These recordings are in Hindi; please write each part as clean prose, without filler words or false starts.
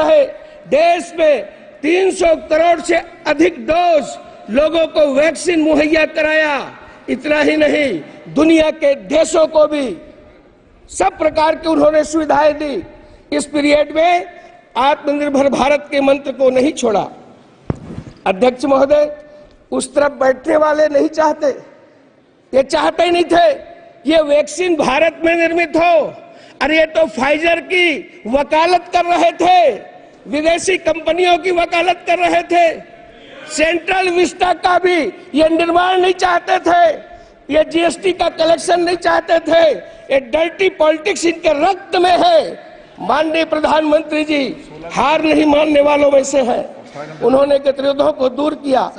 रहे। देश में 300 करोड़ से अधिक डोज लोगों को वैक्सीन मुहैया कराया। इतना ही नहीं, दुनिया के देशों को भी सब प्रकार की उन्होंने सुविधाएं दी। इस पीरियड में आत्मनिर्भर भारत के मंत्र को नहीं छोड़ा। अध्यक्ष महोदय, उस तरफ बैठने वाले नहीं चाहते, ये चाहते ही नहीं थे ये वैक्सीन भारत में निर्मित हो। अरे ये तो फाइजर की वकालत कर रहे थे, विदेशी कंपनियों की वकालत कर रहे थे। सेंट्रल विस्टा का भी ये निर्माण नहीं चाहते थे, ये जीएसटी का कलेक्शन नहीं चाहते थे। ये डर्टी पॉलिटिक्स इनके रक्त में है। माननीय प्रधानमंत्री जी हार नहीं मानने वालों में से है। उन्होंने गतिरोधों को दूर किया।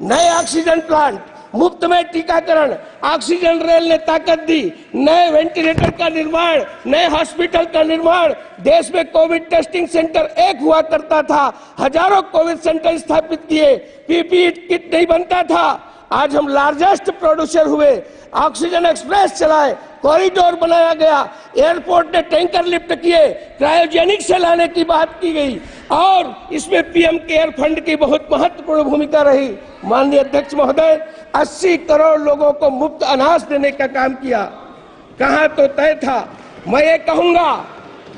नए ऑक्सीजन प्लांट, मुफ्त में टीकाकरण, ऑक्सीजन रेल ने ताकत दी, नए वेंटिलेटर का निर्माण, नए हॉस्पिटल का निर्माण। देश में कोविड टेस्टिंग सेंटर एक हुआ करता था, हजारों कोविड सेंटर स्थापित किए। पीपीई किट नहीं बनता था, आज हम लार्जेस्ट प्रोड्यूसर हुए। ऑक्सीजन एक्सप्रेस चलाए, कॉरिडोर बनाया गया, एयरपोर्ट ने टैंकर लिफ्ट किए, क्रायोजेनिक से लाने की बात की गई और इसमें पीएम केयर फंड की बहुत महत्वपूर्ण भूमिका रही। माननीय अध्यक्ष महोदय, 80 करोड़ लोगों को मुफ्त अनाज देने का काम किया। कहां तो तय था। मैं ये कहूंगा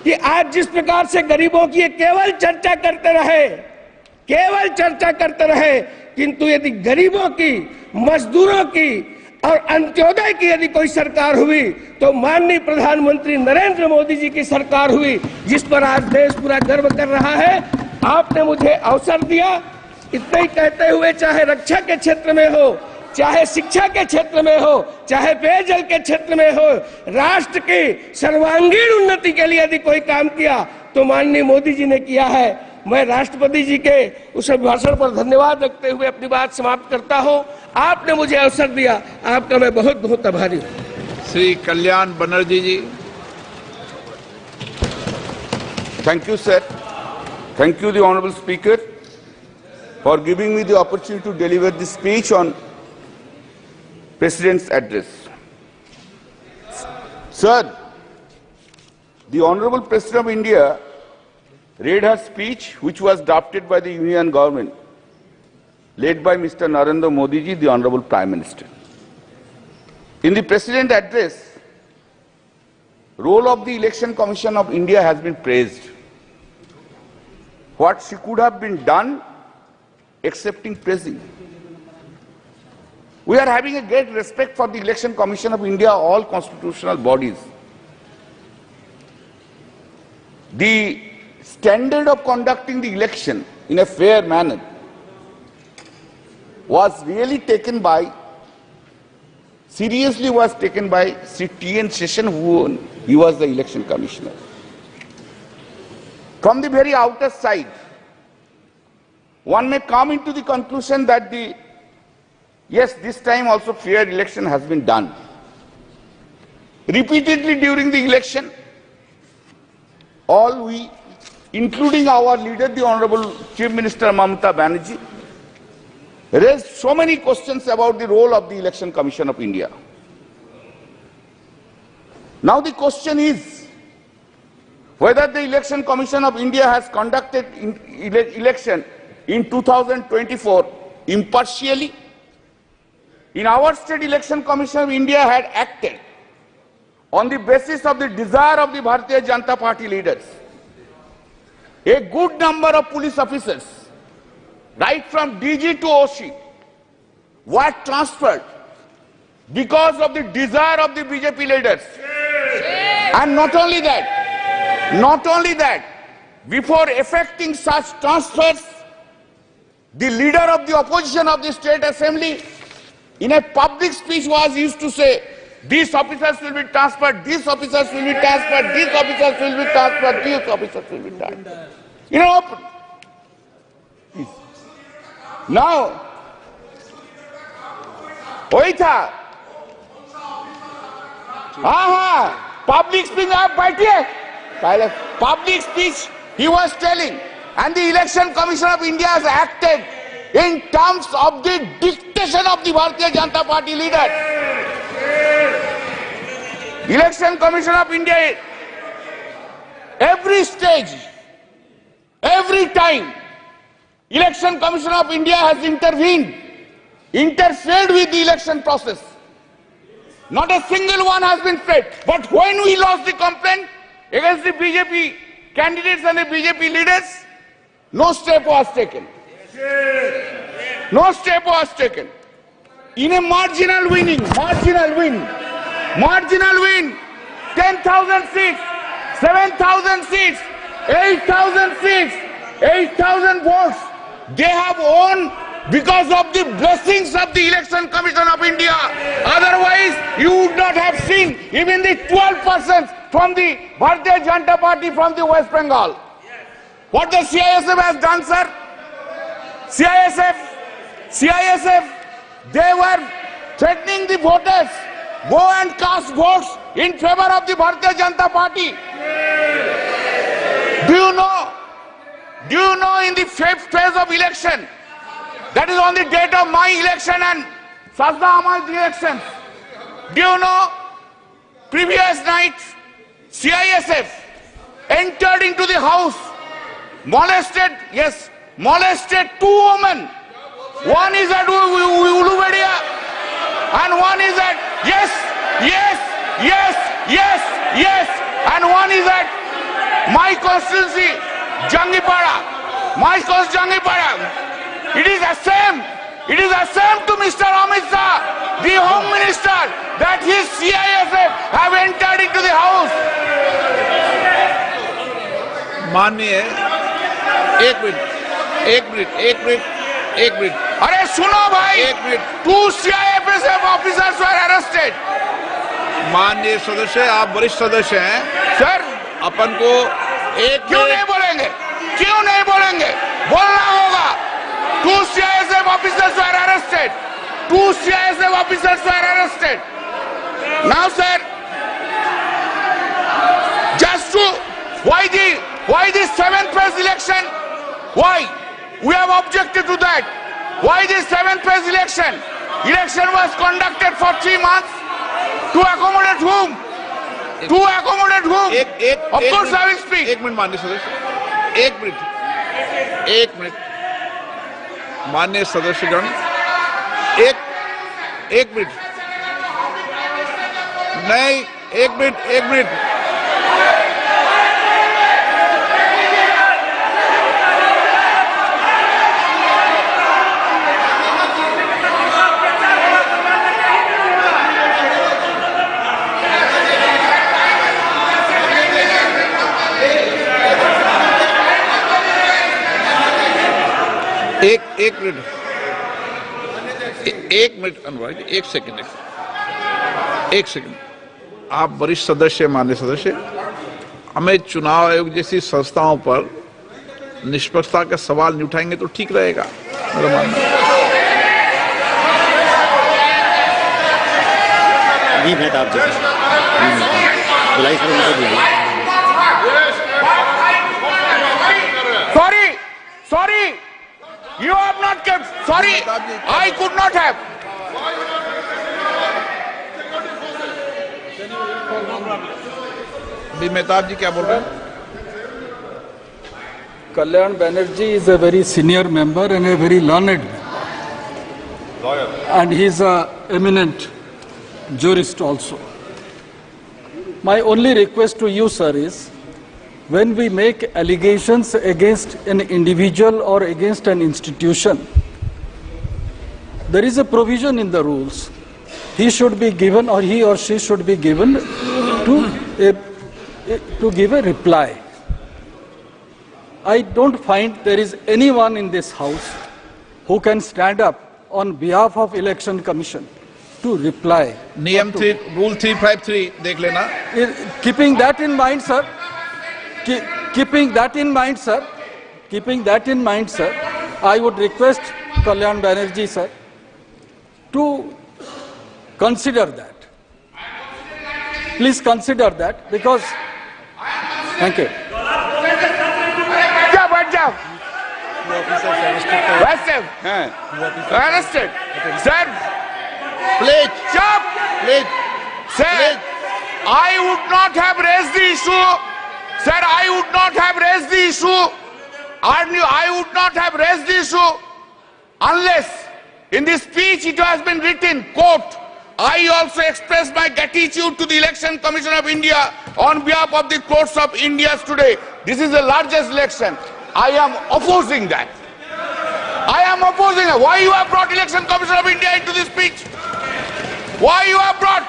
कि आज जिस प्रकार से गरीबों की केवल चर्चा करते रहे, किंतु यदि गरीबों की, मजदूरों की और अंत्योदय की यदि कोई सरकार हुई तो माननीय प्रधानमंत्री नरेंद्र मोदी जी की सरकार हुई, जिस पर आज देश पूरा गर्व कर रहा है। आपने मुझे अवसर दिया। इतना ही कहते हुए, चाहे रक्षा के क्षेत्र में हो, चाहे शिक्षा के क्षेत्र में हो, चाहे पेयजल के क्षेत्र में हो, राष्ट्र की सर्वांगीण उन्नति के लिए यदि कोई काम किया तो माननीय मोदी जी ने किया है। मैं राष्ट्रपति जी के उस भाषण पर धन्यवाद रखते हुए अपनी बात समाप्त करता हूं। आपने मुझे अवसर दिया, आपका मैं बहुत बहुत आभारी हूं। श्री कल्याण बनर्जी जी। Thank you, sir. Thank you, the Honorable Speaker, for giving me the opportunity to deliver the speech on President's address. Sir, the Honorable President of India read her speech, which was drafted by the Union Government, led by Mr. Narendra Modi ji, the Honorable Prime Minister. In the President address, role of the Election Commission of India has been praised. What she could have been done, excepting praising. We are having a great respect for the Election Commission of India, all constitutional bodies. The standard of conducting the election in a fair manner was really taken by, seriously was taken by Sri T.N. Seshan, he was the election commissioner. From the very outer side, one may come into the conclusion that yes, this time also fair election has been done. Repeatedly during the election, all we, including our leader, the Honorable Chief Minister Mamata Banerjee, raised so many questions about the role of the Election Commission of India. Now the question is whether the Election Commission of India has conducted election in 2024 impartially. In our state, Election Commission of India had acted on the basis of the desire of the Bharatiya Janata Party leaders. A good number of police officers, right from DG to OC, were transferred because of the desire of the BJP leaders. And not only that, before effecting such transfers, the leader of the opposition of the state assembly, in a public speech, was used to say, these officers will be transferred, these officers will be transferred, these officers will be transferred, these officers will be transferred. You know, now, वही था, public speech, आप बैठिए, पहले public speech he was telling, and the Election Commission of India has acted in terms of the dictation of the Bharatiya Janata Party leader. Election Commission of India, every stage, time, Election Commission of India has interfered with the election process. Not a single one has been paid. But when we lost the complaint against the BJP candidates and the BJP leaders, no step was taken. No step was taken. In a marginal win, 10,000 seats, 7,000 seats, 8,000 seats, 8,000 votes, they have won because of the blessings of the Election Commission of India. Otherwise, you would not have seen even the 12% from the Bharatiya Janata Party from the West Bengal. What the CISF has done, sir? CISF, they were threatening the voters, go and cast votes in favor of the Bharatiya Janata Party. Do you know in the fifth phase of election, that is on the date of my election and Sajda Amal's elections, do you know, previous night, CISF entered into the house, molested two women. One is at Ulubedia and one is at, yes, and one is at my constituency, Jangipara. It is the same to Mr. Amit Shah, the Home Minister, that his CISF have entered into the house. माननीय एक मिनट अरे सुनो भाई, एक minute. 2 CISF officers were arrested. माननीय सदस्य, आप वरिष्ठ सदस्य हैं सर, अपन को एक क्यों नहीं बोलेंगे? बोलना होगा. 2 CISF officers were arrested. Now, sir, just to why the 7th phase election? Why? We have objected to that. Why the 7th phase election? Election was conducted for 3 months. To accommodate whom? Of course I will speak. एक मिनट माननीय सदस्य, एक मिनट माननीय सदस्यगण, एक मिनट नहीं, एक मिनट अनुराग, एक सेकंड, आप वरिष्ठ सदस्य, माननीय सदस्य, हमें चुनाव आयोग जैसी संस्थाओं पर निष्पक्षता के सवाल नहीं उठाएंगे तो ठीक रहेगा, मेरा मानना है। Sorry, you have not kept. Sorry, I could not have. Mehtab जी क्या बोल रहे हैं? Kalyan Banerjee is a very senior member and a very learned lawyer, and he is a eminent jurist also. My only request to you, sir, is when we make allegations against an individual or against an institution, there is a provision in the rules. He should be given, or he or she should be given to give a reply. I don't find there is anyone in this house who can stand up on behalf of Election Commission to reply. नियम रूल 353 देख लेना. Keeping that in mind, sir, I would request Kalyan Banerjee, sir, to consider that. Please consider that, because, thank you. Arrested. Sir, Please. Sir, I would not have raised the issue. Sir, I would not have raised the issue I would not have raised the issue unless in this speech it has been written, quote, I also express my gratitude to the Election Commission of India on behalf of the courts of India today. This is the largest election. I am opposing that. I am opposing it. Why you have brought Election Commission of India into this speech? Why you have brought?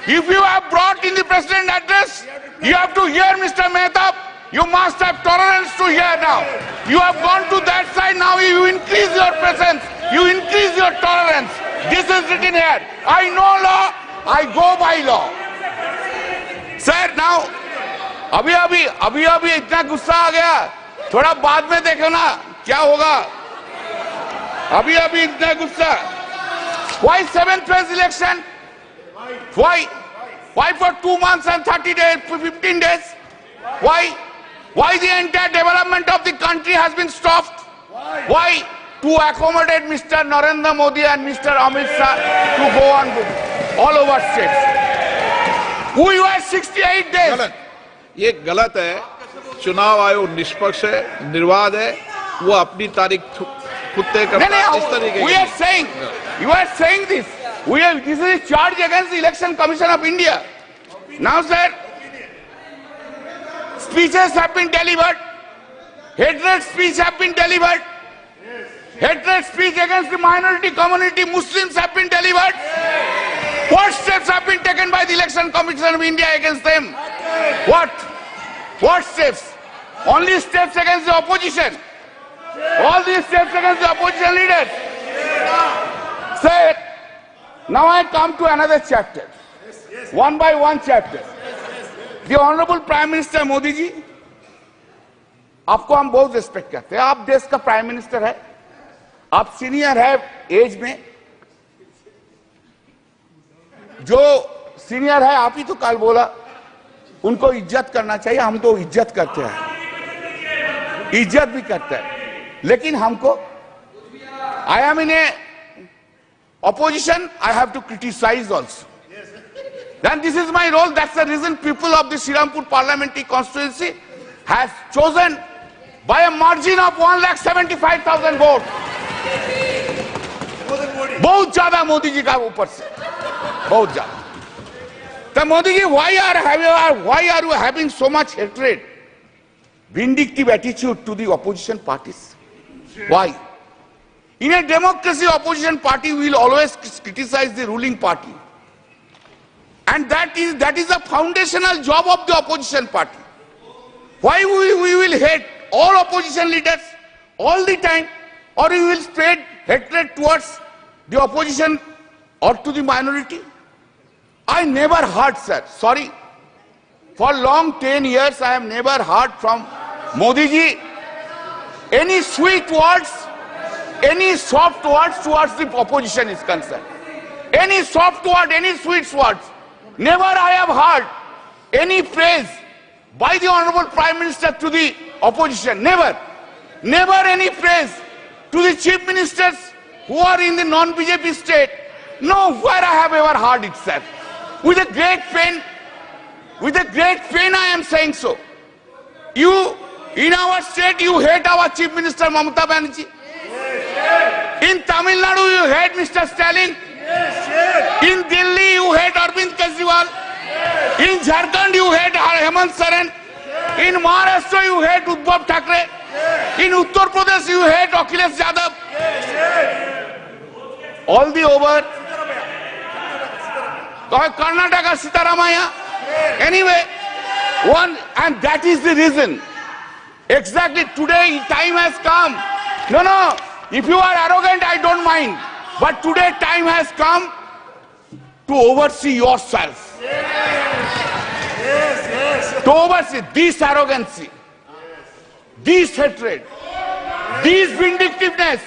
If you have brought in the President address, you have to hear Mr. Mehta. You must have tolerance to hear now. You have gone to that side, now you increase your presence. You increase your tolerance. This is written here. I know law, I go by law. Sir, now, अभी इतना गुस्सा आ गया, थोड़ा बाद में देखो ना क्या होगा. अभी इतना गुस्सा. Why 7th phase election? Why? Why for 2 months and 30 days, 15 days? Why? Why the entire development of the country has been stopped? Why? To accommodate Mr. Narendra Modi and Mr. Amit Shah to go on all over states. We were 68 days. गलत. ये गलत है. चुनाव आयोग निष्पक्ष है, निर्वाध है. वो अपनी तारीख खुद तय करता है. इस तरीके we are saying, you are saying this. This is a charge against the Election Commission of India. Now, sir, speeches have been delivered. Hatred speech have been delivered. Hatred speech against the minority community, Muslims have been delivered. What steps have been taken by the Election Commission of India against them? What? What steps? Only steps against the opposition. All these steps against the opposition leaders. Sir, now I come to another chapter. One by one chapter. The Honorable Prime Minister Modi ji, आपको हम बहुत रिस्पेक्ट करते हैं. आप देश का प्राइम मिनिस्टर है, आप सीनियर है एज में. जो सीनियर है, आप ही तो कल बोला, उनको इज्जत करना चाहिए. हम तो इज्जत करते हैं, इज्जत भी करते हैं. लेकिन हमको, I am in a opposition, I have to criticize also. Then this is my role. That's the reason people of the Srirampur parliamentary constituency has chosen by a margin of 1,75,000 votes. बहुत ज्यादा मोदी जी का ऊपर से, बहुत ज्यादा. तो Modi ji, why are you having so much hatred, vindictive attitude to the opposition parties? Why? In a democracy, opposition party will always criticize the ruling party. And that is the foundational job of the opposition party. Why we will hate all opposition leaders all the time, or we will spread hatred towards the opposition or to the minority? I never heard, sir, sorry, for long 10 years I have never heard from Modi ji any sweet words, any soft words towards the opposition is concerned. Any soft word, any sweet words. Never I have heard any praise by the Honorable Prime Minister to the opposition. Never. Never any praise to the chief ministers who are in the non-BJP state. Nowhere I have ever heard it, sir. With a great pain I am saying so. You, in our state, you hate our chief minister Mamata Banerjee. In Tamil Nadu, you hate Mr. Stalin. In Delhi, you hate Arvind Kejriwal. In Jharkhand, you hate Hemant Soren. In Maharashtra, you hate Uddhav Thackeray. In Uttar Pradesh, you hate Akhilesh Yadav. All the over. Karnataka, Sitaramaya. Anyway, and that is the reason. Exactly today, time has come. No, if you are arrogant, I don't mind. But today, time has come to oversee yourself. To oversee this arrogancy, this hatred, this vindictiveness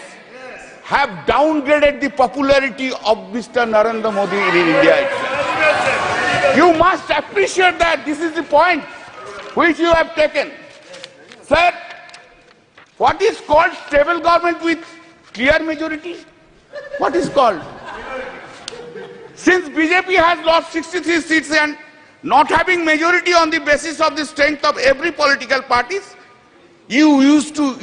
have downgraded the popularity of Mr. Narendra Modi in India itself. You must appreciate that. This is the point which you have taken. Sir, what is called stable government with clear majority? What is called? Since BJP has lost 63 seats and not having majority on the basis of the strength of every political parties, you wish to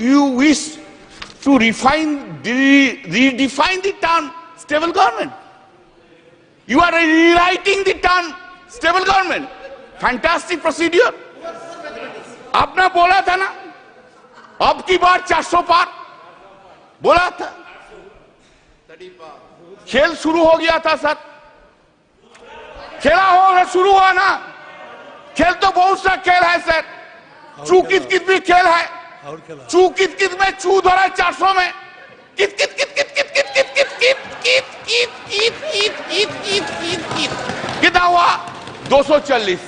redefine the term stable government. You are rewriting the term stable government. Fantastic procedure. आपने बोला था ना, अब की बार 400 पार बोला था, खेल शुरू हो गया था सर, खेला हो शुरू हुआ ना, खेल तो बहुत सा खेल है सर, चू कित कित भी खेल है, चू कित कित में चू धरा 400 में, कित कित कित कित कित कित कित कित कित कित कित कित कित कित कित कित कितना हुआ 240,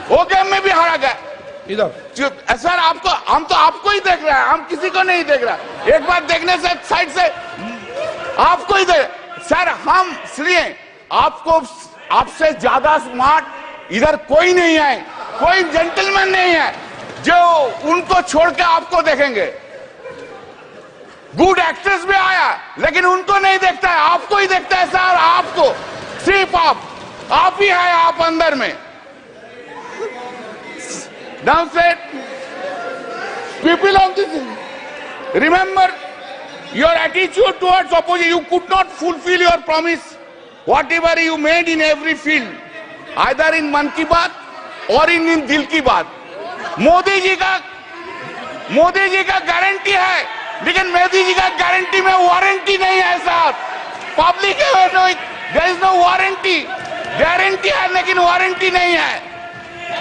वो गेम में भी हारा गया। इधर सर आपको, हम तो आपको ही देख रहे हैं, हम किसी को नहीं देख रहा, एक बार देखने से साइड से आपको ही देख सर, हम इसलिए आपको, आपसे ज्यादा स्मार्ट इधर कोई नहीं है, कोई जेंटलमैन नहीं है जो उनको छोड़ के आपको देखेंगे। गुड एक्ट्रेस भी आया लेकिन उनको नहीं देखता है, आपको ही देखता है सर, आपको सिर्फ आप ही है, आप अंदर में। Now said, people of this, remember your attitude towards opposition. You could not fulfill your promise, whatever you made in every field, either in Man Ki Baat or in Dil Ki Baat. Modi ji का गारंटी है, लेकिन मोदी जी का गारंटी में वारंटी नहीं है साहब। Public there is no warranty, guarantee है लेकिन वारंटी नहीं है।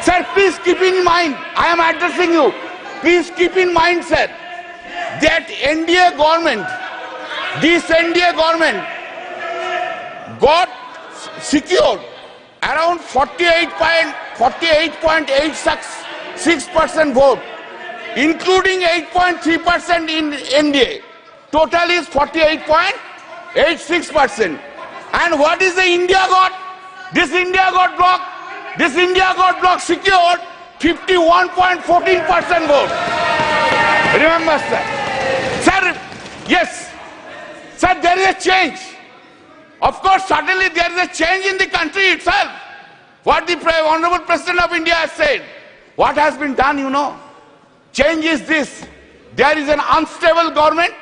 Sir, please keep in mind, I am addressing you, please keep in mind, sir, that NDA government, this NDA government got secured around 48.86% vote, including 8.3% in NDA. Total is 48.86%. And what is the India got? This India got blocked. This India got bloc secured 51.14% vote. Remember, sir. Sir, yes. Sir, there is a change. Of course, suddenly there is a change in the country itself. What the Honorable President of India has said. What has been done, you know. Change is this. There is an unstable government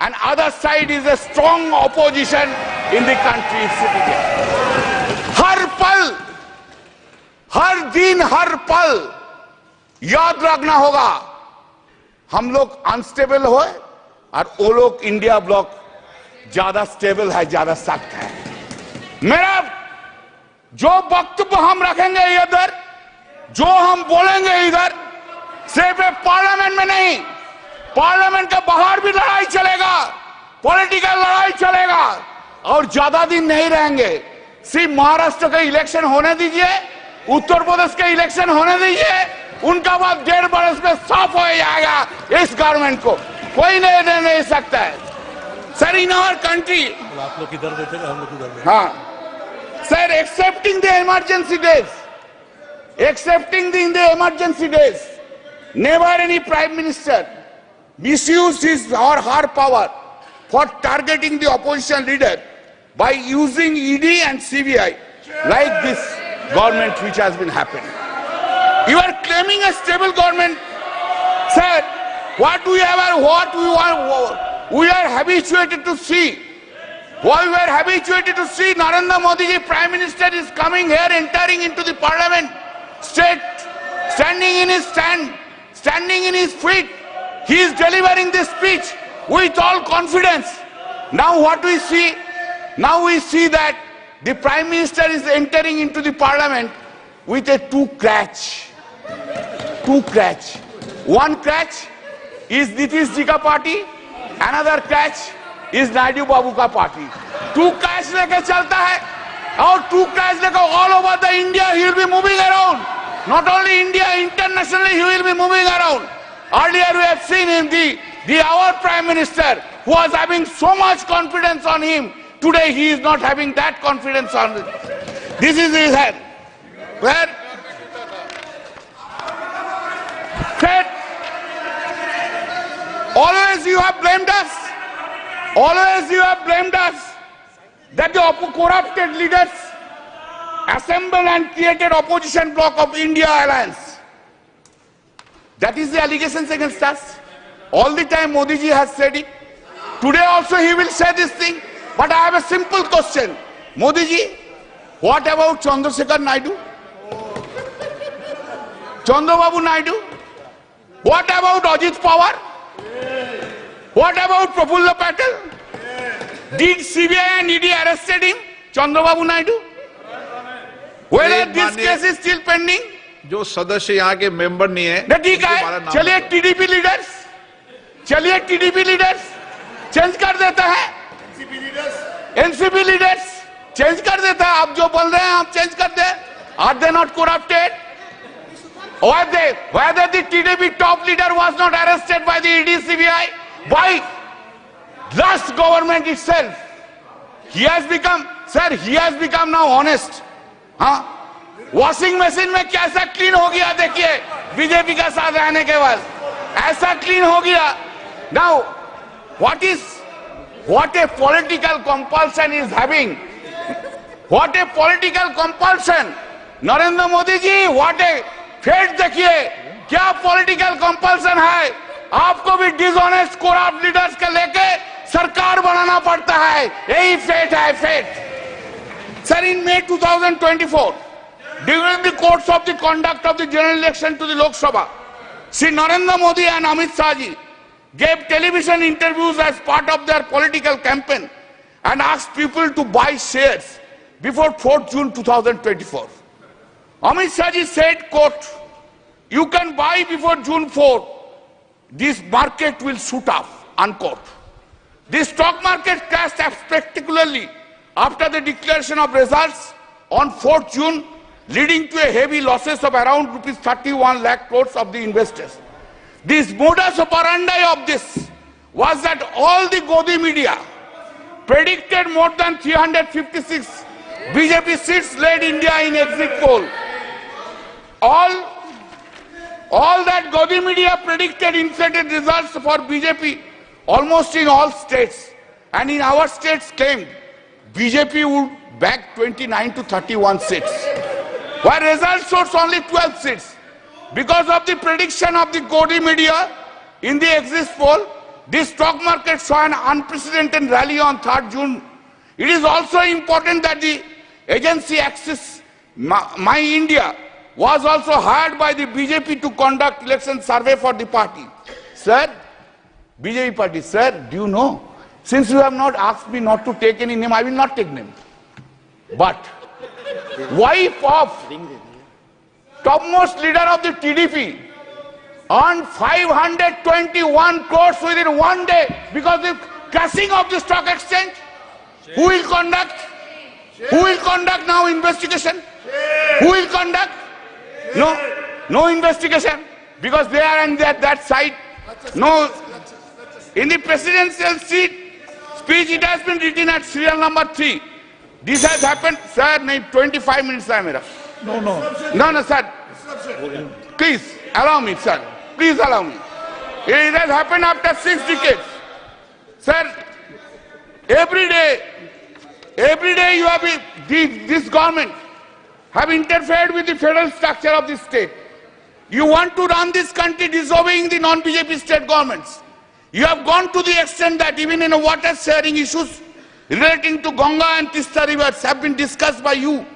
and other side is a strong opposition in the country sitting here. हर पल, हर दिन, हर पल याद रखना होगा, हम लोग अनस्टेबल हो और वो लोग इंडिया ब्लॉक ज्यादा स्टेबल है, ज्यादा सख्त है। मेरा जो वक्तव्य हम रखेंगे इधर, जो हम बोलेंगे इधर, सिर्फ पार्लियामेंट में नहीं, पार्लियामेंट के बाहर भी लड़ाई चलेगा, पॉलिटिकल लड़ाई चलेगा और ज्यादा दिन नहीं रहेंगे। सिर्फ महाराष्ट्र का इलेक्शन होने दीजिए, उत्तर प्रदेश के इलेक्शन होने दीजिए, उनका बाद 1.5 बरस में साफ हो जाएगा इस गवर्नमेंट को, कोई नहीं सकता है। सर, इन आवर कंट्री, आप लोग किधर बैठे हम लोग किधर बैठे, हाँ sir, accepting the emergency days, never any prime minister misused his or her power for targeting the opposition leader by using ED and CBI like this government which has been happening. You are claiming a stable government, sir. What we have, what we want, we are habituated to see. What we are habituated to see, Narendra Modi ji, Prime Minister, is coming here, entering into the Parliament, standing in his feet. He is delivering this speech with all confidence. Now what we see? Now we see that the Prime Minister is entering into the Parliament with a two crutch. One crutch is Nitish ji ka party, another crutch is Naidu Babu ka party. Two crutch leke chalta hai, और two crutch leke all over the India he will be moving around. Not only India, internationally he will be moving around. Earlier we have seen him, our Prime Minister, who was having so much confidence on him. Today he is not having that confidence on him. This is his head. Where? Said, always you have blamed us. Always you have blamed us that the corrupted leaders assembled and created opposition bloc of India Alliance. That is the allegations against us. All the time Modi ji has said it. Today also he will say this thing. But I have a simple question. Modi ji, what about Chandrasekhar Naidu? Chandrababu Naidu? What about Ajit Pawar? What about Prafulla Patel? Did CBI and ED arrested him? Chandrababu Naidu? Whether this case is still pending? जो सदस्य यहाँ के मेंबर नहीं है, ठीक है, चलिए टीडीपी लीडर्स चेंज कर देता है, एनसीपी लीडर्स चेंज कर देता है. आप जो बोल रहे हैं आप चेंज कर दे. Are they not corrupted? Whether the TDP top leader was not arrested by the ED CBI, by last government itself. He has become now honest. Washing machine में कैसा क्लीन हो गया देखिए बीजेपी का साथ रहने के बाद, ऐसा क्लीन हो गया. Now what a political compulsion is having. What a political compulsion. Narendra Modi ji, what a fate देखिए, क्या पॉलिटिकल कंपल्सन है. आपको भी डिसऑनेस्ट करप्ट लीडर्स के लेके सरकार बनाना पड़ता है. यही फेट है, fate. Sir, in May 2024, during the course of the conduct of the general election to the Lok Sabha, Shri Narendra Modi and Amit Shah ji gave television interviews as part of their political campaign and asked people to buy shares before 4th June 2024. Amit Shah ji said, quote, "You can buy before June 4. This market will shoot up," unquote. The stock market crashed spectacularly after the declaration of results on 4th June, leading to a heavy losses of around rupees 31 lakh crores of the investors. This modus operandi of this was that all the Godi media predicted more than 356 BJP seats led India in exit poll. All that Godi media predicted inflated results for BJP almost in all states, and in our states claimed BJP would bag 29 to 31 seats, where results showed only 12 seats. Because of the prediction of the Godi media in the exit poll, the stock market saw an unprecedented rally on 3rd June. It is also important that the agency Axis My India was also hired by the BJP to conduct election survey for the party. Sir, BJP party, sir, do you know? Since you have not asked me not to take any name, I will not take name. But wife of topmost leader of the TDP earned 521 crores within one day because of the crashing of the stock exchange. Who will conduct? Who will conduct now investigation? Who will conduct? No investigation, because they are on that side. No, in the presidential speech it has been written at serial number 3. This has happened, sir. 25 minutes hai mera. No, sir. Please allow me, sir. Please allow me. It has happened after 6 decades, sir. Every day you have this government have interfered with the federal structure of the state. You want to run this country disobeying the non-BJP state governments. You have gone to the extent that even in water sharing issues relating to Ganga and Tista rivers have been discussed by you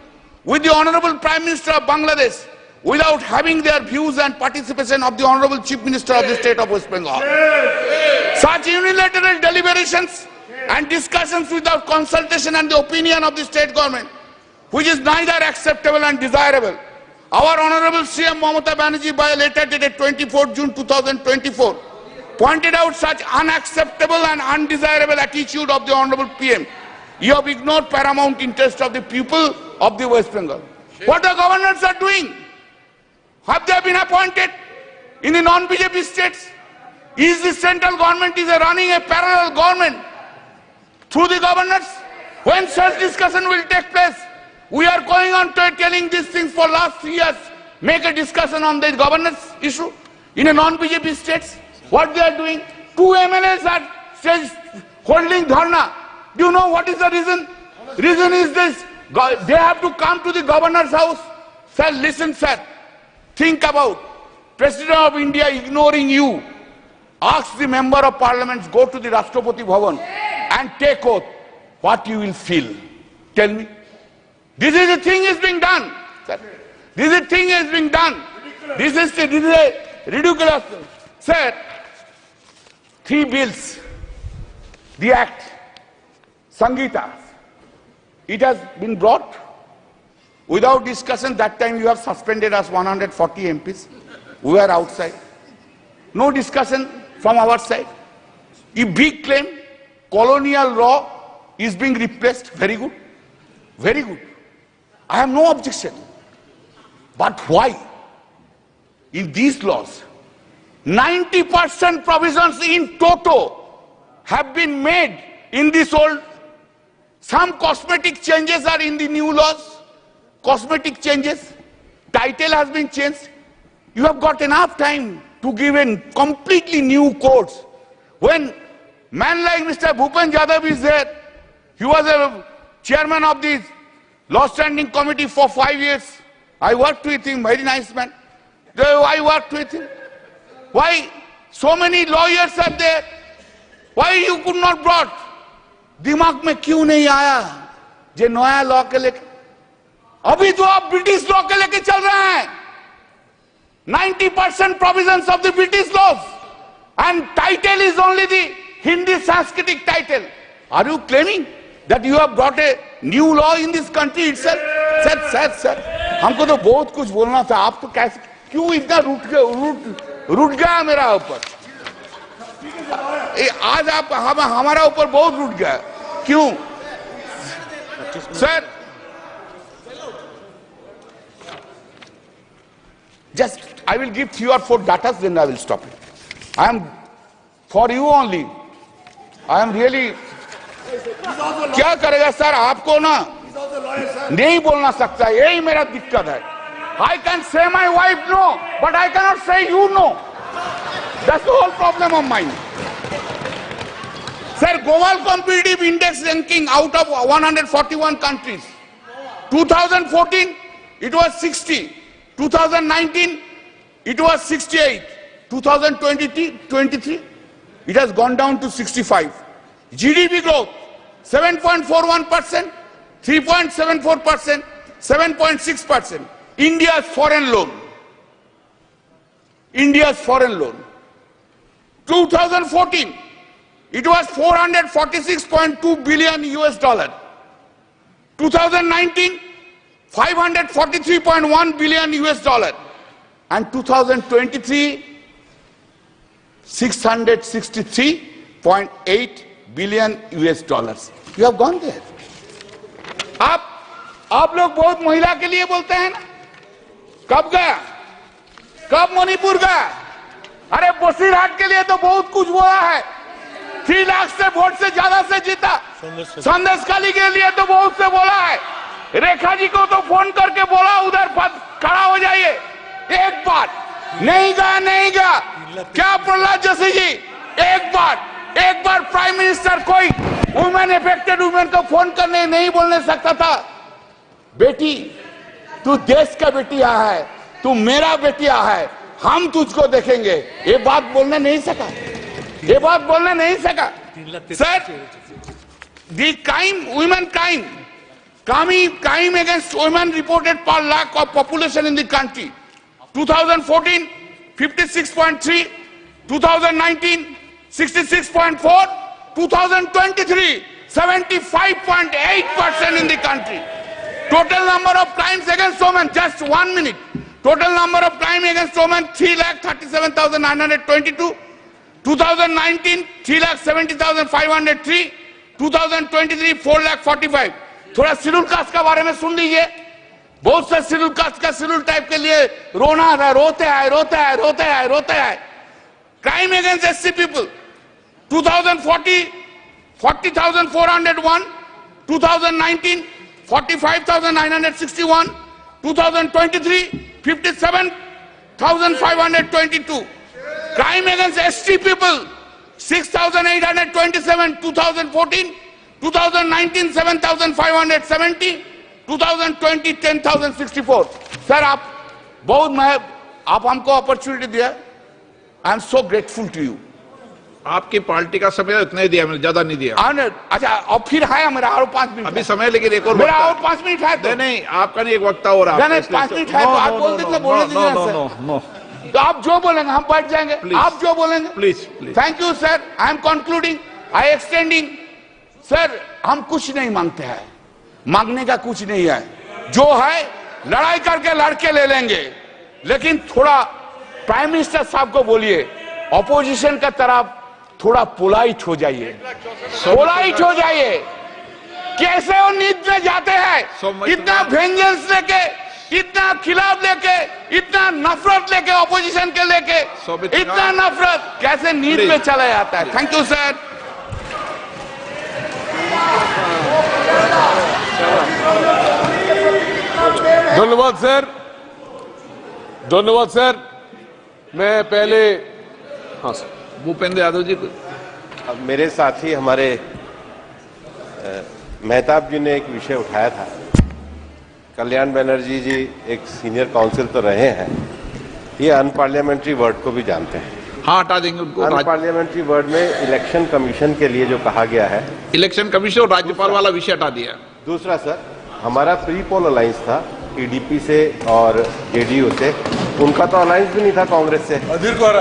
with the Honorable Prime Minister of Bangladesh without having their views and participation of the Honorable Chief Minister of the state of West Bengal. Such unilateral deliberations and discussions without consultation and the opinion of the state government, which is neither acceptable and desirable. Our Honorable CM Mamata Banerjee, by a letter dated 24 June 2024, pointed out such unacceptable and undesirable attitude of the Honorable PM. You have ignored paramount interest of the people of the West Bengal. What the governors are doing? Have they been appointed in the non-BJP states? Is the central government running a parallel government through the governors? When such discussion will take place? We are going on to telling these things for last 3 years. Make a discussion on the governance issue in a non-BJP states. What they are doing? 2 MLAs are holding dharna. Do you know what is the reason? Reason is this. They have to come to the governor's house. Sir, listen, sir. Think about President of India ignoring you, ask the member of parliament, go to the Rashtrapati Bhavan and take oath, what you will feel. Tell me. This is the thing is being done. Sir. This is the thing is being done. This is a ridiculous. Sir, 3 bills, the act, Sangeeta, it has been brought without discussion. That time you have suspended us 140 MPs. We were outside. No discussion from our side. A big claim, colonial law is being replaced. Very good. Very good. I have no objection. But why? In these laws, 90% provisions in toto have been made in this old. Some cosmetic changes are in the new laws. Cosmetic changes. Title has been changed. You have got enough time to give in completely new codes. When man like Mr. Bhupen Yadav is there, he was a chairman of the Law Standing Committee for 5 years. I worked with him, very nice man. I worked with him. Why so many lawyers are there? Why you could not brought? दिमाग में क्यों नहीं आया जे नया लॉ के लेके? अभी तो आप ब्रिटिश लॉ के लेके चल रहे हैं. 90% provisions of the British laws and title is only the Hindi Sanskritic title. Are you claiming that you have brought a new law in this country itself? Sir, हमको तो बहुत कुछ बोलना था. आप तो कैसे क्यों इतना रूठ गया मेरा ऊपर? आज आप हमारा ऊपर बहुत रूठ गया. क्यों? Sir, just I will give 3 or 4 data, then I will stop it. I am for you only. I am really. क्या करेगा सर? आपको ना नहीं बोलना सकता. यही मेरा दिक्कत है. I can say my wife no, but I cannot say you no. That's the whole problem of mine. Sir, global competitive index ranking out of 141 countries. 2014, it was 60. 2019, it was 68. 2023, it has gone down to 65. GDP growth, 7.41%, 3.74%, 7.6%. India's foreign loan. 2014, it was 446.2 billion US dollar. 2019, 543.1 billion US dollar. And 2023, 663.8 billion US dollars. You have gone there. आप लोग बहुत महिला के लिए बोलते हैं ना? कब गया? कब मणिपुर गया? अरे बसीरहाट के लिए तो बहुत कुछ बोला है. 3 लाख से वोट से ज्यादा से जीता. संदेशखाली के लिए तो बहुत से बोला है. रेखा जी को तो फोन करके बोला उधर खड़ा हो जाइए. एक बार नहीं गया. क्या प्रहलाद जोशी जी? एक बार प्राइम मिनिस्टर कोई वुमेन अफेक्टेड वुमेन को फोन करने नहीं बोलने सकता था? बेटी, तू देश का बेटिया है, तू मेरा बेटिया है, हम तुझको देखेंगे. ये बात बोलने नहीं सका. Sir, the women crime against women reported per lakh of population in the country. 2014, 56.3. 2019, 66.4. 2023, 75.8% in the country. Total number of crimes against women, just 1 minute. Total number of crimes against women, 3,37,922. 2019, 3,70,503. 2023, 4,45,000. थोड़ा शेड्यूल कास्ट का बारे में सुन लीजिए. बहुत से शेड्यूल कास्ट का शेड्यूल टाइप के लिए रोना है, रोते हैं. Crime against SC people, 2040, 40,401. 2019, 45,961. 2023, 57,522. Crime against ST people, 6,827. 2014, 2019, 7,570. 2020, 10,064. Sir, आप बहुत आप हमको अपॉर्चुनिटी दिया, I am so grateful to you. आपकी पार्टी का समय इतना ही दिया मैंने, ज्यादा नहीं दिया। अच्छा, और फिर है मेरा और 5 मिनट अभी समय, लेकिन एक और मेरा वक्ता- और 5 मिनट है तो नहीं, आपका नहीं, एक वक्ता हो रहा नहीं, 5 मिनट है तो आप बोल दीजिए, बोलने दीजिए ना सर। तो आप जो बोलेंगे हम बैठ जाएंगे, आप जो बोलेंगे। Please thank you sir, I am concluding, I extending. Sir, हम कुछ नहीं मांगते हैं, मांगने का कुछ नहीं है, जो है लड़ाई करके लड़के ले लेंगे, लेकिन थोड़ा प्राइम मिनिस्टर साहब को बोलिए ऑपोजिशन का तरफ थोड़ा पोलाइट हो जाइए, पोलाइट हो जाइए। कैसे वो नींद में जाते हैं, इतना वेंजेंस लेके, इतना खिलाफ लेके, इतना नफरत लेके, ऑपोजिशन के लेके, इतना नफरत कैसे नींद में चला जाता है। Thank you sir. धन्यवाद सर, धन्यवाद सर। मैं पहले, हाँ सर, भूपेंद्र यादव जी। अब मेरे साथी हमारे मेहताब जी ने एक विषय उठाया था। कल्याण बनर्जी जी एक सीनियर काउंसिल तो रहे हैं, ये अनपार्लियामेंट्री वर्ड को भी जानते हैं। हाँ, हटा देंगे उनको। अनपार्लियामेंट्री वर्ड में इलेक्शन कमीशन के लिए जो कहा गया है, इलेक्शन कमीशन और राज्यपाल वाला विषय हटा दिया। दूसरा सर, हमारा प्री पोल अलायंस था टीडीपी से और जेडीयू से, उनका तो अलायंस भी नहीं था कांग्रेस से।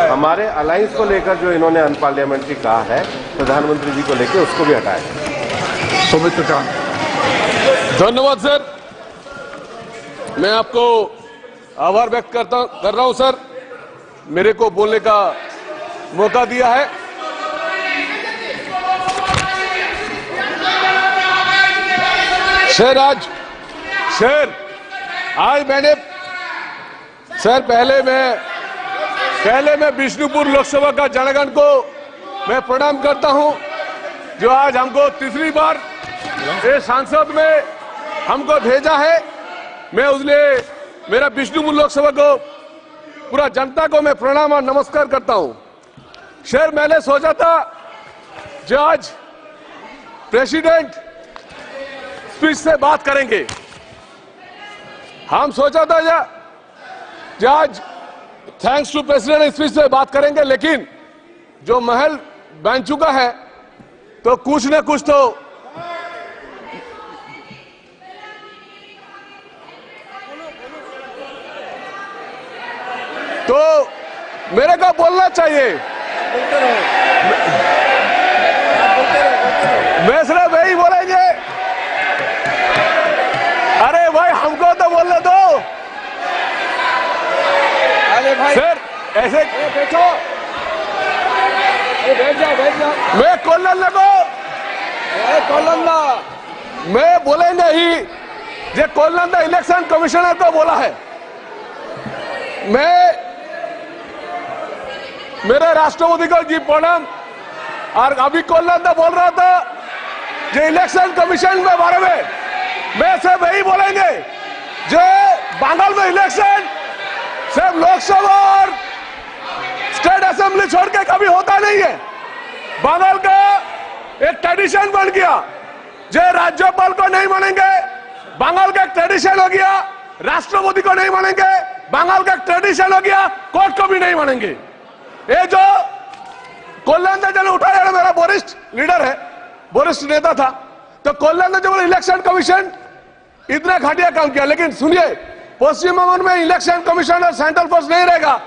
हमारे अलायंस को लेकर जो इन्होंने अनपार्लियामेंट्री कहा है प्रधानमंत्री जी को लेकर, उसको भी हटाया। सुमित्र चांद। धन्यवाद सर। मैं आपको आभार व्यक्त कर रहा हूं सर, मेरे को बोलने का मौका दिया है। सर आज मैंने सर पहले मैं विष्णुपुर लोकसभा का जनगण को मैं प्रणाम करता हूं, जो आज हमको तीसरी बार ये सांसद में हमको भेजा है। मैं उसलिए मेरा विष्णुपुर लोकसभा को पूरा जनता को मैं प्रणाम और नमस्कार करता हूं। सर, मैंने सोचा था जो आज प्रेसिडेंट स्पीच से बात करेंगे, हम सोचा था जो आज थैंक्स टू प्रेसिडेंट स्पीच से बात करेंगे, लेकिन जो महल बन चुका है तो कुछ न कुछ तो मेरे को बोलना चाहिए। मैं सिर्फ वही बोलेंगे। अरे भाई, हमको तो बोलने दो। अरे भाई सर, ऐसे बैठो, बैठ जाओ। मैं कोलंदा मैं बोलेंगे ही, ये कोलंदा इलेक्शन कमिश्नर को बोला है। मैं मेरे राष्ट्रपति को जी प्रणाम, और अभी कोलंदा बोल रहा था जो इलेक्शन कमीशन के बारे में, मैं सिर्फ यही बोलेंगे जो बंगाल में इलेक्शन सिर्फ लोकसभा और स्टेट असेंबली छोड़ के कभी होता नहीं है। बंगाल का एक ट्रेडिशन बन गया, जो राज्यपाल को नहीं मानेंगे, बंगाल का एक ट्रेडिशन हो गया। राष्ट्रपति को नहीं मानेंगे, बंगाल का एक ट्रेडिशन हो गया। कोर्ट को भी नहीं मानेंगे। ये जो कोल्लंदा जो उठाया, मेरा वरिष्ठ लीडर है, वरिष्ठ नेता था, तो कोल्लंदा जो इलेक्शन कमीशन इतना घटिया काम किया। लेकिन सुनिए, पश्चिम बंगाल में इलेक्शन कमीशन और सेंट्रल फोर्स नहीं रहेगा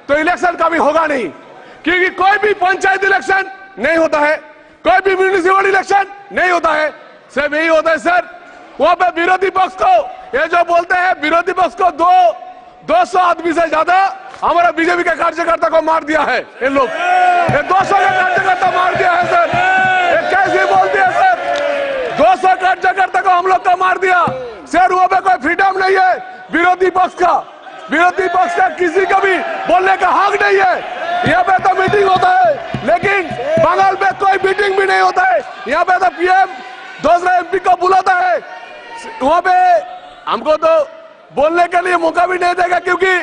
तो इलेक्शन कभी होगा नहीं, क्योंकि कोई भी पंचायत इलेक्शन नहीं होता है, कोई भी म्यूनिसिपल इलेक्शन नहीं होता है। सिर्फ यही होता है सर, वहां पे विरोधी पक्ष को, ये जो बोलते हैं विरोधी पक्ष को 200 आदमी से ज्यादा हमारा बीजेपी के कार्यकर्ता को मार दिया है। इन लोग 200 का कार्यकर्ता मार दिया है सर। ये कैसे बोलते हैं सर, 200 कार्यकर्ता को हम लोग का मार दिया सर। वहां पे कोई फ्रीडम नहीं है विरोधी पक्ष का। विरोधी पक्ष का किसी का भी बोलने का हक नहीं है। यहाँ पे तो मीटिंग होता है, लेकिन बंगाल में कोई मीटिंग भी नहीं होता है। यहाँ पे तो पीएम दूसरा एमपी को बुलाता है, वहां पे हमको तो बोलने के लिए मौका भी नहीं देगा, क्योंकि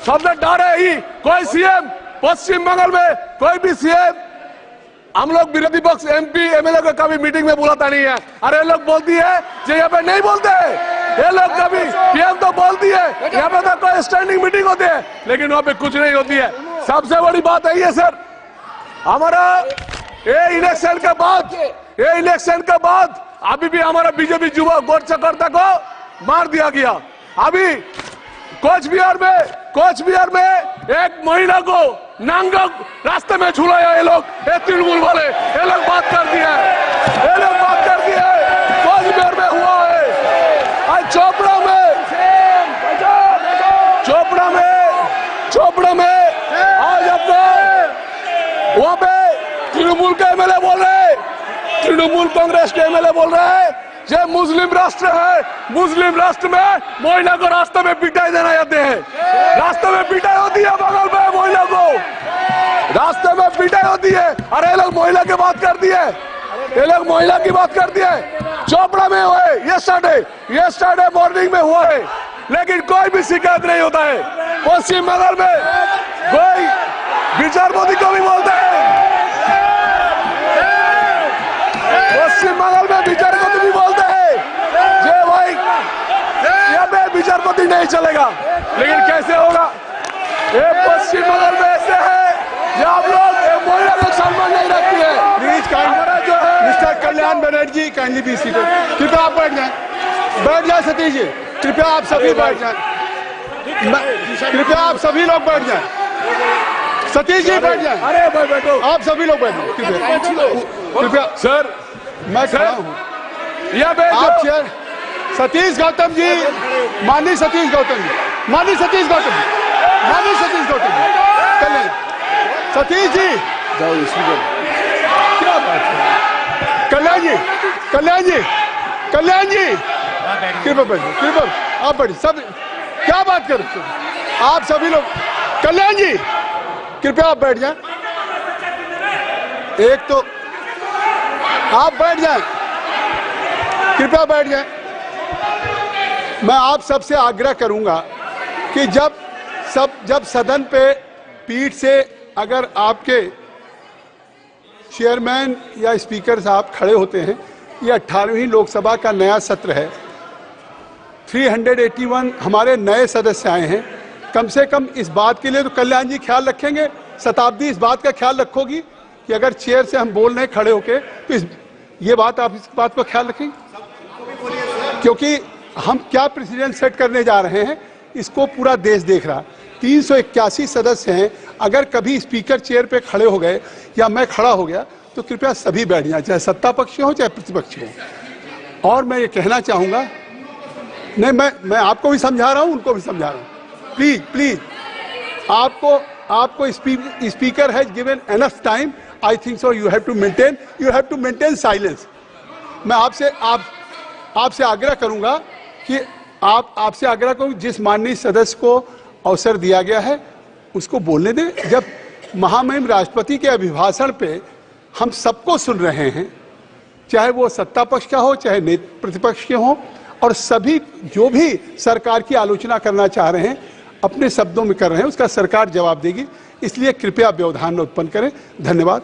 सबसे डर है ही कोई सीएम पश्चिम बंगाल में, कोई भी सीएम हम लोग विरोधी पक्ष एमपी एमएलए को कभी मीटिंग में बुलाता नहीं है। अरे लोग बोलती है जो यहाँ पे नहीं बोलते हैं, ये लोग कभी पीएम तो बोलती है, यहाँ पे तो कोई स्टैंडिंग मीटिंग होती है, लेकिन वहाँ पे कुछ नहीं होती है। सबसे बड़ी बात है ये सर, हमारा ये इलेक्शन के बाद अभी भी हमारा बीजेपी युवा गोरचकर्ता को मार दिया गया। अभी कोच बिहार में एक महिला को नांगा रास्ते में झुलाया ये लोग, ये तृणमूल वाले, ये लोग बात कर दिया है, कोच बिहार में हुआ है। आज चोपड़ा में आज अपना वहां पे तृणमूल के एमएलए बोल रहे हैं, तृणमूल कांग्रेस के एमएलए बोल रहे हैं ये मुस्लिम राष्ट्र है, मुस्लिम राष्ट्र में महिला को रास्ते में पिटाई देना जाते हैं। रास्ते में पिटाई होती है बगल में, महिला को रास्ते में पिटाई होती है। अरे ये लोग महिला की बात करती है, चोपड़ा में हुआ है, ये स्टार्ट मॉर्निंग में हुआ है, लेकिन कोई भी शिकायत नहीं होता है। पश्चिम बंगाल में कोई विचारपति को भी बोलते हैं, पश्चिम बंगाल में विचारपति भी बोलते हैं जे भाई यहाँ पे विचारपति नहीं चलेगा, लेकिन कैसे होगा? ये पश्चिम बंगाल में ऐसे है जो आप लोग महिला को सम्मान नहीं रखती है। प्लीज हमारा जो है mister Kalyan Banerjee kindly be seated. कृपया आप बैठ जाए सतीश जी, कृपया आप सभी बैठ जाए, कृपया आप सभी लोग बैठ जाए, सतीश जी बैठ जाए। अरे भाई बैठो, आप सभी लोग बैठ जाए कृपया। सर मैं खड़ा हूँ, यहाँ पे आप चेयर। सतीश गौतम जी, माननीय सतीश गौतम जी, कल्याण सतीश जी, क्या बात है? कल्याण जी कृपया बैठ, कृपया आप बैठ, सब क्या बात कर रहे हो आप सभी लोग? कल्याण जी कृपया आप बैठ जाएं, एक तो आप बैठ जाएं, कृपया बैठ जाएं। मैं आप सबसे आग्रह करूंगा कि जब सदन पे पीठ से अगर आपके चेयरमैन या स्पीकर साहब खड़े होते हैं, ये 18वीं लोकसभा का नया सत्र है, 381 हमारे नए सदस्य आए हैं। कम से कम इस बात के लिए तो कल्याण जी ख्याल रखेंगे, शताब्दी इस बात का ख्याल रखोगी कि अगर चेयर से हम बोल रहे हैं खड़े होके तो ये बात आप इस बात को ख्याल रखेंगे, क्योंकि हम क्या प्रेसिडेंट सेट करने जा रहे हैं इसको पूरा देश देख रहा। 381 सदस्य हैं, अगर कभी स्पीकर चेयर पे खड़े हो गए या मैं खड़ा हो गया तो कृपया सभी बैठ जाएं, चाहे सत्ता पक्ष हो चाहे प्रतिपक्ष हो। और मैं ये कहना चाहूंगा, नहीं मैं आपको भी समझा रहा हूं, उनको भी समझा रहा हूं, प्लीज आपको speaker has given enough time, I think so you have to maintain silence. मैं आपसे आग्रह करूंगा कि आपसे आग्रह करूं, जिस माननीय सदस्य को अवसर दिया गया है उसको बोलने दें। जब महामहिम राष्ट्रपति के अभिभाषण पे हम सबको सुन रहे हैं, चाहे वो सत्ता पक्ष का हो चाहे प्रतिपक्ष के हो, और सभी जो भी सरकार की आलोचना करना चाह रहे हैं अपने शब्दों में कर रहे हैं, उसका सरकार जवाब देगी, इसलिए कृपया व्यवधान न उत्पन्न करें। धन्यवाद।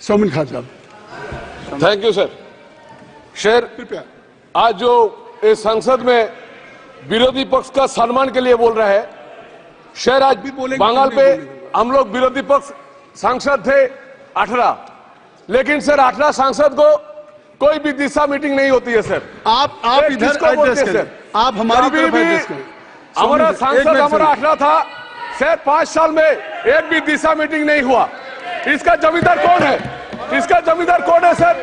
सोमिन खान साहब। Thank you sir. शेर कृपया आज जो इस संसद में विरोधी पक्ष का सम्मान के लिए बोल रहे हैं, शेर आज भी बोलेंगे, बंगाल पे हम लोग विरोधी पक्ष सांसद थे 18, लेकिन सर 18 सांसद को कोई भी दिशा मीटिंग नहीं होती है सर। आप इधर एड्रेस करें, आप हमारी तरफ एड्रेस करें। हमारा सांसद हमारा 18 था सर, 5 साल में एक भी दिशा मीटिंग नहीं हुआ। इसका जमींदार कौन है? सर?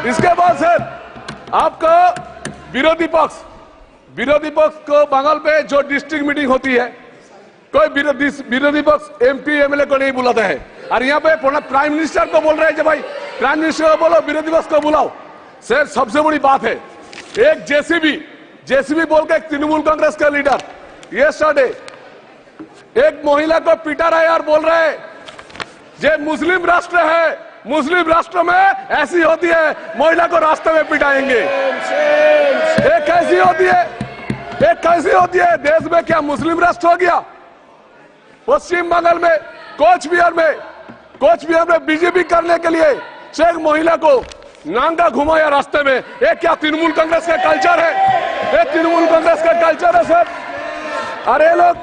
इसके बाद सर आपका विरोधी पक्ष को बंगाल पे जो डिस्ट्रिक्ट मीटिंग होती है, कोई विरोधी पक्ष एमपी एमएलए को नहीं बुलाता है, और यहाँ पे प्राइम मिनिस्टर को बोल रहे हैं कि भाई प्राइम मिनिस्टर को बोलो, विरोधी पक्ष को बुलाओ। सर सबसे बड़ी बात है, एक जेसीबी बोल के एक तृणमूल कांग्रेस का लीडर यस्टरडे एक महिला को पिटा रहा है और बोल रहे हैं ये मुस्लिम राष्ट्र है, मुस्लिम राष्ट्र में ऐसी होती है, महिला को रास्ते में पिटाएंगे। ये कैसी होती है? देश में क्या मुस्लिम राष्ट्र हो गया? पश्चिम बंगाल में कोच बिहार में बीजेपी करने के लिए एक महिला को नांगा घुमाया रास्ते में। ये क्या तृणमूल कांग्रेस का कल्चर है? ये तृणमूल कांग्रेस का कल्चर है सर। अरे लोग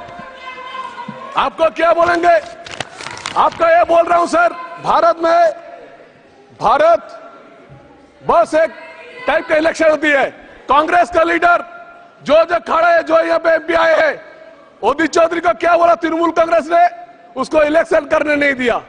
आपको क्या बोलेंगे, आपका ये बोल रहा हूं सर, भारत बस एक टाइप का इलेक्शन होती है। कांग्रेस का लीडर जो खड़ा है, जो यहाँ पे एमपी आए हैं, उदित चौधरी को क्या बोला तृणमूल कांग्रेस ने, उसको इलेक्शन करने नहीं दिया।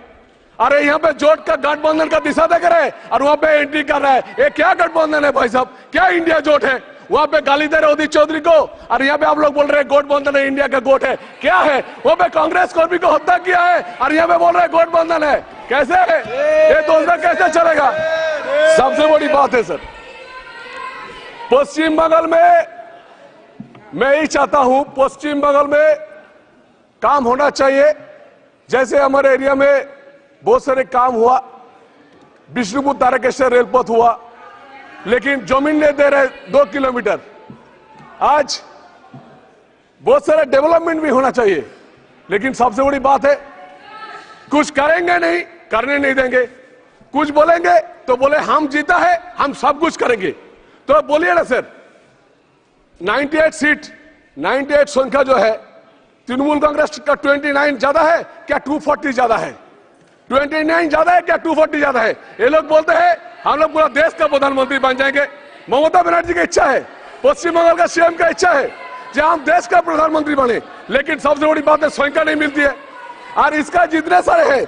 अरे यहाँ पे जोट का गठबंधन का दिशा देख रहे हैं और वहां पे एंट्री कर रहा है। ये क्या गठबंधन है भाई साहब, क्या इंडिया जोट है? वहां पे गाली दे रहे उदित चौधरी को और यहाँ पे आप लोग बोल रहे हैं गठबंधन है, इंडिया का गोट है। क्या है? वहां पे कांग्रेस कर्मी को हत्या किया है और यहाँ पे बोल रहे हैं गठबंधन है। कैसे है ये? दोनों कैसे चलेगा? सबसे बड़ी बात है सर, पश्चिम बंगाल में मैं ही चाहता हूं, पश्चिम बंगाल में काम होना चाहिए। जैसे हमारे एरिया में बहुत सारे काम हुआ, विष्णुपुर तारकेश्वर रेलपथ हुआ, लेकिन जमीन नहीं दे रहे 2 किलोमीटर। आज बहुत सारे डेवलपमेंट भी होना चाहिए, लेकिन सबसे बड़ी बात है कुछ करेंगे नहीं, करने नहीं देंगे। कुछ बोलेंगे तो बोले हम जीता है, हम सब कुछ करेंगे। तो बोलिए ना सर, 98 सीट, 98 संख्या जो है तृणमूल कांग्रेस का 29 ज्यादा है क्या 240 ज्यादा है? 29 ज्यादा है क्या 240 ज्यादा है? ये लोग बोलते हैं हम लोग पूरा देश का प्रधानमंत्री बन जाएंगे। ममता बनर्जी की इच्छा है, पश्चिम बंगाल का सीएम का इच्छा है कि हम देश का प्रधानमंत्री बने, लेकिन सबसे बड़ी बात है संख्या नहीं मिलती है। और इसका जितने सारे है,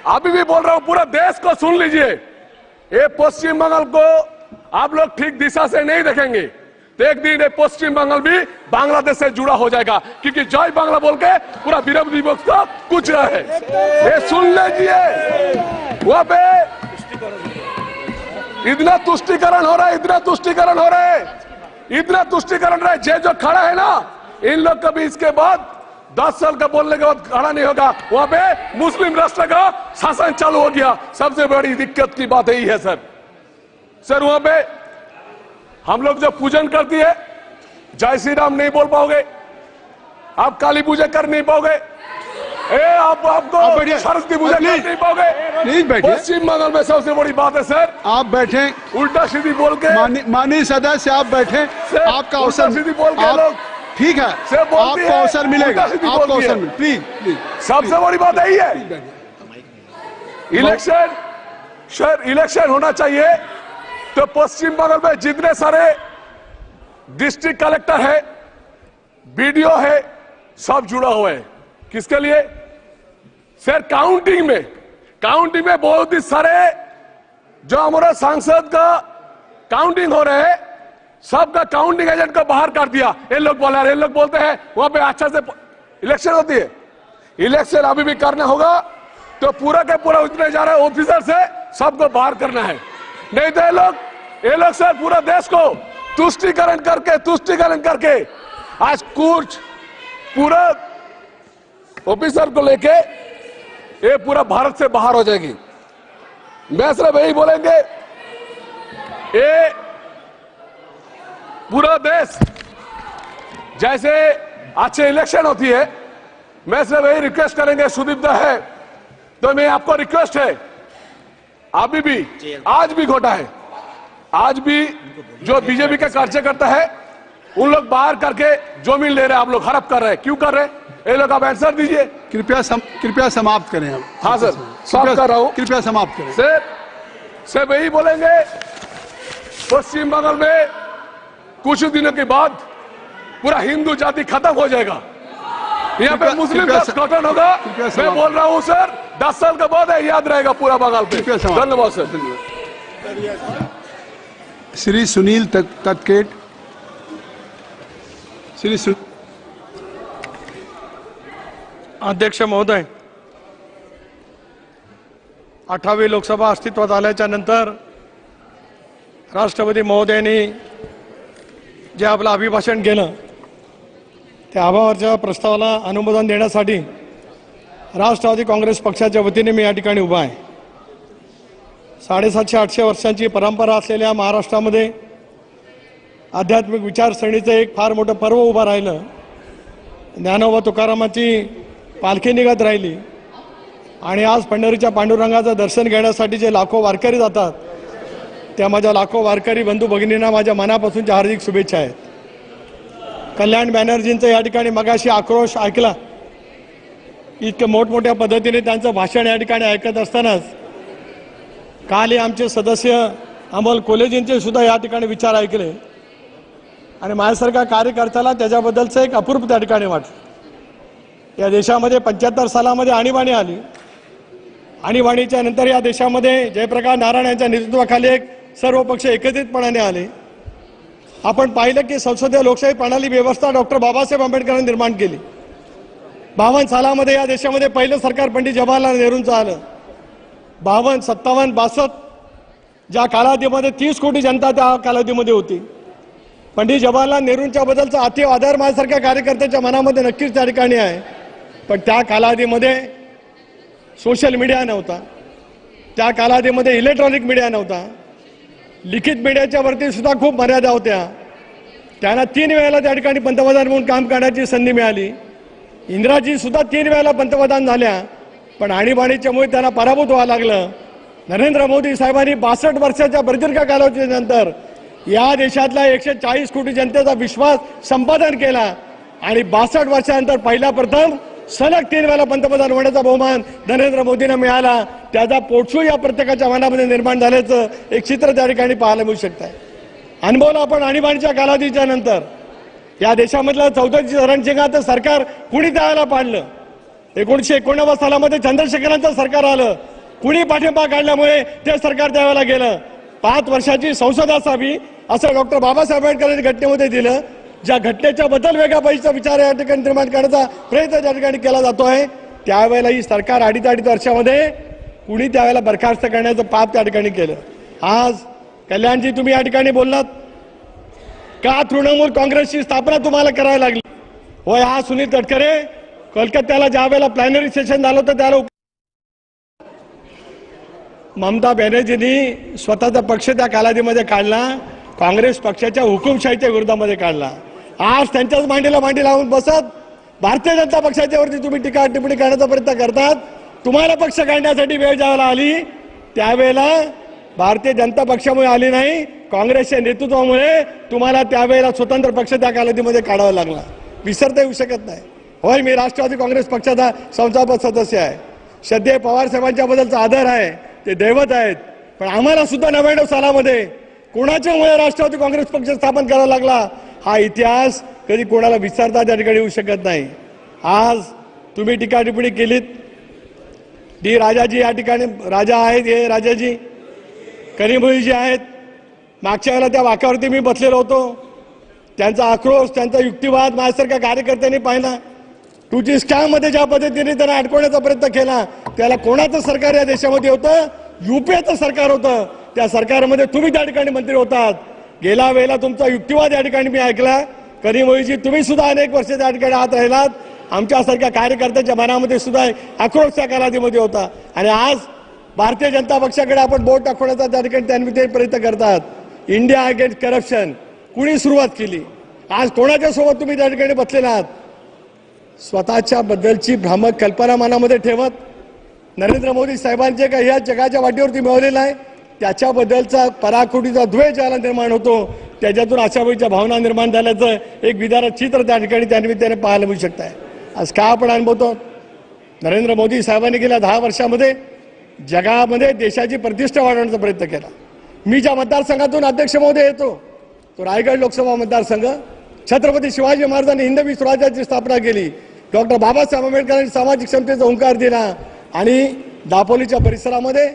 अभी भी बोल रहा हूं, पूरा देश को सुन लीजिए, ये पश्चिम बंगाल को आप लोग ठीक दिशा से नहीं देखेंगे तो एक दिन ये पश्चिम बंगाल भी बांग्लादेश से जुड़ा हो जाएगा, क्योंकि जय बांग्ला बोल के पूरा विरोधी पक्ष का कुछ है। ये सुन लीजिए, वहां पे इतना तुष्टिकरण हो रहा है, इतना तुष्टिकरण हो रहा है, इतना तुष्टिकरण रहा है। जो खड़ा है ना, इन लोग का भी इसके बाद 10 साल का बोलने के बाद खड़ा नहीं होगा। वहां पे मुस्लिम राष्ट्र का शासन चालू हो गया। सबसे बड़ी दिक्कत की बात यही है सर, वहां पे हम लोग जो पूजन करती है, जय श्री राम नहीं बोल पाओगे, आप काली पूजा कर नहीं पाओगे, आपको सरस्वती पूजा कर नहीं पाओगे। प्लीज बैठिए। पश्चिम बंगाल में सबसे बड़ी बात है सर, आप बैठे, उल्टा सीधी बोल के माननीय सदस्य आप बैठे, आपका अवसर सीधी बोल के लोग ठीक है, आपको अवसर मिलेगा, आपको अवसर मिलेगा। प्लीज, सबसे बड़ी बात यही है, इलेक्शन सर, इलेक्शन होना चाहिए तो पश्चिम बंगाल में जितने सारे डिस्ट्रिक्ट कलेक्टर है, बीडीओ है, सब जुड़ा हुआ है। किसके लिए सर? काउंटिंग में बहुत ही सारे जो हमारे सांसद का काउंटिंग हो रहे हैं, सबका काउंटिंग एजेंट को बाहर कर दिया। ये लोग बोलते हैं वहां पे अच्छा से इलेक्शन होती है। इलेक्शन अभी भी करना होगा तो पूरा के पूरा उतने जा रहे ऑफिसर से सबको बाहर करना है, नहीं तो ये लोग सर पूरा देश को तुष्टिकरण करके आज कुछ पूरा ऑफिसर को लेके ये पूरा भारत से बाहर हो जाएगी। मैं सिर्फ यही बोलेंगे, ये पूरा देश जैसे अच्छे इलेक्शन होती है, मैं सिर्फ यही रिक्वेस्ट करेंगे, सुदीप है तो मैं आपको रिक्वेस्ट है, अभी भी आज भी घोटा है, आज भी जो बीजेपी का कार्यकर्ता है उन लोग बाहर करके जमीन ले रहे हैं, आप लोग हड़प कर रहे हैं, क्यों कर रहे हैं? ये लोग आप आंसर दीजिए। कृपया समाप्त करें हम। हाँ सर, समाप्त कर रहा हूं। कृपया समाप्त करें सर यही बोलेंगे, पश्चिम बंगाल में कुछ दिनों के बाद पूरा हिंदू जाति खत्म हो जाएगा, यहाँ पे मुस्लिम गठन होगा। मैं बोल रहा हूँ सर, 10 साल के बाद याद रहेगा पूरा बंगाल पे। धन्यवाद सर। श्री सुनील तटकेट, अध्यक्ष महोदय, 18वी लोकसभा अस्तित्वात आल्याच्या नंतर राष्ट्रपती महोदयांनी जे आपलं अभिभाषण केलं, त्या आभाराच्या प्रस्तावाला अनुमोदन देण्यासाठी राष्ट्रवादी काँग्रेस पक्षाच्या वतीने मी या ठिकाणी उभा आहे। 750-800 वर्षांची परंपरा असलेल्या महाराष्ट्रामध्ये आध्यात्मिक विचारसरणीचं एक फार मोठं पर्व उभं राहिलं। ज्ञानोबा तुकारामांची पालखी निघत राहिली आणि आज पंढरीच्या पांडुरंगाचं दर्शन घेण्यासाठी जे लाखो वारकरी जातात, त्या माझ्या लाखो वारकरी बंधू भगिनींना माझ्या मनापासूनच्या हार्दिक शुभेच्छा आहेत। कल्याण बॅनर्जींचा या ठिकाणी मगाशी आक्रोश ऐकला. इतकं मोठमोठ्या पद्धतीने त्यांचं भाषण या ठिकाणी ऐकत असतानाच काल आमचे सदस्य अमोल कोलेजींचे सुद्धा या ठिकाणी विचार ऐकले आणि माझ्यासारखा कार्यकर्त्याला त्याच्याबद्दलचं एक अपूर्व त्या ठिकाणी वाटलं. या देशामध्ये 75 सालामध्ये आणीबाणी आली. आणीबाणीच्या नंतर या देशामध्ये जयप्रकाश नारायण यांच्या नेतृत्वाखाली एक सर्व पक्ष एकत्रितपणाने आले. आपण पाहिलं की संसदीय लोकशाही प्रणाली व्यवस्था डॉक्टर बाबासाहेब आंबेडकरांनी निर्माण केली. 52 सालामध्ये या देशामध्ये पहिलं सरकार पंडित जवाहरलाल नेहरूंचं आलं. 52, 57, 62 ज्या कालावधीमध्ये 30 कोटी जनता त्या कालावधीमध्ये होती. पंडित जवाहरलाल नेहरूंच्या बद्दलचा अतीव आदर माझ्यासारख्या कार्यकर्त्याच्या मनामध्ये नक्कीच त्या ठिकाणी आहे. पण त्या कालावधीमध्ये सोशल मीडिया नव्हता, त्या कालावधीमध्ये इलेक्ट्रॉनिक मीडिया नव्हता, लिखित मीडियाच्या वरती सुद्धा खूप मर्यादा होत्या. त्यांना 3 वेळेला त्या ठिकाणी पंतप्रधान म्हणून काम करण्याची संधी मिळाली. इंदिराजी सुद्धा 3 वेळेला पंतप्रधान झाल्या, पण आणीबाणीच्यामुळे त्यांना पराभूत व्हावं लागलं. नरेंद्र मोदी साहेबांनी 62 वर्षाच्या प्रदीर्घ कालावधीनंतर या देशातल्या 140 कोटी जनतेचा विश्वास संपादन केला आणि 62 वर्षानंतर पहिला प्रथम सलग 3 वेळेला पंतप्रधान होण्याचा बहुमान नरेंद्र मोदींना मिळाला. त्याचा पोटशू या प्रत्येकाच्या मनामध्ये निर्माण झाल्याचं एक चित्र त्या ठिकाणी पाहायला मिळू शकतं. अनुभवलं आपण आणीबाणीच्या कालावधीच्या नंतर या देशामधलं 14 चरणसिंगाचं सरकार कुणी त्यावेळेला पाडलं. 1989 सालामध्ये चंद्रशेखरांचं सरकार आलं. कुणी पाठिंबा काढल्यामुळे ते सरकार त्यावेळेला गेलं. 5 वर्षाची संसद असावी असं डॉक्टर बाबासाहेब आंबेडकरांनी घटनेमध्ये दिलं. ज्या घटनेच्या बद्दल वेगळा पाहिजेचा विचार या ठिकाणी निर्माण करण्याचा प्रयत्न त्या ठिकाणी केला जातोय. त्यावेळेला ही सरकार अडीच वर्षामध्ये कुणी त्यावेळेला बरखास्त करण्याचं पाप त्या ठिकाणी केलं. आज कल्याणजी तुम्ही या ठिकाणी बोललात का तृणमूल काँग्रेसची स्थापना तुम्हाला करावी लागली. होय, हा सुनील तटकरे कोलकात्याला ज्या वेळेला प्लॅनरी सेशन झालं होतं त्याला ममता बॅनर्जींनी स्वतःचा पक्ष त्या कालावधीमध्ये काढला. काँग्रेस पक्षाच्या हुकुमशाहीच्या विरोधामध्ये काढला. आज त्यांच्याच मांडीला मांडी लावून बसत भारतीय जनता पक्षाच्या वरती तुम्ही टीका टिप्पणी करण्याचा प्रयत्न करतात. तुम्हाला पक्ष काढण्यासाठी वेळ ज्यावेळेला आली त्यावेळेला भारतीय जनता पक्षामुळे आली नाही, काँग्रेसच्या नेतृत्वामुळे तुम्हाला त्यावेळेला स्वतंत्र पक्ष त्या कालावधीमध्ये काढावा लागला. विसरता येऊ शकत नाही. होय, मी राष्ट्रवादी काँग्रेस पक्षाचा संस्थापक सदस्य आहे. श्रद्धेय पवार साहेबांच्या बद्दलचा आदर आहे, ते दैवत आहेत. पण आम्हाला सुद्धा 99 सालामध्ये कोणाच्यामुळे राष्ट्रवादी काँग्रेस पक्ष स्थापन करावा लागला हा इतिहास कधी कोणाला विसरता त्या ठिकाणी येऊ शकत नाही. आज तुम्ही टीका टिप्पणी केलीत. डी राजाजी या ठिकाणी राजा आहेत, हे राजाजी करीमजी आहेत. मागच्या वेळेला त्या वाक्यावरती मी बसलेलो होतो. त्यांचा आक्रोश, त्यांचा युक्तिवाद माझ्यासारख्या कार्यकर्त्यांनी पाहिला. 2G स्कॅममध्ये ज्या पद्धतीने त्यांना अडकवण्याचा प्रयत्न केला त्याला कोणाचं सरकार या देशामध्ये होतं? UPAचं सरकार होतं. त्या सरकारमध्ये तुम्ही त्या ठिकाणी मंत्री होतात. गेल्या वेळेला तुमचा युक्तिवाद या ठिकाणी मी ऐकला. करीमजी तुम्ही सुद्धा अनेक वर्ष त्या ठिकाणी आत राहिलात. आमच्यासारख्या कार्यकर्त्यांच्या मनामध्ये सुद्धा आक्रोश त्या कालावधीमध्ये होता. आणि आज भारतीय जनता पक्षाकडे आपण बोट दाखवण्याचा त्या ठिकाणी त्यांनी प्रयत्न करतात. इंडिया अगेन्स्ट करप्शन कुणी सुरुवात केली? आज कोणाच्या सोबत तुम्ही त्या ठिकाणी बसलेला आहात? स्वतःच्या बद्दलची भ्रामक कल्पना मनामध्ये ठेवत नरेंद्र मोदी साहेबांचे काही या जगाच्या वाटेवरती मिळवलेला आहे त्याच्याबद्दलचा पराकोटीचा द्वेष ज्याला निर्माण होतो त्याच्यातून आशावादीच्या भावना निर्माण झाल्याचं एक विदारक चित्र त्या ठिकाणी त्यानिमित्ताने पाहायला मिळू शकत आहे. आज काय आपण अनुभवतो? नरेंद्र मोदी साहेबांनी गेल्या 10 वर्षामध्ये जगामध्ये देशाची प्रतिष्ठा वाढवण्याचा प्रयत्न केला. मी ज्या मतदारसंघातून अध्यक्ष महोदय येतो तो रायगड लोकसभा मतदारसंघ. छत्रपती शिवाजी महाराजांनी हिंदवी स्वराज्याची स्थापना केली. डॉक्टर बाबासाहेब आंबेडकरांनी सामाजिक समतेचा ओंकार दिला आणि दापोलीच्या परिसरामध्ये,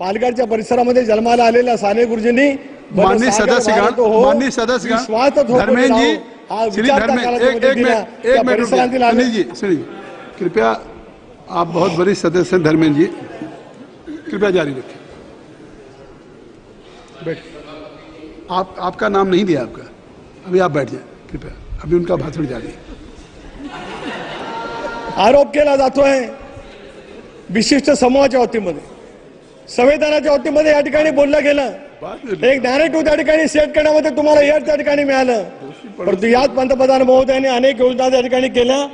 पालघरच्या परिसरामध्ये जन्माला आलेल्या साने गुरुजींनी माननीय सदस्यगण धर्मेंद्र जी, श्री धर्मेंद्र जी कृपया, आप बहुत बड़ी सदस्य हैं धर्मेंद्र जी, कृपया जारी रखें. बैठ. आपका नाम नहीं दिया आपका, अभी आप बैठ जाए कृपया. अभी उनका भाषण जारी है. आरोप केला जातोय विशिष्ट समूहाच्या वतीमध्ये, संविधानाच्या वतीमध्ये या ठिकाणी बोललं गेलं. एक नॅरेटिव्ह त्या ठिकाणी सेट करण्यामध्ये तुम्हाला यश त्या ठिकाणी मिळालं. परंतु याच पंतप्रधान महोदयांनी अनेक योजना त्या ठिकाणी केल्या.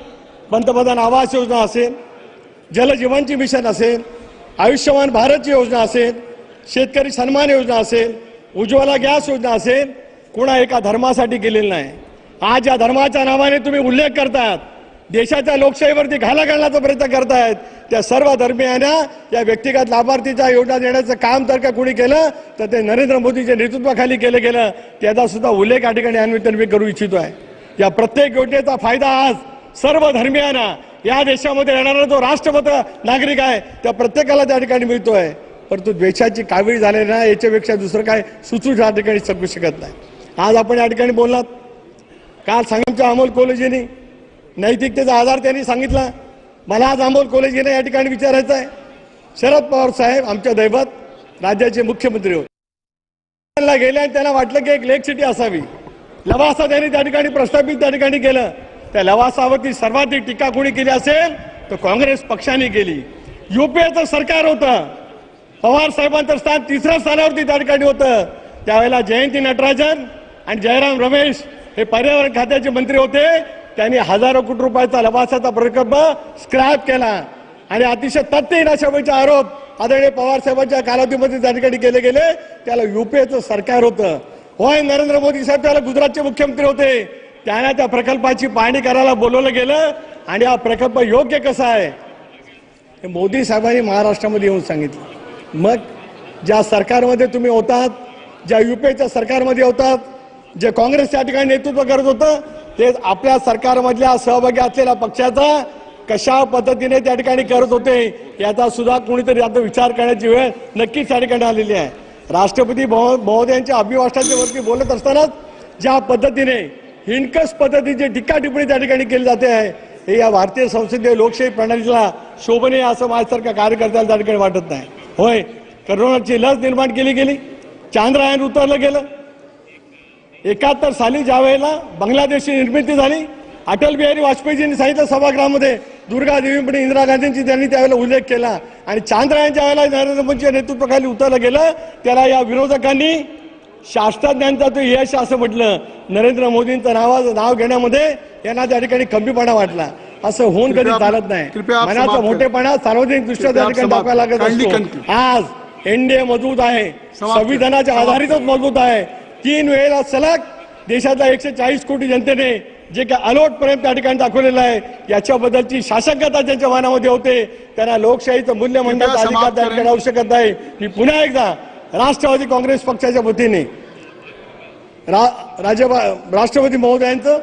पंतप्रधान आवास योजना असेल, जल जीवनची मिशन असेल, आयुष्यमान भारतची योजना असेल, शेतकरी सन्मान योजना असेल, उज्ज्वला गॅस योजना असेल, कोणा एका धर्मासाठी केलेली नाही. आज या धर्माच्या नावाने तुम्ही उल्लेख करतात, देशाच्या लोकशाहीवरती घाला घालण्याचा प्रयत्न करतायत, त्या सर्व धर्मियांना या व्यक्तिगत लाभार्थीच्या योजना देण्याचं काम जर का कोणी केलं तर ते नरेंद्र मोदीच्या नेतृत्वाखाली केलं गेलं, त्याचा सुद्धा उल्लेख या ठिकाणी अन्वितन मी करू इच्छितो आहे. या प्रत्येक योजनेचा फायदा आज सर्व धर्मियांना, या देशामध्ये राहणारा जो राष्ट्रमत नागरिक आहे त्या प्रत्येकाला त्या ठिकाणी मिळतोय. परंतु द्वेषाची कावीळ झाले ना, याच्यापेक्षा दुसरं काय सुचू या ठिकाणी शकू शकत नाही. आज आपण या ठिकाणी बोललात, काल सांगलीच्या अमोल कोल्हेजींनी नैतिकतेचा आधार त्यांनी सांगितला. मला आज अमोल कोल्हेजींना या ठिकाणी विचारायचं आहे, शरद पवार साहेब आमच्या दैवत, राज्याचे मुख्यमंत्री होते, गेले आणि त्यांना वाटलं की एक लेक सिटी असावी. लवासा त्यांनी त्या ठिकाणी प्रस्थापित त्या ठिकाणी केलं. त्या लवासावरती सर्वाधिक टीका कोणी केली असेल तर काँग्रेस पक्षाने केली. युपीएचं सरकार होतं, पवार साहेबांचं स्थान तिसऱ्या स्थानावरती त्या ठिकाणी होतं. त्यावेळेला जयंती नटराजन आणि जयराम रमेश हे पर्यावरण खात्याचे मंत्री होते. त्यांनी हजारो कोटी रुपयाचा लवासाचा प्रकल्प स्क्रॅप केला आणि अतिशय तथ्यहीन अशावेळचे आरोप आदरणीय पवार साहेबांच्या कालावधीमध्ये त्या ठिकाणी केले गेले. त्याला युपीएचं सरकार होतं. होय, नरेंद्र मोदी साहेब त्याला गुजरातचे मुख्यमंत्री होते. त्यांना त्या प्रकल्पाची पाहणी करायला बोलवलं गेलं आणि हा प्रकल्प योग्य कसा आहे हे मोदी साहेबांनी महाराष्ट्रामध्ये येऊन सांगितलं. मग ज्या सरकारमध्ये तुम्ही होतात, ज्या युपीएच्या सरकारमध्ये होतात, जे काँग्रेस त्या ठिकाणी नेतृत्व करत होतं, ते आपल्या सरकारमधल्या सहभागी असलेल्या पक्षाचा कशा पद्धतीने त्या ठिकाणी करत होते याचा सुद्धा कोणीतरी आता विचार करण्याची वेळ नक्कीच त्या ठिकाणी आलेली आहे. राष्ट्रपती महोदयांच्या अभिभाषणाच्या वरती बोलत असतानाच ज्या पद्धतीने हिणकस पद्धतीची टीका टिप्पणी त्या ठिकाणी केली जाते आहे, हे या भारतीय संसदीय लोकशाही प्रणालीला शोभनीय असं माझ्यासारख्या कार्यकर्त्याला त्या ठिकाणी वाटत नाही. होय, कोरोनाची लस निर्माण केली गेली, चांद्रयान उतरलं गेलं. 71 साली ज्या वेळेला बांगलादेशची निर्मिती झाली, अटल बिहारी वाजपेयीजींनी सांगितलं सभागृहामध्ये, दुर्गा देवीपणे इंदिरा गांधींची त्यांनी त्यावेळेला उल्लेख केला आणि चांद्रयान ज्या वेळेला नरेंद्र मोदींच्या नेतृत्वाखाली उतरलं गेलं त्याला या विरोधकांनी शास्त्रज्ञांचा तो यश असं म्हटलं. नरेंद्र मोदींचं नाव घेण्यामध्ये यांना त्या ठिकाणी कमीपणा वाटला. असं होऊन कधी चालत नाही. मनाचा मोठेपणा सार्वजनिक दृष्ट्या त्या ठिकाणी दाखवायला लागत असतो. आज एनडीए मजबूत आहे, संविधानाच्या आधारितच मजबूत आहे. 3 वेळेला सलग देशातल्या 140 कोटी जनतेने जे काही अलोट प्रेम त्या ठिकाणी दाखवलेलं आहे याच्याबद्दलची शासकता ज्यांच्या मनामध्ये होते त्यांना लोकशाहीचं मूल्य म्हणण्याचा अधिकार त्या ठिकाणी होऊ शकत नाही. मी पुन्हा एकदा राष्ट्रवादी काँग्रेस पक्षाच्या वतीने राष्ट्रपती महोदयांचं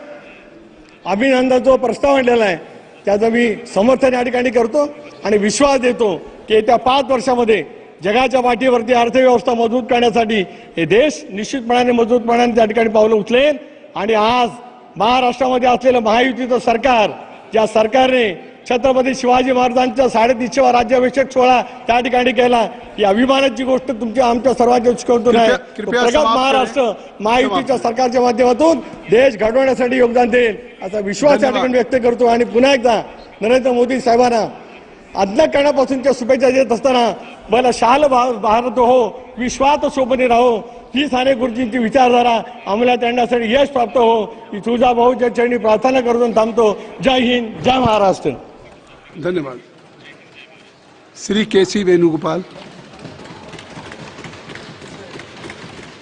अभिनंदनाचा प्रस्ताव आणलेला आहे त्याचं मी समर्थन या ठिकाणी करतो आणि विश्वास देतो की येत्या 5 वर्षामध्ये जगाच्या पाठीवरती अर्थव्यवस्था मजबूत करण्यासाठी हे देश निश्चितपणाने मजबूतपणाने त्या ठिकाणी पावलं उचलेल. आणि आज महाराष्ट्रामध्ये असलेलं महायुतीचं सरकार, ज्या सरकारने छत्रपती शिवाजी महाराजांच्या 350वा राज्याभिषेक सोहळा त्या ठिकाणी केला, ही अभिमानाची गोष्ट तुमच्या आमच्या सर्वांच्या दृष्टिकोनातून आहे. प्रगत महाराष्ट्र महायुतीच्या सरकारच्या माध्यमातून देश घडवण्यासाठी योगदान देईल असा विश्वास या ठिकाणी व्यक्त करतो. आणि पुन्हा एकदा नरेंद्र मोदी साहेबांना अंतःकरणापासूनच्या शुभेच्छा देत असताना मला शाल भारत हो, विश्वात शोभने राहो, ही साने गुरुजींची विचारधारा अंमलात आणण्यासाठी यश प्राप्त हो, ही तुझा भाऊच्या चरणी प्रार्थना करून थांबतो. जय हिंद, जय महाराष्ट्र. धन्यवाद. श्री केसी Venugopal.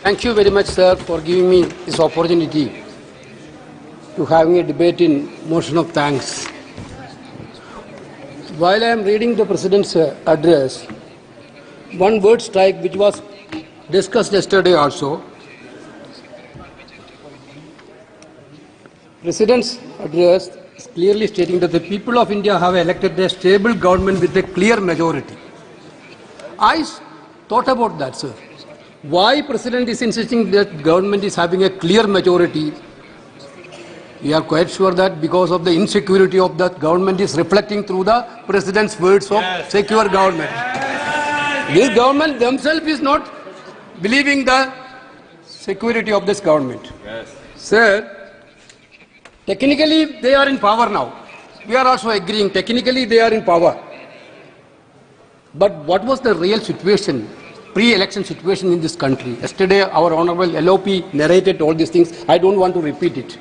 Thank you very much, sir, for giving me this opportunity to having a debate in motion of thanks. While I am reading the President's address, one word strike which was discussed yesterday also. President's address is clearly stating that the people of India have elected a stable government with a clear majority. I thought about that, sir. Why President is insisting that government is having a clear majority? We are quite sure that because of the insecurity of that government is reflecting through the President's words of secure government. This government themselves is not believing the security of this government. Sir, technically they are in power now. We are also agreeing technically they are in power. But what was the real situation, pre-election situation in this country? Yesterday our Honorable LOP narrated all these things. I don't want to repeat it.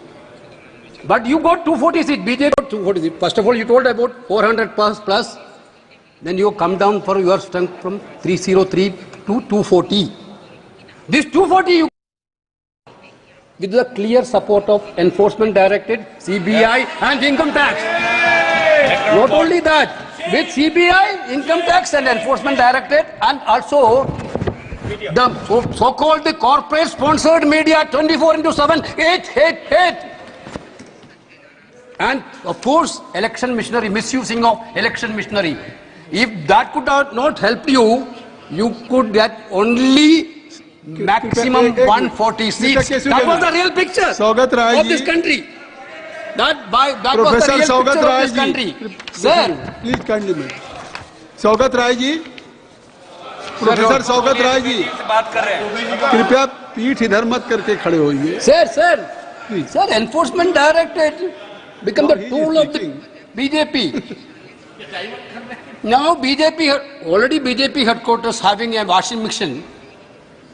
But you got 240 seats, BJP got 240 seats. First of all, you told about 400 plus, then you come down for your strength from 303 to 240. This 240 you with the clear support of Enforcement Directorate, CBI and Income Tax. Not only that, with CBI, Income Tax and Enforcement Directorate, and also the so-called corporate sponsored media 24/7, 8. And of course, election machinery, misusing of election machinery. If that could not help you, you could get only maximum 140 seats. That was the real picture of this country. That was the real picture of this country. Sir, please kindly में सौगत राय जी, प्रोफेसर सौगत राय जी बात कर रहे हैं, कृपया पीठ इधर मत करके खड़े होइए. Sir, Enforcement Directorate become the tool of the BJP. Now BJP headquarters having a washing machine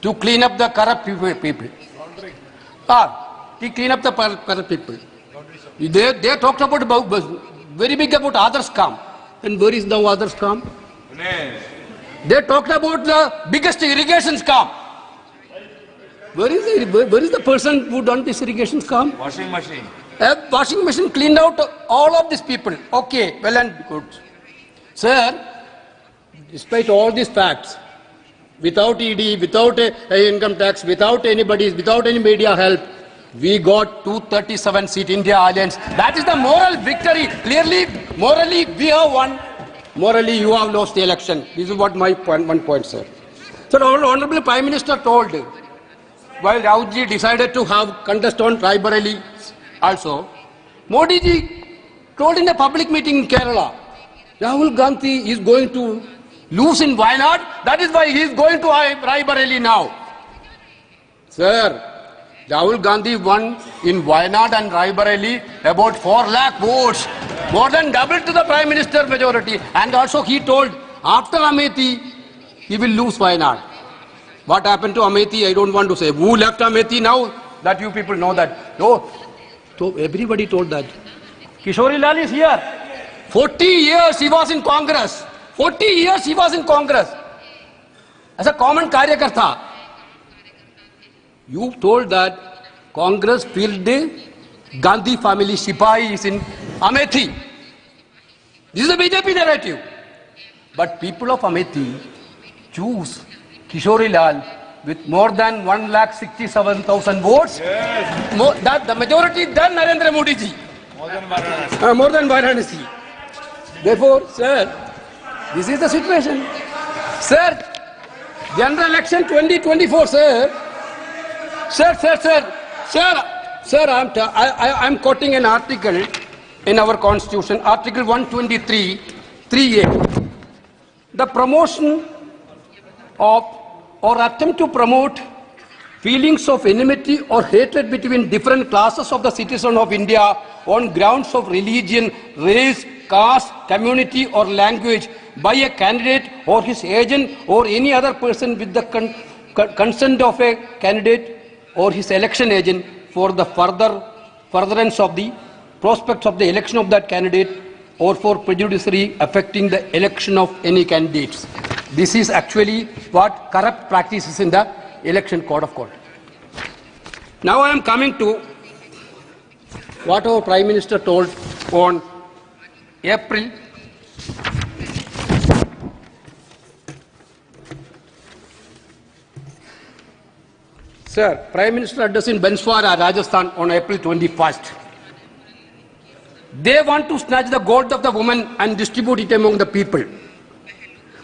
to clean up the corrupt people. To clean up the corrupt people. They talked about very big about others scam. And where is the other scam? They talked about the biggest irrigation scam. Where is the person who done this irrigation scam? Washing machine. A washing machine cleaned out all of these people. Okay, well and good. Sir, despite all these facts, without ED, without income tax, without anybody, without any media help, we got 237 seat India Alliance. That is the moral victory. Clearly, morally, we have won. Morally, you have lost the election. This is what my one point, sir. Sir, our Honorable Prime Minister told, while Rahul ji decided to have contest on Raebareli also, Modi ji told in a public meeting in Kerala, Rahul Gandhi is going to lose in Wayanad. That is why he is going to Raebareli now. Sir, Rahul Gandhi won in Wayanad and Raebareli about 4 lakh votes, more than double to the Prime Minister majority. And also he told after Amethi, he will lose Wayanad. What happened to Amethi, I don't want to say. Who left Amethi now? That you people know that. No. So everybody told that. Kishori Lal is here. 40 years he was in Congress. 40 years he was in Congress. As a common Karyakarta. You told that Congress filled the Gandhi family Sipahis in Amethi. This is a BJP narrative. But people of Amethi choose Kishori Lal with more than 1,67,000 votes. Yes. That the majority than Narendra Modi ji. More than Varanasi. Therefore, sir, this is the situation. Sir, general election 2024, sir. Sir, I'm quoting an article in our constitution, Article 123, 3A. The promotion of or attempt to promote feelings of enmity or hatred between different classes of the citizens of India on grounds of religion, race, caste, community or language by a candidate or his agent or any other person with the consent of a candidate or his election agent for the furtherance of the prospects of the election of that candidate or for prejudicially affecting the election of any candidates. This is actually what corrupt practices in the election code of conduct. Now I am coming to what our Prime Minister told on April. Sir, Prime Minister address in Banswara, Rajasthan on April 21st. They want to snatch the gold of the woman and distribute it among the people.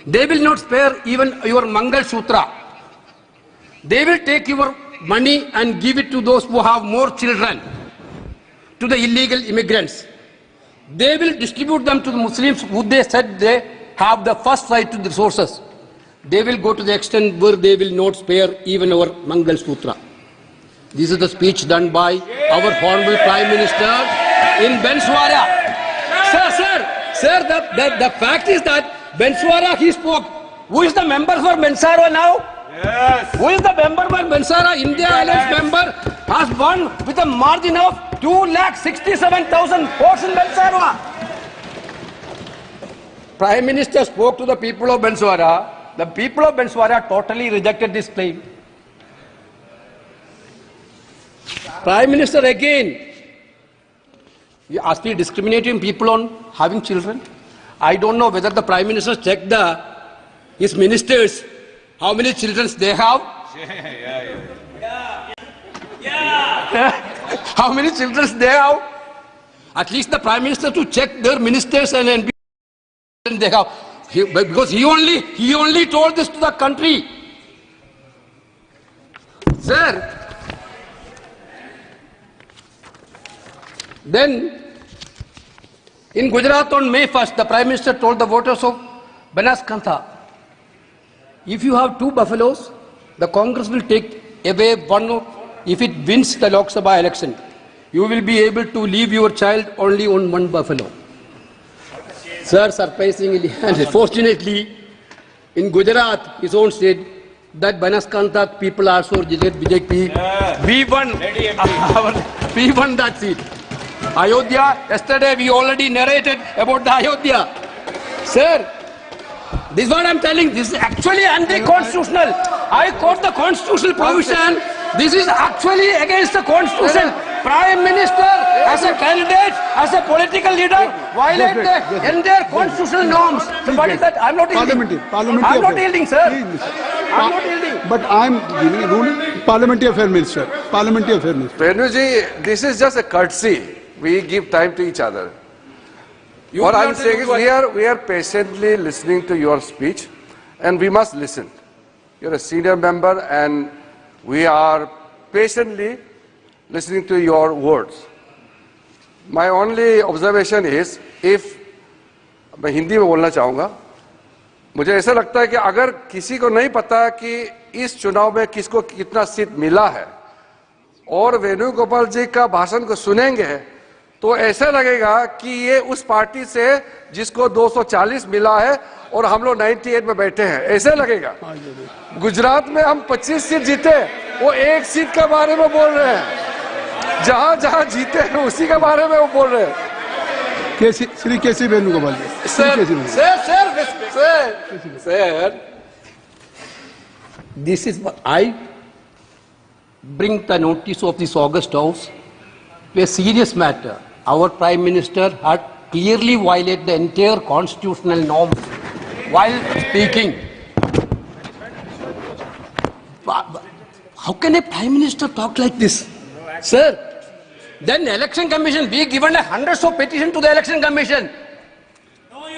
They will not spare even your Mangal Sutra. They will take your money and give it to those who have more children, to the illegal immigrants. They will distribute them to the Muslims who they said they have the first right to the resources. They will go to the extent where they will not spare even our Mangal Sutra. This is the speech done by our Honorable Prime Minister in Banswara. Sir, the fact is that Banswara he spoke. Who is the member for Banswara now? Yes. Who is the member for Banswara? India Alliance member has won with a margin of 2,67,000 votes in Banswara. Prime Minister spoke to the people of Banswara. The people of Banswara totally rejected this claim. Prime Minister again. You ask me discriminating people on having children. I don't know whether the Prime Minister checked his ministers, how many children they have. How many children they have. At least the Prime Minister to check their ministers and they have. Because he only told this to the country. Sir, then in Gujarat on May 1st, the Prime Minister told the voters of Banaskantha, if you have 2 buffaloes, the Congress will take away one. If it wins the Lok Sabha election, you will be able to leave your child only on 1 buffalo. Sir, surprisingly and fortunately, in Gujarat, his own state, that Banaskantha people also rejected BJP. We won that seat. Ayodhya, yesterday we already narrated about the Ayodhya. Sir, this is what I'm telling. This is actually anti-constitutional. I quote the constitutional provision. This is actually against the constitution. Prime Minister, as a candidate, as a political leader, violate the entire constitutional norms. So what is that? I'm not yielding. I'm not yielding, sir. I'm not yielding. But I'm giving a ruling. Parliamentary Affairs Minister. Parliamentary Affairs Minister. Venuji, this is just a courtesy. We give time to each other. What I'm saying is we are patiently listening to your speech and we must listen. You're a senior member and we are patiently listening to your words. My only observation is, if मैं हिंदी में बोलना चाहूँगा, मुझे ऐसा लगता है कि अगर किसी को नहीं पता कि इस चुनाव में किसको कितना सीट मिला है और वेणुगोपाल जी का भाषण को सुनेंगे तो ऐसा लगेगा कि ये उस पार्टी से जिसको 240 मिला है और हम लोग 98 में बैठे हैं, ऐसे लगेगा। गुजरात में हम 25 सीट जीते, वो 1 सीट के बारे में बोल रहे हैं, जहां जहां जीते हैं उसी के बारे में वो बोल रहे हैं। श्री केसी Venugopal Sir, this is what I bring the notice of this August House to a serious matter. Our Prime Minister had clearly violated the entire constitutional norms while speaking. How can a Prime Minister talk like this? Sir, then Election Commission, we given hundreds of petitions to the Election Commission.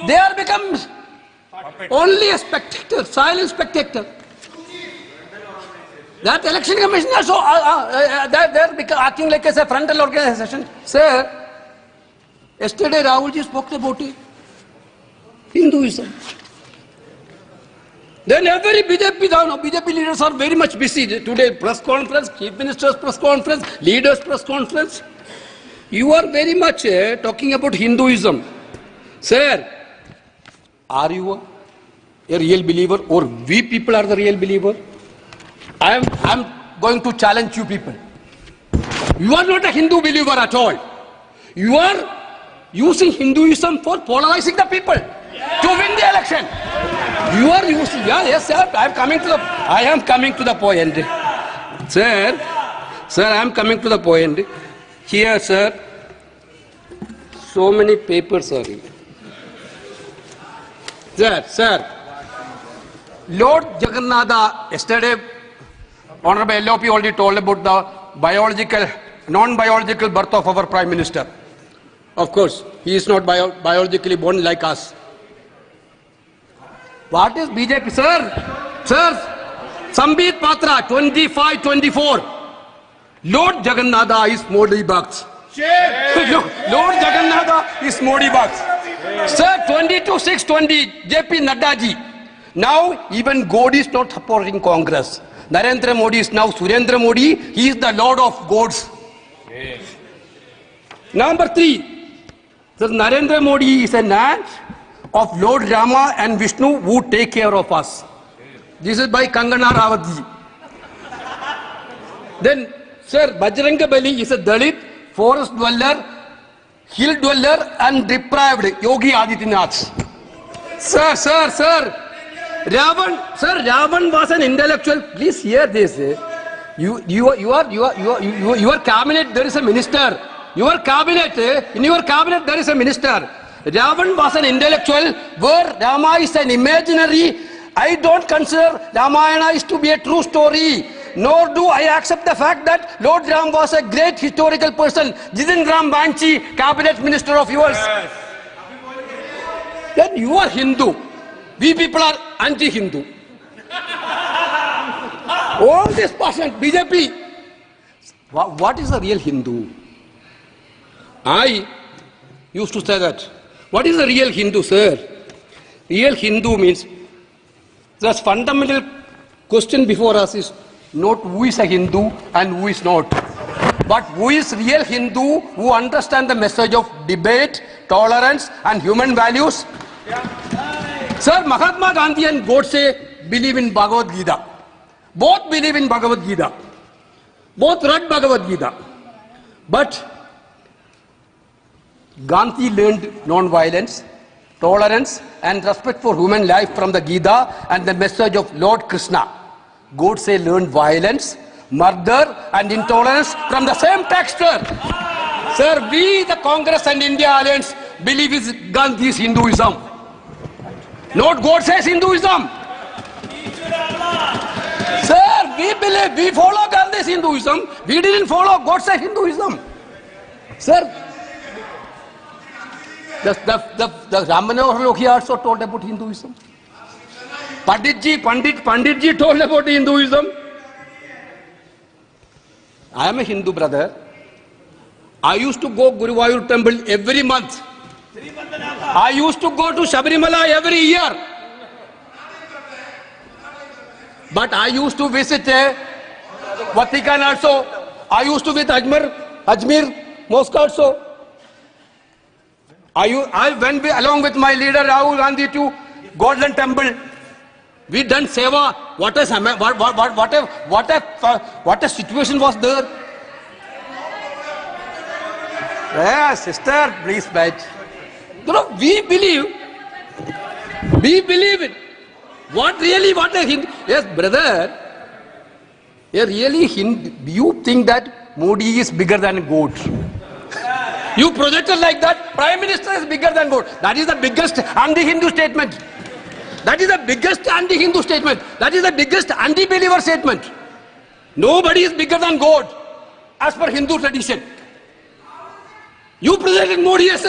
They are become only a spectator, silent spectator. That Election Commission also, they're acting like as a frontal organization. Sir, yesterday Rahul ji spoke about it. Hinduism. Then every BJP leaders are very much busy. Today press conference, Chief Minister's press conference, leaders press conference. You are very much talking about Hinduism. Sir, are you a real believer or we people are the real believer? I'm going to challenge you people. You are not a Hindu believer at all. You are using Hinduism for polarizing the people to win the election. You are using, yes, sir, I am coming to the point. Sir, I am coming to the point. Here, sir, so many papers are here. Sir, Lord Jagannatha, yesterday, Honorable LOP already told about the non-biological birth of our Prime Minister. Of course, he is not biologically born like us. What is BJP, sir? Sambit Patra, 25-24. Lord Jagannatha is Modi Bhakt. Lord Jagannatha is Modi Bhakt. Sir, 22-6-20, JP Nadda ji. Now, even God is not supporting Congress. Narendra Modi is now Surendra Modi. He is the Lord of Gods. Number 3. So Narendra Modi is an aunt of Lord Rama and Vishnu who take care of us. This is by Kangana Rawat ji. Then, sir, Bajranga Bali is a Dalit, forest dweller, hill dweller and deprived Yogi Adityanath. Sir. Ravan was an intellectual. Please hear this. Your cabinet, there is a minister. Your cabinet, in your cabinet, there is a minister. Ravan was an intellectual, where Rama is an imaginary. I don't consider Ramayana is to be a true story. Nor do I accept the fact that Lord Ram was a great historical person. Jitendra Ram Banchi, cabinet minister of yours. Yes. Then you are Hindu. We people are anti-Hindu. All this passion, BJP. What is a real Hindu? I used to say that. What is a real Hindu, sir? Real Hindu means the fundamental question before us is not who is a Hindu and who is not, but who is real Hindu who understand the message of debate, tolerance and human values. Sir, Mahatma Gandhi and Godse believe in Bhagavad Gita. Both believe in Bhagavad Gita. Both read Bhagavad Gita. But Gandhi learned non-violence, tolerance and respect for human life from the Gita and the message of Lord Krishna. Godse learned violence, murder and intolerance from the same texture. Sir, we the Congress and India Alliance believe in Gandhi's Hinduism, not Godse's Hinduism. Sir, we follow Gandhi's Hinduism. We didn't follow Godse's Hinduism. Sir, the Ram Manohar Lohia also told about Hinduism. Panditji told about Hinduism. I am a Hindu brother. I used to go Guruvayur temple every month. I used to go to Sabarimala every year. But I used to visit Vatican also. I used to visit Ajmer Mosque also. I went along with my leader Rahul Gandhi to Golden Temple. We done seva. What a situation was there. Yeah, sister, please wait. We believe it. What a Hindu? Yes, brother. You think that Modi is bigger than God? You projected like that. Prime Minister is bigger than God. That is the biggest anti-Hindu statement. That is the biggest anti-Hindu statement. That is the biggest anti-believer statement. Nobody is bigger than God, as per Hindu tradition. You presented Modi as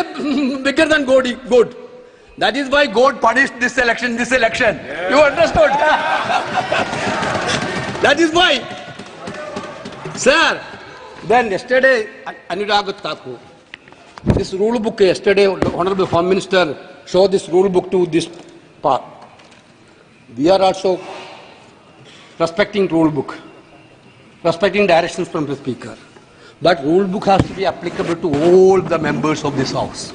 bigger than God. That is why God punished this election. Yeah. You understood? That is why. Sir, then yesterday, Anurag Thakur, this rule book, yesterday, Honorable Prime Minister showed this rule book to this part. We are also respecting rule book, respecting directions from the Speaker. But rule book has to be applicable to all the members of this House.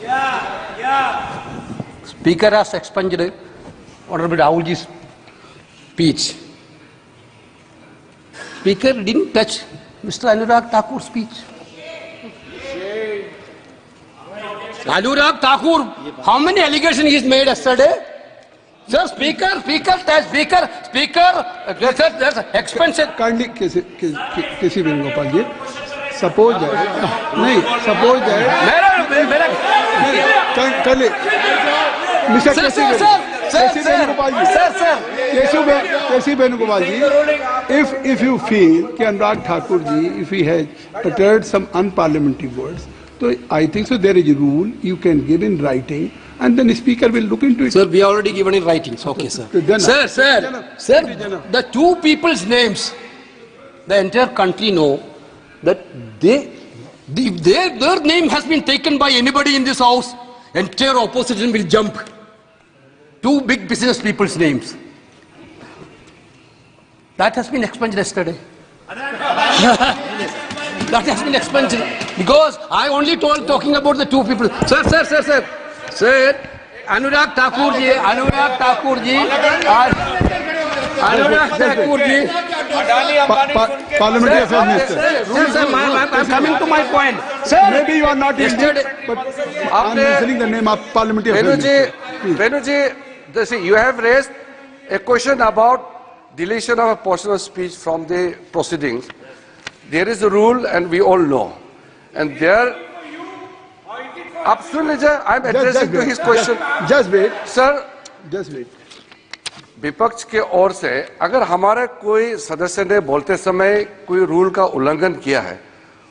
Speaker has expunged Honorable Rahulji's speech. Speaker didn't touch Mr. Anurag Thakur's speech. Anurag Thakur, how many allegations he made yesterday? Sir, Speaker, there's expensive. Kindly, Kesi Venugopal ji, suppose that, Mr. Kesi Venugopal ji, if you feel that Anurag Thakur ji, if he has uttered some unparliamentary words, so I think so there is a rule you can give in writing and then the Speaker will look into it. Sir, we already given in writing. Okay, sir. Sir, the two people's names, the entire country know that their name has been taken by anybody in this House, entire opposition will jump. Two big business people's names. That has been expunged yesterday. That has been expunged because I only talking about the two people. Sir, Anurag Thakur ji, Parliamentary Affairs Minister. Sir, I'm coming to my point. Sir, maybe you are not yesterday, but I'm mentioning the name of Parliamentary Affairs Minister. Venuji, you have raised a question about deletion of a portion of speech from the proceedings, there is a rule and we all know. And there, absolutely, I'm addressing to his question. Just wait. Sir, Just wait. विपक्ष के ओर से अगर हमारे कोई सदस्य ने बोलते समय कोई रूल का उल्लंघन किया है,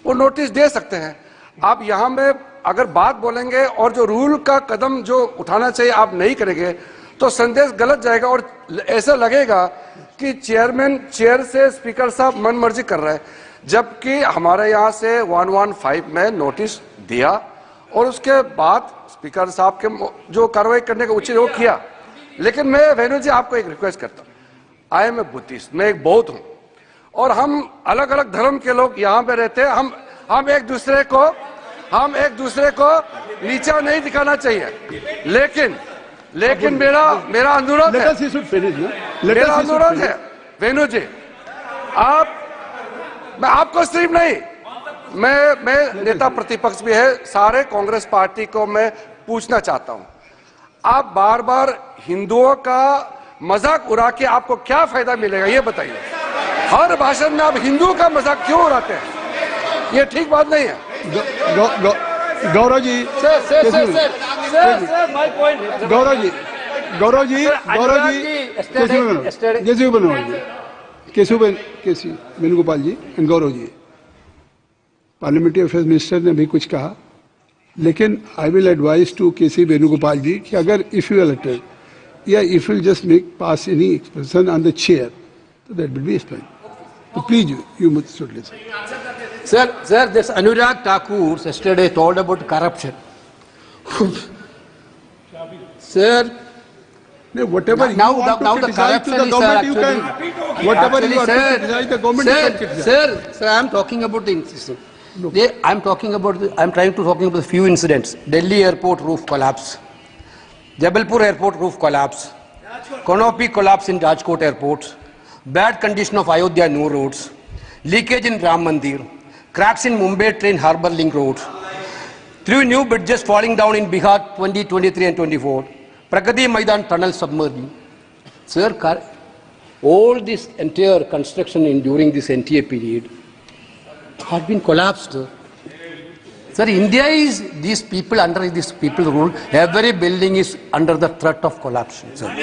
वो नोटिस दे सकते हैं। आप यहाँ में अगर बात बोलेंगे और जो रूल का कदम जो उठाना चाहिए आप नहीं करेंगे, तो संदेश गलत जाएगा और ऐसा लगेगा कि चेयरमैन चेयर से स्पीकर साहब मनमर्जी कर रहे हैं, जबकि हमारे यहाँ से 115 में नोटिस दिया और उसके बाद स्पीकर साहब के जो कार्रवाई करने का उचित वो किया। लेकिन मैं वेणु जी आपको एक रिक्वेस्ट करता हूँ, आई एम ए बुद्धिस्ट, मैं एक बौद्ध हूँ और हम अलग अलग धर्म के लोग यहाँ पे रहते हैं, हम एक दूसरे को नीचा नहीं दिखाना चाहिए। लेकिन मेरा अनुरोध है वेणु जी, मैं आपको सिर्फ नहीं, मैं नेता प्रतिपक्ष भी है, सारे कांग्रेस पार्टी को मैं पूछना चाहता हूं, आप बार बार हिंदुओं का मजाक उड़ा के आपको क्या फायदा मिलेगा ये बताइए। हर भाषण में आप हिंदुओं का मजाक क्यों उड़ाते हैं? ये ठीक बात नहीं है। Gaurav ji, KC Venugopal ji and Gaurav ji, parliamentary affairs minister ने भी कुछ कहा, लेकिन I will advise to KC Venugopal ji कि अगर इफ यू इलेक्टेड या if you just make pass any expression on the chair, तो दैट विल बी एक्सप्लेन। तो please you should listen. Sir, this Anurag Thakur yesterday told about corruption. Sir, whatever now you want the to criticize to the government, you can. Whatever you want to criticize the government, you can criticize. Sir, I'm talking about the incident. I'm trying to talking about the few incidents. Delhi airport roof collapse, Jabalpur airport roof collapse, canopy collapse in Rajkot airport, bad condition of Ayodhya new roads, leakage in Ram Mandir, cracks in Mumbai train harbour link road, 3 new bridges falling down in Bihar 2023 and 24, Pragati Maidan tunnel submerging. Sir, all this entire construction during this entire period had been collapsed. Sir, India is these people under this people rule. Every building is under the threat of collapse. Sir.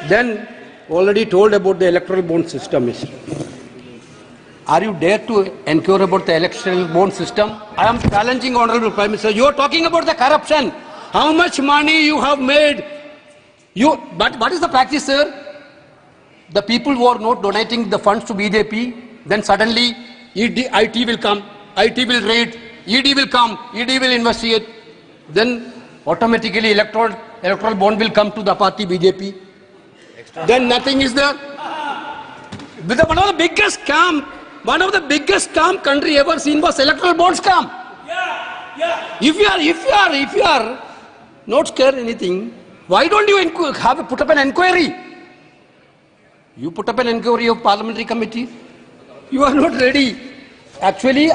Then already told about the electoral bond system. Are you dare to inquire about the electoral bond system? I am challenging Honorable Prime Minister. You are talking about the corruption. How much money you have made? But what is the practice, sir? The people who are not donating the funds to BJP, then suddenly IT will come, IT will raid, ED will come, ED will investigate. Then automatically electoral bond will come to the party BJP. Then nothing is there. One of the biggest scam country ever seen was electoral bond scam. If you are not scared anything, why don't you put up an inquiry? You put up an inquiry of parliamentary committee. You are not ready. Actually,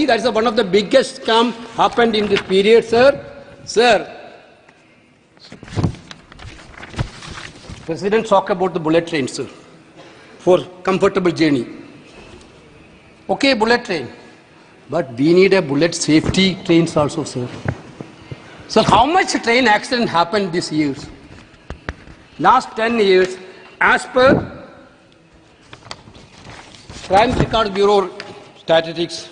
that is one of the biggest scam happened in this period, sir. President talked about the bullet train, sir, for comfortable journey. Okay, bullet train, but we need a bullet safety trains also, sir. So how much train accident happened this year? Last 10 years, as per Crime Record Bureau statistics,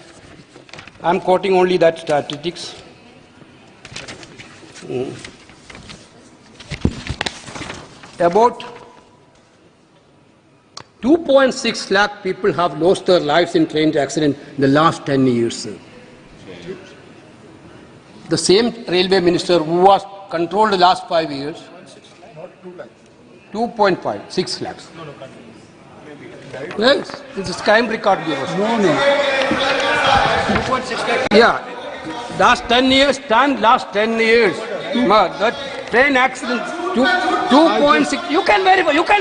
I am quoting only that statistics. About 2.6 lakh people have lost their lives in train accident in the last 10 years, sir. The same railway minister who was controlled the last 5 years, 2.5, 6 lakhs. Yes, this is Crime Record Bureau. No. 2.6 lakhs. Yeah, last 10 years, that train accident, 2.6. You can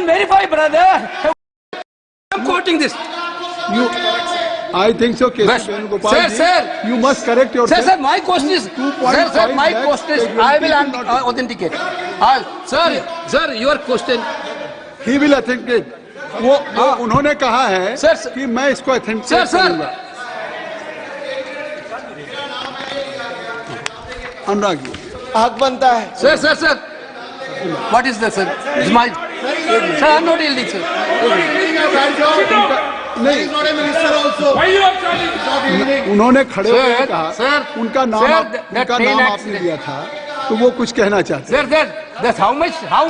verify, brother. I'm quoting this. I think so, K.C. Sir, you must correct yourself. Sir, my question is, I will authenticate. Sir, your question. He will authenticate. वो उन्होंने कहा है कि मैं इसको ऑथेंटिकेट करूंगा। अनुराग जी, हक बनता है। Sir. What is that, sir? It's my. Sir, I'm not yielding, sir. नहीं, उन्होंने खड़े होकर कहा, उनका नाम आपने लिया था, तो वो कुछ कहना चाहते हैं। Sir, that's how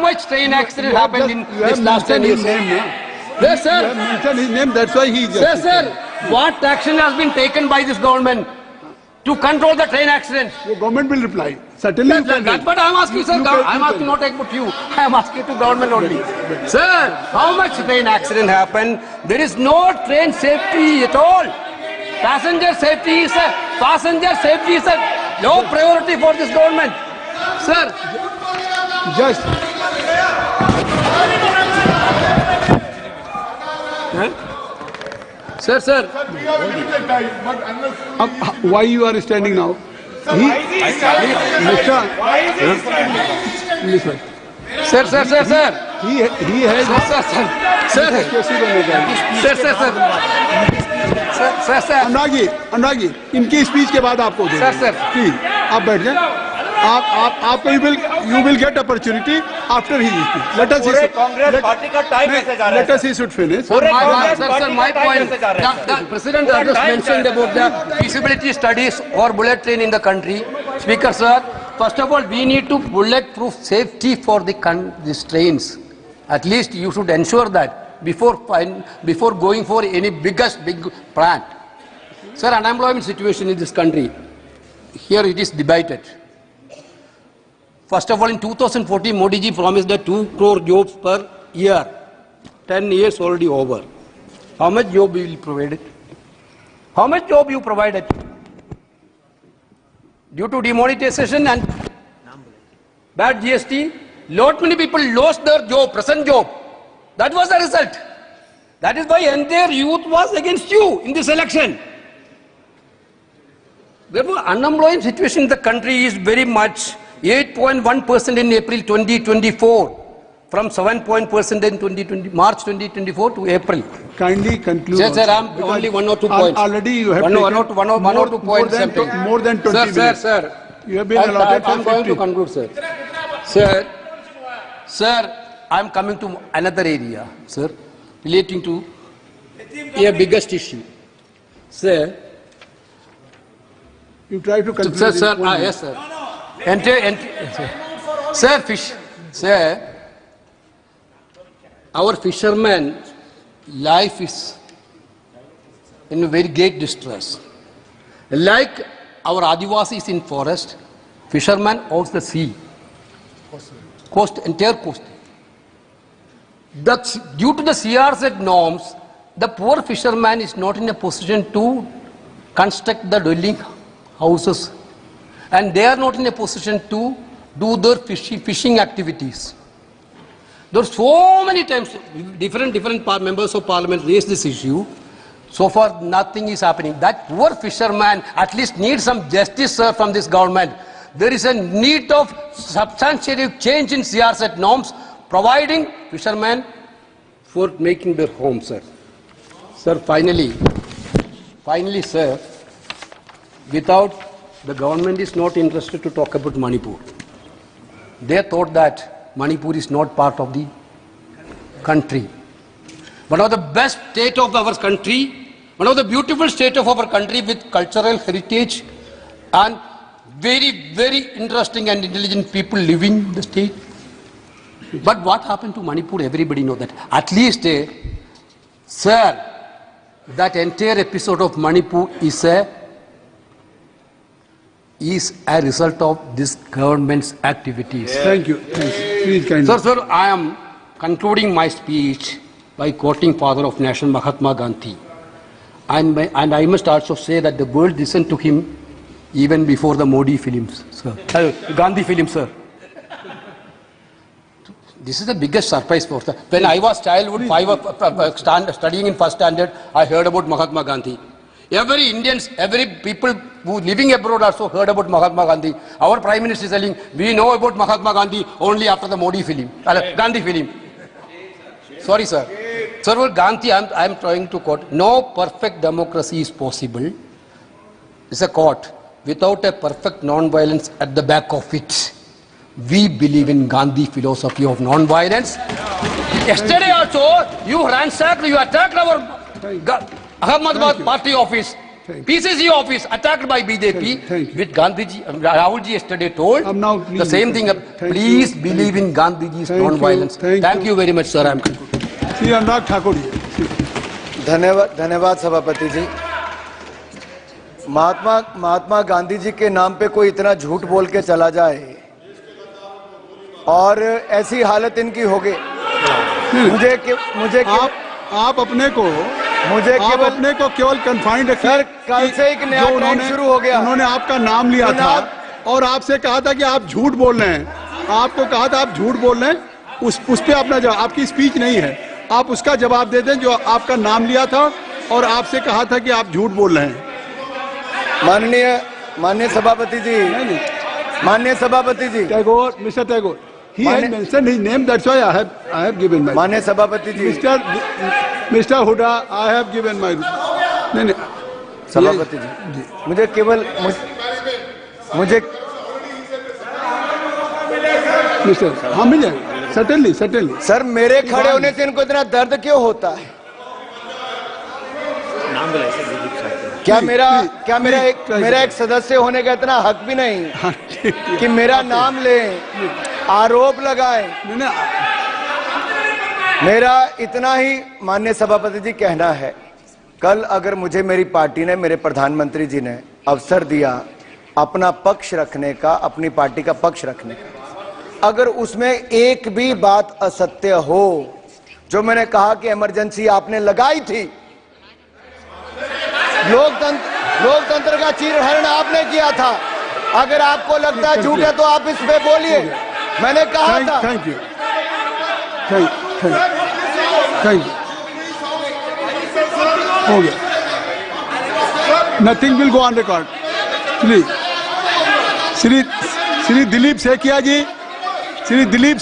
much train accident happened in this last 10 years? Yes, sir. You have mentioned his name, that's why he is. Sir, what action has been taken by this government to control the train accidents? The government will reply. Certainly. That's what I'm asking, sir. I'm asking not about you. I'm asking to government only. Sir, how much train accident happened? There is no train safety at all. Passenger safety is a low priority for this government. Sir. Just. Sir. Why you are standing now? Sir. He has. Sir. Anurag ji, इनकी स्पीच के बाद आपको सर प्लीज आप बैठ जाएं। आपको you will get opportunity after his speech. Let us see. Congress party का टाइम कैसे जा रहा है? Let us he should finish. Sir, my point. The President has just mentioned about the feasibility studies for bullet train in the country. Speaker, sir, first of all, we need to bulletproof safety for these trains. At least you should ensure that before going for any big plant. Sir, unemployment situation in this country, here it is debated. First of all, in 2014, Modi ji promised that 2 crore jobs per year. 10 years already over. How much job will provide it? How much job you provided? Due to demonetization and bad GST, lot many people lost their job, present job. That was the result. That is why entire youth was against you in this election. Therefore, unemployment situation in the country is very much 8.1% in April 2024 from 7% in March 2024 to April. Kindly conclude. Yes, sir, I'm only 1 or 2 points. Already you have one or two points. More than 20 minutes. Sir. You have been allotted for 50. I'm going to conclude, sir. Sir, I'm coming to another area, sir, relating to a biggest issue. Sir. You try to conclude. Sir, yes, sir. Sir, our fishermen life is in a very great distress. Like our Adivasis in forest, fishermen owns the sea, entire coast. Due to the CRZ norms, the poor fisherman is not in a position to construct the dwelling houses, and they are not in a position to do their fishing activities. There are so many times different members of parliament raised this issue. So far nothing is happening. That poor fisherman at least needs some justice, sir, from this government. There is a need of substantial change in CRZ norms, providing fishermen for making their home, sir. Sir, finally, sir, without the government is not interested to talk about Manipur. They thought that Manipur is not part of the country. One of the best state of our country, one of the beautiful state of our country with cultural heritage and very, very interesting and intelligent people living in the state. But what happened to Manipur, everybody knows that. At least, sir, that entire episode of Manipur is a result of this government's activities. Thank you. Please kindly. Sir, I am concluding my speech by quoting father of nation Mahatma Gandhi. And I must also say that the world listened to him even before the Modi films, sir. Gandhi films, sir. This is the biggest surprise for us. When I was childhood, studying in first standard, I heard about Mahatma Gandhi. Every Indians, every people who living abroad also heard about Mahatma Gandhi. Our Prime Minister is telling, we know about Mahatma Gandhi only after the Modi film, Gandhi film. Sorry, sir. Sir, well, Gandhi, I am trying to quote, no perfect democracy is possible. It's a quote. Without a perfect non-violence at the back of it. We believe in Gandhi philosophy of non-violence. Yesterday also, you ransacked, you attacked our Ahmedabad party office, PCC office, attacked by BJP. Thank you. With Gandhiji, Rahulji yesterday told the same thing. Please believe in Gandhiji's non-violence. Thank you very much, sir. I am concluding. Shri Anurag Thakur ji. धन्यवाद सभापति जी। महात्मा गांधी जी के नाम पे कोई इतना झूठ बोल के चला जाए और ऐसी हालत इनकी हो गई। आप अपने को केवल कन्फाइंड रखिए। सर, कल से एक नया ट्रेंड शुरू हो गया। उन्होंने आपका नाम लिया था और आपसे कहा था कि आप झूठ बोल रहे हैं। आपको कहा था आप झूठ बोल रहे हैं, उस पे अपना जवाब, आपकी स्पीच नहीं है, आप उसका जवाब दे दें जो आपका नाम लिया था और आपसे कहा था कि आप झूठ बोल रहे हैं। माननीय सभापति जी, Tagore, mister Tagore, he has mentioned his name, that's why I have given my. माननीय सभापति जी, mister Hooda, I have given my. नहीं सभापति जी, मुझे मिस्टर, हाँ मिल जाएगा, certainly. सर, मेरे खड़े होने से इनको इतना दर्द क्यों होता है? क्या मेरा एक सदस्य होने का इतना हक भी नहीं कि मेरा नाम ले, आरोप लगाए? मेरा इतना ही माननीय सभापति जी कहना है, कल अगर मुझे मेरी पार्टी ने, मेरे प्रधानमंत्री जी ने अवसर दिया अपना पक्ष रखने का, अपनी पार्टी का पक्ष रखने का, अगर उसमें एक भी बात असत्य हो, जो मैंने कहा कि इमरजेंसी आपने लगाई थी, लोकतंत्र का चीरहरण आपने किया था, अगर आपको लगता है झूठ है तो आप इस पे बोलिए। मैंने कहा था। Thank you. हो गया। Nothing will go on record. Please Shri Dilip Saikia ji, please Shri Dilip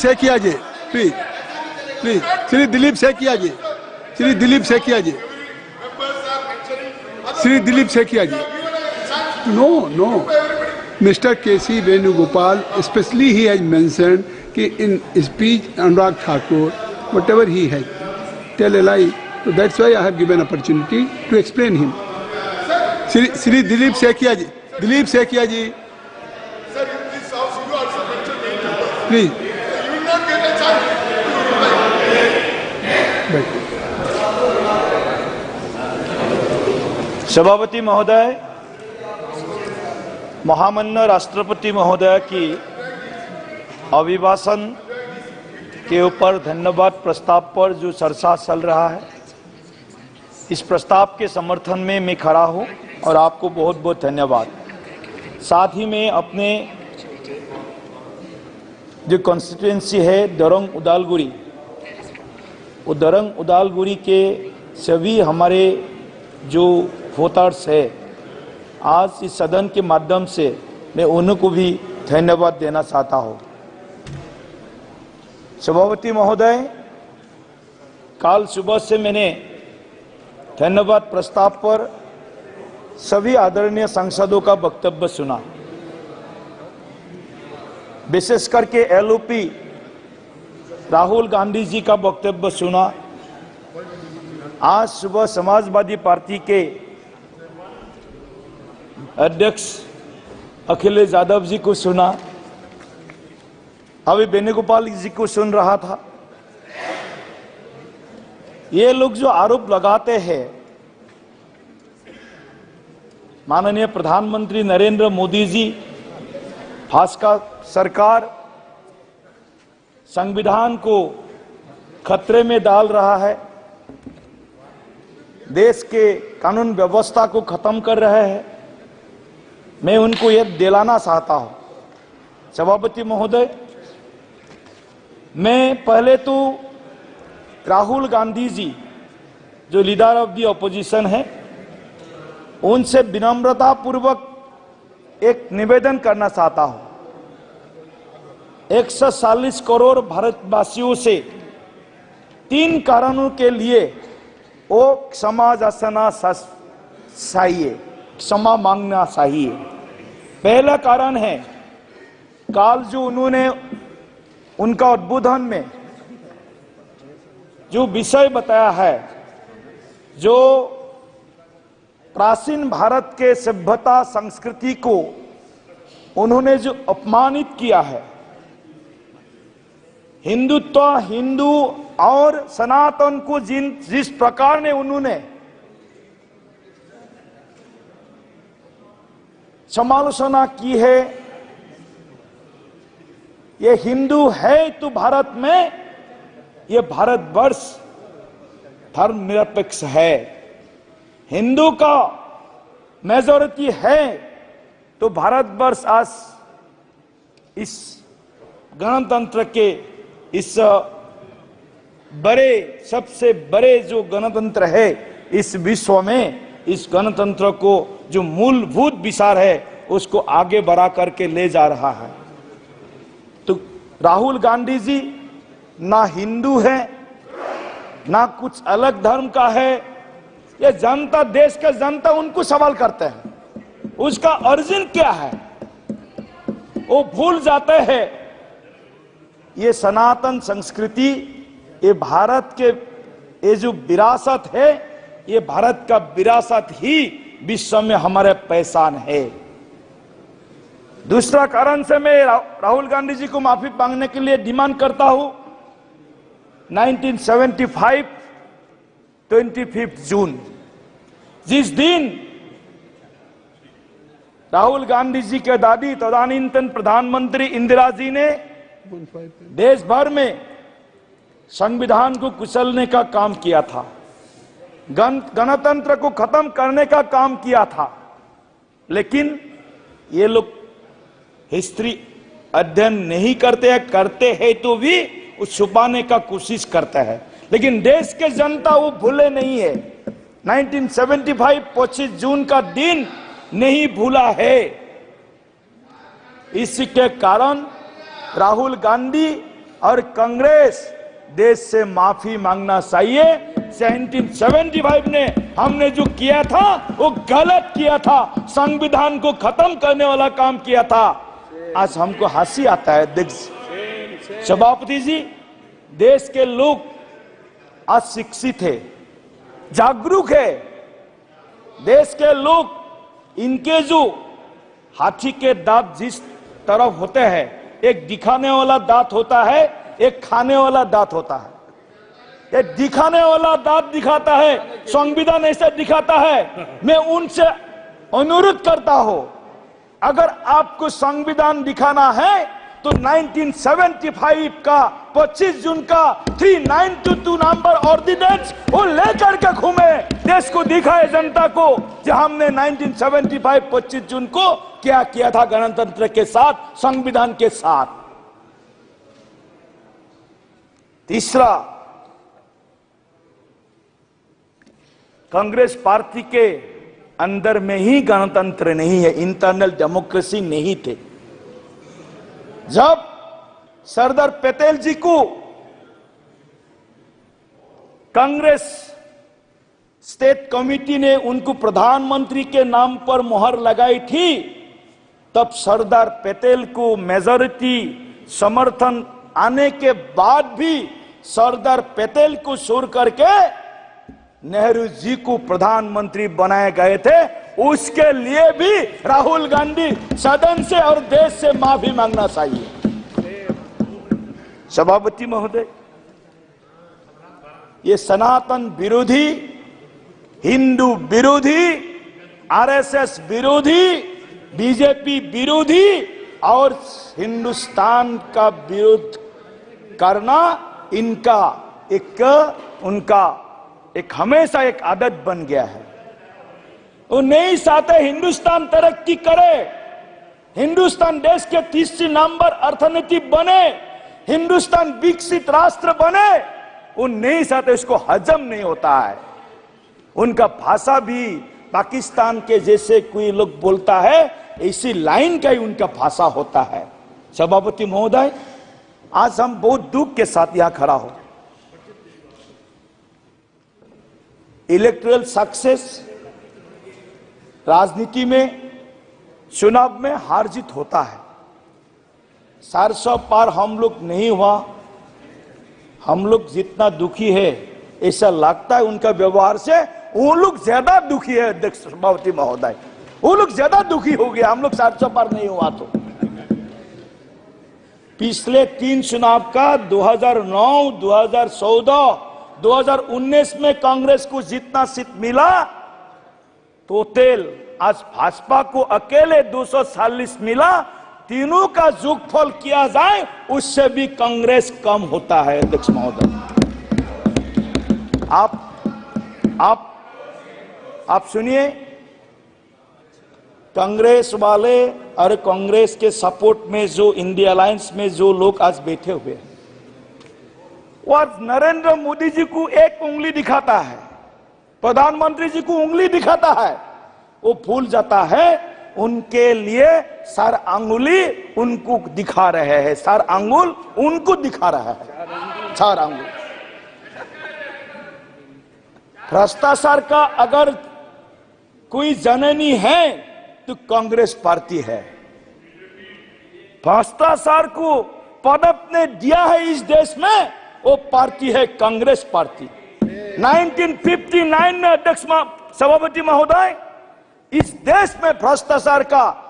Saikia ji, no, Mr. K.C. Venugopal, especially he has mentioned कि in speech Anurag Thakur, whatever he has tell a lie, so that's why I have given opportunity to explain him. Shri Dilip Sekia ji, please. सभापति महोदय, महामान्य राष्ट्रपति महोदय की अभिभाषण के ऊपर धन्यवाद प्रस्ताव पर जो चर्चा चल रहा है, इस प्रस्ताव के समर्थन में मैं खड़ा हूं और आपको बहुत बहुत धन्यवाद। साथ ही में अपने जो कॉन्स्टिट्यूएंसी है दरंग उदालगुड़ी, वो दरंग उदालगुड़ी के सभी हमारे जो वोटर्स है, आज इस सदन के माध्यम से मैं उनको भी धन्यवाद देना चाहता हूं। सभापति महोदय, कल सुबह से मैंने धन्यवाद प्रस्ताव पर सभी आदरणीय सांसदों का वक्तव्य सुना, विशेष करके एलओपी राहुल गांधी जी का वक्तव्य सुना। आज सुबह समाजवादी पार्टी के अध्यक्ष अखिलेश यादव जी को सुना, अभी वेणुगोपाल जी को सुन रहा था। ये लोग जो आरोप लगाते हैं, माननीय प्रधानमंत्री नरेंद्र मोदी जी, भाजपा सरकार संविधान को खतरे में डाल रहा है, देश के कानून व्यवस्था को खत्म कर रहे हैं, मैं उनको यह दिलाना चाहता हूं। सभापति महोदय, मैं पहले तो राहुल गांधी जी जो लीडर ऑफ द ऑपोजिशन है, उनसे विनम्रता पूर्वक एक निवेदन करना चाहता हूं। 140 करोड़ भारतवासियों से 3 कारणों के लिए वो क्षमा याचना चाहिए, क्षमा मांगना चाहिए। पहला कारण है, काल जो उन्होंने उनका उद्बोधन में जो विषय बताया है, जो प्राचीन भारत के सभ्यता संस्कृति को उन्होंने जो अपमानित किया है, हिंदुत्व, हिंदू और सनातन को जिस प्रकार ने उन्होंने समालोचना की है, ये हिंदू है तो भारत में, ये भारतवर्ष धर्मनिरपेक्ष है, हिंदू का मेजॉरिटी है तो भारतवर्ष आज इस गणतंत्र के इस बड़े, सबसे बड़े जो गणतंत्र है इस विश्व में, इस गणतंत्र को जो मूलभूत विचार है उसको आगे बढ़ा करके ले जा रहा है। तो राहुल गांधी जी ना हिंदू है, ना कुछ अलग धर्म का है, ये जनता, देश का जनता उनको सवाल करते हैं उसका ओरिजिन क्या है। वो भूल जाते हैं ये सनातन संस्कृति, ये भारत के ये जो विरासत है, ये भारत का विरासत ही विश्व में हमारे पहचान है। दूसरा कारण से मैं राहुल गांधी जी को माफी मांगने के लिए डिमांड करता हूं। 1975 25 जून, जिस दिन राहुल गांधी जी के दादी तदानीन्तन प्रधानमंत्री इंदिरा जी ने देश भर में संविधान को कुचलने का काम किया था, गणतंत्र को खत्म करने का काम किया था, लेकिन ये लोग हिस्ट्री अध्ययन नहीं करते हैं, करते हैं तो भी उस छुपाने का कोशिश करता है। लेकिन देश के जनता वो भूले नहीं है, 1975 25 जून का दिन नहीं भूला है। इसके कारण राहुल गांधी और कांग्रेस देश से माफी मांगना चाहिए। 1975 ने हमने जो किया था वो गलत किया था, संविधान को खत्म करने वाला काम किया था। आज हमको हंसी आता है। देख सभापति जी, देश के लोग आज शिक्षित है, जागरूक है। देश के लोग, इनके जो हाथी के दांत जिस तरफ होते हैं, एक दिखाने वाला दांत होता है, एक खाने वाला दांत होता है। ये दिखाने वाला दांत दिखाता है, संविधान ऐसा दिखाता है। मैं उनसे अनुरोध करता हूं, अगर आपको संविधान दिखाना है तो 1975 का 25 जून का 3922 नंबर ऑर्डिनेंस वो लेकर के घूमे, देश को दिखाए, जनता को, जो हमने 1975 25 जून को क्या किया था गणतंत्र के साथ, संविधान के साथ। तीसरा, कांग्रेस पार्टी के अंदर में ही गणतंत्र नहीं है, इंटरनल डेमोक्रेसी नहीं थे। जब सरदार पटेल जी को कांग्रेस स्टेट कमेटी ने उनको प्रधानमंत्री के नाम पर मोहर लगाई थी, तब सरदार पटेल को मेजॉरिटी समर्थन आने के बाद भी सरदार पटेल को छोड़ करके नेहरू जी को प्रधानमंत्री बनाए गए थे। उसके लिए भी राहुल गांधी सदन से और देश से माफी मांगना चाहिए। सभापति महोदय, ये सनातन विरोधी, हिंदू विरोधी, आरएसएस विरोधी, बीजेपी विरोधी और हिंदुस्तान का विरोध करना इनका उनका एक हमेशा एक आदत बन गया है। वो नहीं चाहते हिंदुस्तान तरक्की करे, हिंदुस्तान देश के 30 नंबर अर्थनीति बने, हिंदुस्तान विकसित राष्ट्र बने। वो नहीं चाहते, उसको हजम नहीं होता है। उनका भाषा भी पाकिस्तान के जैसे कोई लोग बोलता है, इसी लाइन का ही उनका भाषा होता है। सभापति महोदय, आज हम बहुत दुख के साथ यहां खड़ा हो। इलेक्टोरल सक्सेस, राजनीति में चुनाव में हार जीत होता है। 400 पार हम लोग नहीं हुआ। हम लोग जितना दुखी है ऐसा लगता है उनका व्यवहार से, वो लोग ज्यादा दुखी है अध्यक्ष सभापति महोदय, वो लोग ज्यादा दुखी हो गया। हम लोग 400 पार नहीं हुआ तो पिछले 3 चुनाव का 2009, 2014, 2019 में कांग्रेस को जितना सीट मिला टोटल, आज भाजपा को अकेले 240 मिला। तीनों का जोगफल किया जाए उससे भी कांग्रेस कम होता है अध्यक्ष महोदय। आप सुनिए, कांग्रेस वाले और कांग्रेस के सपोर्ट में जो इंडिया अलायंस में जो लोग आज बैठे हुए हैं, वो आज नरेंद्र मोदी जी को एक उंगली दिखाता है, प्रधानमंत्री जी को उंगली दिखाता है, वो भूल जाता है उनके लिए सर अंगुली उनको दिखा रहे हैं, सर अंगुल उनको दिखा रहा है, 4 अंगुल। भ्रष्टाचार का अगर कोई जननी है तो कांग्रेस पार्टी है। भ्रष्टाचार को पदक ने दिया है इस देश में, वो पार्टी है कांग्रेस पार्टी। 1959 में अध्यक्ष सभापति महोदय, इस देश में भ्रष्टाचार का,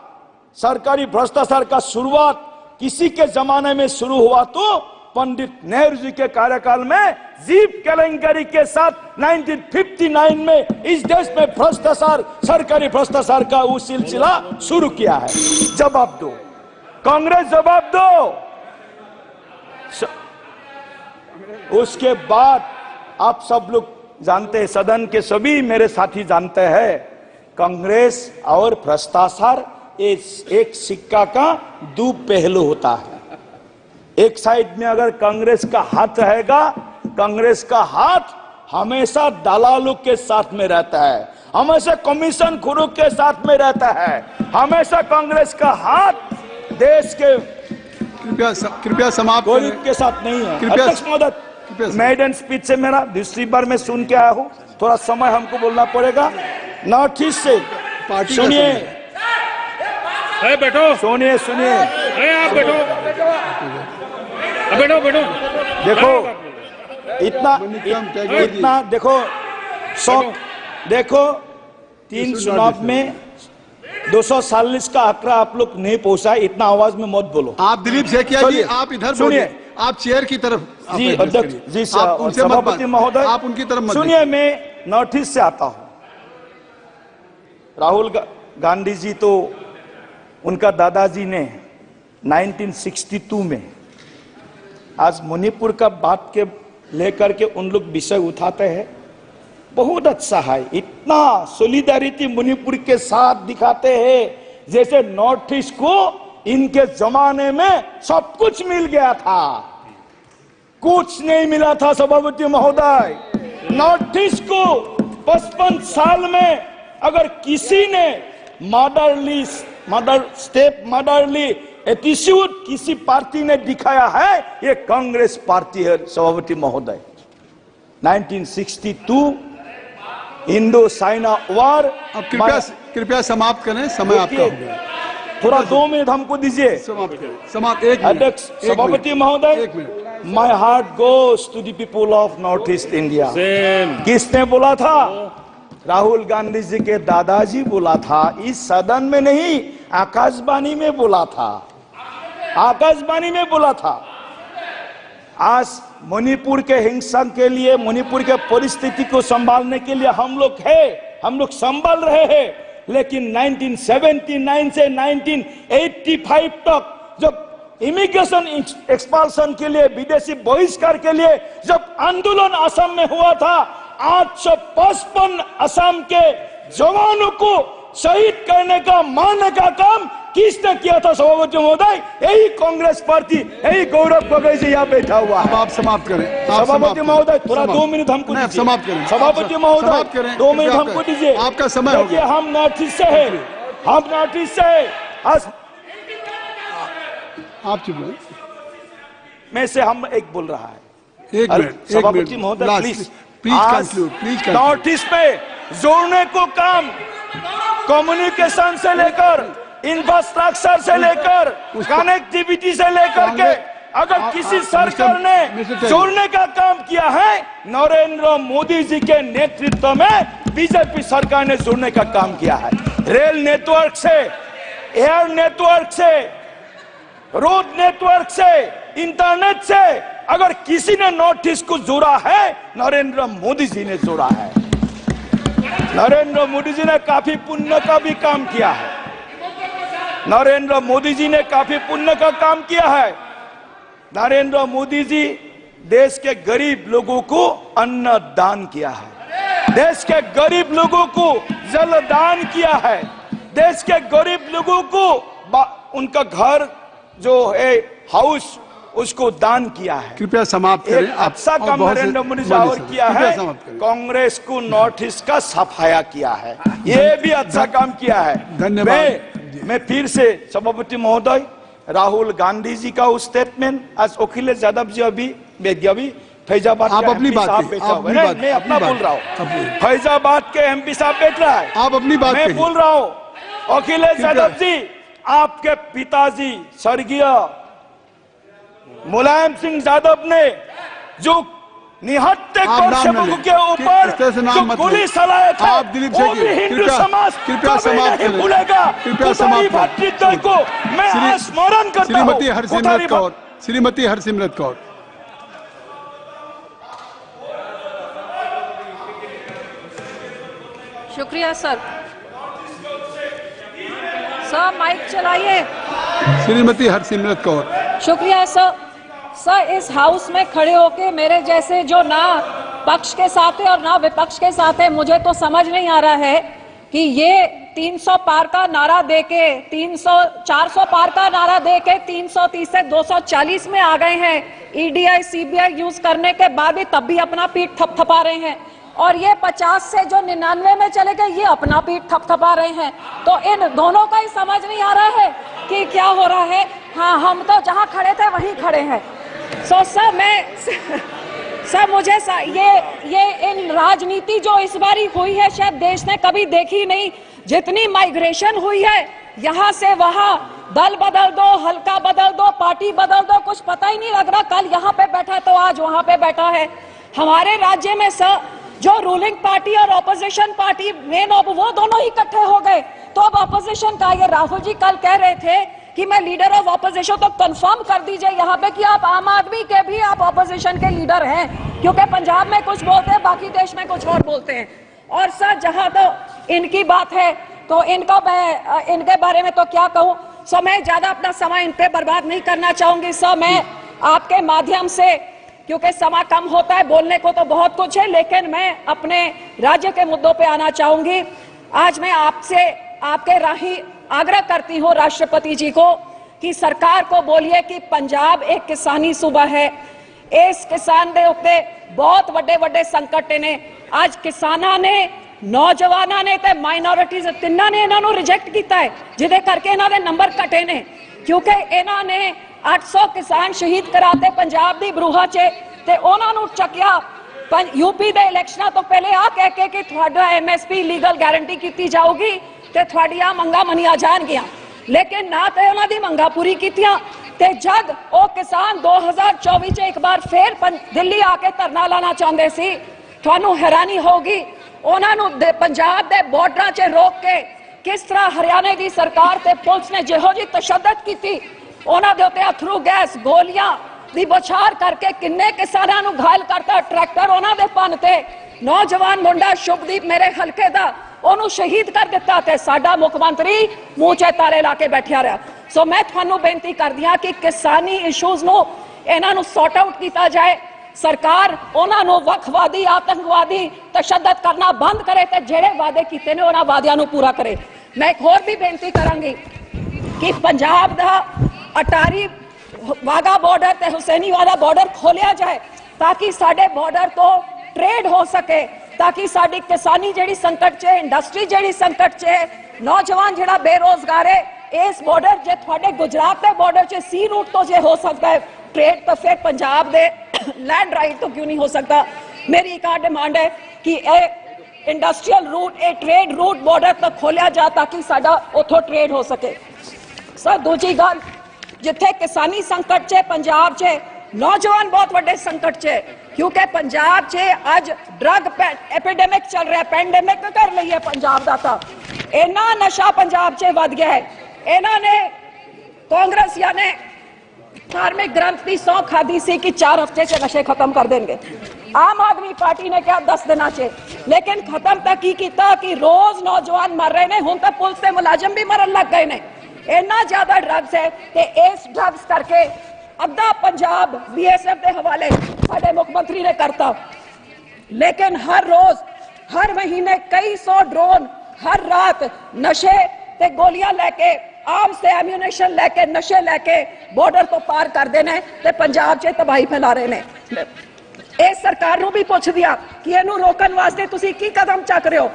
सरकारी भ्रष्टाचार का शुरुआत किसी के जमाने में शुरू हुआ तो पंडित नेहरू जी के कार्यकाल में जीप केलेंकरी के साथ 1959 में इस देश में भ्रष्टाचार, सरकारी भ्रष्टाचार का वो सिलसिला शुरू किया है। जवाब दो कांग्रेस, जवाब दो। उसके बाद आप सब लोग जानते हैं, सदन के सभी मेरे साथी जानते हैं, कांग्रेस और भ्रष्टाचार एक सिक्का का 2 पहलू होता है। एक साइड में अगर कांग्रेस का हाथ रहेगा, कांग्रेस का हाथ हमेशा दलालों के साथ में रहता है, हमेशा कमीशन खोरों के साथ में रहता है, हमेशा कांग्रेस का हाथ देश के कृपया समाप्त गरीब के साथ नहीं है। अध्यक्ष महोदय, मेडन स्पीच से मेरा दूसरी बार मैं सुन के आया हूँ, थोड़ा समय हमको बोलना पड़ेगा। नॉर्थ ईस्ट से सुनिए, बैठो, सुनिए, आप बैठो, बैठो। देखो इतना देखो, देखो 3 चुनाव में 240 का आंकड़ा आप लोग नहीं पहुंचा, इतना आवाज में मत बोलो। आप दिलीप सेकिया जी, आप इधर सुनिए, आप चेयर की तरफ जी अध्यक्ष जी, सभापति महोदय आप उनकी तरफ सुनिए। मैं नॉर्थ ईस्ट से आता हूं। राहुल गांधी जी तो उनका दादाजी ने 1962 में, आज मणिपुर का बात के लेकर के उन लोग विषय उठाते हैं, बहुत अच्छा है। इतना सोलिडारिटी मणिपुर के साथ दिखाते हैं जैसे नॉर्थ ईस्ट को इनके जमाने में सब कुछ मिल गया था। कुछ नहीं मिला था सभापति महोदय। नॉर्थ ईस्ट को 55 साल में अगर किसी ने मदरली एटीट्यूड किसी पार्टी ने दिखाया है, ये कांग्रेस पार्टी है सभापति महोदय। 1962 इंडो चाइना वॉर। अब कृपया समाप्त करें, समय आपका हो गया। थोड़ा 2 मिनट हमको दीजिए। समाप्त। अध्यक्ष सभापति महोदय, my heart goes to the people of North East India. किसने बोला था? राहुल गांधी जी के दादाजी बोला था, इस सदन में नहीं, आकाशवाणी में बोला था, आकाशवाणी में बोला था। आज मणिपुर के हिंसा के लिए, मणिपुर के परिस्थिति को संभालने के लिए हम लोग संभाल रहे हैं। लेकिन 1979 से 1985 तक जब इमिग्रेशन एक्सपाल्सन के लिए, विदेशी बहिष्कार के लिए जब आंदोलन असम में हुआ था, 855 असम के जवानों को शहीद करने का, मारने का काम किसने किया था सभापति महोदय? यही कांग्रेस पार्टी, यही गौरव गोगोई जी यहाँ बैठा हुआ। अब आप समाप्त करें सभापति महोदय, थोड़ा 2 मिनट हमको दीजिए। समाप्त करें सभापति महोदय, 2 मिनट हमको दीजिए। आपका समय हो गया। हम नॉर्थ ईस्ट से है, हम नॉर्थ ईस्ट से है। आप चुप रहे। में से हम एक बोल रहा है। एक मिनट सभापति महोदय प्लीज, प्लीज नॉर्थ ईस्ट पे जोड़ने को काम कम्युनिकेशन से लेकर इंफ्रास्ट्रक्चर से लेकर कनेक्टिविटी से लेकर के अगर किसी सरकार ने जोड़ने का काम किया है, नरेंद्र मोदी जी के नेतृत्व में बीजेपी सरकार ने जोड़ने का काम किया है। रेल नेटवर्क से, एयर नेटवर्क से, रोड नेटवर्क से, इंटरनेट से अगर किसी ने नॉर्थ ईस्ट को जोड़ा है, नरेंद्र मोदी जी ने जोड़ा है। नरेंद्र मोदी जी ने काफी पुण्य का भी काम किया है। नरेंद्र मोदी जी ने काफी पुण्य का काम किया है। नरेंद्र मोदी जी देश के गरीब लोगों को अन्न दान किया है, देश के गरीब लोगों को जल दान किया है, देश के गरीब लोगों को उनका घर जो है हाउस उसको दान किया है। कृपया समाप्त करें। अच्छा काम नरेंद्र मोदी जी और किया है। कांग्रेस को नॉर्थ ईस्ट का सफाया किया है, ये भी अच्छा काम किया है। धन्यवाद। मैं फिर से सभापति महोदय, राहुल गांधी जी का स्टेटमेंट आज अखिलेश यादव जी अभी फैजाबाद आप अपनी बात मैं अपना बोल रहा हूँ। फैजाबाद के एमपी साहब बैठ रहा है, आप अपनी बात मैं बोल रहा हूँ। अखिलेश यादव जी, आपके पिताजी स्वर्गीय मुलायम सिंह यादव ने जो निहत्थे सेवकों के ऊपर जो गोली चलाए थे, वो भी हिंदू समाज कभी नहीं भूलेगा। कोठारी भातृत्व को मैं स्मरण करता हूँ। श्रीमती हरसिमरत कौर। शुक्रिया सर। सर माइक चलाइए। श्रीमती हरसिमरत कौर। शुक्रिया सर। सर इस हाउस में खड़े होके मेरे जैसे जो ना पक्ष के साथ है और ना विपक्ष के साथ है, मुझे तो समझ नहीं आ रहा है कि ये 300 पार का नारा देके 400 पार का नारा देके 330 से 240 में आ गए हैं। ईडीआई सीबीआई यूज करने के बाद भी तब भी अपना पीठ थपथपा रहे हैं, और ये 50 से जो 99 में चले गए ये अपना पीठ थपथपा रहे हैं। तो इन दोनों का ही समझ नहीं आ रहा है कि क्या हो रहा है। हाँ, हम तो जहां खड़े थे वहीं खड़े हैं। सर मुझे ये इन राजनीति जो इस बारी हुई है शायद देश ने कभी देखी नहीं। जितनी माइग्रेशन हुई है यहाँ से वहाँ, दल बदल दो, हल्का बदल दो, पार्टी बदल दो, कुछ पता ही नहीं लग रहा। कल यहाँ पे बैठा तो आज वहाँ पे बैठा है। हमारे राज्य में सर जो रूलिंग पार्टी और ऑपोजिशन पार्टी मेन वो दोनों ही इकट्ठे हो गए। तो अब ऑपोजिशन का ये राहुल जी कल कह रहे थे कि मैं लीडर ऑफ ऑपोजिशन, तो कंफर्म कर दीजिए यहाँ पे कि आप आम आदमी के भी आप ऑपोजिशन के लीडर हैं, क्योंकि पंजाब में कुछ बोलते हैं, बाकी देश में कुछ और बोलते हैं। और सर जहाँ तो इनकी बात है तो इनके बारे में तो क्या कहूँ। सो मैं ज्यादा अपना समय इन पे बर्बाद नहीं करना चाहूंगी। सर मैं आपके माध्यम से, क्योंकि समय कम होता है, बोलने को तो बहुत कुछ है, लेकिन मैं अपने राज्य के मुद्दों पे आना चाहूंगी। आज मैं आपसे आपके राही आग्रह करती हूँ राष्ट्रपति जी को कि सरकार को बोलिए कि पंजाब एक किसानी सूबा है। इस किसान दे उत्ते बहुत बड़े संकट ने। आज किसाना ने, नौजवाना ने ते माइनॉरिटीज तिन्ना ने इन्हों रिजेक्ट किया है, जिदे करके इन्हों दे नंबर घटे ने, क्योंकि इन्होंने 800 किसान शहीद कराते पंजाब दी बरूहा च, ते उन्होंने चकिया यूपी दे इलेक्शनां तो पहले आ कह के कि थोड़ा MSP लीगल गारंटी की जाऊगी ते थोड़िया मंगा मनिया जाएगियां, लेकिन ना तो उन्होंने दी मंगा पूरी कीतियां। ते जद वो किसान 2024 च एक बार फिर दिल्ली आके धरना लाना चाहते सी, थानू हैरानी होगी उन्होंने पंजाब के बॉर्डर च रोक के किस तरह हरियाणा की सरकार ते पुलिस ने जिहो जी तशद्दद की, उन्होंने उत्ते अथरू गैस गोलियां दी बौछार करके किन्ने किसानां नू घायल करता। ट्रैक्टर उन्होंने भनते, नौजवान मुंडा शुभदीप मेरे हल्के दा ओनू शहीद कर दिता ते साडा मुख्यमंत्री मूंह च ताले ला के बैठा रहा। सो मैं थानू बेनती करदी हां कि किसानी इशूज नू इन्हां नू सॉर्ट आउट किया जाए। सरकार उन्हां नू वखवादी, आतंकवादी तशद्दद करना बंद करे ते जेड़े वादे कीते ने उन्हां वादियां नू पूरा करे। मैं एक होर भी बेनती करांगी कि पंजाब दा अटारी वाघा बॉर्डर ते हुसैनीवाला बॉर्डर खोलिया जाए ताकि साडे बॉर्डर तो ट्रेड हो सके, ताकि साडी किसानी जेड़ी संकट च है, इंडस्ट्री जेड़ी संकट च है, नौजवान जेड़ा बेरोजगार है, इस बॉर्डर जे थोड़े गुजरात के बॉर्डर च सी रूट तो जे हो सकता है ट्रेड, तो फिर पंजाब दे लैंड राइट तो क्यों नहीं हो सकता। मेरी एक डिमांड है कि industrial route trade route border तक खोलिया जा ताकि साडा उथों ट्रेड हो सके। सर दूजी गल, जिथे किसानी संकट च पंजाब च नौजवान बहुत बड़े संकट च, क्योंकि पंजाब च अज ड्रग एपिडेमिक चल रहा है, पेंडेमिक कर ली है पंजाब का। तो इन्ना नशा पंजाब च वध गया है। इन्होंने कांग्रेस यानी धार्मिक ग्रंथ की सौं खाधी सी कि 4 हफ्ते से नशे खत्म कर देंगे। आम आदमी पार्टी ने क्या 10 दिन से, लेकिन खत्म तक ही किया कि रोज नौजवान मर रहे हैं। हुण तो पुलिस के मुलाजम भी मरन लग गए ने। इन्ना ज्यादा ड्रग्स है कि इस ड्रग्स करके अद्धा पंजाब BSF के हवाले साडे मुख्यमंत्री ने करता। लेकिन हर रोज हर महीने कई 100 ड्रोन हर रात नशे ते गोलियां लेके आम से एम्यूनेशन लेके नशे लेके बॉर्डर तो पार कर देने ते पंजाब च तबाही फैला रहे ने। इस सरकार नूं भी पुछ दिया कि इनू रोकन वास्ते तुसी की कदम चक रहे हो।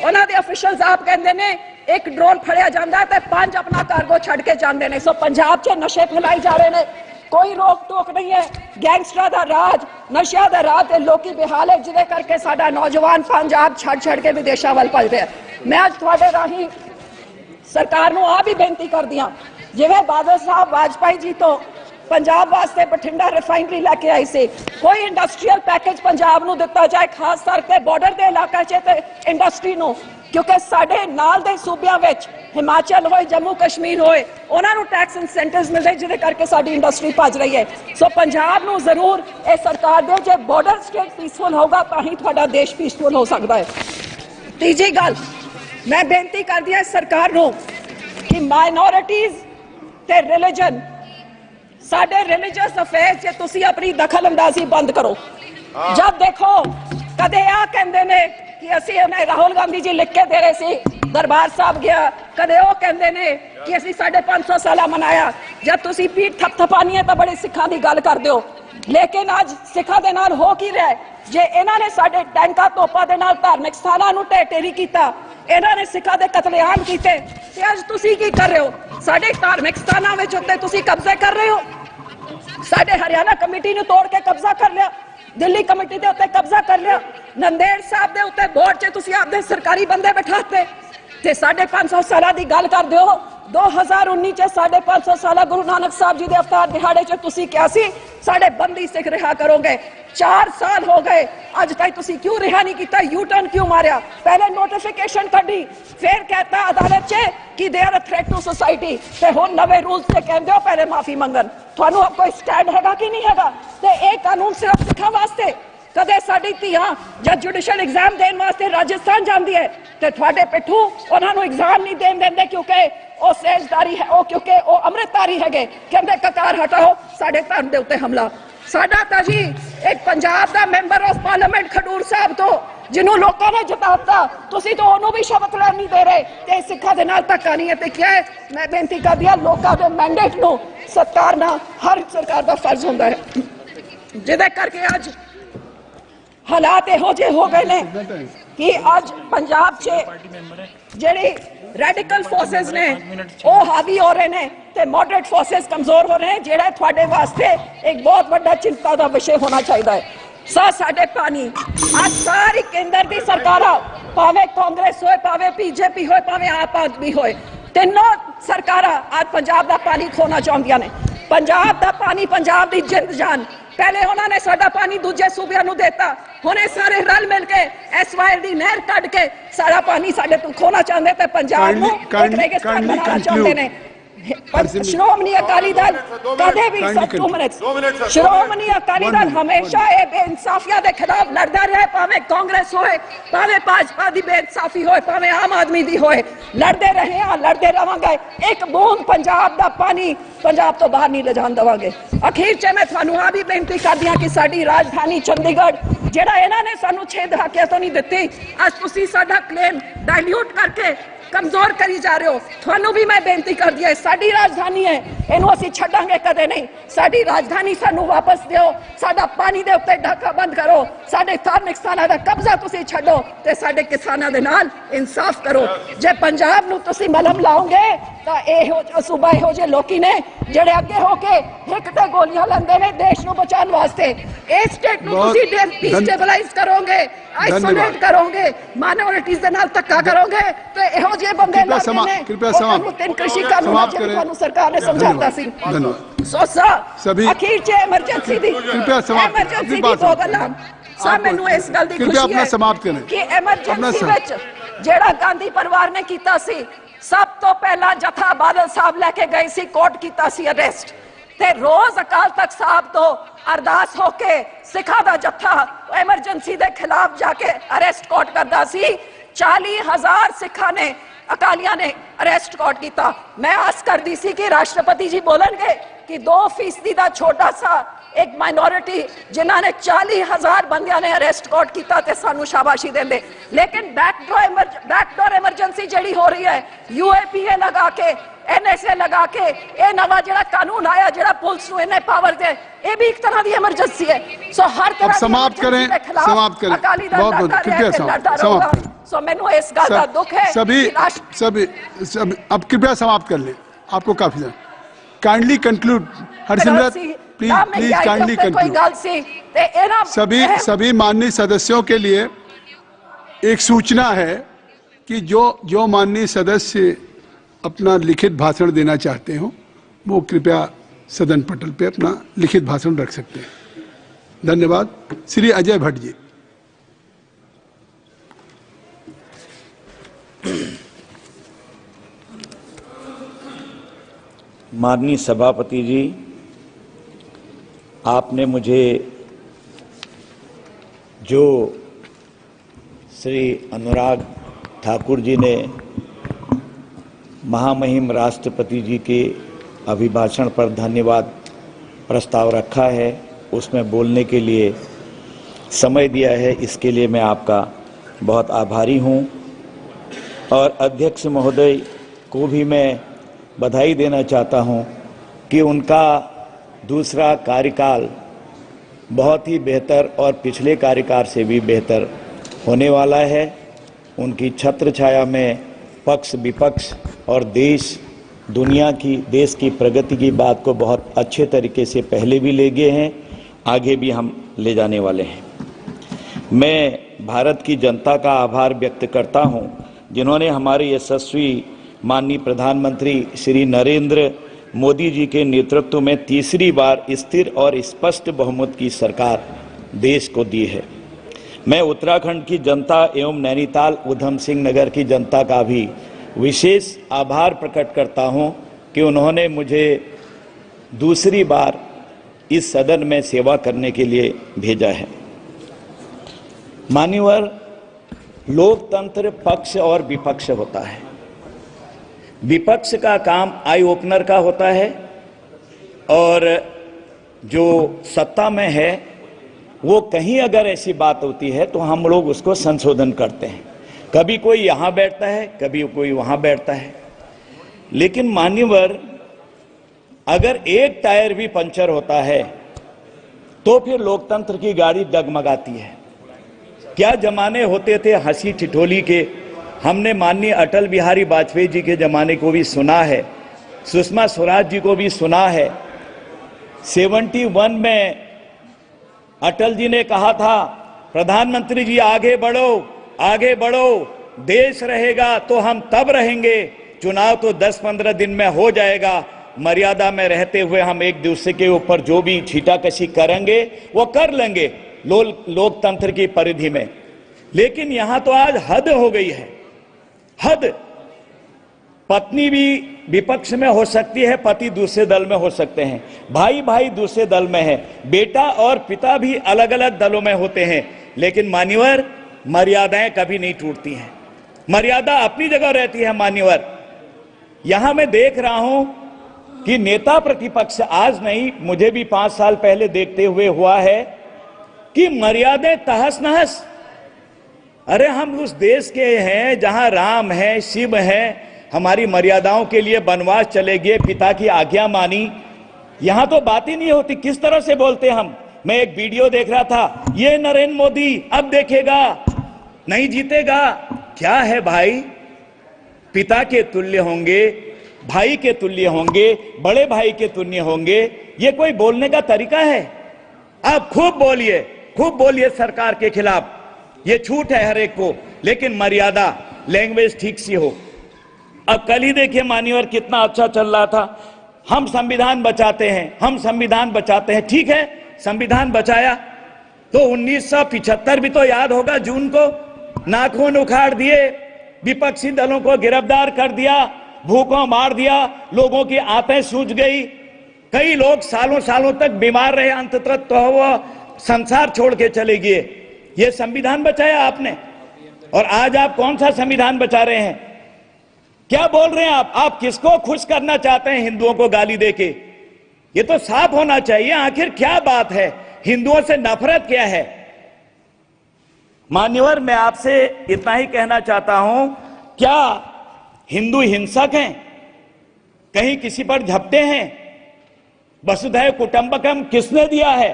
उन्हां दे ऑफिशियल्स आप कहंदे ने एक ड्रोन फड़िया जांदा ते 5 अपना कार्गो छड़ के जांदे ने। सो पंजाब च नशे फैलाई जा रहे ने, कोई रोक टोक नहीं है। गैंगस्टर दा राज, नशिया दा राज ते लोकी बेहाल है, जिदे करके साडा नौजवान पंजाब छड़ के विदेशों वाल भज रहा है। मैं अज तुहाडे राही सरकार नूं आ भी बेनती कर दियां, जिवें बादल साहब वाजपेयी जी तो पंजाब वास्ते बठिंडा रिफाइनरी लैके आई सी, कोई इंडस्ट्रीयल पैकेज पंजाब नूं दिता जाए, खास करके बॉर्डर के इलाके च ते इंडस्ट्री नूं, क्योंकि साडे नाल दे सूबियां विच हिमाचल होए जम्मू कश्मीर होए उन्हां नूं टैक्स इंसेंटिव्स मिलदे, जिहदे करके साडी इंडस्ट्री भज रही है। सो पंजाब नूं जरूर ये सरकार दे, जे बॉर्डर स्टेट पीसफुल होगा तां ही तुहाडा देश पीसफुल हो सकता है। तीजी गल मैं बेनती कर दिया सरकार नूं कि माइनॉरिटीज ते रिलीजन साडे रिलीजियस अफेयर्स च तुसी अपनी दखल अंदाजी बंद करो। जब देखो कदे आ कहंदे ने कि असी उन्हें राहुल गांधी जी लिख के दे रहे सी, दरबार साहब गया, कदे वो कहंदे ने कि असी 550 साल मनाया। जब तुसी पीठ थपथपानी है तो बड़े सिखा की गल कर दो, लेकिन अज सिखा दे नाल हो की रहा है, जे इन्हां ने साडे टैंका तोपा दे नाल धार्मिक स्थानां नूं ढेर ढेरी कीता, इन्हां ने सिखा दे कतलेआम कीते, ते अज तुसी की कर रहे हो? साडे धार्मिक स्थानां विच उत्ते तुसी कब्जे कर रहे हो। साडे हरियाणा कमेटी ने तोड़ के कब्जा कर लिया, दिल्ली कमेटी के उत्ते कब्जा कर लिया, नंदेड़ साहब के उत्ते बोर्ड च तुसी आपदे सरकारी बंदे बिठाते ते 550 साल की गल कर दो। 2019 च 550 साल गुरु नानक साहब जी के अवतार दिहाड़े च तुसी क्या सी साडे बंदी सिख रिहा करोगे। 4 साल हो गए अज तक तुसी क्यों रिहा नहीं किया? यू टर्न क्यों मारिया? पहले नोटिफिकेशन कढ़ी, फिर कहता अदालत च कि they are a threat to society, ते हुण नवे रूल्स से कहंदे हो पहले माफी मंगन। तुहानू अब कोई स्टैंड हैगा कि नहीं हैगा? ते ये कानून सिर्फ सिखां वास्ते। कदे साडी धीआं जब जुडिशल एग्जाम देने वास्ते राजस्थान जाती है तो थोड़े पिठू उन्होंने एग्जाम नहीं देन देंगे क्योंकि वो सेजदारी है, वो क्योंकि वो अमृतधारी है, कहते ककार हटाओ साडे धर्म के उत्ते हमला। साडा तां जी एक पंजाब का मैंबर ऑफ पार्लियामेंट खडूर साहब तो जिन्हों लोगों ने जिताता, तुसी तो उन्होंने भी शपथ लैन नहीं दे रहे, ते सिखा दे नाल धक्का नहीं है। ते क्या है, मैं बेनती कर दिया लोगों के मैंडेट नूं सत्कारना हर सरकार का फर्ज होंदा है, जिहदे करके अज हालात इहो जे हो गए ने कि अज पंजाब च जिहड़ी रेडिकल फोर्सेस ने वो हावी हो रहे हैं ते मॉडरेट फोर्सेस कमजोर हो रहे हैं, जिहड़ा तुहाडे वास्ते एक बहुत बड़ा चिंता का विषय होना चाहिए। साडे पानी आज सारी केंद्र की सरकार भावे कांग्रेस होए, भावे बीजेपी होए, भावे आप आदमी होए, तीनों सरकार आज पंजाब का पानी खोना चाहदियां ने। पंजाब का पानी पंजाब की जिंद जान, पहले उन्होंने साडा पानी दूजे सूबियां नूं देता, हुणे सारे रल मिल के SYL दी नहर कट के सारा पानी साडे तों खोना चाहते ते पंजाब नूं एक रेगिस्तान बनाना चाहते ने। श्रोमणी अकाली दल कदे भी श्रोमणी अकाली दल हमेशा ये बेइंसाफिया के खिलाफ लड़ता रहा, भावे कांग्रेस होए, भावे भाजपा की बेइंसाफी होए, भावे आम आदमी की होए, लड़ते रहे हैं, लड़ते रहांगे। एक बूंद पंजाब का पानी पंजाब तो बाहर नहीं ले जान देवांगे। अखीर च मैं थानू आ भी बेनती कर दिया कि साडी राजधानी चंडीगढ़ जिहड़ा इन्हां ने सानू 6 दहाके तो नहीं दित्ती, अज तुसीं साडा क्लेम डाइल्यूट करके कमजोर करी जा रहे हो। थानू भी मैं बेनती कर दिया, साडी राजधानी है, इनू असी छड्डांगे कदे नहीं। साडी राजधानी सानू वापस दिओ, साडा पानी दे उत्ते ढाका बंद करो, साडे धार्मिक स्थानां दा कब्जा तुसी छड्डो ते साडे किसानां दे नाल इंसाफ करो। जे पंजाब नू तुसी मलम लाओगे तां इहो सूबा इहो जे लोकी ने जेड़े अगे होके हिक ते गोलियां लंदे ने देश नू बचाउण वास्ते। इस स्टेट नू तुसी डिस्टेबलाइज करोगे, आइसोलेट करोगे, माइनॉरिटीज दे नाल धक्का करोगे ते इहो जे बंदे कृपया समाप्त तीन कृषि कानून जेनु सरकार ने समझाता सी। सो सभी अखीर च इमरजेंसी दी इमरजेंसी दी दो गल्लां सा मैनू इस गल दी खुशी है समाप्त करें कि इमरजेंसी विच जेड़ा गांधी परिवार ने कीता सी, सब तो पहला जथा बादल साहब लेके गए सी, कोर्ट कीता सी अरेस्ट ते रोज अकाल तख्त साहब तो अरदास होके सिखा दा जथा इमरजेंसी दे खिलाफ जाके अरेस्ट कोर्ट करदा सी। 40,000 सिखा ने अकालियां ने अरेस्ट कोर्ट किया। मैं आस कर दी सी कि राष्ट्रपति जी बोलेंगे कि 2% का छोटा सा एक माइनॉरिटी जिन्होंने 40,000 बंदियां ने अरेस्ट कोर्ट किया ते सानू शाबाशी देंदे। लेकिन बैकडोर इमरजेंसी जड़ी हो रही है, UAPA लगा के NSA लगा के ये नवा जड़ा कानून आया जड़ा पुलिस को इन्हें पावर दे, ये भी एक तरह की इमरजेंसी है। सो हर तरह समाप्त करें अकाली दल समाप्त करें। सो मैनू इस गल का दुख है सभी अब कृपया समाप्त कर ले, आपको काफी kindly conclude. Harsimrat please kindly conclude. सभी माननीय सदस्यों के लिए एक सूचना है कि जो माननीय सदस्य अपना लिखित भाषण देना चाहते हो वो कृपया सदन पटल पे अपना लिखित भाषण रख सकते हैं। धन्यवाद। श्री अजय भट्ट जी। माननीय सभापति जी, आपने मुझे जो श्री अनुराग ठाकुर जी ने महामहिम राष्ट्रपति जी के अभिभाषण पर धन्यवाद प्रस्ताव रखा है, उसमें बोलने के लिए समय दिया है, इसके लिए मैं आपका बहुत आभारी हूं। और अध्यक्ष महोदय को भी मैं बधाई देना चाहता हूं कि उनका दूसरा कार्यकाल बहुत ही बेहतर और पिछले कार्यकाल से भी बेहतर होने वाला है। उनकी छत्र छाया में पक्ष विपक्ष और देश की प्रगति की बात को बहुत अच्छे तरीके से पहले भी ले गए हैं, आगे भी हम ले जाने वाले हैं। मैं भारत की जनता का आभार व्यक्त करता हूं जिन्होंने हमारे यशस्वी माननीय प्रधानमंत्री श्री नरेंद्र मोदी जी के नेतृत्व में तीसरी बार स्थिर और स्पष्ट बहुमत की सरकार देश को दी है। मैं उत्तराखंड की जनता एवं नैनीताल उधम सिंह नगर की जनता का भी विशेष आभार प्रकट करता हूं कि उन्होंने मुझे दूसरी बार इस सदन में सेवा करने के लिए भेजा है। मान्यवर, लोकतंत्र पक्ष और विपक्ष होता है। विपक्ष का काम आई ओपनर का होता है और जो सत्ता में है वो कहीं अगर ऐसी बात होती है तो हम लोग उसको संशोधन करते हैं। कभी कोई यहाँ बैठता है, कभी कोई वहाँ बैठता है। लेकिन मान्यवर, अगर एक टायर भी पंचर होता है तो फिर लोकतंत्र की गाड़ी डगमगाती है। क्या जमाने होते थे हंसी ठिठोली के। हमने माननीय अटल बिहारी वाजपेयी जी के जमाने को भी सुना है, सुषमा स्वराज जी को भी सुना है। 71 में अटल जी ने कहा था, प्रधानमंत्री जी आगे बढ़ो, आगे बढ़ो, देश रहेगा तो हम तब रहेंगे, चुनाव तो 10-15 दिन में हो जाएगा, मर्यादा में रहते हुए हम एक दूसरे के ऊपर जो भी छीटाकशी करेंगे वो कर लेंगे लोकतंत्र की परिधि में। लेकिन यहां तो आज हद हो गई है, हद। पत्नी भी विपक्ष में हो सकती है, पति दूसरे दल में हो सकते हैं, भाई भाई दूसरे दल में है, बेटा और पिता भी अलग अलग दलों में होते हैं। लेकिन मान्यवर, मर्यादाएं कभी नहीं टूटती हैं, मर्यादा अपनी जगह रहती है। मान्यवर, यहां मैं देख रहा हूं कि नेता प्रतिपक्ष, आज नहीं मुझे भी 5 साल पहले देखते हुए हुआ है कि मर्यादाएं तहस नहस। अरे हम उस देश के हैं जहां राम है, शिव है, हमारी मर्यादाओं के लिए वनवास चले गए, पिता की आज्ञा मानी। यहां तो बात ही नहीं होती। किस तरह से बोलते हम। मैं एक वीडियो देख रहा था, ये नरेंद्र मोदी अब देखेगा, नहीं जीतेगा। क्या है भाई, पिता के तुल्य होंगे, भाई के तुल्य होंगे, बड़े भाई के तुल्य होंगे। ये कोई बोलने का तरीका है? आप खूब बोलिए सरकार के खिलाफ, ये छूट है हर एक को, लेकिन मर्यादा, लैंग्वेज ठीक सी हो। अब कल ही देखिए मान्यवर कितना अच्छा चल रहा था, हम संविधान बचाते हैं, ठीक है, संविधान बचाया तो 1975 भी तो याद होगा, जून को नाखून उखाड़ दिए, विपक्षी दलों को गिरफ्तार कर दिया, भूखों मार दिया, लोगों की आंतें सूज गई, कई लोग सालों तक बीमार रहे, अंततः तो वो संसार छोड़ के चले गए। ये संविधान बचाया आपने, और आज आप कौन सा संविधान बचा रहे हैं? क्या बोल रहे हैं आप किसको खुश करना चाहते हैं हिंदुओं को गाली देके? ये तो साफ होना चाहिए, आखिर क्या बात है, हिंदुओं से नफरत क्या है? मान्यवर, मैं आपसे इतना ही कहना चाहता हूं, क्या हिंदू हिंसक हैं? कहीं किसी पर झपटे हैं? वसुधैव कुटुंबकम किसने दिया है?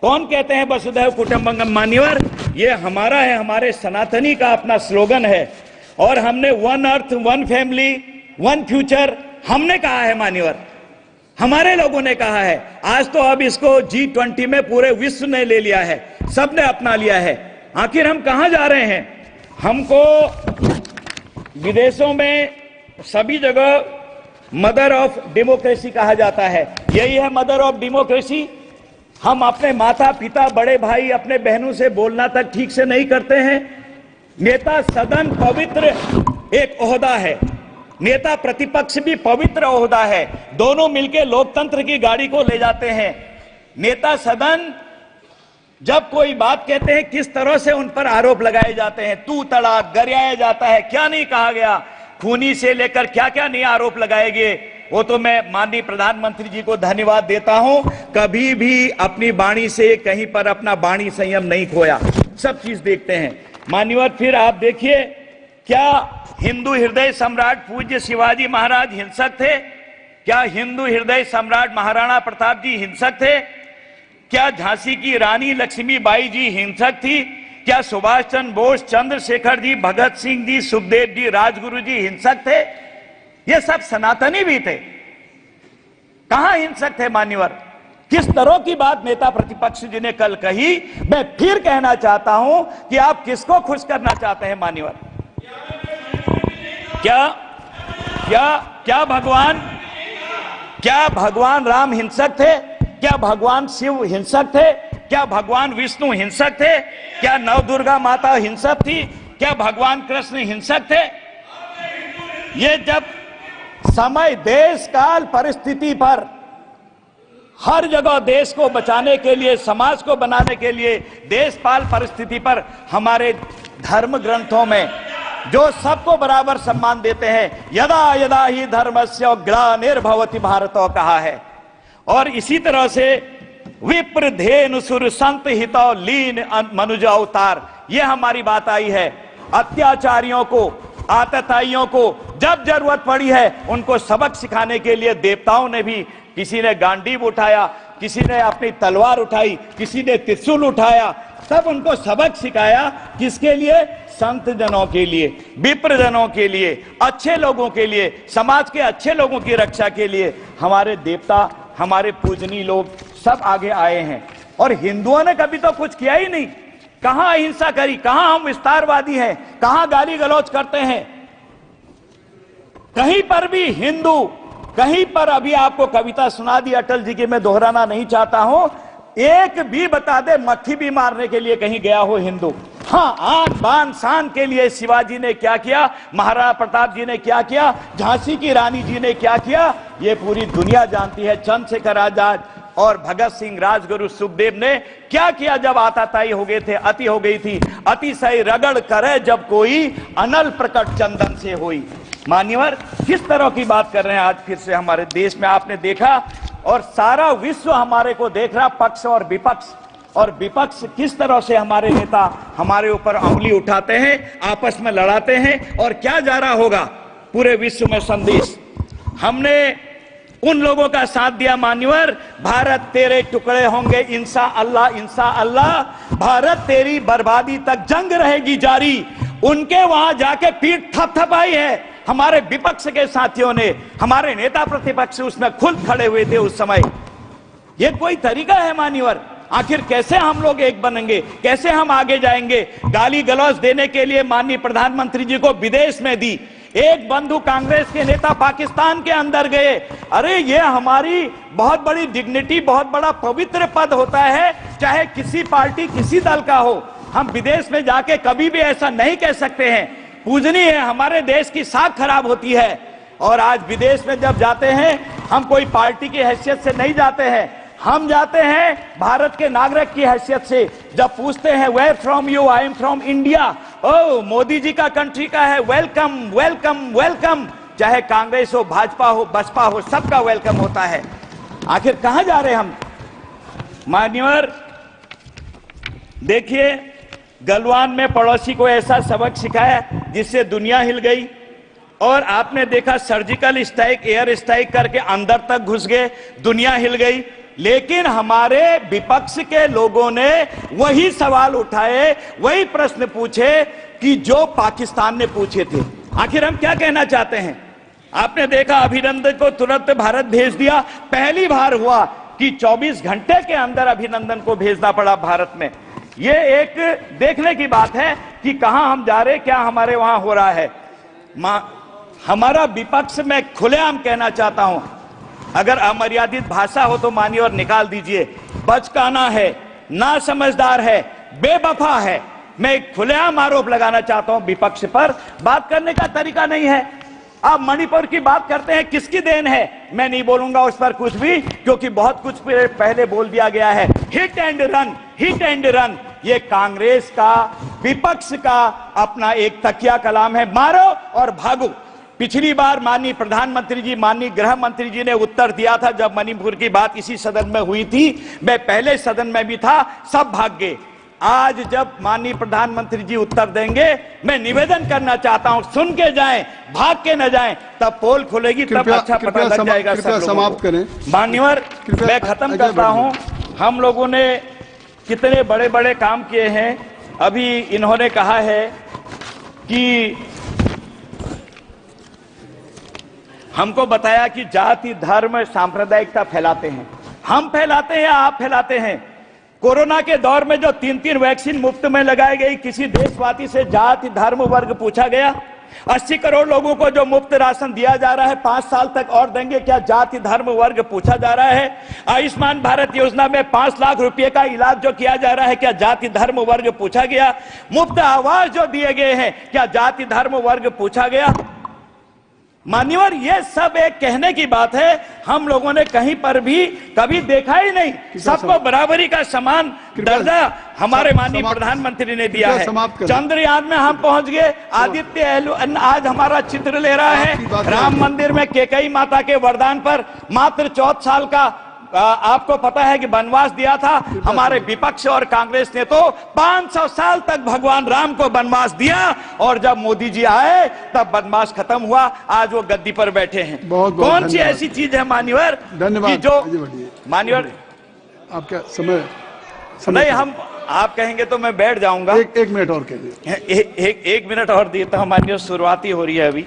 कौन कहते हैं वसुधैव कुटुंबकम? मान्यवर, ये हमारा है, हमारे सनातनी का अपना स्लोगन है, और हमने one earth, one family, one future हमने कहा है मान्यवर, हमारे लोगों ने कहा है। आज तो अब इसको G20 में पूरे विश्व ने ले लिया है, सबने अपना लिया है। आखिर हम कहां जा रहे हैं? हमको विदेशों में सभी जगह मदर ऑफ डेमोक्रेसी कहा जाता है। यही है मदर ऑफ डेमोक्रेसी? हम अपने माता पिता, बड़े भाई, अपने बहनों से बोलना तक ठीक से नहीं करते हैं। नेता सदन पवित्र एक ओहदा है, नेता प्रतिपक्ष भी पवित्र ओहदा है, दोनों मिलकर लोकतंत्र की गाड़ी को ले जाते हैं। नेता सदन जब कोई बात कहते हैं, किस तरह से उन पर आरोप लगाए जाते हैं, तू तड़ाक गरियाया जाता है, क्या नहीं कहा गया, खूनी से लेकर क्या क्या नहीं आरोप लगाए गए। वो तो मैं माननीय प्रधानमंत्री जी को धन्यवाद देता हूं, कभी भी अपनी वाणी से कहीं पर अपना वाणी संयम नहीं खोया, सब चीज देखते हैं। मान्यवर, फिर आप देखिए, क्या हिंदू हृदय सम्राट पूज्य शिवाजी महाराज हिंसक थे? क्या हिंदू हृदय सम्राट महाराणा प्रताप जी हिंसक थे? क्या झांसी की रानी लक्ष्मीबाई जी हिंसक थी? क्या सुभाष चंद्र बोस, चंद्रशेखर जी, भगत सिंह जी, सुखदेव जी, राजगुरु जी हिंसक थे? ये सब सनातनी भी थे, कहां हिंसक थे मान्यवर? किस तरह की बात नेता प्रतिपक्ष जी ने कल कही। मैं फिर कहना चाहता हूं कि आप किसको खुश करना चाहते हैं मान्यवर? क्या भगवान राम हिंसक थे? क्या भगवान शिव हिंसक थे? क्या भगवान विष्णु हिंसक थे? क्या नवदुर्गा माता हिंसक थी? क्या भगवान कृष्ण हिंसक थे? ये जब समय, देश, काल, परिस्थिति पर हर जगह देश को बचाने के लिए, समाज को बनाने के लिए, देशपाल परिस्थिति पर हमारे धर्म ग्रंथों में जो सबको बराबर सम्मान देते हैं, यदा यदा ही धर्मस्य ग्लानिर्भवति भारतो कहा है। और इसी तरह से विप्र धेनु सुर संत हितो लीन मनुज अवतार, ये हमारी बात आई है। अत्याचारियों को, आतताइयों को जब जरूरत पड़ी है उनको सबक सिखाने के लिए देवताओं ने भी, किसी ने गांडीव उठाया, किसी ने अपनी तलवार उठाई, किसी ने त्रिशूल उठाया, सब उनको सबक सिखाया। किसके लिए? संत जनों के लिए, विप्र जनों के लिए, अच्छे लोगों के लिए, समाज के अच्छे लोगों की रक्षा के लिए हमारे देवता, हमारे पूजनीय लोग सब आगे आए हैं। और हिंदुओं ने कभी तो कुछ किया ही नहीं। कहां अहिंसा करी? कहां हम विस्तारवादी हैं? कहां गाली गलौज करते हैं? कहीं पर भी हिंदू, कहीं पर, अभी आपको कविता सुना दी अटल जी की, मैं दोहराना नहीं चाहता हूं, एक भी बता दे मक्खी भी मारने के लिए कहीं गया हो हिंदू। हाँ, आन बान शान के लिए शिवाजी ने क्या किया, महाराणा प्रताप जी ने क्या किया, झांसी की रानी जी ने क्या किया, ये पूरी दुनिया जानती है। चंद्रशेखर आजाद और भगत सिंह, राजगुरु, सुखदेव ने क्या किया जब आताताई हो गए थे, अति हो गई थी। अतिशय रगड़ करे जब कोई, अनल प्रकट चंदन से होई। मान्यवर, किस तरह की बात कर रहे हैं आज फिर से हमारे देश में? आपने देखा, और सारा विश्व हमारे को देख रहा, पक्ष और विपक्ष और विपक्ष किस तरह से हमारे नेता हमारे ऊपर उंगली उठाते हैं, आपस में लड़ाते हैं, और क्या जा रहा होगा पूरे विश्व में संदेश। हमने उन लोगों का साथ दिया मान्यवर, भारत तेरे टुकड़े होंगे इंशा अल्लाह, भारत तेरी बर्बादी तक जंग रहेगी जारी। उनके वहां जाके पीठ थपथपाई है हमारे विपक्ष के साथियों ने, हमारे नेता प्रतिपक्ष उसमें खुद खड़े हुए थे उस समय। ये कोई तरीका है मान्यवर? आखिर कैसे हम लोग एक बनेंगे, कैसे हम आगे जाएंगे? गाली गलौज देने के लिए माननीय प्रधानमंत्री जी को विदेश में दी, एक बंधु कांग्रेस के नेता पाकिस्तान के अंदर गए। अरे ये हमारी बहुत बड़ी डिग्निटी, बहुत बड़ा पवित्र पद होता है, चाहे किसी पार्टी किसी दल का हो। हम विदेश में जाके कभी भी ऐसा नहीं कह सकते हैं, पूजनीय है, हमारे देश की साख खराब होती है। और आज विदेश में जब जाते हैं, हम कोई पार्टी की हैसियत से नहीं जाते हैं, हम जाते हैं भारत के नागरिक की हैसियत से। जब पूछते हैं where from you, I am from India, ओ मोदी जी का कंट्री का है, वेलकम वेलकम वेलकम। चाहे कांग्रेस हो, भाजपा हो, बसपा हो, सबका वेलकम होता है। आखिर कहां जा रहे हम मान्यवर? देखिए, गलवान में पड़ोसी को ऐसा सबक सिखाया जिससे दुनिया हिल गई, और आपने देखा सर्जिकल स्ट्राइक, एयर स्ट्राइक करके अंदर तक घुस गए, दुनिया हिल गई। लेकिन हमारे विपक्ष के लोगों ने वही सवाल उठाए, वही प्रश्न पूछे कि जो पाकिस्तान ने पूछे थे। आखिर हम क्या कहना चाहते हैं? आपने देखा अभिनंदन को तुरंत भारत भेज दिया। पहली बार हुआ कि 24 घंटे के अंदर अभिनंदन को भेजना पड़ा भारत में। ये एक देखने की बात है कि कहां हम जा रहे, क्या हमारे वहां हो रहा है। हमारा विपक्ष में खुलेआम कहना चाहता हूं, अगर अमर्यादित भाषा हो तो मानिए और निकाल दीजिए। बचकाना है, ना समझदार है, बेवफा है। मैं एक खुलेआम आरोप लगाना चाहता हूं विपक्ष पर, बात करने का तरीका नहीं है। आप मणिपुर की बात करते हैं, किसकी देन है? मैं नहीं बोलूंगा उस पर कुछ भी, क्योंकि बहुत कुछ पहले बोल दिया गया है। Hit and run, hit and run, ये कांग्रेस का, विपक्ष का अपना एक तकिया कलाम है, मारो और भागो। पिछली बार माननीय प्रधानमंत्री जी, माननीय गृह मंत्री जी ने उत्तर दिया था जब मणिपुर की बात इसी सदन में हुई थी, मैं पहले सदन में भी था, सब भाग गए। आज जब माननीय प्रधानमंत्री जी उत्तर देंगे, मैं निवेदन करना चाहता हूं, सुन के जाएं, भाग के न जाएं, तब पोल खुलेगी, तब अच्छा पता लग जाएगा सब लोगों को। समाप्त करें मान्यवर, मैं खत्म करता हूं। हम लोगों ने कितने बड़े बड़े काम किए हैं। अभी इन्होंने कहा है कि हमको बताया कि जाति धर्म सांप्रदायिकता फैलाते हैं। हम फैलाते हैं या आप फैलाते हैं? कोरोना के दौर में जो 3-3 वैक्सीन मुफ्त में लगाई गई, किसी देशवासी से जाति धर्म वर्ग पूछा गया? 80 करोड़ लोगों को जो मुफ्त राशन दिया जा रहा है, 5 साल तक और देंगे, क्या जाति धर्म वर्ग पूछा जा रहा है? आयुष्मान भारत योजना में 5 लाख रुपए का इलाज जो किया जा रहा है, क्या जाति धर्म वर्ग पूछा गया? मुफ्त आवास जो दिए गए हैं, क्या जाति धर्म वर्ग पूछा गया? मान्यवर, ये सब एक कहने की बात है, हम लोगों ने कहीं पर भी कभी देखा ही नहीं। सबको बराबरी का समान दर्जा हमारे माननीय प्रधानमंत्री ने दिया है। चंद्रयान में हम पहुंच गए, आदित्य आज हमारा चित्र ले रहा है। राम मंदिर में कैकेयी माता के वरदान पर मात्र 14 साल का आपको पता है कि वनवास दिया था। हमारे विपक्ष और कांग्रेस ने तो 500 साल तक भगवान राम को वनवास दिया, और जब मोदी जी आए तब वनवास खत्म हुआ। आज वो गद्दी पर बैठे हैं। कौन सी ऐसी चीज है मान्यवर, धन्यवाद जो मान्यवर आपका समय नहीं, हम आप कहेंगे तो मैं बैठ जाऊंगा। एक मिनट और कह दीजिए। एक मिनट और दिए तो हमारी शुरुआती हो रही है अभी।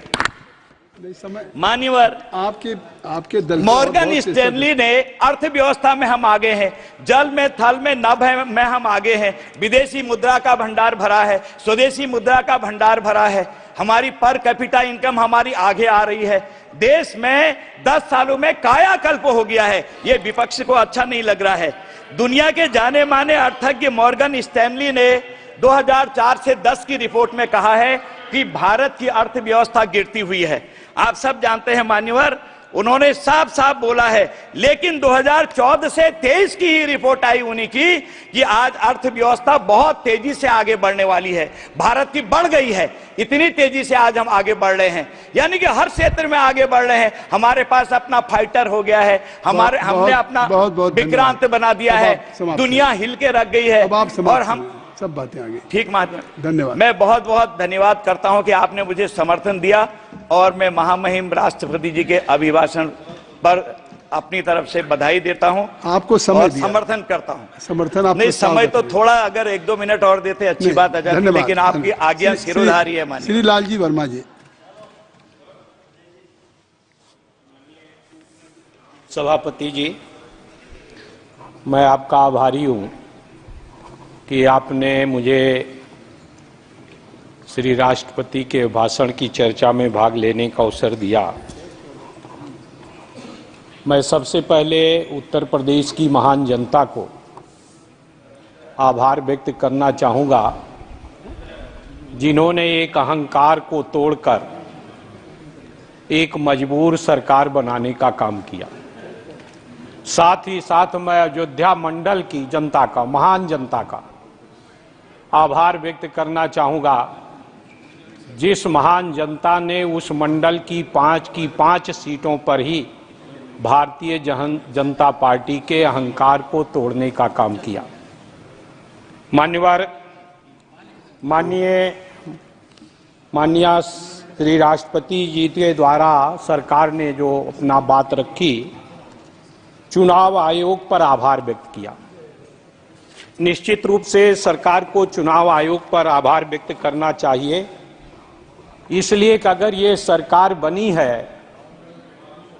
मान्यवर, आपके दल मॉर्गन स्टैनली ने अर्थव्यवस्था में हम आगे हैं, जल में, थल में, नभ में हम आगे हैं। विदेशी मुद्रा का भंडार भरा है, स्वदेशी मुद्रा का भंडार भरा है। हमारी पर कैपिटा इनकम हमारी आगे आ रही है। देश में 10 सालों में कायाकल्प हो गया है। ये विपक्ष को अच्छा नहीं लग रहा है। दुनिया के जाने माने अर्थज्ञ मॉर्गन स्टैनली ने 2004 से 10 की रिपोर्ट में कहा है कि भारत की अर्थव्यवस्था गिरती हुई है। आप सब जानते हैं मान्यवर, उन्होंने साफ साफ बोला है। लेकिन 2014 से 23 की ही रिपोर्ट आई उन्हीं की कि आज अर्थव्यवस्था बहुत तेजी से आगे बढ़ने वाली है, भारत की बढ़ गई है, इतनी तेजी से आज हम आगे बढ़ रहे हैं, यानी कि हर क्षेत्र में आगे बढ़ रहे हैं। हमारे पास अपना फाइटर हो गया है, हमने अपना विक्रांत बना दिया है, दुनिया हिल के रख गई है और हम सब बातें आगे। ठीक महात्मा, धन्यवाद। मैं बहुत बहुत धन्यवाद करता हूं कि आपने मुझे समर्थन दिया और मैं महामहिम राष्ट्रपति जी के अभिभाषण पर अपनी तरफ से बधाई देता हूं। आपको समय दिया, समर्थन करता हूं। समर्थन आपको नहीं, समय तो थोड़ा अगर 1-2 मिनट और देते अच्छी बात आ जाती, लेकिन आपकी आज्ञा सिरोधारी है माननीय श्री लालजी वर्मा जी। सभापति जी, मैं आपका आभारी हूं कि आपने मुझे श्री राष्ट्रपति के भाषण की चर्चा में भाग लेने का अवसर दिया। मैं सबसे पहले उत्तर प्रदेश की महान जनता को आभार व्यक्त करना चाहूँगा, जिन्होंने एक अहंकार को तोड़कर एक मजबूर सरकार बनाने का काम किया। साथ ही साथ मैं अयोध्या मंडल की जनता का, महान जनता का आभार व्यक्त करना चाहूँगा, जिस महान जनता ने उस मंडल की 5 सीटों पर ही भारतीय जनता पार्टी के अहंकार को तोड़ने का काम किया। माननीय श्री राष्ट्रपति जी के द्वारा सरकार ने जो अपना बात रखी, चुनाव आयोग पर आभार व्यक्त किया। निश्चित रूप से सरकार को चुनाव आयोग पर आभार व्यक्त करना चाहिए, इसलिए कि अगर ये सरकार बनी है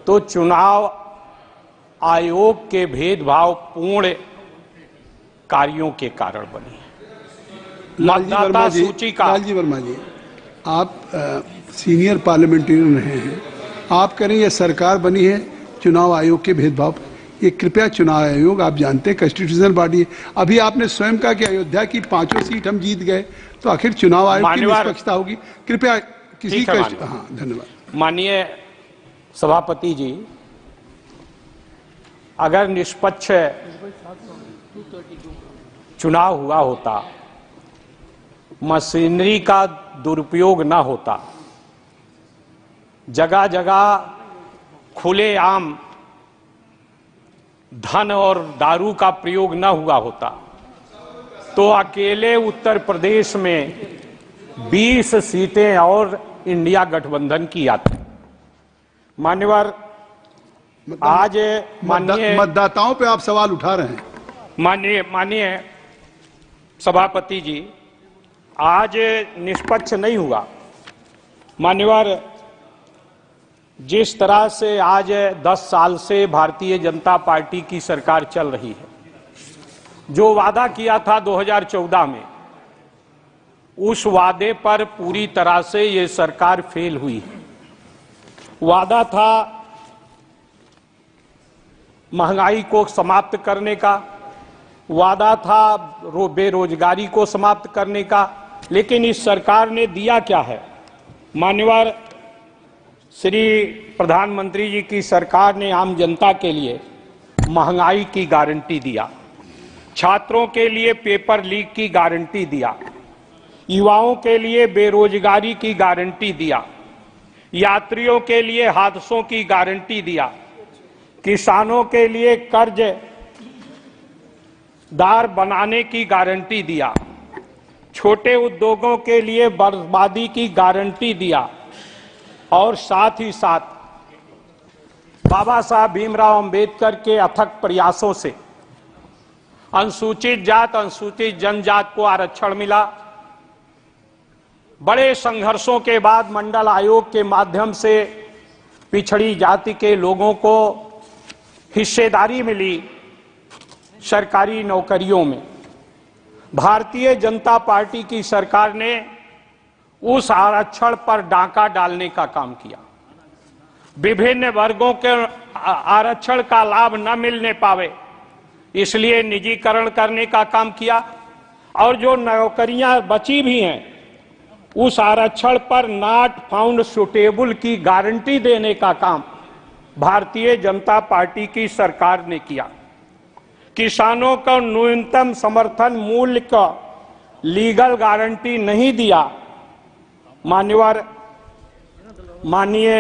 तो चुनाव आयोग के भेदभाव पूर्ण कार्यों के कारण बनी है। मतदाता सूची का लालजी वर्मा जी, आप सीनियर पार्लियामेंटेरियन रहे हैं, आप करें ये सरकार बनी है चुनाव आयोग के भेदभाव, ये कृपया चुनाव आयोग, आप जानते हैं कॉन्स्टिट्यूशनल बॉडी है। अभी आपने स्वयं कहा कि अयोध्या की 5 सीट हम जीत गए, तो आखिर चुनाव आयोग की निष्पक्षता होगी। कृपया किसी का, हाँ धन्यवाद। माननीय सभापति जी, अगर निष्पक्ष चुनाव हुआ होता, मशीनरी का दुरुपयोग ना होता, जगह जगह खुलेआम धन और दारू का प्रयोग न हुआ होता, तो अकेले उत्तर प्रदेश में 20 सीटें और इंडिया गठबंधन की आती। मान्यवर, आज माननीय मतदाताओं पे आप सवाल उठा रहे हैं। माननीय सभापति जी, आज निष्पक्ष नहीं हुआ। मान्यवर, जिस तरह से आज 10 साल से भारतीय जनता पार्टी की सरकार चल रही है, जो वादा किया था 2014 में, उस वादे पर पूरी तरह से ये सरकार फेल हुई है। वादा था महंगाई को समाप्त करने का, वादा था बेरोजगारी को समाप्त करने का, लेकिन इस सरकार ने दिया क्या है? मान्यवर श्री प्रधानमंत्री जी की सरकार ने आम जनता के लिए महंगाई की गारंटी दिया, छात्रों के लिए पेपर लीक की गारंटी दिया, युवाओं के लिए बेरोजगारी की गारंटी दिया, यात्रियों के लिए हादसों की गारंटी दिया, किसानों के लिए कर्ज दार बनाने की गारंटी दिया, छोटे उद्योगों के लिए बर्बादी की गारंटी दिया, और साथ ही साथ बाबा साहब भीमराव अंबेडकर के अथक प्रयासों से अनुसूचित जात, अनुसूचित जनजात को आरक्षण मिला। बड़े संघर्षों के बाद मंडल आयोग के माध्यम से पिछड़ी जाति के लोगों को हिस्सेदारी मिली सरकारी नौकरियों में। भारतीय जनता पार्टी की सरकार ने उस आरक्षण पर डाका डालने का काम किया। विभिन्न वर्गों के आरक्षण का लाभ न मिलने पावे, इसलिए निजीकरण करने का काम किया, और जो नौकरियां बची भी हैं उस आरक्षण पर नॉट फाउंड सुटेबल की गारंटी देने का काम भारतीय जनता पार्टी की सरकार ने किया। किसानों को न्यूनतम समर्थन मूल्य का लीगल गारंटी नहीं दिया। माननीय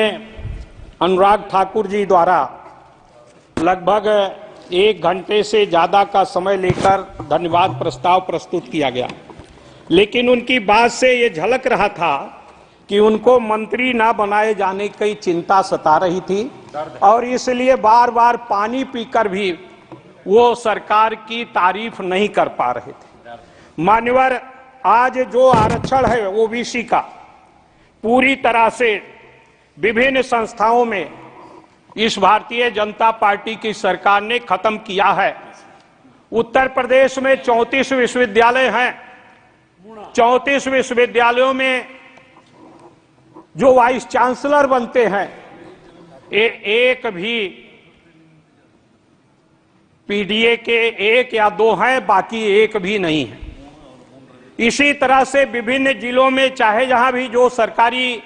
अनुराग ठाकुर जी द्वारा लगभग 1 घंटे से ज्यादा का समय लेकर धन्यवाद प्रस्ताव प्रस्तुत किया गया, लेकिन उनकी बात से ये झलक रहा था कि उनको मंत्री ना बनाए जाने की चिंता सता रही थी और इसलिए बार बार पानी पीकर भी वो सरकार की तारीफ नहीं कर पा रहे थे। मान्यवर, आज जो आरक्षण है ओबीसी का पूरी तरह से विभिन्न संस्थाओं में इस भारतीय जनता पार्टी की सरकार ने खत्म किया है। उत्तर प्रदेश में 34 विश्वविद्यालय हैं। 34 विश्वविद्यालयों में जो वाइस चांसलर बनते हैं एक भी पीडीए के 1 या 2 हैं, बाकी एक भी नहीं है। इसी तरह से विभिन्न जिलों में चाहे जहां भी जो सरकारी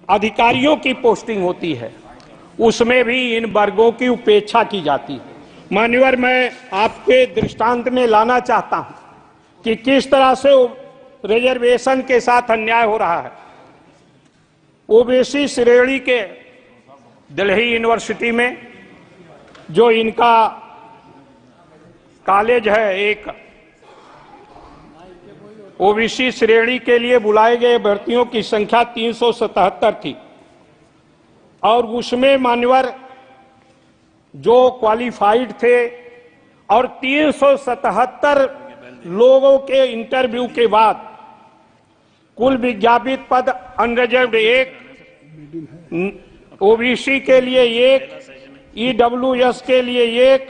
अधिकारियों की पोस्टिंग होती है उसमें भी इन वर्गों की उपेक्षा की जाती है। मान्यवर, मैं आपके दृष्टांत में लाना चाहता हूं कि किस तरह से रिजर्वेशन के साथ अन्याय हो रहा है। ओबीसी श्रेणी के दिल्ली यूनिवर्सिटी में जो इनका कॉलेज है, एक ओबीसी श्रेणी के लिए बुलाए गए भर्तियों की संख्या 377 थी और उसमें मान्यवर जो क्वालिफाइड थे और 377 लोगों के इंटरव्यू के बाद कुल विज्ञापित पद अनरिजर्व्ड 1, ओबीसी के लिए 1, ईडब्ल्यूएस के लिए 1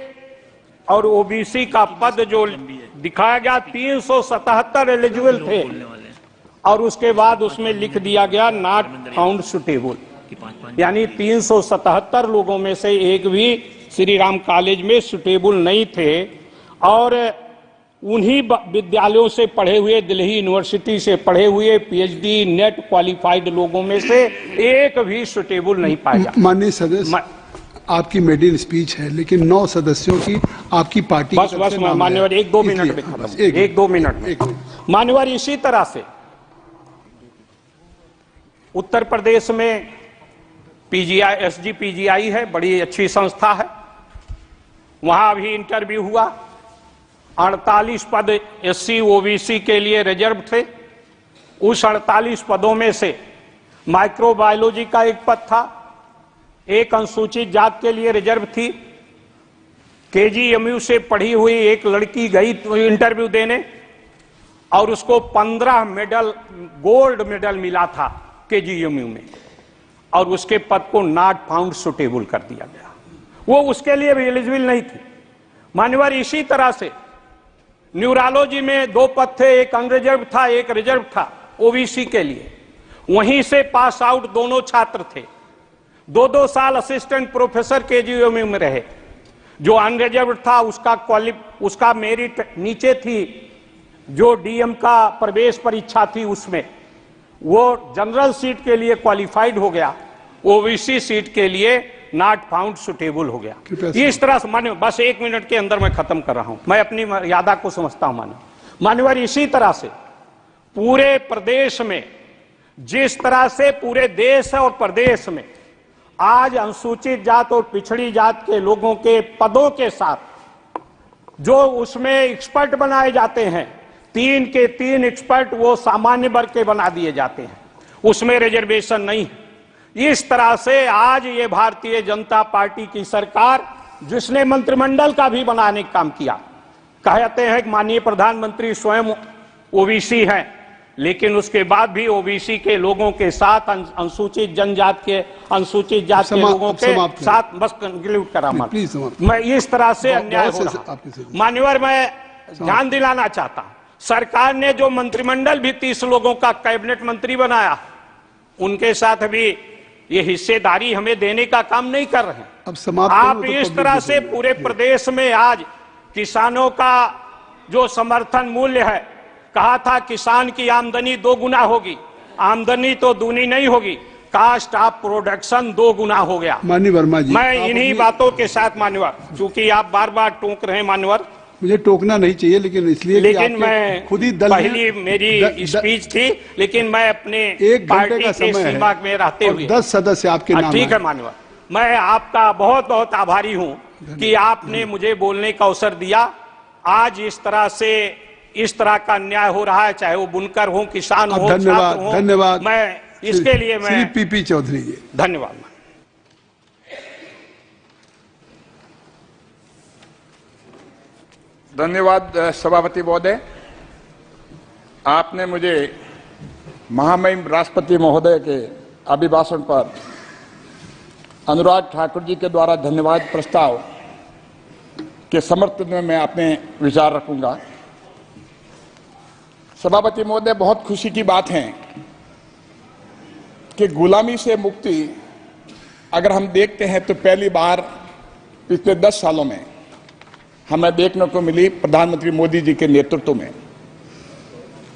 और ओबीसी का पद जो दिखाया गया 377 एलिजिबल थे और उसके बाद उसमें लिख दिया गया नॉट फाउंड सुटेबल, यानी 377 लोगों में से एक भी श्री राम कॉलेज में सुटेबल नहीं थे और उन्हीं विद्यालयों से पढ़े हुए, दिल्ली यूनिवर्सिटी से पढ़े हुए पीएचडी नेट क्वालिफाइड लोगों में से एक भी सुटेबल नहीं पाया। माननीय सदस्य, आपकी मेडिन स्पीच है लेकिन 9 सदस्यों की आपकी पार्टी बस मान्यवर 1-2 मिनट में खत्म, 1-2 मिनट में। मान्यवर, इसी तरह से उत्तर प्रदेश में पीजीआई, एसजीपीजीआई है, बड़ी अच्छी संस्था है, वहां भी इंटरव्यू हुआ। 48 पद एससी ओबीसी के लिए रिजर्व थे। उस 48 पदों में से माइक्रोबायोलॉजी का एक पद था, एक अनुसूचित जात के लिए रिजर्व थी। केजीएमयू से पढ़ी हुई एक लड़की गई इंटरव्यू देने और उसको 15 मेडल, गोल्ड मेडल मिला था केजीएमयू में और उसके पद को नॉट फाउंड सुटेबल कर दिया गया, वो उसके लिए भी एलिजिबल नहीं थी। मान्यवर, इसी तरह से न्यूरोलॉजी में 2 पद थे, एक अनरिजर्व था, एक रिजर्व था ओबीसी के लिए। वहीं से पास आउट दोनों छात्र थे, 2-2 साल असिस्टेंट प्रोफेसर केजीएमयू में रहे। जो अनरिजर्व था उसका मेरिट नीचे थी, जो डीएम का प्रवेश परीक्षा थी उसमें वो जनरल सीट के लिए क्वालिफाइड हो गया, ओबीसी सीट के लिए नॉट फाउंड सुटेबल हो गया। इस तरह से मान्य, बस 1 मिनट के अंदर मैं खत्म कर रहा हूं, मैं अपनी मर्यादा को समझता हूं मान्यवर। इसी तरह से पूरे प्रदेश में, जिस तरह से पूरे देश और प्रदेश में आज अनुसूचित जात और पिछड़ी जात के लोगों के पदों के साथ जो उसमें एक्सपर्ट बनाए जाते हैं, 3 के 3 एक्सपर्ट वो सामान्य वर्ग के बना दिए जाते हैं, उसमें रिजर्वेशन नहीं है। इस तरह से आज ये भारतीय जनता पार्टी की सरकार, जिसने मंत्रिमंडल का भी बनाने का काम किया, कहते हैं कि माननीय प्रधानमंत्री स्वयं ओबीसी हैं, लेकिन उसके बाद भी ओबीसी के लोगों के साथ अनुसूचित जनजात के, अनुसूचित जात के लोगों के साथ, बस कंक्लूड करा मैं, इस तरह से अन्याय हो रहा। मान्यवर, मैं ध्यान दिलाना चाहता हूं, सरकार ने जो मंत्रिमंडल भी 30 लोगों का कैबिनेट मंत्री बनाया, उनके साथ भी ये हिस्सेदारी हमें देने का काम नहीं कर रहे हैं। आप इस तरह से पूरे प्रदेश में आज किसानों का जो समर्थन मूल्य है, कहा था किसान की आमदनी 2 गुना होगी, आमदनी तो दूनी नहीं होगी। कास्ट ऑफ प्रोडक्शन 2 गुना हो गया। माननीय वर्मा जी, मैं इन्हीं बातों के साथ मान्यवर, चूंकि आप बार बार टोक रहे हैं मान्यवर, मुझे टोकना नहीं चाहिए, लेकिन इसलिए लेकिन मैं खुद ही दल पहली मेरी स्पीच थी, लेकिन मैं अपने 1 घंटे पार्टी का के समय सीमा है में रहते और हुए 10 सदस्य आपके नाम ठीक है मान्यवर, मैं आपका बहुत बहुत आभारी हूं कि आपने मुझे बोलने का अवसर दिया। आज इस तरह का अन्याय हो रहा है, चाहे वो बुनकर हो, किसान हो, धन्यवाद, छात्र हो, धन्यवाद। मैं इसके लिए मैं श्री पीपी चौधरी जी, धन्यवाद। धन्यवाद सभापति महोदय, आपने मुझे महामहिम राष्ट्रपति महोदय के अभिभाषण पर अनुराग ठाकुर जी के द्वारा धन्यवाद प्रस्ताव के समर्थन में मैं अपने विचार रखूंगा। सभापति महोदय, बहुत खुशी की बात है कि गुलामी से मुक्ति अगर हम देखते हैं तो पहली बार पिछले 10 सालों में हमें देखने को मिली प्रधानमंत्री मोदी जी के नेतृत्व में।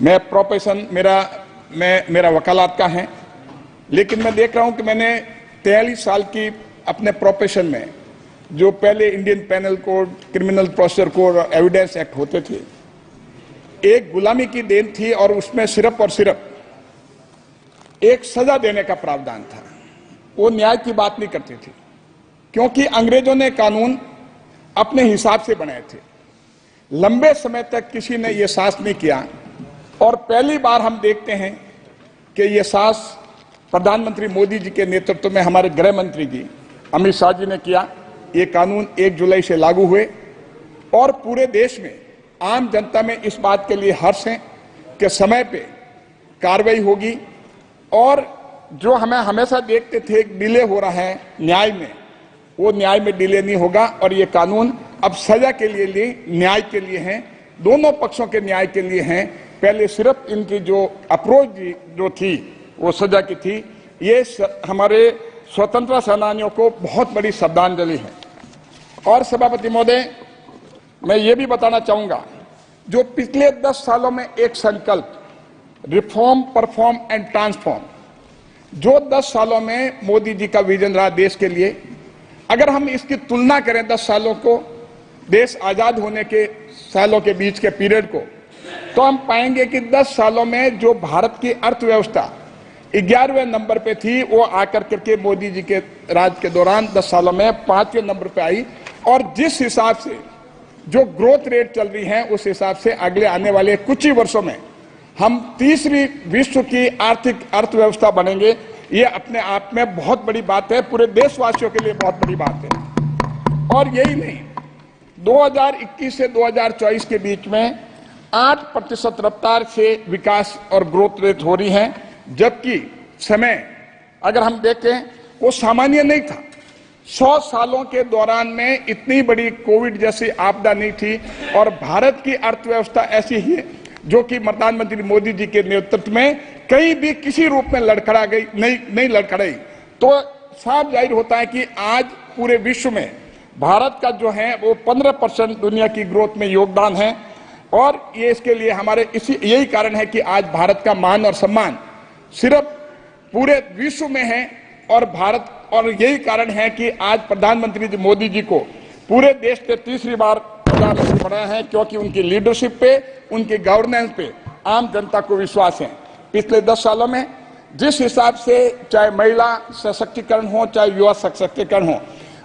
मैं प्रोफेशन मेरा वकालत का है, लेकिन मैं देख रहा हूं कि मैंने 43 साल की अपने प्रोफेशन में जो पहले Indian penal code, criminal procedure code और एविडेंस एक्ट होते थे, एक गुलामी की देन थी और उसमें सिर्फ और सिर्फ एक सजा देने का प्रावधान था। वो न्याय की बात नहीं करती थी, क्योंकि अंग्रेजों ने कानून अपने हिसाब से बनाए थे। लंबे समय तक किसी ने यह साहस नहीं किया और पहली बार हम देखते हैं कि यह साहस प्रधानमंत्री मोदी जी के नेतृत्व में हमारे गृह मंत्री जी अमित शाह जी ने किया। ये कानून 1 जुलाई से लागू हुए और पूरे देश में आम जनता में इस बात के लिए हर्ष है कि समय पे कार्रवाई होगी और जो हमें हमेशा देखते थे डिले हो रहा है न्याय में, वो न्याय में डिले नहीं होगा और ये कानून अब सजा के लिए न्याय के लिए हैं, दोनों पक्षों के न्याय के लिए हैं। पहले सिर्फ इनकी जो अप्रोच जो थी वो सजा की थी। ये हमारे स्वतंत्रता सेनानियों को बहुत बड़ी श्रद्धांजलि है। और सभापति महोदय, मैं ये भी बताना चाहूंगा, जो पिछले 10 सालों में एक संकल्प रिफॉर्म, परफॉर्म एंड ट्रांसफॉर्म, जो 10 सालों में मोदी जी का विजन रहा देश के लिए, अगर हम इसकी तुलना करें 10 सालों को, देश आजाद होने के सालों के बीच के पीरियड को, तो हम पाएंगे कि 10 सालों में जो भारत की अर्थव्यवस्था 11वें नंबर पे थी, वो आकर करके मोदी जी के राज के दौरान 10 सालों में 5वें नंबर पे आई। और जिस हिसाब से जो ग्रोथ रेट चल रही है, उस हिसाब से अगले आने वाले कुछ ही वर्षों में हम तीसरी विश्व की आर्थिक अर्थव्यवस्था बनेंगे। ये अपने आप में बहुत बड़ी बात है, पूरे देशवासियों के लिए बहुत बड़ी बात है। और यही नहीं, 2021 से 2024 के बीच में 8% रफ्तार से विकास और ग्रोथ रेट हो रही है, जबकि समय अगर हम देखें वो सामान्य नहीं था। 100 सालों के दौरान में इतनी बड़ी कोविड जैसी आपदा नहीं थी और भारत की अर्थव्यवस्था ऐसी ही है जो कि प्रधानमंत्री मोदी जी के नेतृत्व में कहीं भी किसी रूप में लड़खड़ा गई नहीं लड़खड़ाई। तो साफ जाहिर होता है कि आज पूरे विश्व में भारत का जो है वो 15% दुनिया की ग्रोथ में योगदान है और ये इसके लिए हमारे यही कारण है कि आज भारत का मान और सम्मान सिर्फ पूरे विश्व में है और यही कारण है कि आज प्रधानमंत्री जी मोदी जी को पूरे देश के तीसरी बार प्रधानमंत्री बनाया है, क्योंकि उनकी लीडरशिप पे, उनकी गवर्नेंस पे आम जनता को विश्वास है। पिछले 10 सालों में जिस हिसाब से चाहे महिला सशक्तिकरण हो, चाहे युवा सशक्तिकरण हो,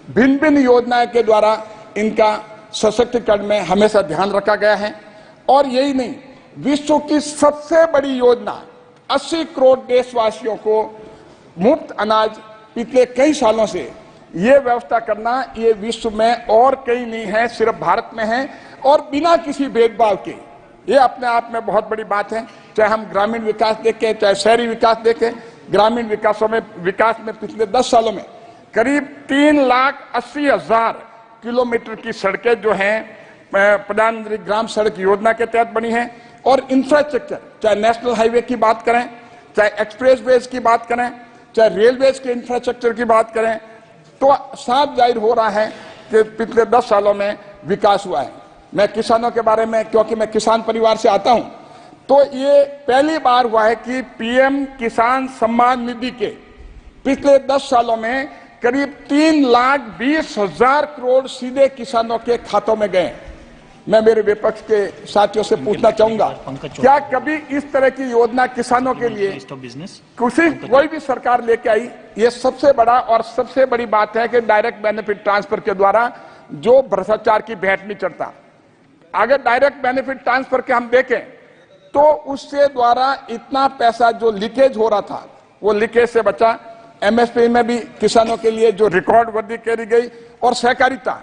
भिन्न भिन्न योजनाएं के द्वारा इनका सशक्तिकरण में हमेशा ध्यान रखा गया है। और यही नहीं, विश्व की सबसे बड़ी योजना 80 करोड़ देशवासियों को मुफ्त अनाज पिछले कई सालों से ये व्यवस्था करना, ये विश्व में और कहीं नहीं है, सिर्फ भारत में है और बिना किसी भेदभाव के। ये अपने आप में बहुत बड़ी बात है। चाहे हम ग्रामीण विकास देखें, चाहे शहरी विकास देखें, ग्रामीण विकास में पिछले 10 सालों में करीब 3,80,000 किलोमीटर की सड़कें जो हैं प्रधानमंत्री ग्राम सड़क योजना के तहत बनी है। और इंफ्रास्ट्रक्चर, चाहे नेशनल हाईवे की बात करें, चाहे एक्सप्रेसवेज की बात करें, चाहे रेलवेज के इंफ्रास्ट्रक्चर की बात करें, तो साफ जाहिर हो रहा है कि पिछले 10 सालों में विकास हुआ है। मैं किसानों के बारे में, क्योंकि मैं किसान परिवार से आता हूं, तो ये पहली बार हुआ है कि पीएम किसान सम्मान निधि के पिछले 10 सालों में करीब 3,20,000 करोड़ सीधे किसानों के खातों में गए। मैं मेरे विपक्ष के साथियों से पूछना चाहूंगा, क्या कभी इस तरह की योजना किसानों के लिए कोई भी सरकार लेके आई? ये सबसे बड़ा और सबसे बड़ी बात है कि डायरेक्ट बेनिफिट ट्रांसफर के द्वारा जो भ्रष्टाचार की भेंट नहीं चढ़ता। अगर डायरेक्ट बेनिफिट ट्रांसफर के हम देखें तो उससे द्वारा इतना पैसा जो लीकेज हो रहा था वो लीकेज से बचा। एमएसपी में भी किसानों के लिए जो रिकॉर्ड वृद्धि करी गई, और सहकारिता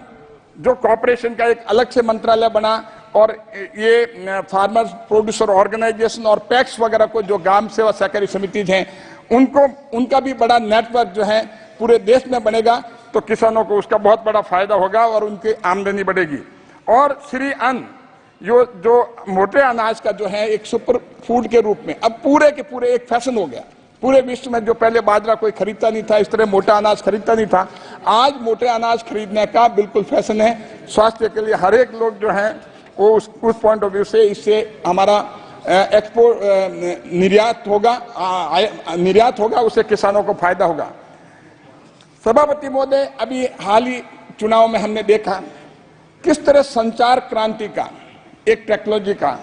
जो कॉर्पोरेशन का एक अलग से मंत्रालय बना, और ये फार्मर्स प्रोड्यूसर ऑर्गेनाइजेशन और पैक्स वगैरह को जो ग्राम सेवा सहकारी समिति हैं उनका भी बड़ा नेटवर्क जो है पूरे देश में बनेगा, तो किसानों को उसका बहुत बड़ा फायदा होगा और उनकी आमदनी बढ़ेगी। और श्री अन्न जो मोटे अनाज का जो है एक सुपर फूड के रूप में अब पूरे के पूरे एक फैशन हो गया। पूरे विश्व में जो पहले बाजरा कोई खरीदता नहीं था, इस तरह मोटा अनाज खरीदता नहीं था, आज मोटे अनाज खरीदने का बिल्कुल फैशन है। स्वास्थ्य के लिए हर एक लोग जो है वो उस पॉइंट ऑफ व्यू से इससे हमारा एक्सपोर्ट निर्यात होगा, उससे किसानों को फायदा होगा। सभापति महोदय, अभी हाल ही चुनाव में हमने देखा किस तरह संचार क्रांति का एक टेक्नोलॉजी का,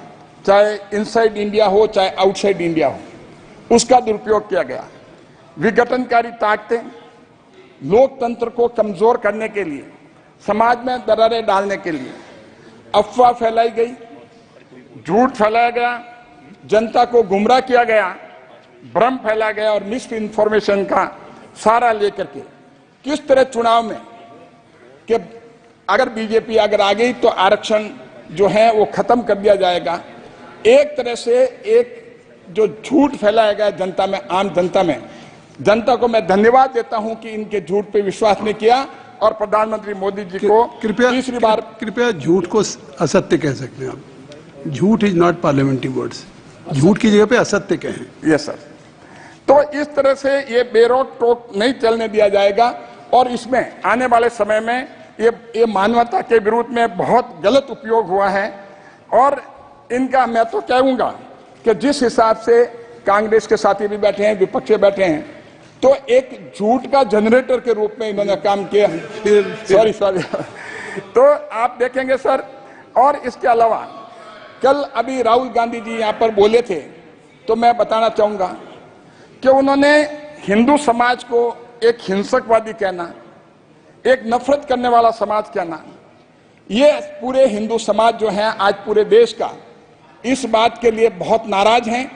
चाहे इनसाइड इंडिया हो चाहे आउटसाइड इंडिया हो, उसका दुरुपयोग किया गया। विघटनकारी ताकतें लोकतंत्र को कमजोर करने के लिए, समाज में दरारें डालने के लिए अफवाह फैलाई गई, झूठ फैलाया गया, जनता को गुमराह किया गया, भ्रम फैलाया गया और मिस इन्फॉर्मेशन का सारा लेकर के किस तरह चुनाव में कि अगर बीजेपी अगर आ गई तो आरक्षण जो है वो खत्म कर दिया जाएगा। एक तरह से एक जो झूठ फैलाया गया जनता में, आम जनता में, जनता को मैं धन्यवाद देता हूं कि इनके झूठ पे विश्वास नहीं किया और प्रधानमंत्री मोदी जी को तीसरी बार कृपया झूठ को असत्य कह सकते हैं आप। झूठ इज नॉट पार्लियामेंट्री वर्ड्स, झूठ की जगह पे असत्य कहें। Yes sir. तो इस तरह से ये बेरोक टोक नहीं चलने दिया जाएगा और इसमें आने वाले समय में ये मानवता के विरुद्ध में बहुत गलत उपयोग हुआ है। और इनका मैं तो कहूंगा कि जिस हिसाब से कांग्रेस के साथी भी बैठे हैं, विपक्ष बैठे हैं, तो एक झूठ का जनरेटर के रूप में इन्होंने काम किया। सॉरी तो आप देखेंगे सर। और इसके अलावा कल अभी राहुल गांधी जी यहाँ पर बोले थे, तो मैं बताना चाहूंगा कि उन्होंने हिंदू समाज को एक हिंसकवादी कहना, एक नफरत करने वाला समाज कहना, ये पूरे हिंदू समाज जो है आज पूरे देश का इस बात के लिए बहुत नाराज हैं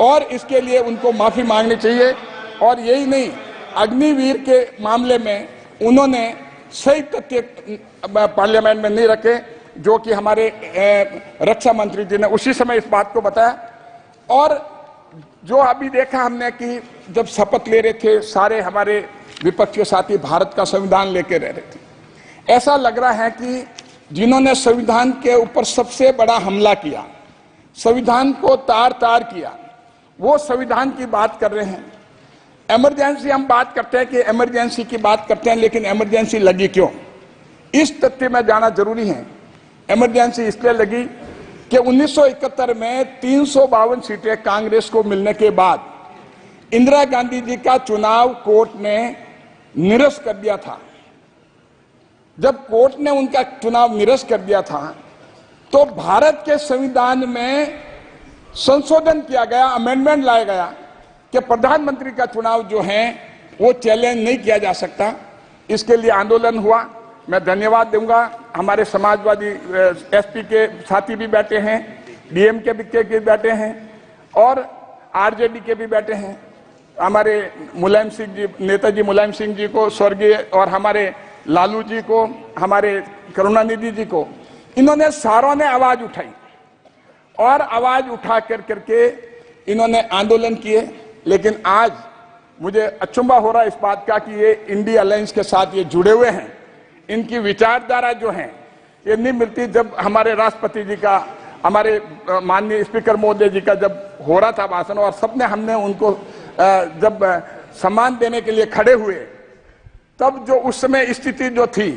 और इसके लिए उनको माफी मांगनी चाहिए। और यही नहीं, अग्निवीर के मामले में उन्होंने सही तथ्य पार्लियामेंट में नहीं रखे, जो कि हमारे रक्षा मंत्री जी ने उसी समय इस बात को बताया। और जो अभी देखा हमने कि जब शपथ ले रहे थे सारे हमारे विपक्ष के साथी भारत का संविधान लेके रह रहे थे, ऐसा लग रहा है कि जिन्होंने संविधान के ऊपर सबसे बड़ा हमला किया, संविधान को तार तार किया, वो संविधान की बात कर रहे हैं। इमरजेंसी हम बात करते हैं कि इमरजेंसी की बात करते हैं, लेकिन इमरजेंसी लगी क्यों, इस तथ्य में जाना जरूरी है। इमरजेंसी इसलिए लगी कि 1971 में 352 सीटें कांग्रेस को मिलने के बाद इंदिरा गांधी जी का चुनाव कोर्ट ने निरस्त कर दिया था। जब कोर्ट ने उनका चुनाव निरस्त कर दिया था तो भारत के संविधान में संशोधन किया गया, अमेंडमेंट लाया गया कि प्रधानमंत्री का चुनाव जो है वो चैलेंज नहीं किया जा सकता। इसके लिए आंदोलन हुआ। मैं धन्यवाद दूंगा, हमारे समाजवादी एसपी के साथी भी बैठे हैं, डीएमके के भी बैठे हैं और आरजेडी के भी बैठे हैं। हमारे मुलायम सिंह जी, नेताजी मुलायम सिंह जी को स्वर्गीय, और हमारे लालू जी को, हमारे करुणानिधि जी को, इन्होंने सारों ने आवाज उठाई और आवाज उठा करके इन्होंने आंदोलन किए। लेकिन आज मुझे अचंभा हो रहा है इस बात का कि ये इंडिया अलायंस के साथ ये जुड़े हुए हैं, इनकी विचारधारा जो है ये नहीं मिलती। जब हमारे राष्ट्रपति जी का, हमारे माननीय स्पीकर महोदय जी का जब हो रहा था भाषण और सबने हमने उनको जब सम्मान देने के लिए खड़े हुए, तब जो उस समय स्थिति जो थी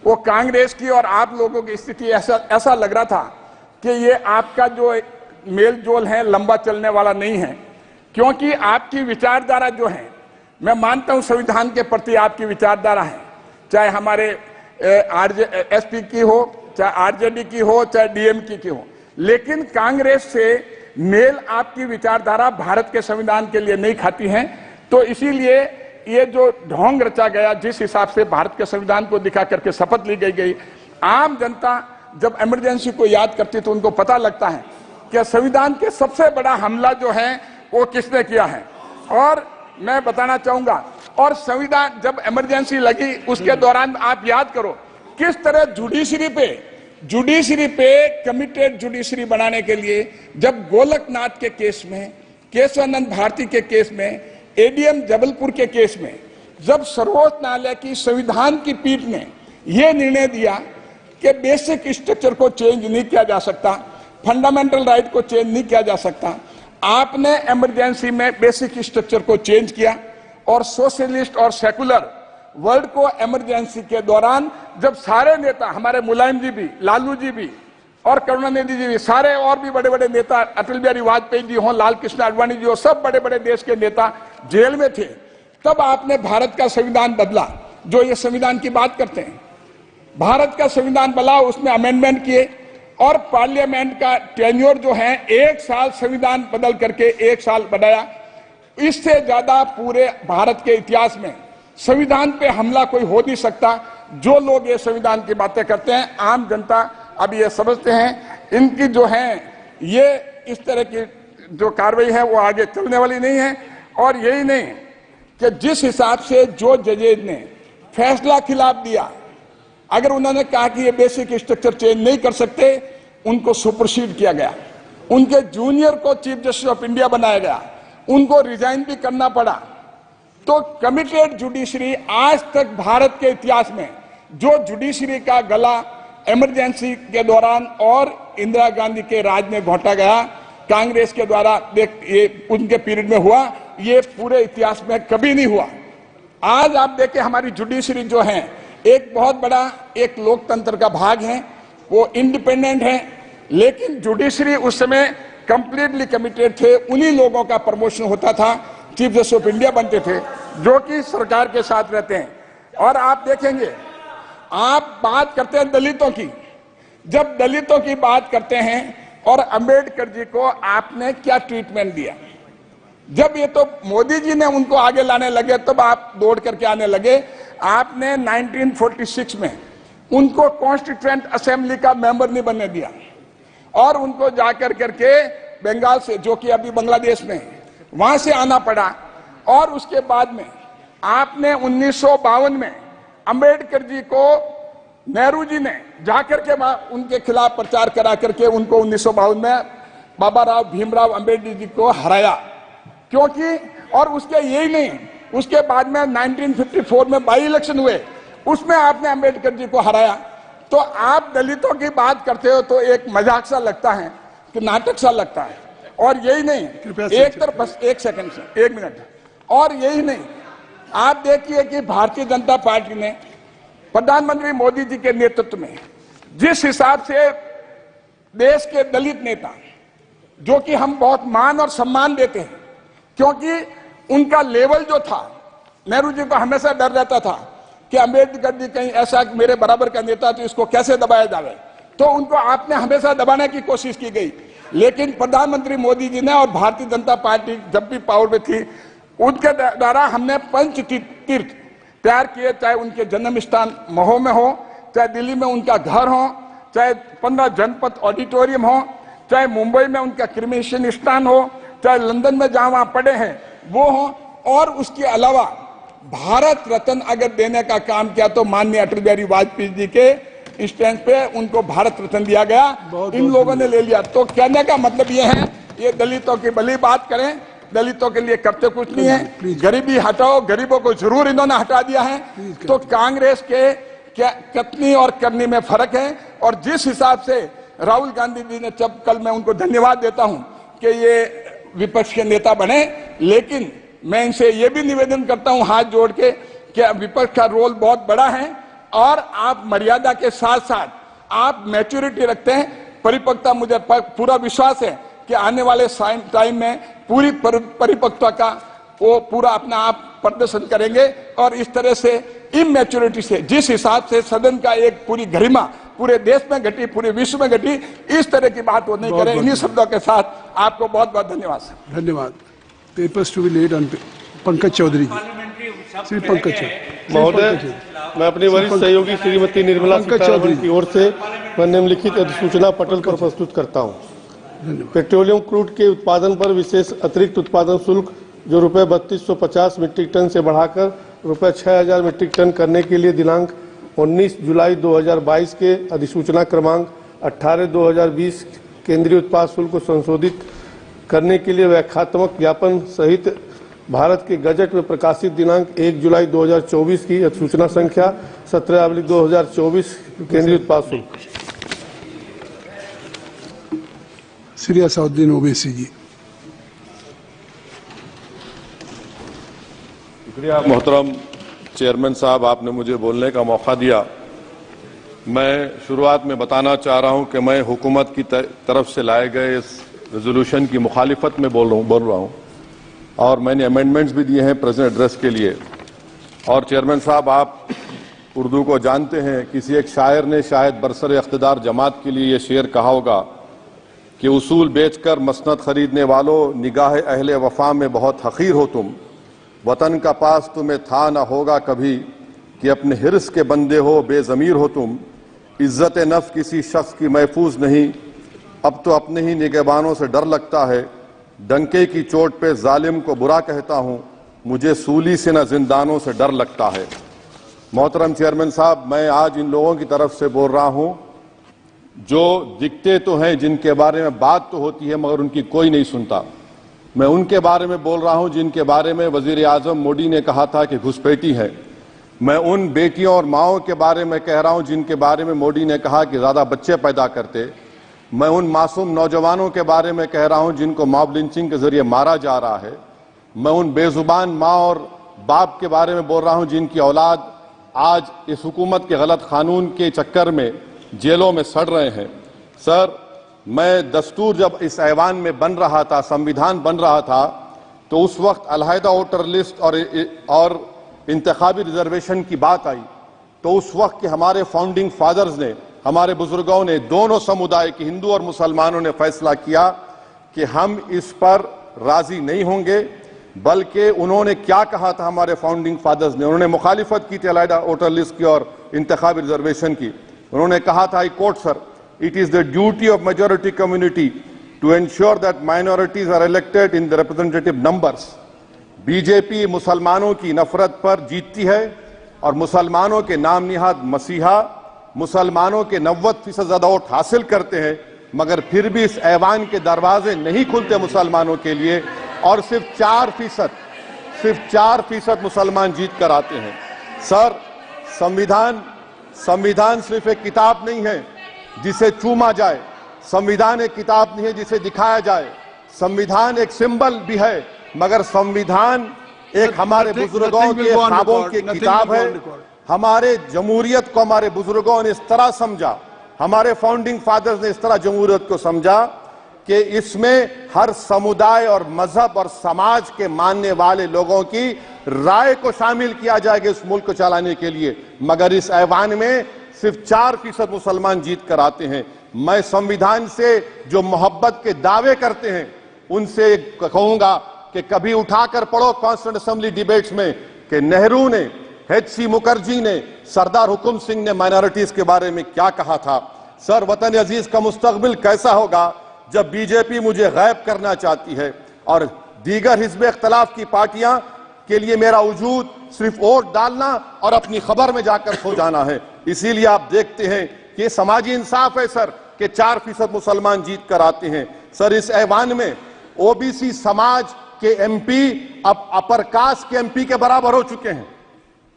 वो कांग्रेस की और आप लोगों की स्थिति ऐसा लग रहा था कि ये आपका जो मेल जोल है लंबा चलने वाला नहीं है, क्योंकि आपकी विचारधारा जो है मैं मानता हूं संविधान के प्रति आपकी विचारधारा है, चाहे हमारे एसपी की हो, चाहे आरजेडी की हो, चाहे डीएमके की हो, लेकिन कांग्रेस से मेल आपकी विचारधारा भारत के संविधान के लिए नहीं खाती है। तो इसीलिए ये जो ढोंग रचा गया, जिस हिसाब से भारत के संविधान को दिखा करके शपथ ली गई, आम जनता जब इमरजेंसी को याद करती तो उनको पता लगता है कि संविधान के सबसे बड़ा हमला जो है वो किसने किया है। और मैं बताना चाहूंगा, और संविधान जब इमरजेंसी लगी उसके दौरान आप याद करो किस तरह जुडिशरी पे कमिटेड जुडिशरी बनाने के लिए, जब गोलकनाथ के केस में, केशवानंद भारती के केस में, एडीएम जबलपुर के केस में, जब सर्वोच्च न्यायालय की संविधान की पीठ ने यह निर्णय दिया कि बेसिक स्ट्रक्चर को चेंज नहीं किया जा सकता, फंडामेंटल राइट को चेंज नहीं किया जा सकता, आपने इमरजेंसी में बेसिक स्ट्रक्चर को चेंज किया और सोशलिस्ट और सेकुलर वर्ल्ड को इमरजेंसी के दौरान जब सारे नेता, हमारे मुलायम जी भी, लालू जी भी और करुणानिधि जी भी, सारे और भी बड़े बड़े नेता, अटल बिहारी वाजपेयी जी हो, लाल कृष्ण आडवाणी जी हो, सब बड़े बड़े देश के नेता जेल में थे, तब आपने भारत का संविधान बदला। जो ये संविधान की बात करते हैं, भारत का संविधान बदला, उसमें अमेंडमेंट किए और पार्लियामेंट का टेन्योर जो है 1 साल संविधान बदल करके 1 साल बढ़ाया। इससे ज्यादा पूरे भारत के इतिहास में संविधान पे हमला कोई हो नहीं सकता। जो लोग ये संविधान की बातें करते हैं, आम जनता अब ये समझते हैं इनकी जो है ये इस तरह की जो कार्रवाई है वो आगे चलने वाली नहीं है। और यही नहीं कि जिस हिसाब से जो जजेज ने फैसला खिलाफ दिया, अगर उन्होंने कहा कि ये बेसिक स्ट्रक्चर चेंज नहीं कर सकते, उनको सुपरसीड किया गया, उनके जूनियर को चीफ जस्टिस ऑफ इंडिया बनाया गया, उनको रिजाइन भी करना पड़ा। तो कमिटेड जुडिशरी, आज तक भारत के इतिहास में जो जुडिशरी का गला इमरजेंसी के दौरान और इंदिरा गांधी के राज में घोटा गया, कांग्रेस के द्वारा ये उनके पीरियड में हुआ, ये पूरे इतिहास में कभी नहीं हुआ। आज आप देखें हमारी जुडिशरी जो है एक बहुत बड़ा एक लोकतंत्र का भाग है, वो इंडिपेंडेंट है, लेकिन जुडिशरी उस समय कंप्लीटली कमिटेड थे। उन्हीं लोगों का प्रमोशन होता था, चीफ जस्टिस ऑफ इंडिया बनते थे, जो कि सरकार के साथ रहते हैं। और आप देखेंगे, आप बात करते हैं दलितों की, जब दलितों की बात करते हैं और अंबेडकर जी को आपने क्या ट्रीटमेंट दिया, जब ये तो मोदी जी ने उनको आगे लाने लगे तब आप दौड़ करके आने लगे। आपने 1946 में उनको कॉन्स्टिट्यूएंट असेंबली का मेंबर नहीं बनने दिया और उनको जाकर करके बंगाल से, जो कि अभी बांग्लादेश में, वहां से आना पड़ा। और उसके बाद में आपने 1952 में अंबेडकर जी को नेहरू जी ने जाकर के उनके खिलाफ प्रचार करा करके उनको 1952 में बाबा राव भीमराव अंबेडकर जी को हराया, क्योंकि और उसके यही नहीं, उसके बाद में 1954 में बाई इलेक्शन हुए, उसमें आपने अंबेडकर जी को हराया। तो आप दलितों की बात करते हो तो एक मजाक सा लगता है कि नाटक सा लगता है। और यही नहीं, एक तरफ, बस एक सेकंड से, 1 मिनट, और यही नहीं, आप देखिए कि भारतीय जनता पार्टी ने प्रधानमंत्री मोदी जी के नेतृत्व में जिस हिसाब से देश के दलित नेता, जो कि हम बहुत मान और सम्मान देते हैं, क्योंकि उनका लेवल जो था, नेहरू जी को हमेशा डर रहता था कि अंबेडकर जी कहीं ऐसा मेरे बराबर का नेता तो इसको कैसे दबाया जाए, तो उनको आपने हमेशा दबाने की कोशिश की गई। लेकिन प्रधानमंत्री मोदी जी ने और भारतीय जनता पार्टी जब भी पावर में थी, उनके द्वारा हमने पंच तीर्थ तैयार किए, चाहे उनके जन्म स्थान महो में हो, चाहे दिल्ली में उनका घर हो, चाहे 15 जनपद ऑडिटोरियम हो, चाहे मुंबई में उनका क्रिमेशन स्थान हो, चाहे लंदन में जहां वहां पड़े हैं वो हो। और उसके अलावा भारत रत्न अगर देने का काम किया तो माननीय अटल बिहारी वाजपेयी जी के स्टैंड पे उनको भारत रत्न दिया गया, इन लोगों ने ले लिया। तो कहने का मतलब ये है, ये दलितों की भली बात करें, दलितों के लिए करते कुछ नहीं है, गरीबी हटाओ, गरीबों को जरूर इन्होंने हटा दिया है। तो कांग्रेस के क्या कथनी और करनी में फर्क है। और जिस हिसाब से राहुल गांधी जी ने, जब कल मैं उनको धन्यवाद देता हूं कि ये विपक्ष के नेता बने, लेकिन मैं इनसे ये भी निवेदन करता हूं हाथ जोड़ के कि विपक्ष का रोल बहुत बड़ा है और आप मर्यादा के साथ साथ आप मैच्योरिटी रखते हैं, परिपक्वता, मुझे पूरा विश्वास है कि आने वाले टाइम में पूरी परिपक्वता का वो पूरा अपना आप प्रदर्शन करेंगे। और इस तरह से इमैच्योरिटी से जिस हिसाब से सदन का एक पूरी गरिमा पूरे देश में घटी, पूरे विश्व में घटी, इस तरह की बात वो नहीं करें। इन्हीं शब्दों के साथ आपको बहुत बहुत धन्यवाद सर। धन्यवाद। Papers to be laid on Pankaj Chaudhary ji. Shri Pankaj महोदय, मैं अपनी वरिष्ठ सहयोगी श्रीमती निर्मला सीतारमण की ओर से निम्नलिखित अधिसूचना पटल पर प्रस्तुत करता हूं। पेट्रोलियम क्रूड के उत्पादन पर विशेष अतिरिक्त उत्पादन शुल्क जो रुपये 3250 मीट्रिक टन से बढ़ाकर रुपये 6000 मीट्रिक टन करने के लिए दिनांक 19 जुलाई 2022 के अधिसूचना क्रमांक 18/2020 केंद्रीय उत्पाद शुल्क को संशोधित करने के लिए व्याख्यात्मक ज्ञापन सहित भारत के गजट में प्रकाशित दिनांक 1 जुलाई 2024 की अधिसूचना संख्या 17/2024 केंद्रीय उत्पाद शुल्क। श्री असउद्दीन ओवैसी जी। शुक्रिया मोहतरम चेयरमैन साहब, आपने मुझे बोलने का मौका दिया। मैं शुरुआत में बताना चाह रहा हूं कि मैं हुकूमत की तरफ से लाए गए इस रेजोल्यूशन की मुखालिफत में बोल रहा हूं और मैंने अमेंडमेंट्स भी दिए हैं प्रेजेंट एड्रेस के लिए। और चेयरमैन साहब, आप उर्दू को जानते हैं, किसी एक शायर ने शायद बरसर इख्तिदार जमात के लिए ये शेर कहा होगा कि उसूल बेचकर मसनद खरीदने वालों, निगाह अहले वफा में बहुत हकीर हो तुम, वतन का पास तुम्हें था न होगा कभी, कि अपने हिर्स के बंदे हो बेज़मीर हो तुम, इज्जत नफ्स किसी शख्स की महफूज नहीं, अब तो अपने ही निगहबानों से डर लगता है, डंके की चोट पे जालिम को बुरा कहता हूं, मुझे सूली से न जिंदानों से डर लगता है। मोहतरम चेयरमैन साहब, मैं आज इन लोगों की तरफ से बोल रहा हूं जो दिखते तो हैं, जिनके बारे में बात तो होती है मगर उनकी कोई नहीं सुनता। मैं उनके बारे में बोल रहा हूं जिनके बारे में वजीर आजम मोदी ने कहा था कि घुसपैठी है। मैं उन बेटियों और माओं के बारे में कह रहा हूं जिनके बारे में मोदी ने कहा कि ज्यादा बच्चे पैदा करते। मैं उन मासूम नौजवानों के बारे में कह रहा हूं जिनको मॉब लिंचिंग के जरिए मारा जा रहा है। मैं उन बेजुबान माँ और बाप के बारे में बोल रहा हूं जिनकी औलाद आज इस हुकूमत के गलत कानून के चक्कर में जेलों में सड़ रहे हैं। सर, मैं दस्तूर जब इस ऐवान में बन रहा था, संविधान बन रहा था, तो उस वक्त अलहदा वोटर लिस्ट और इंतखाबी रिजर्वेशन की बात आई, तो उस वक्त के हमारे फाउंडिंग फादर्स ने, हमारे बुजुर्गों ने, दोनों समुदाय के हिंदू और मुसलमानों ने फैसला किया कि हम इस पर राजी नहीं होंगे। बल्कि उन्होंने क्या कहा था हमारे फाउंडिंग फादर्स ने, उन्होंने मुखालिफत की थी अलहदा वोटर लिस्ट की और इंतखाबी रिजर्वेशन की। उन्होंने कहा था, I quote sir, it is the duty of majority community to ensure that minorities are elected in the representative numbers। BJP मुसलमानों की नफरत पर जीतती है और मुसलमानों के नाम निहाद मसीहा मुसलमानों के 90% ज्यादा वोट हासिल करते हैं, मगर फिर भी इस ऐवान के दरवाजे नहीं खुलते मुसलमानों के लिए और सिर्फ 4% मुसलमान जीत कर आते हैं। सर, संविधान सिर्फ एक किताब नहीं है जिसे चूमा जाए, संविधान एक किताब नहीं है जिसे दिखाया जाए, संविधान एक सिंबल भी है, मगर संविधान एक हमारे बुजुर्गों के ख्वाबों की किताब है। हमारे जमहूरियत को हमारे बुजुर्गों ने इस तरह समझा, हमारे फाउंडिंग फादर्स ने इस तरह जमहूरियत को समझा कि इसमें हर समुदाय और मजहब और समाज के मानने वाले लोगों की राय को शामिल किया जाएगा इस मुल्क को चलाने के लिए। मगर इस ऐवान में सिर्फ 4% मुसलमान जीत कर आते हैं। मैं संविधान से जो मोहब्बत के दावे करते हैं उनसे कहूंगा कि कभी उठाकर पढ़ो कॉन्स्टिट्यूएंट असेंबली डिबेट्स में कि नेहरू ने, HC मुखर्जी ने, सरदार हुकुम सिंह ने माइनॉरिटीज के बारे में क्या कहा था। सर, वतन अजीज का मुस्तकबिल कैसा होगा जब बीजेपी मुझे गायब करना चाहती है और दीगर हिज़्ब इख्तिलाफ की पार्टियां के लिए मेरा वजूद सिर्फ वोट डालना और अपनी खबर में जाकर सो जाना है। इसीलिए आप देखते हैं कि समाजी इंसाफ है सर कि 4% मुसलमान जीत कर आते हैं। सर, इस ऐवान में ओबीसी समाज के MP अब अपर कास्ट के MP के बराबर हो चुके हैं।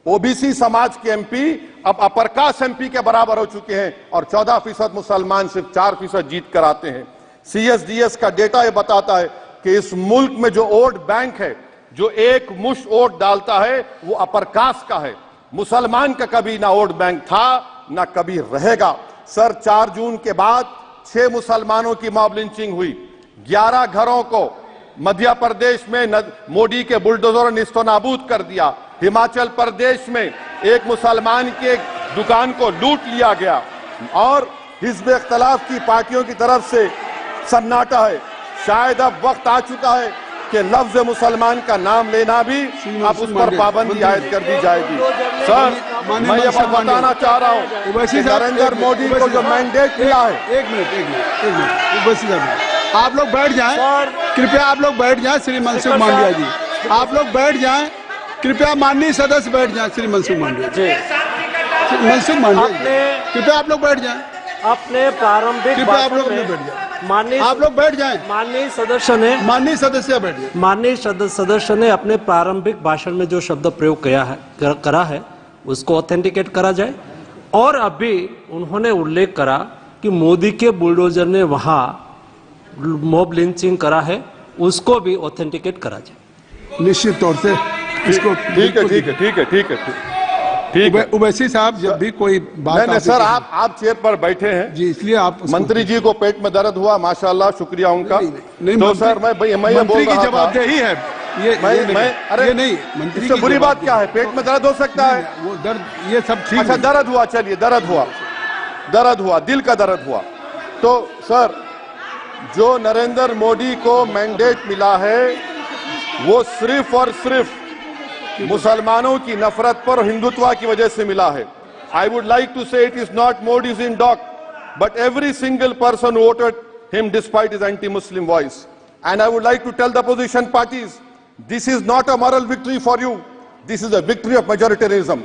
ओबीसी समाज के MP अब अपर कास्ट MP के बराबर हो चुके हैं और 14% मुसलमान सिर्फ 4% जीत कर आते हैं। CSDS का डेटा यह बताता है कि इस मुल्क में जो वोट बैंक है, जो एक मुश्त वोट डालता है, वो अपर कास्ट का है। मुसलमान का कभी ना वोट बैंक था ना कभी रहेगा। सर, 4 जून के बाद 6 मुसलमानों की मॉब लिंचिंग हुई, 11 घरों को मध्य प्रदेश में मोदी के बुलडोजर ने निस्तो नाबूद कर दिया। हिमाचल प्रदेश में एक मुसलमान की एक दुकान को लूट लिया गया और हिज़्ब इख्तिलाफ की पार्टियों की तरफ से सन्नाटा है। शायद अब वक्त आ चुका है कि लफ्ज मुसलमान का नाम लेना भी अब उस पर पाबंदी आयद कर दी जाएगी। सर, मैं ये बताना चाह रहा हूँ कि नरेंद्र मोदी को जो मैंडेट मिला है। एक मिनट, आप लोग बैठ जाएं, कृपया आप लोग बैठ जाएं। श्री मनसुख मांडविया जी, आप लोग बैठ जाएं, कृपया माननीय सदस्य बैठ जाएं। श्री मनसुख मांडविया जी, मनसुख मांडविया जी, कृपया आप लोग बैठ जाएं। अपने प्रारंभिक आप लोग बैठ जाएं, माननीय आप लोग बैठ जाएं। माननीय सदस्य ने अपने प्रारंभिक भाषण में जो शब्द प्रयोग करा है उसको ऑथेंटिकेट करा जाए। और अभी उन्होंने उल्लेख करा कि मोदी के बुलडोजर ने वहां मॉब लिंचिंग करा है, उसको भी ऑथेंटिकेट करा जाए। निश्चित तौर से इसको ठीक है। उवैसी साहब, जब भी कोई बात नहीं सर, आप चेयर पर बैठे हैं जी, इसलिए आप मंत्री जी को पेट में दर्द हुआ, माशाल्लाह, शुक्रिया उनका। नहीं, तो सर मैं ये बोल रहा था, जवाबदेही है अरे नहीं, मंत्री की बुरी बात क्या है? पेट में दर्द हो सकता है, वो दर्द ये सब ठीक। अच्छा, दर्द हुआ, चलिए दर्द हुआ, दिल का दर्द हुआ। तो सर, जो नरेंद्र मोदी को मैंडेट मिला है वो सिर्फ और सिर्फ मुसलमानों की नफरत पर हिंदुत्व की वजह से मिला है। I would like to say it is not Modi's in dock, but every single person voted him despite his anti Muslim voice. And I would like to tell the opposition parties, this is not a moral victory for you, this is a victory of majoritarianism.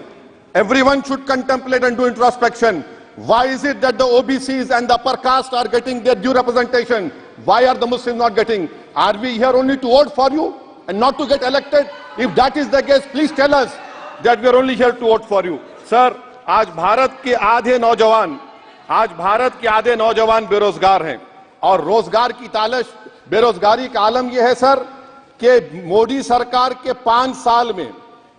Everyone should contemplate and do introspection. Why is it that the OBCs and the upper caste are getting their due representation? Why are the Muslims not getting? Are we here only to vote for you and not to get elected? If that is the case, please tell us that we are only here to vote for you. Sir, आज भारत के आधे नौजवान बेरोजगार हैं और रोजगार की तालाश, बेरोजगारी का आलम यह है सर कि मोदी सरकार के 5 साल में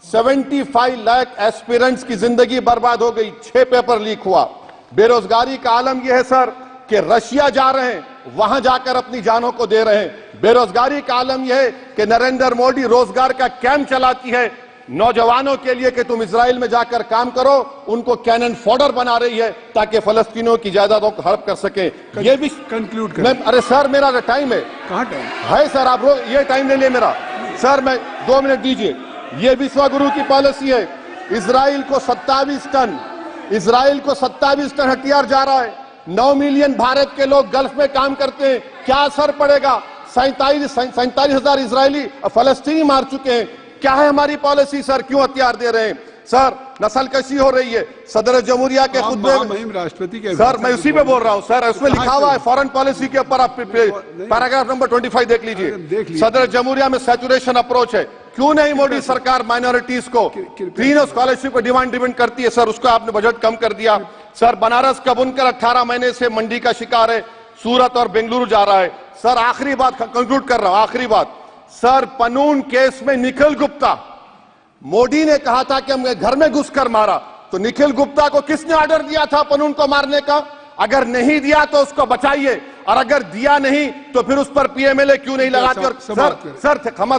75 लाख एस्पिरेंट्स की जिंदगी बर्बाद हो गई, 6 पेपर लीक हुआ। बेरोजगारी का आलम यह है सर कि रशिया जा रहे हैं, वहां जाकर अपनी जानों को दे रहे हैं। बेरोजगारी का आलम यह है कि नरेंद्र मोदी रोजगार का कैंप चलाती है नौजवानों के लिए कि तुम इजराइल में जाकर काम करो, उनको कैनन फॉडर बना रही है ताकि फलस्तीनियों की जायदादों को हड़प कर सके। ये भी कंक्लूड कर। अरे सर, मेरा टाइम है। कहां टाइम है सर? आप ये टाइम ले लिए मेरा। सर, मैं 2 मिनट दीजिए। ये विश्वगुरु की पॉलिसी है। इजराइल को 27 टन हथियार जा रहा है। 9 मिलियन भारत के लोग गल्फ में काम करते हैं, क्या असर पड़ेगा? 47,000 इजरायली फलस्तीनी मार चुके हैं। क्या है हमारी पॉलिसी सर? क्यों हथियार दे रहे हैं सर? नस्लकशी हो रही है। सदर जमहूरिया के खुतबे में राष्ट्रपति के सर, मैं उसी पे बोल रहा हूं सर, उसमें लिखा हुआ है फॉरेन पॉलिसी के ऊपर, आप पैराग्राफ नंबर 25 देख लीजिए। सदर जमहूरिया में सैचुरेशन अप्रोच है। क्यों नहीं मोदी सरकार माइनॉरिटीज को तीनों स्कॉलरशिप को डिमांड करती है सर? उसको आपने बजट कम कर दिया। सर, बनारस का बुनकर 18 महीने से मंडी का शिकार है, सूरत और बेंगलुरु जा रहा है। सर, आखिरी बात कंक्लूड कर रहा हूं, आखिरी बात सर, पनून केस में निखिल गुप्ता, मोदी ने कहा था कि हमने घर में घुसकर मारा, तो निखिल गुप्ता को किसने ऑर्डर दिया था पनून को मारने का? अगर नहीं दिया तो उसको बचाइए, और अगर दिया नहीं तो फिर उस पर पीएमएलए क्यों नहीं लगाते? और सर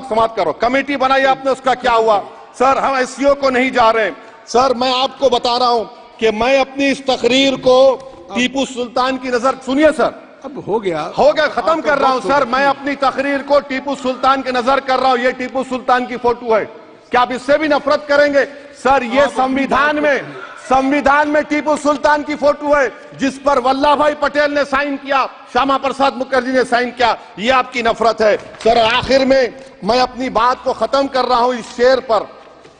समाप्त करो। कमेटी बनाई आपने, उसका क्या हुआ? सर, हम एससीओ को नहीं जा रहे। सर, मैं आपको बता रहा हूं कि मैं अपनी इस तकरीर को टीपू सुल्तान की नजर, सुनिए सर, अब हो गया खत्म कर रहा हूं सर। मैं अपनी तकरीर को टीपू सुल्तान की नजर कर रहा हूं। ये टीपू सुल्तान की फोटो है, क्या आप इससे भी नफरत करेंगे? सर, ये संविधान में टीपू सुल्तान की फोटो है जिस पर वल्लभ भाई पटेल ने साइन किया, श्यामा प्रसाद मुखर्जी ने साइन किया। ये आपकी नफरत है सर। आखिर में मैं अपनी बात को खत्म कर रहा हूं इस शेर पर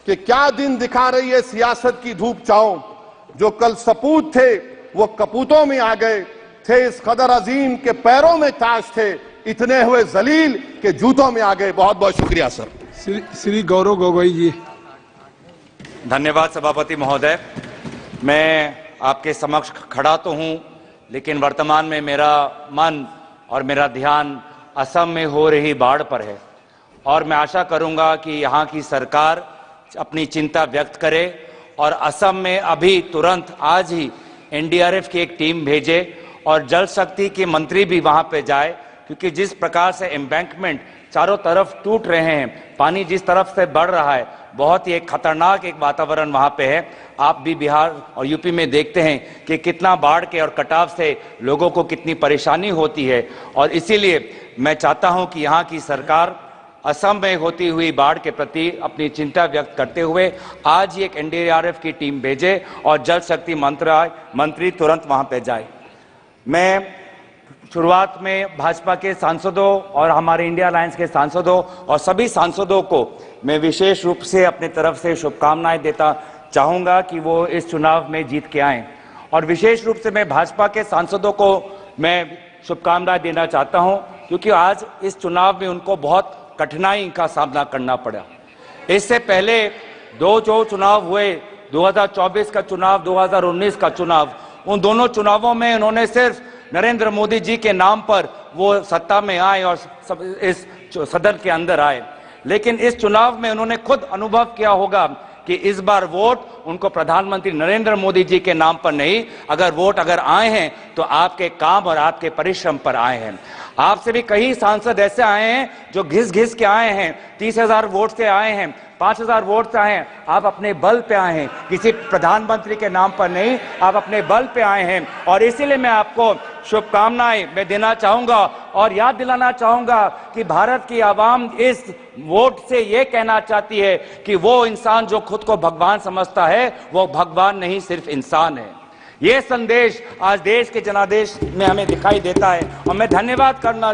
कि क्या दिन दिखा रही है सियासत की धूप छांव। जो कल सपूत थे वो कपूतों में आ गए, थे इस कदर अजीम के पैरों में ताज थे, इतने हुए जलील के जूतों में आ गए। बहुत बहुत शुक्रिया सर। श्री गौरव गोगोई जी। धन्यवाद सभापति महोदय। मैं आपके समक्ष खड़ा तो हूं, लेकिन वर्तमान में मेरा मन और मेरा ध्यान असम में हो रही बाढ़ पर है, और मैं आशा करूंगा कि यहां की सरकार अपनी चिंता व्यक्त करे और असम में अभी तुरंत आज ही एनडीआरएफ की एक टीम भेजे और जल शक्ति के मंत्री भी वहां पे जाए, क्योंकि जिस प्रकार से एम्बैंकमेंट चारों तरफ टूट रहे हैं, पानी जिस तरफ से बढ़ रहा है, बहुत ही एक खतरनाक एक वातावरण वहां पे है। आप भी बिहार और यूपी में देखते हैं कि कितना बाढ़ के और कटाव से लोगों को कितनी परेशानी होती है। और इसीलिए मैं चाहता हूं कि यहाँ की सरकार असम में होती हुई बाढ़ के प्रति अपनी चिंता व्यक्त करते हुए आज ही एक एनडीआरएफ की टीम भेजे और जल शक्ति मंत्री तुरंत वहां पे जाए। मैं शुरुआत में भाजपा के सांसदों और हमारे इंडिया अलायंस के सांसदों और सभी सांसदों को मैं विशेष रूप से अपने तरफ से शुभकामनाएं देता चाहूंगा कि वो इस चुनाव में जीत के आएं। और विशेष रूप से मैं भाजपा के सांसदों को मैं शुभकामनाएं देना चाहता हूं, क्योंकि आज इस चुनाव में उनको बहुत कठिनाई का सामना करना पड़ा। इससे पहले दो जो चुनाव हुए, 2024 का चुनाव, 2019 का चुनाव, उन दोनों चुनावों में उन्होंने सिर्फ नरेंद्र मोदी जी के नाम पर वो सत्ता में आए और इस सदन के अंदर आए, लेकिन इस चुनाव में उन्होंने खुद अनुभव किया होगा कि इस बार वोट उनको प्रधानमंत्री नरेंद्र मोदी जी के नाम पर नहीं, अगर आए हैं तो आपके काम और आपके परिश्रम पर आए हैं। आपसे भी कई सांसद ऐसे आए हैं जो घिस घिस के आए हैं, 30,000 वोट से आए हैं, 5,000 वोट से आए हैं। आप अपने बल पे आए हैं, किसी प्रधानमंत्री के नाम पर नहीं, आप अपने बल पे आए हैं। और इसीलिए मैं आपको शुभकामनाएं मैं देना चाहूंगा और याद दिलाना चाहूंगा कि भारत की आवाम इस वोट से ये कहना चाहती है कि वो इंसान जो खुद को भगवान समझता है वो भगवान नहीं, सिर्फ इंसान है। ये संदेश आज देश के जनादेश में हमें दिखाई देता है। और मैं धन्यवाद करना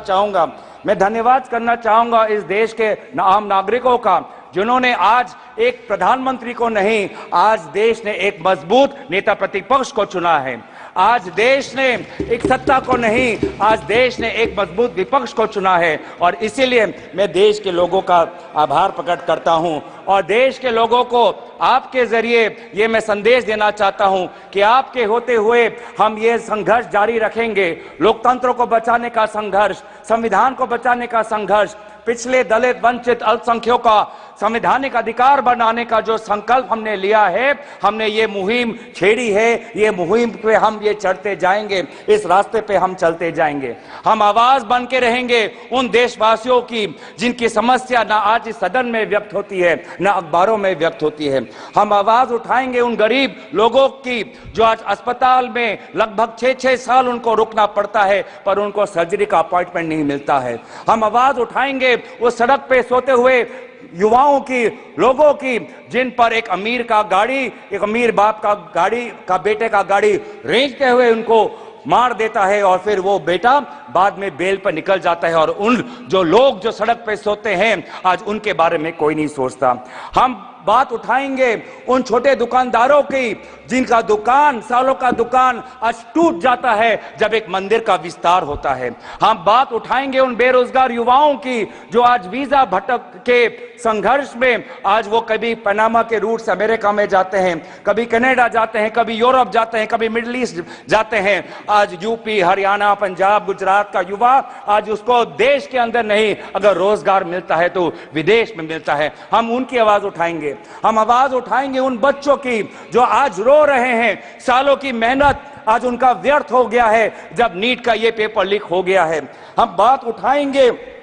चाहूंगा इस देश के आम नागरिकों का, जिन्होंने आज एक प्रधानमंत्री को नहीं, आज देश ने एक मजबूत नेता प्रतिपक्ष को चुना है। आज देश ने एक सत्ता को नहीं, आज देश ने एक मजबूत विपक्ष को चुना है। और इसीलिए मैं देश के लोगों का आभार प्रकट करता हूं और देश के लोगों को आपके जरिए ये मैं संदेश देना चाहता हूं कि आपके होते हुए हम ये संघर्ष जारी रखेंगे। लोकतंत्र को बचाने का संघर्ष, संविधान को बचाने का संघर्ष, पिछले दलित वंचित अल्पसंख्यकों का संवैधानिक अधिकार बनाने का जो संकल्प हमने लिया है, हमने ये मुहिम छेड़ी है, ये मुहिम पे हम ये चढ़ते जाएंगे, इस रास्ते पे हम चलते जाएंगे। हम आवाज बन के रहेंगे उन देशवासियों की जिनकी समस्या ना आज इस सदन में व्यक्त होती है, ना अखबारों में व्यक्त होती है। हम आवाज उठाएंगे उन गरीब लोगों की जो आज अस्पताल में लगभग 6-6 साल उनको रुकना पड़ता है पर उनको सर्जरी का अपॉइंटमेंट नहीं मिलता है। हम आवाज उठाएंगे उस सड़क पे सोते हुए युवाओं की, लोगों की, जिन पर एक अमीर का गाड़ी, एक अमीर बाप का गाड़ी का बेटे का गाड़ी रेंगते हुए उनको मार देता है और फिर वो बेटा बाद में बेल पर निकल जाता है। और उन जो लोग जो सड़क पे सोते हैं आज उनके बारे में कोई नहीं सोचता। हम बात उठाएंगे उन छोटे दुकानदारों की जिनका दुकान, सालों का दुकान आज टूट जाता है जब एक मंदिर का विस्तार होता है। हम बात उठाएंगे उन बेरोजगार युवाओं की जो आज वीजा भटक के संघर्ष में आज वो कभी पनामा के रूट से अमेरिका में जाते हैं, कभी कनाडा जाते हैं, कभी यूरोप जाते हैं, कभी मिडिल ईस्ट जाते हैं। आज यूपी, हरियाणा, पंजाब, गुजरात का युवा आज उसको देश के अंदर नहीं, अगर रोजगार मिलता है तो विदेश में मिलता है। हम उनकी आवाज उठाएंगे। हम आवाज उठाएंगे उन बच्चों की जो आज रो रहे हैं, सालों की मेहनत आज उनका व्यर्थ हो गया है जब नीट का ये पेपर लीक हो गया है। हम बात उठाएंगे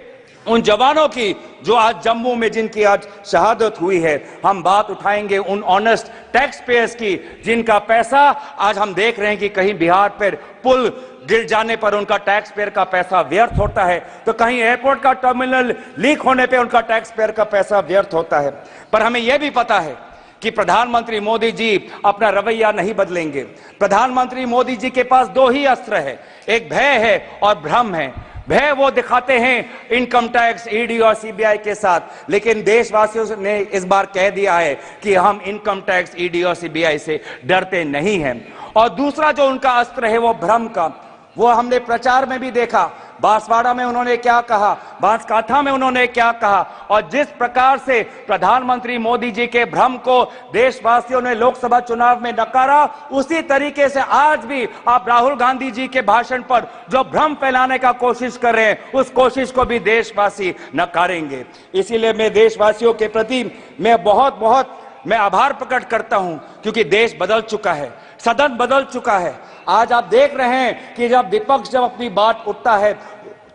उन जवानों की जो आज जम्मू में जिनकी आज शहादत हुई है। हम बात उठाएंगे उन ऑनेस्ट टैक्स पेयर्स की जिनका पैसा आज हम देख रहे हैं कि कहीं बिहार पर पुल गिर जाने पर उनका टैक्स पेयर का पैसा व्यर्थ होता है, तो कहीं एयरपोर्ट का टर्मिनल लीक होने पर उनका टैक्स पेयर का पैसा व्यर्थ होता है। पर हमें यह भी पता है कि प्रधानमंत्री मोदी जी अपना रवैया नहीं बदलेंगे। प्रधानमंत्री मोदी जी के पास दो ही अस्त्र है, एक भय है और भ्रम है। भय वो दिखाते हैं इनकम टैक्स, ईडी और सीबीआई के साथ, लेकिन देशवासियों ने इस बार कह दिया है कि हम इनकम टैक्स, ईडी और सीबीआई से डरते नहीं हैं। और दूसरा जो उनका अस्त्र है वो भ्रम का, वो हमने प्रचार में भी देखा। बांसवाड़ा में उन्होंने क्या कहा, बांसकाठा में उन्होंने क्या कहा, और जिस प्रकार से प्रधानमंत्री मोदी जी के भ्रम को देशवासियों ने लोकसभा चुनाव में नकारा, उसी तरीके से आज भी आप राहुल गांधी जी के भाषण पर जो भ्रम फैलाने का कोशिश कर रहे हैं, उस कोशिश को भी देशवासी नकारेंगे। इसीलिए मैं देशवासियों के प्रति मैं बहुत आभार प्रकट करता हूं, क्योंकि देश बदल चुका है, सदन बदल चुका है। आज आप देख रहे हैं कि जब विपक्ष जब अपनी बात उठता है,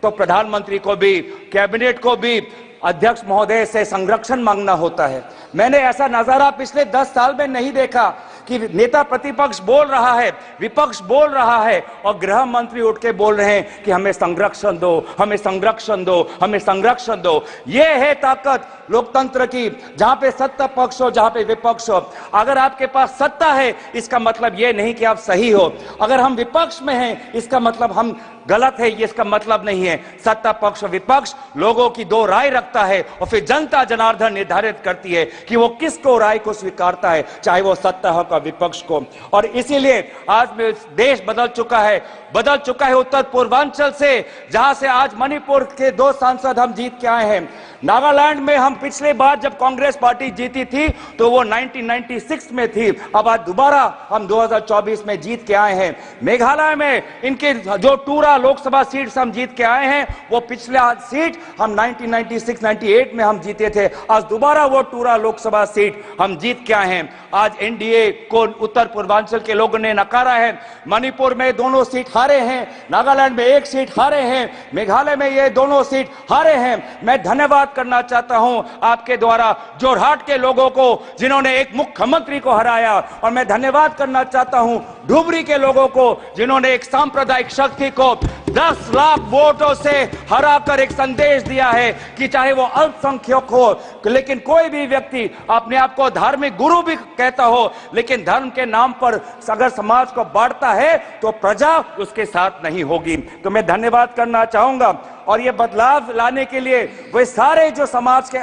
तो प्रधानमंत्री को भी, कैबिनेट को भी अध्यक्ष महोदय से संरक्षण मांगना होता है। मैंने ऐसा नजारा पिछले 10 साल में नहीं देखा कि नेता प्रतिपक्ष बोल रहा है, विपक्ष बोल रहा है और गृह मंत्री उठ के बोल रहे हैं कि हमें संरक्षण दो, हमें संरक्षण दो, हमें संरक्षण दो। यह है ताकत लोकतंत्र की, जहां पे सत्ता पक्ष हो, जहां पे विपक्ष हो। अगर आपके पास सत्ता है इसका मतलब यह नहीं कि आप सही हो, अगर हम विपक्ष में हैं इसका मतलब हम गलत है, ये इसका मतलब नहीं है। सत्ता पक्ष और विपक्ष लोगों की दो राय रखता है और फिर जनता जनार्दन निर्धारित करती है कि वो किसको राय को स्वीकारता है, चाहे वो सत्ता हो या विपक्ष को। और इसीलिए आज देश बदल चुका है उत्तर पूर्वांचल से, जहां से आज मणिपुर के 2 सांसद हम जीत के आए हैं। नागालैंड में हम पिछले बार जब कांग्रेस पार्टी जीती थी तो वो 1996 में थी, अब आज दोबारा हम 2024 में जीत के आए हैं। मेघालय में इनके जो टूरा लोकसभा सीट हम जीत के आए हैं, वो पिछला सीट हम 1996-98 में हम जीते थे, आज दोबारा वो टूरा लोकसभा सीट हम जीत के आए हैं। आज एनडीए को उत्तर पूर्वांचल के लोगों ने नकारा है। मणिपुर में दोनों सीट हारे हैं, नागालैंड में 1 सीट हारे हैं, मेघालय में ये दोनों सीट हारे हैं। मैं धन्यवाद करना चाहता हूं आपके द्वारा जोरहाट के लोगों को जिन्होंने एक मुख्यमंत्री को हराया, और मैं धन्यवाद करना चाहता हूं धुबरी के लोगों को जिन्होंने एक सांप्रदायिक शक्ति को 10 लाख वोटों से हराकर एक संदेश दिया है कि चाहे वो अल्पसंख्यक हो, लेकिन कोई भी व्यक्ति अपने आप को धार्मिक गुरु भी कहता हो, लेकिन धर्म के नाम पर अगर समाज को बांटता है तो प्रजा उसके साथ नहीं होगी। तो मैं धन्यवाद करना चाहूंगा। और ये बदलाव लाने के लिए वे सारे जो समाज के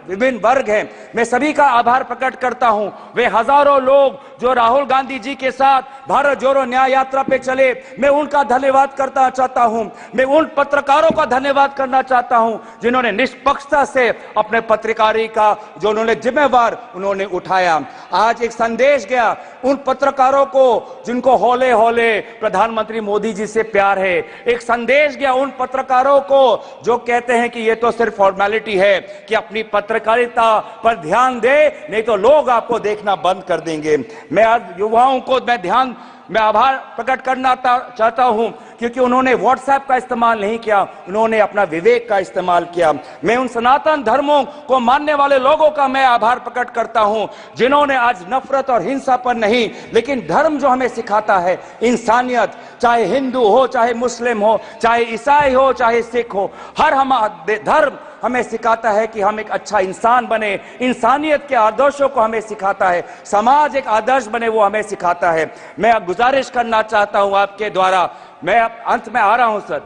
विभिन्न वर्ग हैं, मैं सभी का आभार प्रकट करता हूं। वे हजारों लोग जो राहुल गांधी जी के साथ भारत जोड़ो न्याय यात्रा पे चले, मैं उनका धन्यवाद करना चाहता हूं। मैं उन पत्रकारों का धन्यवाद करना चाहता हूं जिन्होंने निष्पक्षता से अपने पत्रकारी का जो उन्होंने जिम्मेवार उन्होंने उठाया। आज एक संदेश गया उन पत्रकारों को जिनको हौले हौले प्रधानमंत्री मोदी जी से प्यार है। एक संदेश गया उन पत्रकारों को जो कहते हैं कि ये तो सिर्फ फॉर्मेलिटी है, कि अपनी पत्रकारिता पर ध्यान दे, नहीं तो लोग आपको देखना बंद कर देंगे। मैं आज युवाओं को मैं आभार प्रकट करना चाहता हूं क्योंकि उन्होंने व्हाट्सएप का इस्तेमाल नहीं किया, उन्होंने अपना विवेक का इस्तेमाल किया। मैं उन सनातन धर्मों को मानने वाले लोगों का मैं आभार प्रकट करता हूं जिन्होंने आज नफरत और हिंसा पर नहीं, लेकिन धर्म जो हमें सिखाता है इंसानियत, चाहे हिंदू हो, चाहे मुस्लिम हो, चाहे ईसाई हो, चाहे सिख हो, हर धर्म हमें सिखाता है कि हम एक अच्छा इंसान बने, इंसानियत के आदर्शों को हमें सिखाता है, समाज एक आदर्श बने वो हमें सिखाता है। मैं गुजारिश करना चाहता हूं आपके द्वारा, मैं अंत में आ रहा हूं सर,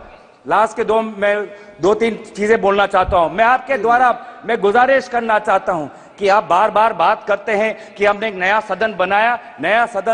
लास्ट के 2-3 चीजें बोलना चाहता हूं। मैं आपके द्वारा मैं गुजारिश करना चाहता हूं कि आप बार बार बात करते हैं कि हमने एक नया सदन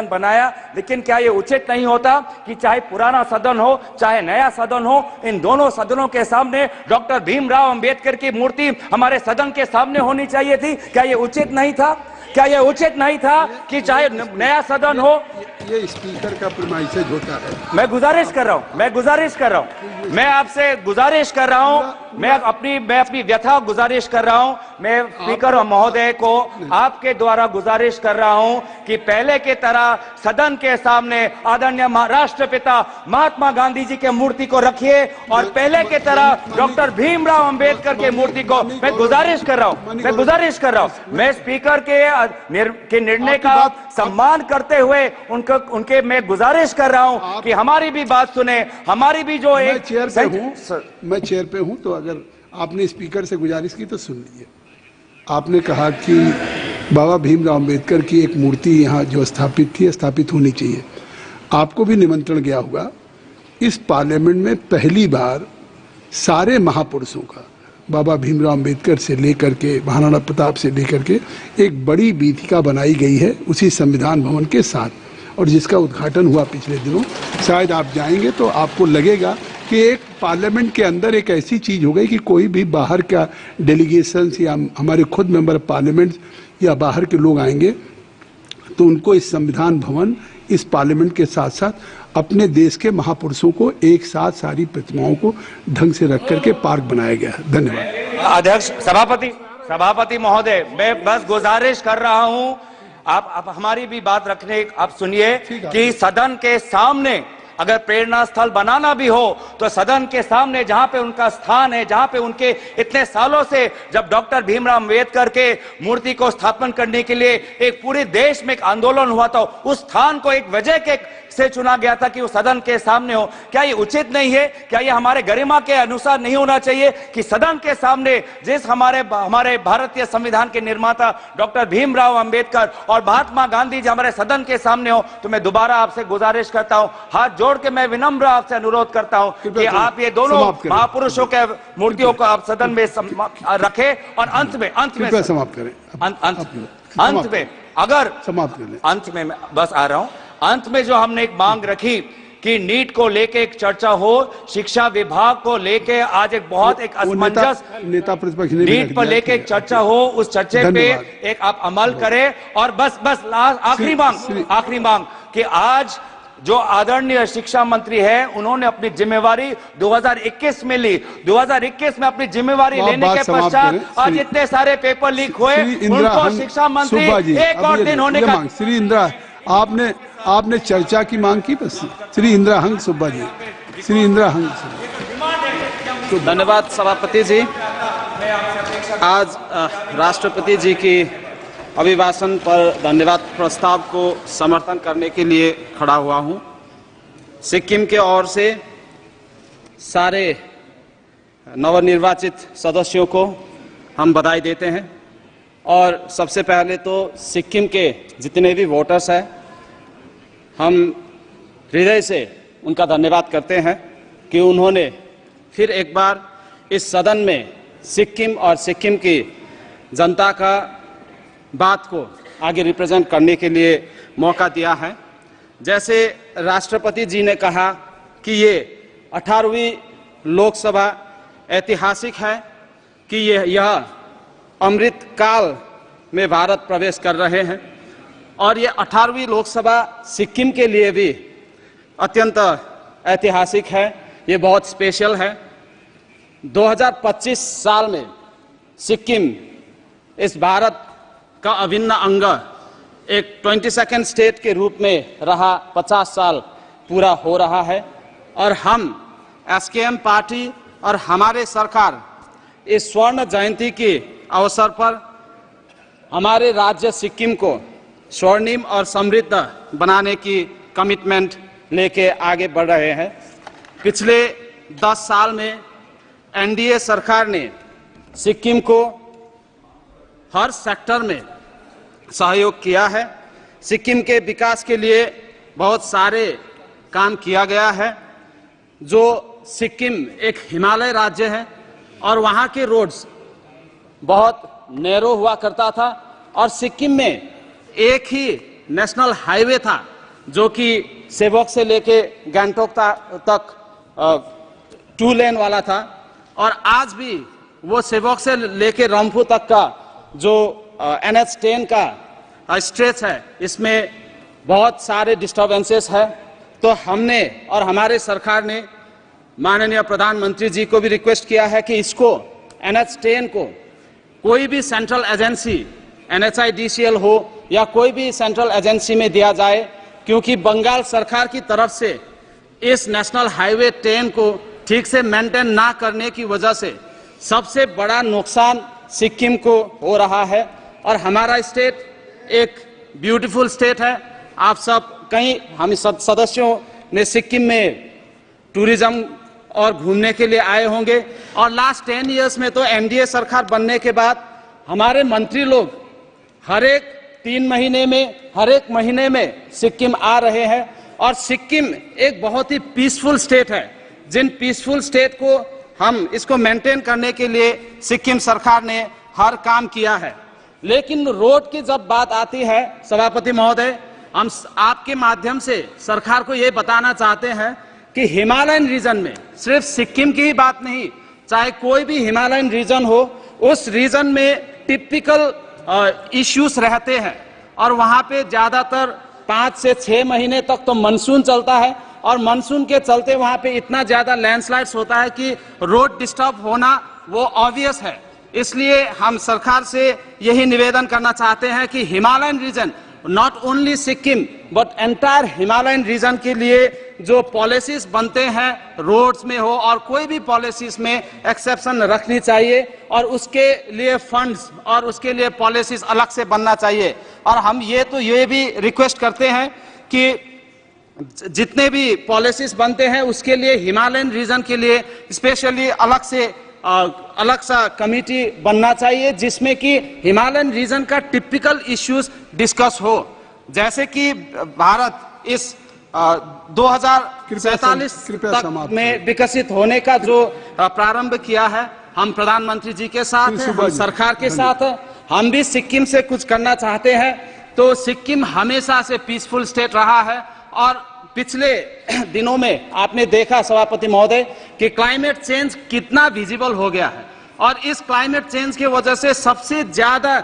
बनाया, लेकिन क्या ये उचित नहीं होता कि चाहे पुराना सदन हो चाहे नया सदन हो, इन दोनों सदनों के सामने डॉक्टर भीमराव अंबेडकर की मूर्ति हमारे सदन के सामने होनी चाहिए थी? क्या ये उचित नहीं था? क्या यह उचित नहीं था कि चाहे नया सदन हो? ये स्पीकर का प्रीमाइसेज होता है। मैं गुजारिश कर रहा हूं, मैं आपसे गुजारिश कर रहा हूं, मैं अपनी व्यथा गुजारिश कर रहा हूं। मैं स्पीकर महोदय को आपके द्वारा गुजारिश कर रहा हूं कि पहले के तरह सदन के सामने आदरणीय राष्ट्रपिता महात्मा गांधी जी के मूर्ति को रखिए और पहले के तरह डॉक्टर भीमराव अंबेडकर के मूर्ति को मैं गुजारिश कर रहा हूं। मैं स्पीकर के निर्णय का सम्मान करते हुए उनके मैं गुजारिश कर रहा हूं कि हमारी भी बात सुने, हमारी भी जो एक मैं चेयर पे हूं, तो अगर आपने स्पीकर से गुजारिश की तो सुन लीजिए। आपने कहा कि बाबा भीमराव अंबेडकर की एक मूर्ति यहाँ जो स्थापित होनी चाहिए। आपको भी निमंत्रण गया होगा। इस पार्लियामेंट में पहली बार सारे महापुरुषों का, बाबा भीमराव अंबेडकर से लेकर के महाराणा प्रताप से लेकर के एक बड़ी वीथिका बनाई गई है उसी संविधान भवन के साथ, और जिसका उद्घाटन हुआ पिछले दिनों। शायद आप जाएंगे तो आपको लगेगा कि एक पार्लियामेंट के अंदर एक ऐसी चीज हो गई कि कोई भी बाहर का डेलीगेशंस या हमारे खुद मेंबर पार्लियामेंट या बाहर के लोग आएंगे तो उनको इस संविधान भवन, इस पार्लियामेंट के साथ साथ अपने देश के महापुरुषों को एक साथ सारी प्रतिमाओं को ढंग से रख करके पार्क बनाया गया है। धन्यवाद। अध्यक्ष सभापति महोदय, मैं बस गुजारिश कर रहा हूं आप हमारी भी बात रखने, आप सुनिए कि सदन के सामने अगर प्रेरणा स्थल बनाना भी हो तो सदन के सामने जहां पे उनका स्थान है, जहां पे उनके इतने सालों से जब डॉक्टर भीमराव अंबेडकर के मूर्ति को स्थापन करने के लिए एक पूरे देश में एक आंदोलन हुआ था, उस स्थान को एक वजह के से चुना गया था कि वो सदन के सामने हो। क्या ये उचित नहीं है? क्या ये हमारे गरिमा के अनुसार नहीं होना चाहिए कि सदन के सामने जिस हमारे भारतीय संविधान के निर्माता डॉक्टर भीमराव अंबेडकर और महात्मा गांधी जी हमारे सदन के सामने हो? तो मैं दोबारा आपसे गुजारिश करता हूं, हाथ जोड़ के मैं विनम्र आपसे अनुरोध करता हूं कि आप ये दोनों महापुरुषों के मूर्तियों को आप सदन में रखें और अंत में समाप्त करें। अंत में अगर समाप्त कर ले, अंत में मैं बस आ रहा हूं, अंत में जो हमने एक मांग रखी कि नीट को लेके एक चर्चा हो, शिक्षा विभाग को लेके आज एक बहुत एक असमंजस नेता प्रतिपक्ष नीट पर लेके एक चर्चा हो, उस चर्चे पे एक आप अमल करें। और बस आखिरी मांग कि आज जो आदरणीय शिक्षा मंत्री है उन्होंने अपनी जिम्मेवारी 2021 में ली, 2021 में अपनी जिम्मेवारी लेने के पश्चात आज इतने सारे पेपर लीक हुए, उनको शिक्षा मंत्री एक और दिन होने का। श्री इंदिरा आपने चर्चा की मांग की, बस श्री इंदिरा हंग सुब्बा जी, श्री इंदिरा हंग। तो धन्यवाद सभापति जी। आज राष्ट्रपति जी की अभिभाषण पर धन्यवाद प्रस्ताव को समर्थन करने के लिए खड़ा हुआ हूं। सिक्किम के ओर से सारे नवनिर्वाचित सदस्यों को हम बधाई देते हैं और सबसे पहले तो सिक्किम के जितने भी वोटर्स हैं हम हृदय से उनका धन्यवाद करते हैं कि उन्होंने फिर एक बार इस सदन में सिक्किम और सिक्किम की जनता का बात को आगे रिप्रेजेंट करने के लिए मौका दिया है। जैसे राष्ट्रपति जी ने कहा कि ये 18वीं लोकसभा ऐतिहासिक है कि यह अमृत काल में भारत प्रवेश कर रहे हैं और ये 18वीं लोकसभा सिक्किम के लिए भी अत्यंत ऐतिहासिक है, ये बहुत स्पेशल है। 2025 साल में सिक्किम इस भारत का अभिन्न अंग एक 22nd स्टेट के रूप में रहा, 50 साल पूरा हो रहा है और हम एसकेएम पार्टी और हमारे सरकार इस स्वर्ण जयंती के अवसर पर हमारे राज्य सिक्किम को स्वर्णिम और समृद्ध बनाने की कमिटमेंट लेके आगे बढ़ रहे हैं। पिछले 10 साल में एनडीए सरकार ने सिक्किम को हर सेक्टर में सहयोग किया है। सिक्किम के विकास के लिए बहुत सारे काम किया गया है। जो सिक्किम एक हिमालय राज्य है और वहाँ के रोड्स बहुत नैरो हुआ करता था और सिक्किम में एक ही नेशनल हाईवे था जो कि सेवक से लेके गैंगटोक तक 2 लेन वाला था और आज भी वो सेवक से लेके रंफू तक का जो NH10 का स्ट्रेच है इसमें बहुत सारे डिस्टर्बेंसेस है। तो हमने और हमारे सरकार ने माननीय प्रधानमंत्री जी को भी रिक्वेस्ट किया है कि इसको NH10 को कोई भी सेंट्रल एजेंसी NHIDCL हो या कोई भी सेंट्रल एजेंसी में दिया जाए, क्योंकि बंगाल सरकार की तरफ से इस नेशनल हाईवे 10 को ठीक से मेंटेन ना करने की वजह से सबसे बड़ा नुकसान सिक्किम को हो रहा है। और हमारा स्टेट एक ब्यूटीफुल स्टेट है। आप सब कई हम सदस्यों ने सिक्किम में टूरिज्म और घूमने के लिए आए होंगे और लास्ट 10 इयर्स में तो एनडीए सरकार बनने के बाद हमारे मंत्री लोग हर एक 3 महीने में हर एक महीने में सिक्किम आ रहे हैं और सिक्किम एक बहुत ही पीसफुल स्टेट है। जिन पीसफुल स्टेट को हम इसको मेंटेन करने के लिए सिक्किम सरकार ने हर काम किया है। लेकिन रोड की जब बात आती है सभापति महोदय, हम आपके माध्यम से सरकार को ये बताना चाहते हैं कि हिमालयन रीजन में सिर्फ सिक्किम की ही बात नहीं, चाहे कोई भी हिमालयन रीजन हो उस रीजन में टिपिकल इश्यूज रहते हैं और वहां पे ज्यादातर 5 से 6 महीने तक तो मानसून चलता है और मानसून के चलते वहां पे इतना ज्यादा लैंडस्लाइड्स होता है कि रोड डिस्टर्ब होना वो ऑब्वियस है। इसलिए हम सरकार से यही निवेदन करना चाहते हैं कि Himalayan region not only Sikkim but entire Himalayan region के लिए जो पॉलिसीज बनते हैं, रोड्स में हो और कोई भी पॉलिसीज में एक्सेप्शन रखनी चाहिए और उसके लिए फंड्स और उसके लिए पॉलिसीज अलग से बनना चाहिए। और हम ये भी रिक्वेस्ट करते हैं कि जितने भी पॉलिसीज बनते हैं उसके लिए हिमालयन रीजन के लिए स्पेशली अलग सा कमिटी बनना चाहिए जिसमें कि हिमालयन रीजन का टिपिकल इश्यूज डिस्कस हो। जैसे कि भारत इस 2047 तक में विकसित होने का जो प्रारंभ किया है, हम प्रधानमंत्री जी के साथ हैं, हम सरकार के साथ हैं, हम भी सिक्किम से कुछ करना चाहते हैं। तो सिक्किम हमेशा से पीसफुल स्टेट रहा है और पिछले दिनों में आपने देखा सभापति महोदय कि क्लाइमेट चेंज कितना विजिबल हो गया है और इस क्लाइमेट चेंज की वजह से सबसे ज्यादा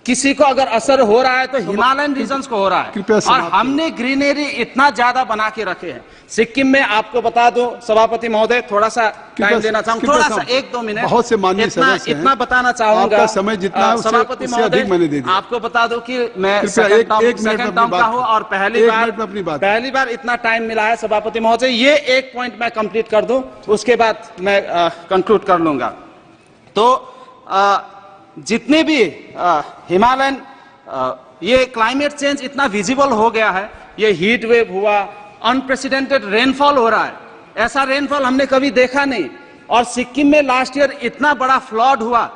किसी को अगर असर हो रहा है तो हिमालयन रीजन्स को हो रहा है। और हमने ग्रीनरी इतना ज्यादा बना के रखे हैं सिक्किम में। आपको बता दो सभापति महोदय, थोड़ा सा टाइम देना चाहूंगा, थोड़ा सा 1-2 मिनट, बहुत से माननीय सदस्य हैं, इतना बताना चाहूंगा। आपका समय जितना है सभापति महोदय, आपको बता दो कि मैं सेकंड टर्म का हूं और पहली बार इतना टाइम मिला है सभापति महोदय। ये एक पॉइंट मैं कंप्लीट कर दूं, उसके बाद मैं कंक्लूड कर लूंगा। तो जितने भी हिमालयन ये क्लाइमेट चेंज इतना विजिबल हो गया है, ये हीट वेव हुआ, अनप्रेसिडेंटेड रेनफॉल हो रहा है, ऐसा रेनफॉल हमने कभी देखा नहीं। और सिक्किम में लास्ट ईयर इतना बड़ा फ्लड हुआ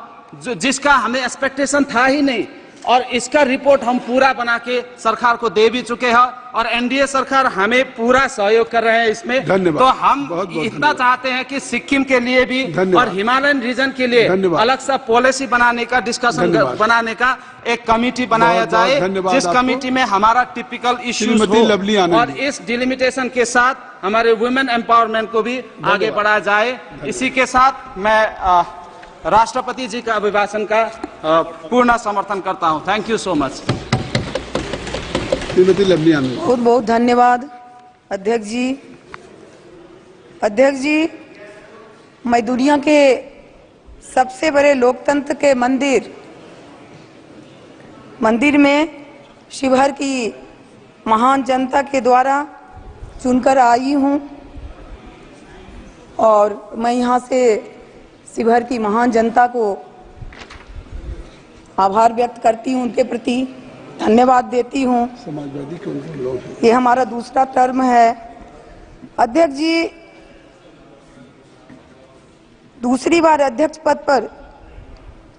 जिसका हमें एक्सपेक्टेशन था ही नहीं और इसका रिपोर्ट हम पूरा बना के सरकार को दे भी चुके हैं और एनडीए सरकार हमें पूरा सहयोग कर रहे हैं इसमें। तो हम इतना चाहते हैं कि सिक्किम के लिए भी और हिमालयन रीजन के लिए अलग सा पॉलिसी बनाने का डिस्कशन बनाने का एक कमेटी बनाया जाए जिस कमेटी में हमारा टिपिकल इश्यूज हो और इस डिलिमिटेशन के साथ हमारे वुमेन एम्पावरमेंट को भी आगे बढ़ाया जाए। इसी के साथ मैं राष्ट्रपति जी का अभिभाषण का पूर्ण समर्थन करता हूं। Thank you so much. बहुत बहुत धन्यवाद अध्यक्ष जी। अध्यक्ष जी, मैं दुनिया के सबसे बड़े लोकतंत्र के मंदिर में शिवहर की महान जनता के द्वारा चुनकर आई हूं और मैं यहां से शिवहर की महान जनता को आभार व्यक्त करती हूं, उनके प्रति धन्यवाद देती हूं। ये हमारा दूसरा टर्म है। अध्यक्ष जी, दूसरी बार अध्यक्ष पद पर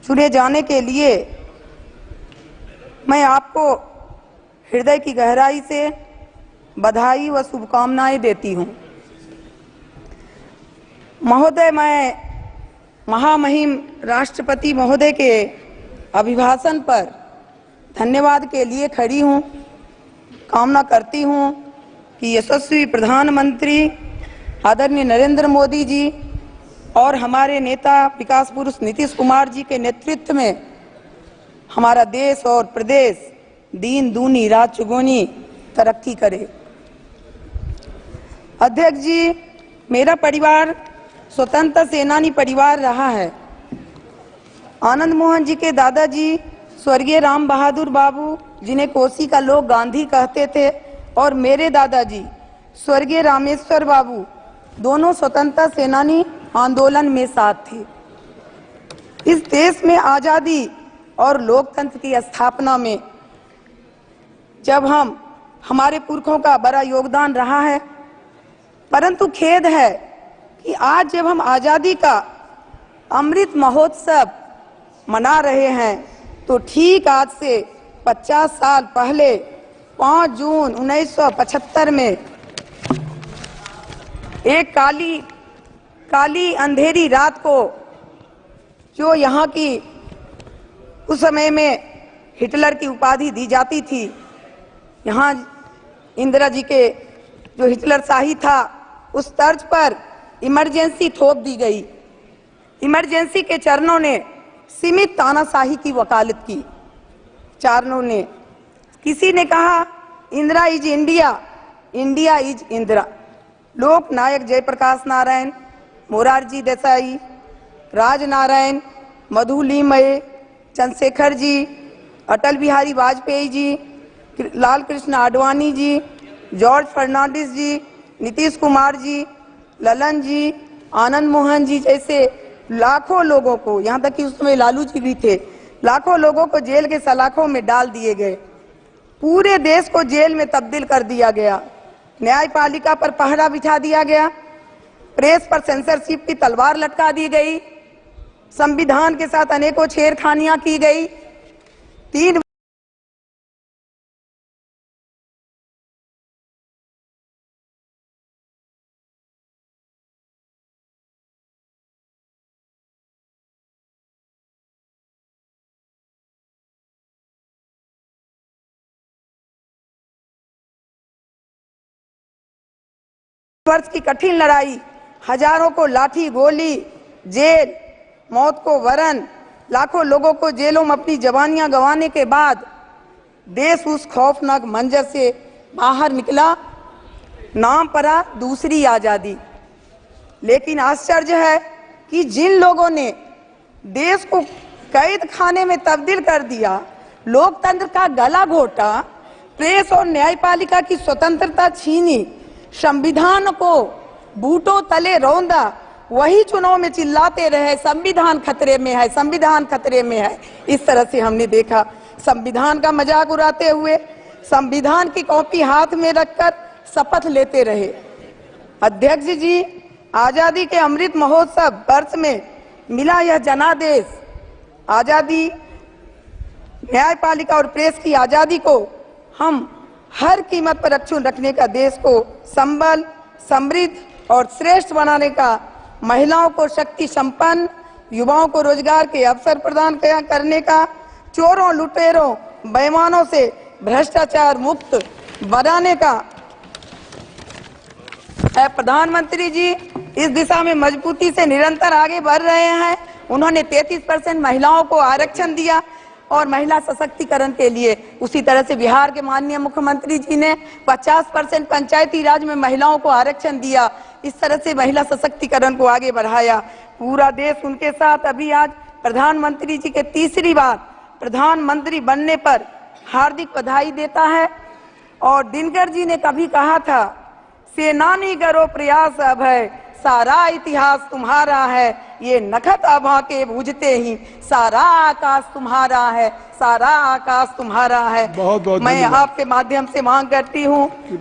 चुने जाने के लिए मैं आपको हृदय की गहराई से बधाई व शुभकामनाएं देती हूं। महोदय, मैं महामहिम राष्ट्रपति महोदय के अभिभाषण पर धन्यवाद के लिए खड़ी हूं। कामना करती हूं कि यशस्वी प्रधानमंत्री आदरणीय नरेंद्र मोदी जी और हमारे नेता विकास पुरुष नीतीश कुमार जी के नेतृत्व में हमारा देश और प्रदेश दिन दूनी रात चौगुनी तरक्की करे। अध्यक्ष जी, मेरा परिवार स्वतंत्रता सेनानी परिवार रहा है। आनंद मोहन जी के दादाजी स्वर्गीय राम बहादुर बाबू, जिन्हें कोसी का लोग गांधी कहते थे, और मेरे दादाजी स्वर्गीय रामेश्वर बाबू, दोनों स्वतंत्रता सेनानी आंदोलन में साथ थे। इस देश में आजादी और लोकतंत्र की स्थापना में जब हमारे पुरखों का बड़ा योगदान रहा है, परंतु खेद है कि आज जब हम आजादी का अमृत महोत्सव मना रहे हैं तो ठीक आज से 50 साल पहले 5 जून 1975 में एक काली अंधेरी रात को जो यहाँ की उस समय में हिटलर की उपाधि दी जाती थी, यहाँ इंदिरा जी के जो हिटलर शाही था उस तर्ज पर इमरजेंसी थोप दी गई। इमरजेंसी के चरणों ने सीमित तानाशाही की वकालत की। चारणों ने, किसी ने कहा Indira is India, India is Indira. लोक नायक जयप्रकाश नारायण, मोरारजी देसाई, राजनारायण, मधु लीमये, चंद्रशेखर जी, अटल बिहारी वाजपेयी जी, लाल कृष्ण आडवाणी जी, जॉर्ज फर्नांडिस जी, नीतीश कुमार जी, ललन जी, आनंद मोहन जी जैसे लाखों लोगों को, यहाँ तक कि उसमें लालू जी भी थे, लाखों लोगों को जेल के सलाखों में डाल दिए गए। पूरे देश को जेल में तब्दील कर दिया गया। न्यायपालिका पर पहरा बिछा दिया गया। प्रेस पर सेंसरशिप की तलवार लटका दी गई। संविधान के साथ अनेकों छेड़खानियां की गई। 3 वर्ष की कठिन लड़ाई, हजारों को लाठी गोली, जेल, मौत को वरण, लाखों लोगों को जेलों में अपनी जवानियां गंवाने के बाद देश उस खौफनाक मंजर से बाहर निकला। नाम पड़ा दूसरी आजादी। लेकिन आश्चर्य है कि जिन लोगों ने देश को कैद खाने में तब्दील कर दिया, लोकतंत्र का गला घोटा, प्रेस और न्यायपालिका की स्वतंत्रता छीनी, संविधान को बूटों तले रौंदा, वही चुनाव में चिल्लाते रहे संविधान खतरे में है, संविधान खतरे में है। इस तरह से हमने देखा संविधान का मजाक उड़ाते हुए संविधान की कॉपी हाथ में रखकर शपथ लेते रहे। अध्यक्ष जी, आजादी के अमृत महोत्सव वर्ष में मिला यह जनादेश, आजादी, न्यायपालिका और प्रेस की आजादी को हम हर कीमत पर अक्षुण्ण रखने का, देश को संबल, समृद्ध और श्रेष्ठ बनाने का, महिलाओं को शक्ति संपन्न, युवाओं को रोजगार के अवसर प्रदान करने का, चोरों, लुटेरों, बेईमानों से भ्रष्टाचार मुक्त बनाने का। प्रधानमंत्री जी इस दिशा में मजबूती से निरंतर आगे बढ़ रहे हैं। उन्होंने 33% महिलाओं को आरक्षण दिया और महिला सशक्तिकरण के लिए उसी तरह से बिहार के माननीय मुख्यमंत्री जी ने 50% पंचायती राज में महिलाओं को आरक्षण दिया। इस तरह से महिला सशक्तिकरण को आगे बढ़ाया। पूरा देश उनके साथ। अभी आज प्रधानमंत्री जी के तीसरी बार प्रधानमंत्री बनने पर हार्दिक बधाई देता है। और दिनकर जी ने कभी कहा था, सेनानी करो प्रयास अब है, सारा इतिहास तुम्हारा है, ये नखत आभा के बूझते ही सारा आकाश तुम्हारा है, सारा आकाश तुम्हारा है। बहुत बहुत मैं आपके माध्यम से मांग करती हूँ कि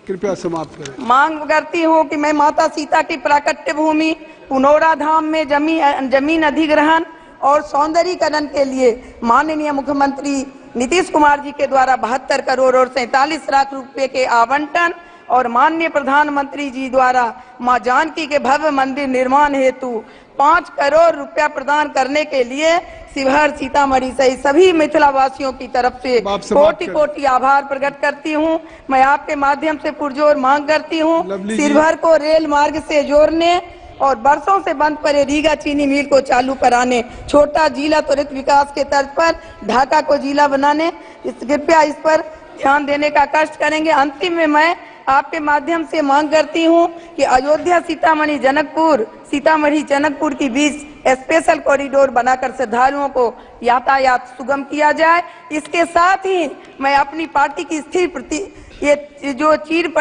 कृपया समाप्त करें। मांग करती हूँ कि मैं माता सीता की प्राकट्य भूमि पुनौरा धाम में जमीन अधिग्रहण और सौंदर्यीकरण के लिए माननीय मुख्यमंत्री नीतीश कुमार जी के द्वारा 72 करोड़ और 47 लाख रुपए के आवंटन और माननीय प्रधानमंत्री जी द्वारा मां जानकी के भव्य मंदिर निर्माण हेतु 5 करोड़ रुपया प्रदान करने के लिए शिवहर, सीतामढ़ी सहित सभी मिथिला वासियों की तरफ से कोटि कोटि आभार प्रकट करती हूं। मैं आपके माध्यम से पुरजोर मांग करती हूं, शिवहर को रेल मार्ग से जोड़ने और बरसों से बंद पड़े रीगा चीनी मिल को चालू कराने, छोटा जिला त्वरित विकास के तर्ज पर ढाका को जिला बनाने, कृपया इस पर ध्यान देने का कष्ट करेंगे। अंतिम में मैं आपके माध्यम से मांग करती हूं कि अयोध्या सीतामढ़ी जनकपुर के बीच स्पेशल कॉरिडोर बनाकर श्रद्धालुओं को यातायात सुगम किया जाए। इसके साथ ही मैं अपनी पार्टी की ये जो चिर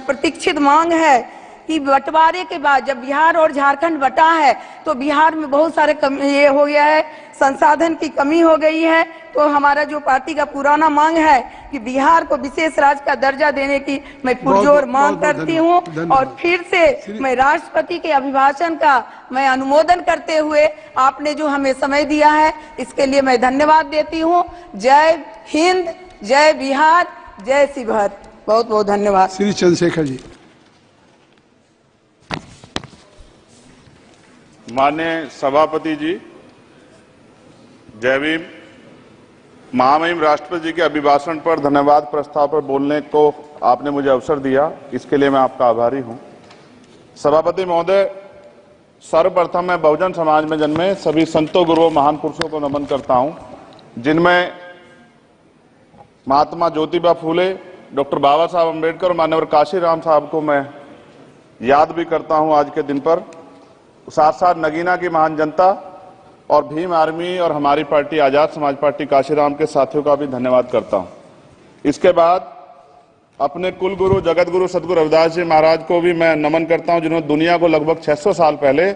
प्रतीक्षित मांग है कि बंटवारे के बाद जब बिहार और झारखंड बटा है तो बिहार में बहुत सारे ये हो गया है, संसाधन की कमी हो गई है। तो हमारा जो पार्टी का पुराना मांग है कि बिहार को विशेष राज्य का दर्जा देने की मैं पुरजोर मांग करती हूं। और फिर से मैं राष्ट्रपति के अभिभाषण का मैं अनुमोदन करते हुए आपने जो हमें समय दिया है इसके लिए मैं धन्यवाद देती हूं। जय हिंद, जय बिहार, जय शिवहर। बहुत बहुत धन्यवाद। श्री चंद्रशेखर जी। माननीय सभापति जी, जय भीम। महामहिम राष्ट्रपति जी के अभिभाषण पर धन्यवाद प्रस्ताव पर बोलने को आपने मुझे अवसर दिया, इसके लिए मैं आपका आभारी हूं। सभापति महोदय, सर्वप्रथम मैं बहुजन समाज में जन्मे सभी संतों, गुरुओं, महान पुरुषों को नमन करता हूं, जिनमें महात्मा ज्योतिबा फूले, डॉक्टर बाबा साहब अम्बेडकर और मान्यवर काशीराम साहब को मैं याद भी करता हूं आज के दिन पर। साथ साथ नगीना की महान जनता, और भीम आर्मी और हमारी पार्टी आजाद समाज पार्टी काशीराम के साथियों का भी धन्यवाद करता हूं। इसके बाद अपने कुल गुरु जगत गुरु सदगुरु रविदास जी महाराज को भी मैं नमन करता हूं, जिन्होंने दुनिया को लगभग 600 साल पहले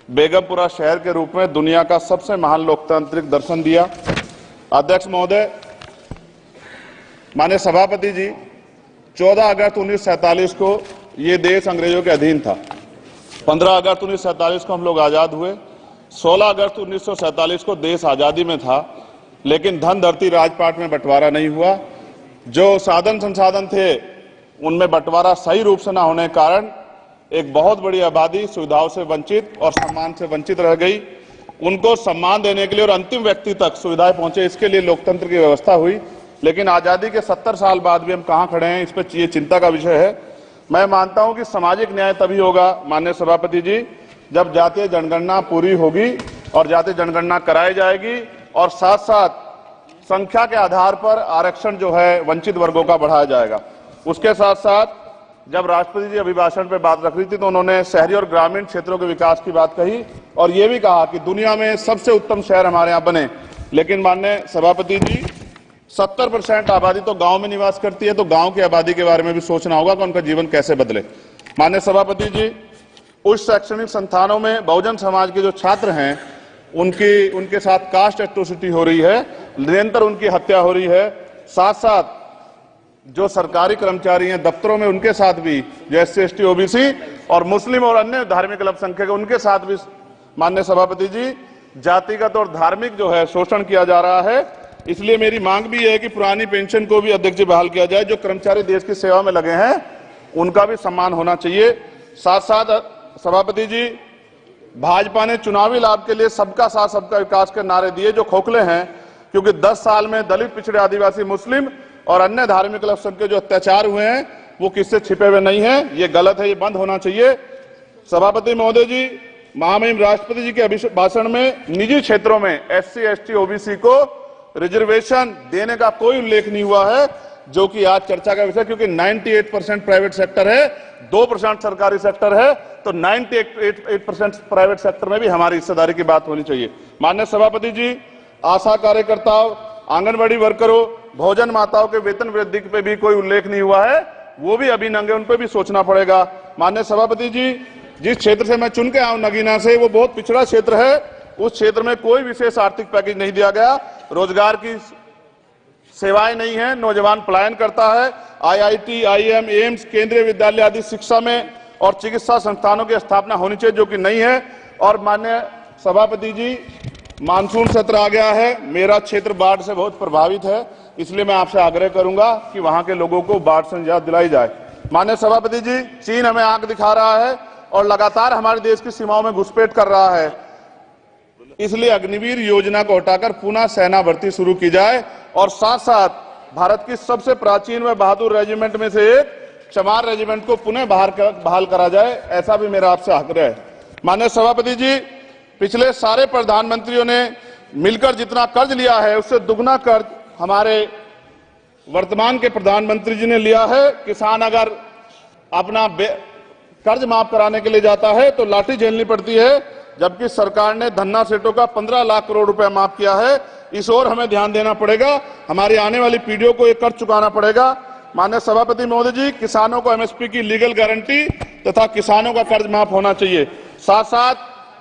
बेगमपुरा शहर के रूप में दुनिया का सबसे महान लोकतांत्रिक दर्शन दिया। अध्यक्ष महोदय, माननीय सभापति जी, 14 अगस्त 1947 को ये देश अंग्रेजों के अधीन था। 15 अगस्त 1947 को हम लोग आजाद हुए। 16 अगस्त 1947 को देश आजादी में था, लेकिन धन धरती राजपाट में बंटवारा नहीं हुआ। जो साधन संसाधन थे उनमें बंटवारा सही रूप से न होने के कारण एक बहुत बड़ी आबादी सुविधाओं से वंचित और सम्मान से वंचित रह गई। उनको सम्मान देने के लिए और अंतिम व्यक्ति तक सुविधाएं पहुंचे, इसके लिए लोकतंत्र की व्यवस्था हुई। लेकिन आजादी के 70 साल बाद भी हम कहां खड़े हैं, इस पर ये चिंता का विषय है। मैं मानता हूं कि सामाजिक न्याय तभी होगा माननीय सभापति जी, जब जातीय जनगणना पूरी होगी और जातीय जनगणना कराई जाएगी और साथ साथ संख्या के आधार पर आरक्षण जो है वंचित वर्गों का बढ़ाया जाएगा। उसके साथ साथ जब राष्ट्रपति जी अभिभाषण पे बात रख रही थी तो उन्होंने शहरी और ग्रामीण क्षेत्रों के विकास की बात कही और ये भी कहा कि दुनिया में सबसे उत्तम शहर हमारे यहाँ बने। लेकिन माननीय सभापति जी, 70% आबादी तो गांव में निवास करती है, तो गांव की आबादी के बारे में भी सोचना होगा कि उनका जीवन कैसे बदले। माननीय सभापति जी, उच्च शैक्षणिक संस्थानों में बहुजन समाज के जो छात्र हैं उनके साथ कास्ट एट्रोसिटी हो रही है, निरंतर उनकी हत्या हो रही है। साथ साथ जो सरकारी कर्मचारी हैं दफ्तरों में, उनके साथ भी जो SC ST OBC और मुस्लिम और अन्य धार्मिक अल्पसंख्यक उनके साथ भी माननीय सभापति जी जातिगत और धार्मिक जो है शोषण किया जा रहा है। इसलिए मेरी मांग भी है कि पुरानी पेंशन को भी अध्यक्ष जी बहाल किया जाए। जो कर्मचारी देश की सेवा में लगे हैं उनका भी सम्मान होना चाहिए। साथ साथ सभापति जी, भाजपा ने चुनावी लाभ के लिए सबका साथ सबका विकास के नारे दिए जो खोखले हैं, क्योंकि 10 साल में दलित, पिछड़े, आदिवासी, मुस्लिम और अन्य धार्मिक अल्पसंख्यक जो अत्याचार हुए हैं वो किससे छिपे हुए नहीं है। ये गलत है, ये बंद होना चाहिए। सभापति महोदय जी, महामहिम राष्ट्रपति जी के अभिभाषण में निजी क्षेत्रों में SC ST OBC को रिजर्वेशन देने का कोई उल्लेख नहीं हुआ है, जो कि आज चर्चा का विषय, क्योंकि 98% प्राइवेट सेक्टर है, 2% सरकारी सेक्टर है, तो 98% प्राइवेट सेक्टर में भी हमारी हिस्सेदारी की बात होनी चाहिए। माननीय सभापति जी, आशा कार्यकर्ताओं, आंगनबाड़ी वर्करों, भोजन माताओं के वेतन वृद्धि पे भी कोई उल्लेख नहीं हुआ है, वो भी अभी नंगे, उन पे भी सोचना पड़ेगा। माननीय सभापति जी, जिस क्षेत्र से मैं चुन के आऊं नगीना से, वो बहुत पिछड़ा क्षेत्र है। उस क्षेत्र में कोई विशेष आर्थिक पैकेज नहीं दिया गया, रोजगार की सेवाएं नहीं है, नौजवान पलायन करता है। IIT, IIM, एम्स, केंद्रीय विद्यालय आदि शिक्षा में और चिकित्सा संस्थानों की स्थापना होनी चाहिए, जो कि नहीं है। और माननीय सभापति जी, मानसून सत्र आ गया है, मेरा क्षेत्र बाढ़ से बहुत प्रभावित है, इसलिए मैं आपसे आग्रह करूंगा कि वहां के लोगों को बाढ़ से निजात दिलाई जाए। माननीय सभापति जी, चीन हमें आंख दिखा रहा है और लगातार हमारे देश की सीमाओं में घुसपैठ कर रहा है, इसलिए अग्निवीर योजना को हटाकर पुनः सेना भर्ती शुरू की जाए और साथ साथ भारत की सबसे प्राचीन व बहादुर रेजिमेंट में से एक चमार रेजिमेंट को पुनः बहाल करा जाए, ऐसा भी मेरा आपसे आग्रह है। माननीय सभापति जी, पिछले सारे प्रधानमंत्रियों ने मिलकर जितना कर्ज लिया है उससे दुगना कर्ज हमारे वर्तमान के प्रधानमंत्री जी ने लिया है। किसान अगर अपना कर्ज माफ कराने के लिए जाता है तो लाठी झेलनी पड़ती है, जबकि सरकार ने धन्ना सेठों का 15 लाख करोड़ रुपया माफ किया है। इस ओर हमें ध्यान देना पड़ेगा, हमारी आने वाली पीढ़ियों को ये कर्ज चुकाना पड़ेगा। माननीय सभापति महोदय जी, किसानों को MSP की लीगल गारंटी तथा किसानों का कर्ज माफ होना चाहिए। साथ साथ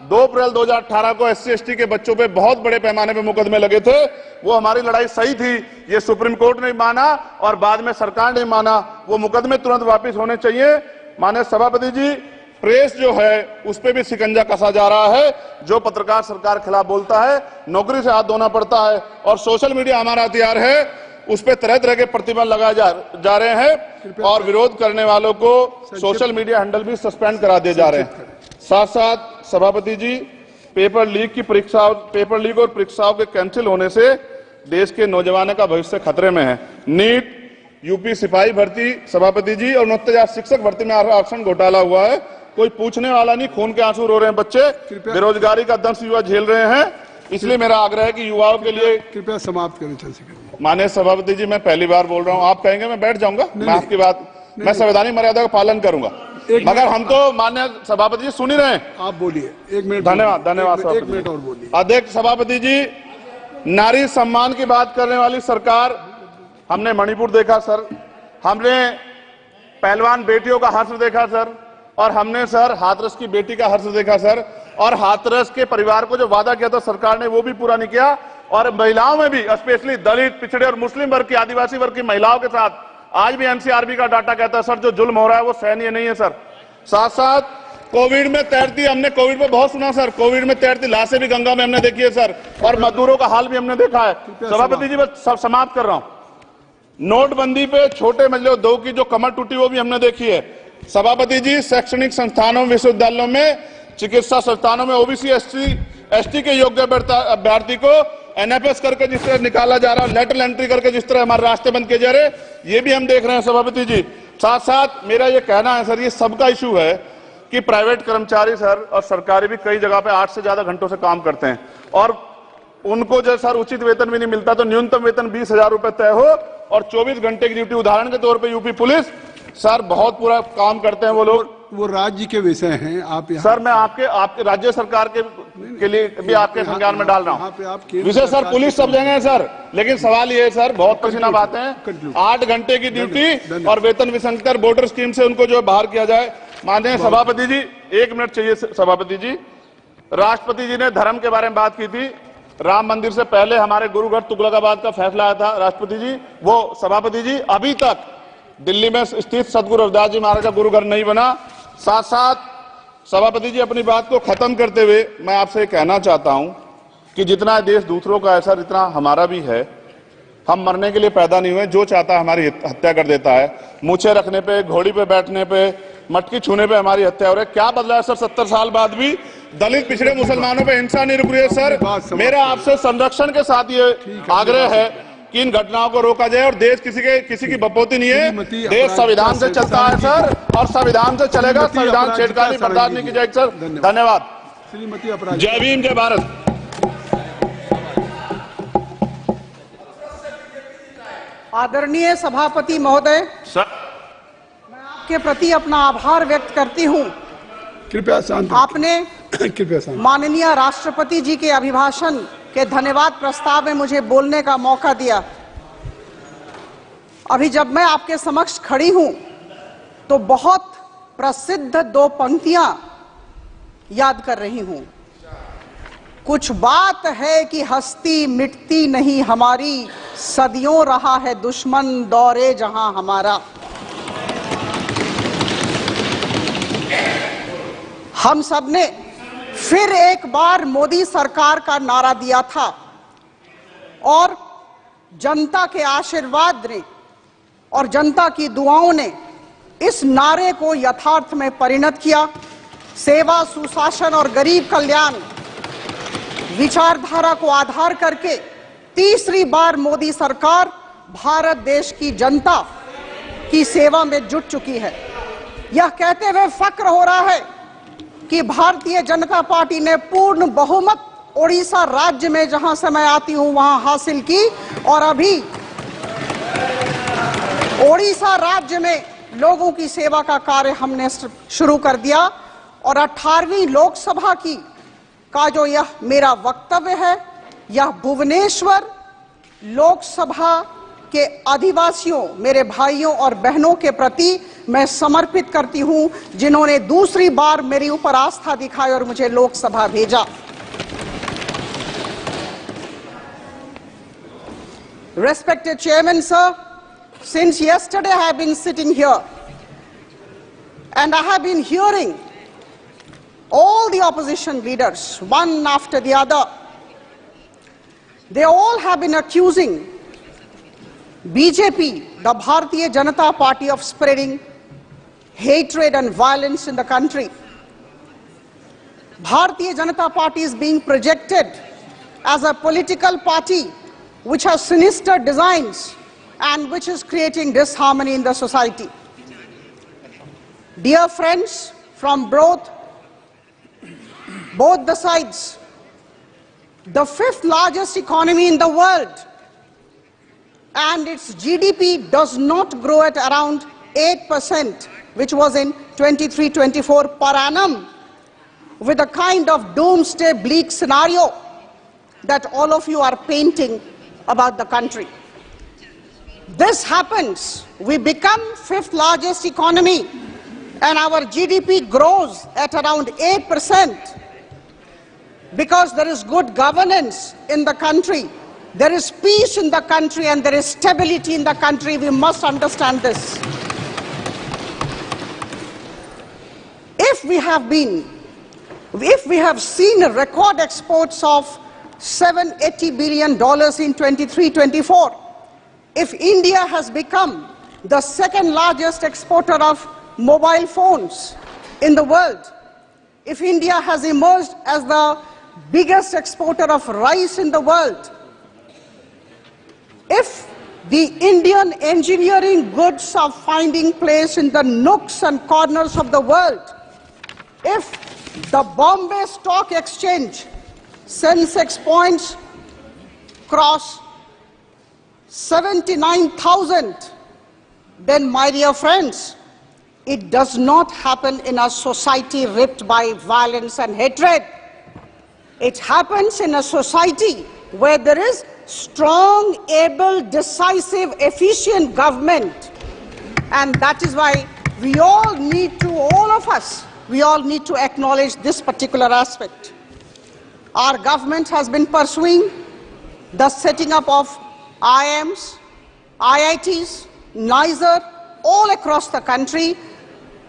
2 अप्रैल 2018 को SC ST के बच्चों पे बहुत बड़े पैमाने पे मुकदमे लगे थे, वो हमारी लड़ाई सही थी, ये सुप्रीम कोर्ट ने माना और बाद में सरकार ने माना, वो मुकदमे तुरंत वापस होने चाहिए। माननीय सभापति जी, प्रेस जो है उस पे भी शिकंजा कसा जा रहा है, जो पत्रकार सरकार के खिलाफ बोलता है नौकरी से हाथ धोना पड़ता है, और सोशल मीडिया हमारा हथियार है, उस पे तरह तरह के प्रतिबंध लगाए जा रहे हैं और विरोध करने वालों को सोशल मीडिया हैंडल भी सस्पेंड करा दिए जा रहे हैं। साथ साथ सभापति जी, पेपर लीक और परीक्षाओं के कैंसिल होने से देश के नौजवानों का भविष्य खतरे में है। नीट, यूपी सिपाही भर्ती सभापति जी और 29,000 शिक्षक भर्ती में आरक्षण घोटाला हुआ है, कोई पूछने वाला नहीं, खून के आंसू रो रहे हैं बच्चे, बेरोजगारी का दंश युवा झेल रहे हैं। इसलिए मेरा आग्रह है कि युवाओं के लिए कृपया समाप्त करें चंद्रशेखर। माननीय सभापति जी, मैं पहली बार बोल रहा हूं, आप कहेंगे मैं बैठ जाऊंगा, मैं आपकी बात, मैं संवैधानिक मर्यादा का पालन करूंगा। मगर हम तो माननीय सभापति जी सुन ही रहे हैं। आप बोलिए, 1 मिनट। धन्यवाद एक मिनट और बोलिए। अध्यक्ष सभापति जी, नारी सम्मान की बात करने वाली सरकार, हमने मणिपुर देखा सर, हमने पहलवान बेटियों का हर्ष देखा सर, और हमने सर हाथरस की बेटी का हर्ष देखा सर, और हाथरस के परिवार को जो वादा किया था सरकार ने वो भी पूरा नहीं किया, और महिलाओं में भी स्पेशली दलित, पिछड़े और मुस्लिम वर्ग की, आदिवासी वर्ग की महिलाओं के साथ आज भी एनसीआरबी का डाटा कहता है सर जो जुल्म हो रहा है वो सहनीय नहीं है सर। साथ साथ कोविड में तैरती, हमने कोविड में बहुत सुना सर, कोविड में तैरती लाशें भी गंगा में हमने देखी है सर, और मजदूरों का हाल भी हमने देखा है। सभापति जी बस समाप्त कर रहा हूं। नोटबंदी पे छोटे मजले उद्योग की जो कमर टूटी वो भी हमने देखी है। सभापति जी, शैक्षणिक संस्थानों, विश्वविद्यालयों में, चिकित्सा संस्थानों में ओबीसी एसटी के योग्य अभ्यर्थी को एनएफएस करके जिस तरह निकाला जा रहा है, लेटरल एंट्री करके जिस तरह हमारे रास्ते बंद किए जा रहे, ये भी हम देख रहे हैं सभापति जी। साथ साथ मेरा ये कहना है सर, ये सबका इशू है कि प्राइवेट कर्मचारी सर और सरकारी भी कई जगह पे 8 से ज्यादा घंटों से काम करते हैं, और उनको जो सर उचित वेतन भी नहीं मिलता, तो न्यूनतम वेतन 20,000 रुपए तय हो और 24 घंटे की ड्यूटी। उदाहरण के तौर पर यूपी पुलिस सर बहुत पूरा काम करते हैं वो लोग, वो राज्य के विषय हैं। आप सर मैं आपके राज्य सरकार के लिए भी आपके संज्ञान में डाल रहा हूं विषय सर, पुलिस सब जगह है सर, लेकिन सवाल ये है सर, बहुत पसीना बातें हैं, 8 घंटे की ड्यूटी और वेतन विसंगति बॉर्डर स्कीम से उनको जो बाहर किया जाए। माननीय सभापति जी, 1 मिनट चाहिए सभापति जी। राष्ट्रपति जी ने धर्म के बारे में बात की थी, राम मंदिर से पहले हमारे गुरुघर तुगलकाबाद का फैसला आया था राष्ट्रपति जी, वो सभापति जी अभी तक दिल्ली में स्थित सदगुरु रविदास जी महाराज का गुरुघर नहीं बना। साथ साथ सभापति जी, अपनी बात को खत्म करते हुए मैं आपसे कहना चाहता हूं कि जितना देश दूसरों का है सर, इतना हमारा भी है। हम मरने के लिए पैदा नहीं हुए, जो चाहता है हमारी हत्या कर देता है। मूछे रखने पे, घोड़ी पे बैठने पे, मटकी छूने पे हमारी हत्या हो रही है। क्या बदला है सर 70 साल बाद भी? दलित, पिछड़े, मुसलमानों पे हिंसा नहीं रुक रही है सर। मेरा आपसे संरक्षण के साथ ये आग्रह है कि इन घटनाओं को रोका जाए, और देश किसी की बपोती नहीं है, देश संविधान से चलता है सर, और संविधान से चलेगा, संविधान छेड़खानी बर्दाश्त नहीं की जाएगी सर। धन्यवाद। जय भीम, जय भारत। आदरणीय सभापति महोदय, सर मैं आपके प्रति अपना आभार व्यक्त करती हूं। कृपया शांत, आपने कृपया शांत। माननीय राष्ट्रपति जी के अभिभाषण के धन्यवाद प्रस्ताव में मुझे बोलने का मौका दिया। अभी जब मैं आपके समक्ष खड़ी हूं तो बहुत प्रसिद्ध 2 पंक्तियां याद कर रही हूं। कुछ बात है कि हस्ती मिटती नहीं हमारी, सदियों रहा है दुश्मन दौरे जहां हमारा। हम सबने फिर एक बार मोदी सरकार का नारा दिया था, और जनता के आशीर्वाद ने और जनता की दुआओं ने इस नारे को यथार्थ में परिणत किया। सेवा, सुशासन और गरीब कल्याण विचारधारा को आधार करके तीसरी बार मोदी सरकार भारत देश की जनता की सेवा में जुट चुकी है। यह कहते हुए फक्र हो रहा है कि भारतीय जनता पार्टी ने पूर्ण बहुमत ओडिशा राज्य में, जहां से मैं आती हूं, वहां हासिल की, और अभी ओडिशा राज्य में लोगों की सेवा का कार्य हमने शुरू कर दिया। और 18वीं लोकसभा का जो यह मेरा वक्तव्य है, यह भुवनेश्वर लोकसभा के अधिवासियों, मेरे भाइयों और बहनों के प्रति मैं समर्पित करती हूं, जिन्होंने दूसरी बार मेरी ऊपर आस्था दिखाई और मुझे लोकसभा भेजा। Respected Chairman, sir, since yesterday I have been sitting here and I have been hearing all the opposition leaders, one after the other. They all have been accusing BJP, the Bharatiya Janata Party, of spreading hatred and violence in the country. Bharatiya Janata Party is being projected as a political party which has sinister designs and which is creating disharmony in the society. Dear friends from both the sides, the 5th largest economy in the world, and its GDP does not grow at around 8%, which was in 23-24 per annum, with a kind of doomsday bleak scenario that all of you are painting about the country. This happens, we become 5th largest economy and our GDP grows at around 8% because there is good governance in the country, there is peace in the country and there is stability in the country. We must understand this. If we have seen record exports of $780 billion in 23-24, if India has become the 2nd largest exporter of mobile phones in the world, if India has emerged as the biggest exporter of rice in the world, if the Indian engineering goods are finding place in the nooks and corners of the world, if the Bombay Stock Exchange Sensex points cross 79,000, then my dear friends, it does not happen in a society ripped by violence and hatred. It happens in a society where there is strong, able, decisive, efficient government. And that is why we all need to acknowledge this particular aspect. Our government has been pursuing the setting up of IIMs, IITs, NISER, all across the country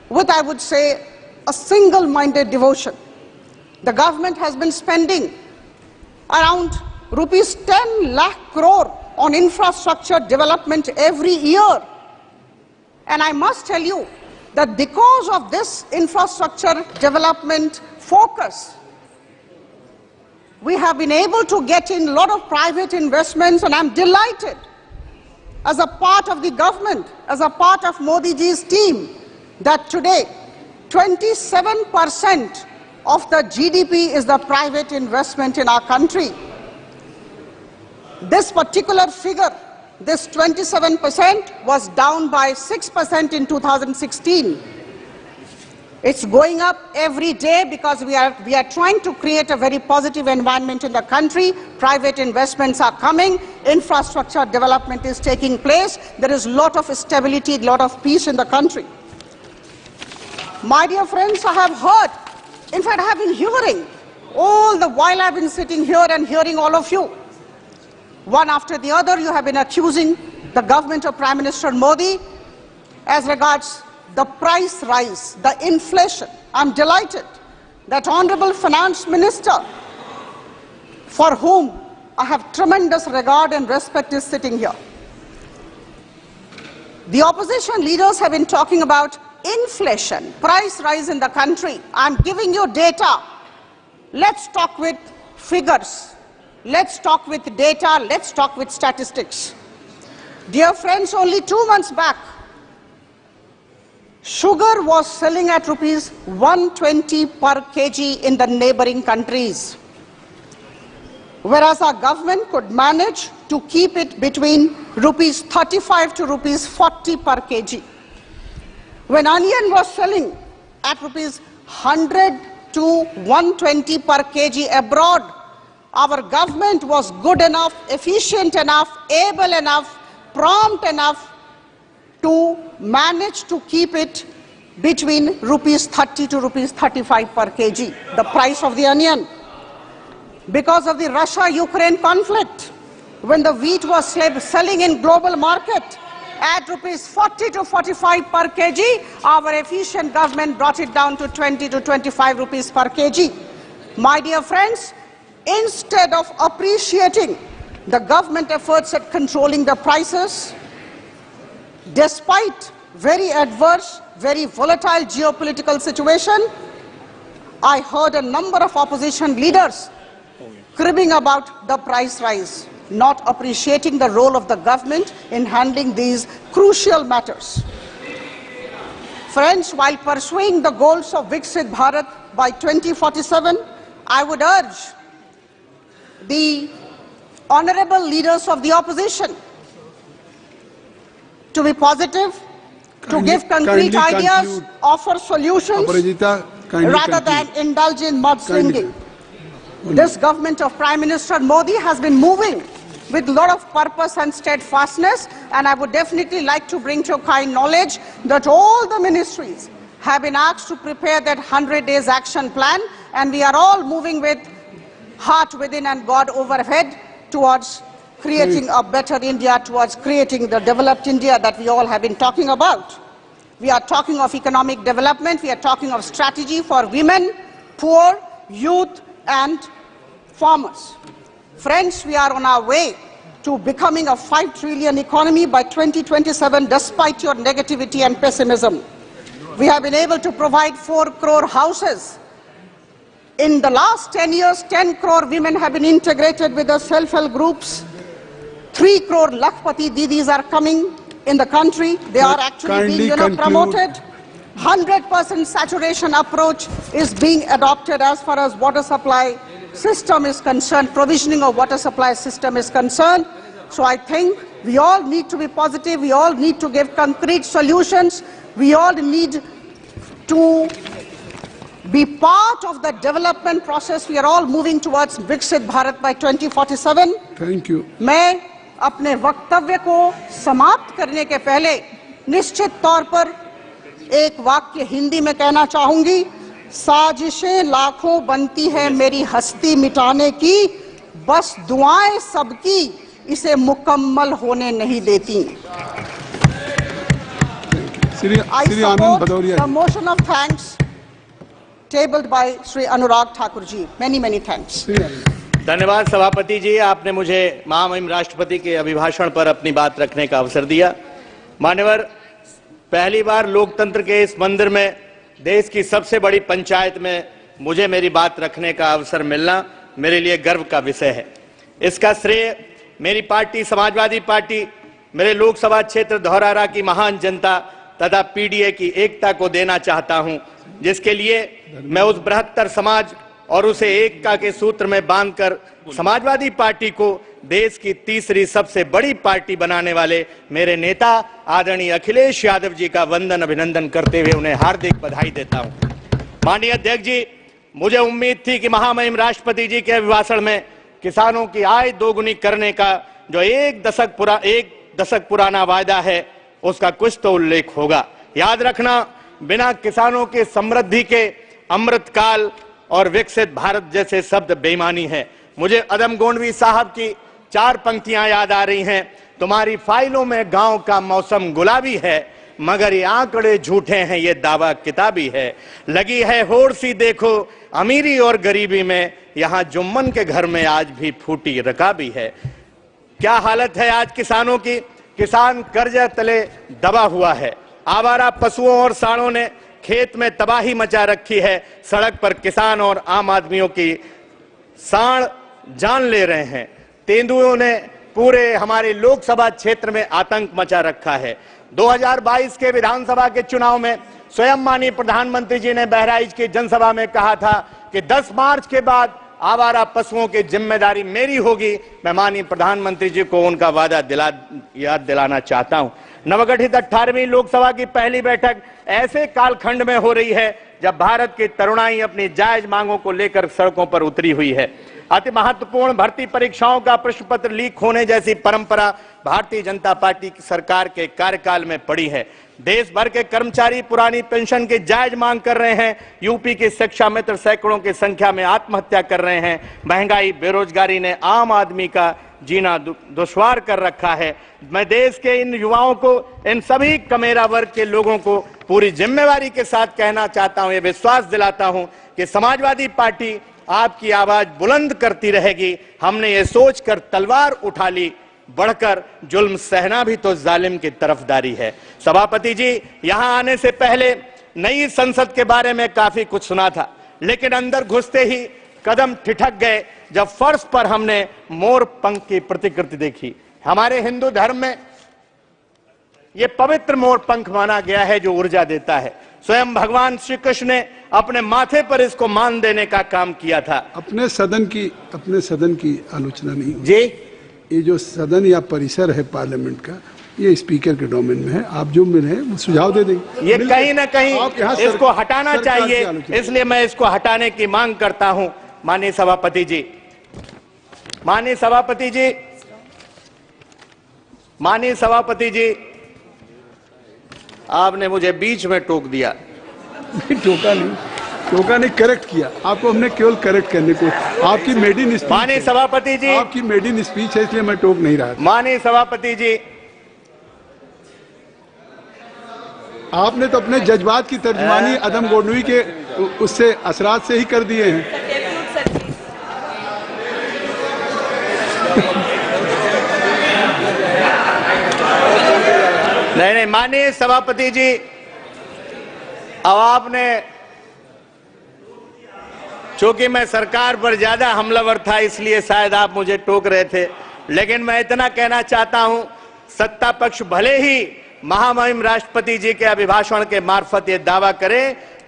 with, I would say, a single-minded devotion. The government has been spending around rupees 10 lakh crore on infrastructure development every year. And I must tell you that because of this infrastructure development focus, we have been able to get in a lot of private investments, and I'm delighted as a part of the government, as a part of Modi ji's team, that today 27% of the GDP is the private investment in our country. This particular figure, this 27%, was down by 6% in 2016. It's going up every day because we are trying to create a very positive environment in the country. Private investments are coming, infrastructure development is taking place, there is a lot of stability, a lot of peace in the country. My dear friends, I have heard, in fact I have been hearing, all the while I've been sitting here and hearing all of you, one after the other you have been accusing the government of Prime Minister Modi as regards the price rise, the inflation. I'm delighted that Honorable Finance Minister, for whom I have tremendous regard and respect, is sitting here. The opposition leaders have been talking about inflation, price rise in the country. I'm giving you data. Let's talk with figures. Let's talk with data. Let's talk with statistics. Dear friends, only 2 months back, sugar was selling at rupees 120 per kg in the neighboring countries, whereas our government could manage to keep it between rupees 35 to rupees 40 per kg. When onion was selling at rupees 100 to 120 per kg abroad, our government was good enough, efficient enough, able enough, prompt enough to manage to keep it between rupees 30 to rupees 35 per kg, the price of the onion. Because of the Russia-Ukraine conflict, when the wheat was selling in global market at rupees 40 to 45 per kg, our efficient government brought it down to 20 to 25 rupees per kg. My dear friends, instead of appreciating the government efforts at controlling the prices, despite very adverse, very volatile geopolitical situation, I heard a number of opposition leaders cribbing about the price rise, not appreciating the role of the government in handling these crucial matters. Friends, while pursuing the goals of Viksit Bharat by 2047, I would urge the honorable leaders of the opposition to be positive, to give concrete ideas, offer solutions, rather than indulge in mudslinging. This government of Prime Minister Modi has been moving with a lot of purpose and steadfastness, and I would definitely like to bring to your kind knowledge that all the ministries have been asked to prepare that 100 days action plan, and we are all moving with heart within and God overhead towards creating a better India, towards creating the developed India that we all have been talking about. We are talking of economic development, we are talking of strategy for women, poor, youth and farmers. Friends, we are on our way to becoming a 5 trillion economy by 2027 despite your negativity and pessimism. We have been able to provide 4 crore houses. In the last 10 years, 10 crore women have been integrated with the self-help groups. 3 crore Lakhpati Didis are coming in the country. They are actually being promoted. 100% saturation approach is being adopted as far as water supply system is concerned, provisioning of water supply system is concerned. So I think we all need to be positive, we all need to give concrete solutions, we all need to be part of the development process. We are all moving towards Viksit Bharat by 2047. Thank you. मैं अपने वक्तव्य को समाप्त करने के पहले निश्चित तौर पर एक वाक्य हिंदी में कहना चाहूंगी। साजिशें लाखों बनती है मेरी हस्ती मिटाने की, बस दुआएं सबकी इसे मुकम्मल होने नहीं देती। I support the motion of thanks tabled by Sri Anurag Thakur ji. Many, many thanks. धन्यवाद सभापति जी, आपने मुझे महामहिम राष्ट्रपति के अभिभाषण पर अपनी बात रखने का अवसर दिया। मान्यवर, पहली बार लोकतंत्र के इस मंदिर में, देश की सबसे बड़ी पंचायत में मुझे मेरी बात रखने का अवसर मिलना मेरे लिए गर्व का विषय है। इसका श्रेय मेरी पार्टी समाजवादी पार्टी, मेरे लोकसभा क्षेत्र धौरहरा की महान जनता तथा पीडीए की एकता को देना चाहता हूं, जिसके लिए मैं उस बृहत्तर समाज और उसे एकता के सूत्र में बांधकर समाजवादी पार्टी को देश की तीसरी सबसे बड़ी पार्टी बनाने वाले मेरे नेता आदरणीय अखिलेश यादव जी का वंदन अभिनंदन करते हुए उन्हें हार्दिक बधाई देता हूं। माननीय अध्यक्ष जी, मुझे उम्मीद थी कि महामहिम राष्ट्रपति जी के अभिभाषण में किसानों की आय दोगुनी करने का जो एक दशक पुराना वायदा है उसका कुछ तो उल्लेख होगा। याद रखना, बिना किसानों के समृद्धि के अमृतकाल और विकसित भारत जैसे शब्द बेईमानी है। मुझे अदम गोंडवी साहब की 4 पंक्तियां याद आ रही हैं। तुम्हारी फाइलों में गांव का मौसम गुलाबी है, मगर ये आंकड़े झूठे हैं, ये दावा किताबी है। लगी है होड़ सी देखो अमीरी और गरीबी में, यहां जुम्मन के घर में आज भी फूटी रकाबी है। क्या हालत है आज किसानों की? किसान कर्जे तले दबा हुआ है। आवारा पशुओं और सांडों ने खेत में तबाही मचा रखी है। सड़क पर किसान और आम आदमियों की सांड जान ले रहे हैं। तेंदुओं ने पूरे हमारे लोकसभा क्षेत्र में आतंक मचा रखा है। 2022 के विधानसभा के चुनाव में स्वयं माननीय प्रधानमंत्री जी ने बहराइच की जनसभा में कहा था कि 10 मार्च के बाद आवारा पशुओं की जिम्मेदारी मेरी होगी। मैं माननीय प्रधानमंत्री जी को उनका वादा याद दिलाना चाहता हूं। नवगठित 18वीं लोकसभा की पहली बैठक ऐसे कालखंड में हो रही है जब भारत की तरुणाई अपनी जायज मांगों को लेकर सड़कों पर उतरी हुई है। अति महत्वपूर्ण भर्ती परीक्षाओं का प्रश्न पत्र लीक होने जैसी परंपरा भारतीय जनता पार्टी की सरकार के कार्यकाल में पड़ी है। देश भर के कर्मचारी पुरानी पेंशन की जायज मांग कर रहे हैं। यूपी के शिक्षा मित्र सैकड़ों की संख्या में आत्महत्या कर रहे हैं। महंगाई, बेरोजगारी ने आम आदमी का जीना दुश्वार कर रखा है। मैं देश के इन युवाओं को, इन सभी कमेरा वर्ग के लोगों को पूरी जिम्मेवारी के साथ कहना चाहता हूं, ये विश्वास दिलाता हूं कि समाजवादी पार्टी आपकी आवाज बुलंद करती रहेगी। हमने ये सोचकर तलवार उठा ली, बढ़कर जुल्म सहना भी तो जालिम की तरफदारी है। सभापति जी, यहां आने से पहले नई संसद के बारे में काफी कुछ सुना था, लेकिन अंदर घुसते ही कदम ठिठक गए जब फर्श पर हमने मोर पंख की प्रतिकृति देखी। हमारे हिंदू धर्म में ये पवित्र मोर पंख माना गया है जो ऊर्जा देता है। स्वयं भगवान श्री कृष्ण ने अपने माथे पर इसको मान देने का काम किया था। अपने सदन की आलोचना नहीं जी। ये जो सदन या परिसर है पार्लियामेंट का, ये स्पीकर के डोमेन में है, आप जो मिले वो सुझाव दे देंगे। ये कहीं ना कहीं इसको हटाना चाहिए, इसलिए मैं इसको हटाने की मांग करता हूं। माननीय सभापति जी, माननीय सभापति जी, माननीय सभापति जी, आपने मुझे बीच में टोक दिया। टोका नहीं, करेक्ट किया। आपको हमने केवल करेक्ट करने को, आपकी मेड इन स्पीच, माननीय सभापति जी, आपकी मेड इन स्पीच है, इसलिए मैं टोक नहीं रहा। माननीय सभापति जी, आपने तो अपने जज्बात की तर्जुमानी अदम गोडनवी के उससे असरात से ही कर दिए हैं। नहीं, माननीय सभापति जी, अब आपने, चूंकि मैं सरकार पर ज्यादा हमलावर था इसलिए शायद आप मुझे टोक रहे थे, लेकिन मैं इतना कहना चाहता हूं, सत्ता पक्ष भले ही महामहिम राष्ट्रपति जी के अभिभाषण के मार्फत ये दावा करे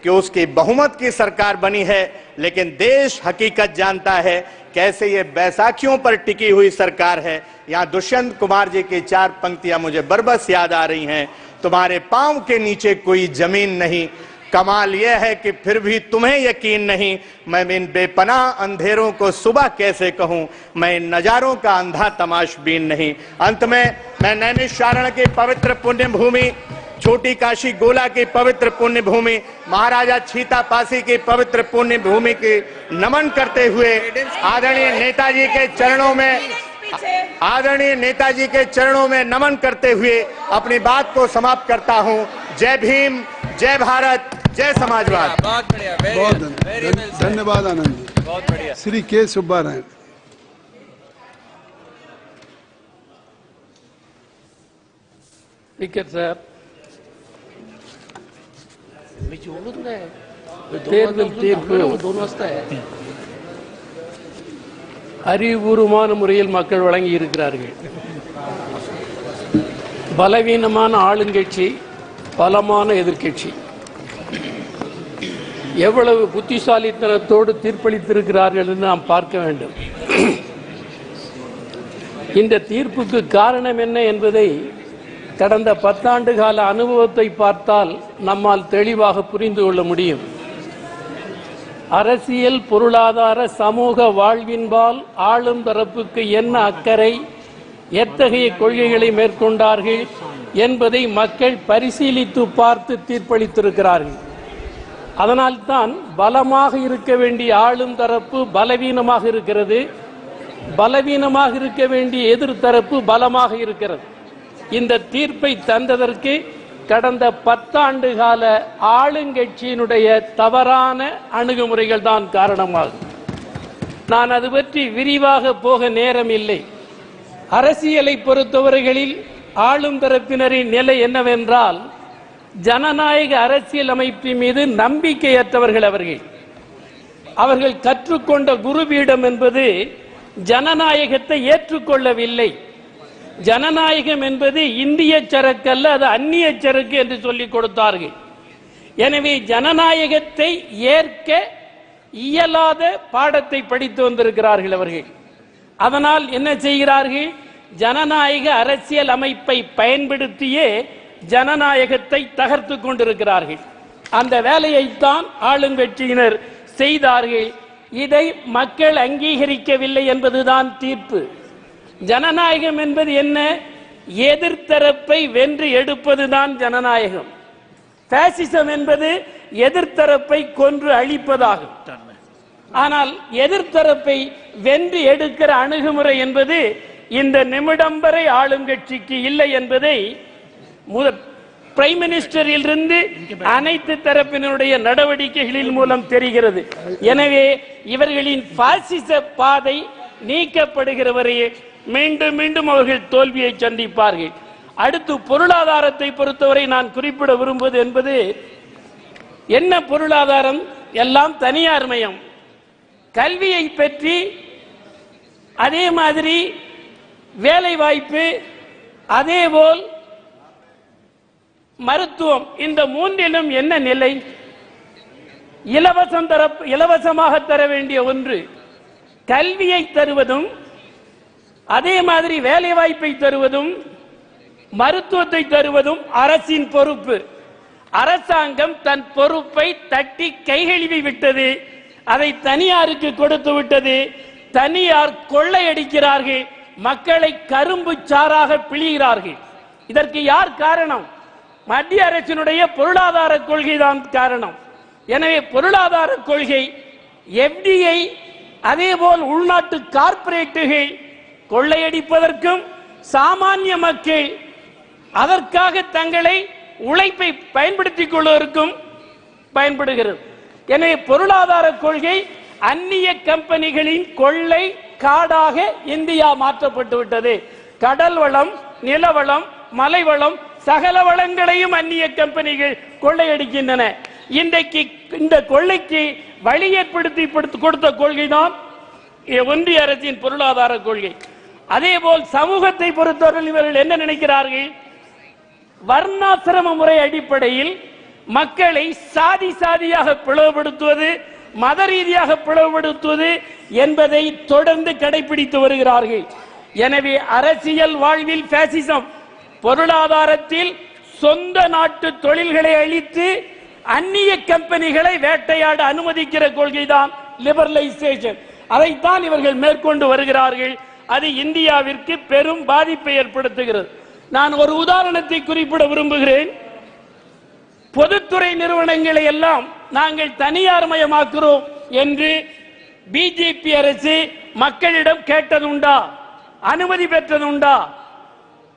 कि उसकी बहुमत की सरकार बनी है, लेकिन देश हकीकत जानता है कैसे ये बैसाखियों पर टिकी हुई सरकार है। यहाँ दुष्यंत कुमार जी की 4 पंक्तियां मुझे बरबस याद आ रही हैं। तुम्हारे पांव के नीचे कोई जमीन नहीं, कमाल यह है कि फिर भी तुम्हें यकीन नहीं, मैं इन बेपनाह अंधेरों को सुबह कैसे कहूं, मैं इन नजारों का अंधा तमाशबीन नहीं। अंत में मैं नैमिषारण्य की पवित्र पुण्य भूमि, छोटी काशी गोला की पवित्र पुण्य भूमि, महाराजा छीता पासी की पवित्र पुण्य भूमि की नमन करते हुए आदरणीय नेताजी के चरणों में नमन करते हुए अपनी बात को समाप्त करता हूं। जय भीम, जय भारत, जय समाजवाद। बहुत बढ़िया, धन्यवाद आनंद जी। बहुत बढ़िया। श्री के सुब्बारायण। स्पीकर साहब, அறிவுபூர்வமான முறையில் மக்கள் வழங்கி இருக்கிறார்கள். பலவீனமான ஆளுங்கட்சி, பலமான எதிர்க்கட்சி எவ்வளவு புத்திசாலித்தனத்தோடு தீர்ப்பளித்திருக்கிறார்கள் என்று நாம் பார்க்க வேண்டும். இந்த தீர்ப்புக்கு காரணம் என்ன என்பதை கடந்த 10 ஆண்டு கால அனுபவத்தை பார்த்தால் நம்மால் தெளிவாக புரிந்து கொள்ள முடியும். அரசியல், பொருளாதார, சமூக வாழ்வின்பால் ஆளும் தரப்புக்கு என்ன அக்கறை, எத்தகைய கொள்கைகளை மேற்கொண்டார்கள் என்பதை மக்கள் பரிசீலித்து பார்த்து தீர்ப்பளித்திருக்கிறார்கள். அதனால்தான் பலமாக இருக்க வேண்டிய ஆளும் தரப்பு பலவீனமாக இருக்கிறது, பலவீனமாக இருக்க வேண்டிய எதிர்த்தரப்பு பலமாக இருக்கிறது. இந்த தீர்ப்பை தந்ததற்கு கடந்த 10 ஆண்டு கால ஆளுங்கட்சியினுடைய தவறான அணுகுமுறைகள் தான் காரணமாகும். நான் அது பற்றி விரிவாக போக நேரம் இல்லை. அரசியலை பொறுத்தவரைகளில் ஆளும் தரப்பினரின் நிலை என்னவென்றால், ஜனநாயக அரசியல் அமைப்பின் மீது நம்பிக்கையற்றவர்கள். அவர்கள் கற்றுக்கொண்ட குருபீடம் என்பது ஜனநாயகத்தை ஏற்றுக்கொள்ளவில்லை. ஜனநாயகம் என்பது இந்திய சரக்கு அல்ல, அது அந்நிய சரக்கு என்று சொல்லிக் கொடுத்தார்கள். எனவே ஜனநாயகத்தை ஏற்க இயலாத பாடத்தை படித்து வந்திருக்கிறார்கள் அவர்கள். அதனால் என்ன செய்கிறார்கள்? ஜனநாயக அரசியல் அமைப்பை பயன்படுத்தியே ஜனநாயகத்தை தகர்த்து கொண்டிருக்கிறார்கள். அந்த வேலையைத்தான் ஆளுங்கட்சியினர் செய்தார்கள். இதை மக்கள் அங்கீகரிக்கவில்லை என்பதுதான் தீர்ப்பு. ஜனநாயகம் என்பது என்ன? எதிர்த்தரப்பை வென்று எடுப்பதுதான் ஜனநாயகம். பாசிசம் என்பது எதிர்த்தரப்பை கொன்று அழிப்பதாகும். ஆனால் எதிர்த்தரப்பை வென்று எடுக்கிற அணுகுமுறை என்பது இந்த நிமிடம் வரை ஆளுங்கட்சிக்கு இல்லை என்பதை பிரைம் மினிஸ்டரில் இருந்து அனைத்து தரப்பினருடைய நடவடிக்கைகளின் மூலம் தெரிகிறது. எனவே இவர்களின் பாசிச பாதை நீக்கப்படுகிற வரையே மீண்டும் மீண்டும் அவர்கள் தோல்வியை சந்திப்பார்கள். அடுத்து பொருளாதாரத்தை பொறுத்தவரை நான் குறிப்பிட விரும்புவது என்பது என்ன? பொருளாதாரம் எல்லாம் தனியார் மயம். கல்வியை பற்றி, அதே மாதிரி வேலை வாய்ப்பு, அதேபோல் மருத்துவம், இந்த மூன்றிலும் என்ன நிலை? இலவசமாக தர வேண்டிய ஒன்று கல்வியை தருவதும், அதே மாதிரி வேலை வாய்ப்பை தருவதும், மருத்துவத்தை தருவதும் அரசின் பொறுப்பு. அரசாங்கம் தன் பொறுப்பை தட்டி கைகழுவி விட்டது. அதை தனியாருக்கு கொடுத்து விட்டது. தனியார் கொள்ளையடிக்கிறார்கள், மக்களை கரும்பு சாறாக பிழிகிறார்கள். இதற்கு யார் காரணம்? மத்திய அரசினுடைய பொருளாதார கொள்கை தான் காரணம். எனவே பொருளாதார கொள்கை, எஃப்டிஐ, அதேபோல் உள்நாட்டு கார்ப்பரேட்டுகள் கொள்ளையடிப்பதற்கும் சாமானிய மக்கள் அதற்காக தங்களை உழைப்பை பயன்படுத்திக் கொள்வதற்கும் பயன்படுகிறது. எனவே பொருளாதார கொள்கை அந்நிய கம்பெனிகளின் கொள்ளை காடாக இந்தியா மாற்றப்பட்டு விட்டது. கடல் வளம், நிலவளம், மலைவளம், சகல வளங்களையும் அந்நிய கம்பெனிகள் கொள்ளையடிக்கின்றன. இன்றைக்கு இந்த கொள்ளைக்கு வழி ஏற்படுத்தி கொடுத்த கொள்கைதான் ஒன்றிய அரசின் பொருளாதார கொள்கை. அதேபோல் சமூகத்தை பொறுத்தவரை இவர்கள் என்ன நினைக்கிறார்கள்? வர்ணாசிரம முறை அடிப்படையில் மக்களை சாதி சாதியாக பிளவுபடுத்துவது, மத ரீதியாக பிளவுபடுத்துவது என்பதை தொடர்ந்து கடைபிடித்து வருகிறார்கள். எனவே அரசியல் வாழ்வில் பாசிசம், பொருளாதாரத்தில் சொந்த நாட்டு தொழில்களை அழித்து அந்நிய கம்பெனிகளை வேட்டையாட அனுமதிக்கிற கொள்கைதான் லிபரலைசேஷன். அதைத்தான் இவர்கள் மேற்கொண்டு வருகிறார்கள். அது இந்தியாவிற்கு பெரும் பாதிப்பை ஏற்படுத்துகிறது. நான் ஒரு உதாரணத்தை குறிப்பிட விரும்புகிறேன். பொதுத்துறை நிறுவனங்களை எல்லாம் நாங்கள் தனியார் மயமாக்குறோம் என்று பிஜேபி அரசு மக்களிடம் கேட்டதுண்டா? அனுமதி பெற்றதுண்டா?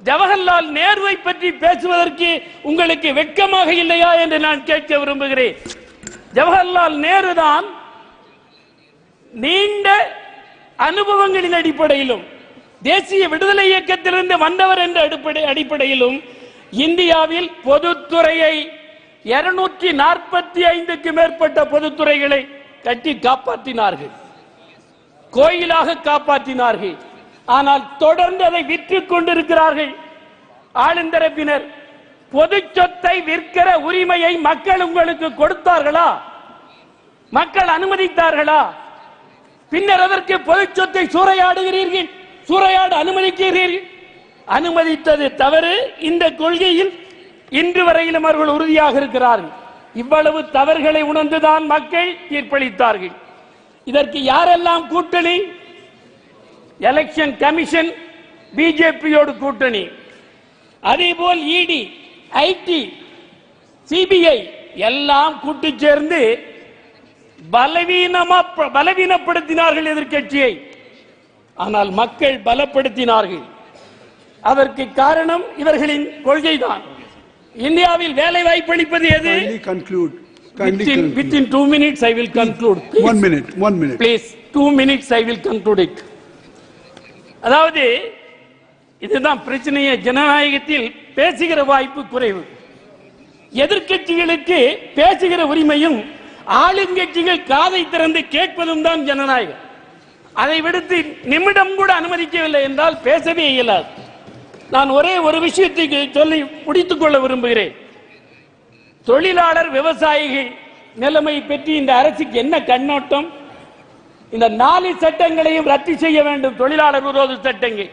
ஜவஹர்லால் நேருவை பற்றி பேசுவதற்கு உங்களுக்கு வெட்கமாக இல்லையா என்று நான் கேட்க விரும்புகிறேன். ஜவஹர்லால் நேரு தான் நீண்ட அனுபவங்களின் அடிப்படையிலும் தேசிய விடுதலை இயக்கத்திலிருந்து வந்தவர் என்ற அடிப்படையிலும் இந்தியாவில் பொதுத்துறையை 245க்கு மேற்பட்ட பொதுத்துறைகளை கட்டி காப்பாற்றினார்கள், கோயிலாக காப்பாற்றினார்கள். ஆனால் தொடர்ந்து அதை விற்றுக் கொண்டிருக்கிறார்கள் ஆளுந்தரப்பினர். பொது சொத்தை விற்கிற உரிமையை மக்கள் உங்களுக்கு கொடுத்தார்களா? மக்கள் அனுமதித்தார்களா? பின்னர் அதற்கு பொது சொத்தை சூறையாடுகிறீர்கள், சூறையாட அனுமதிக்கிறீர்கள். அனுமதித்தது தவறு. இந்த கொள்கையில் இன்று வரையிலும் அவர்கள் உறுதியாக இருக்கிறார்கள். இவ்வளவு தவறுகளை உணர்ந்துதான் மக்கள் தீர்ப்பளித்தார்கள். இதற்கு யாரெல்லாம் கூட்டணி? எலெக்ஷன் கமிஷன் பிஜேபியோடு கூட்டணி, அதேபோல் இடி, ஐடி, சிபிஐ எல்லாம் கூட்டு சேர்ந்து பலவீனப்படுத்தினார்கள் எதிர்க்கட்சியை. ஆனால் மக்கள் பலப்படுத்தினார்கள். அதற்கு காரணம் இவர்களின் கொள்கைதான். இந்தியாவில் வேலை வாய்ப்பு அளிப்பது எது? Within 2 minutes I will conclude. Please. 1 minute. Please, 2 minutes I will conclude it. அதாவது இதுதான் பிரச்சனையே. ஜனநாயகத்தில் பேசுகிற வாய்ப்பு குறைவு. எதிர்க்கட்சிகளுக்கு பேசுகிற உரிமையும் ஆளுங்கட்சிகள் காதை திறந்து கேட்பதும் தான் ஜனநாயகம். அதை விடுத்து நிமிடம் கூட அனுமதிக்கவில்லை என்றால் பேசவே இயலாது. நான் ஒரே ஒரு விஷயத்தை சொல்லி முடித்துக் கொள்ள விரும்புகிறேன். தொழிலாளர் விவசாயிகள் நிலைமை பற்றி இந்த அரசுக்கு என்ன கண்ணோட்டம்? இந்த 4 சட்டங்களையும் ரத்து செய்ய வேண்டும், தொழிலாளர் விரோத சட்டங்கள்.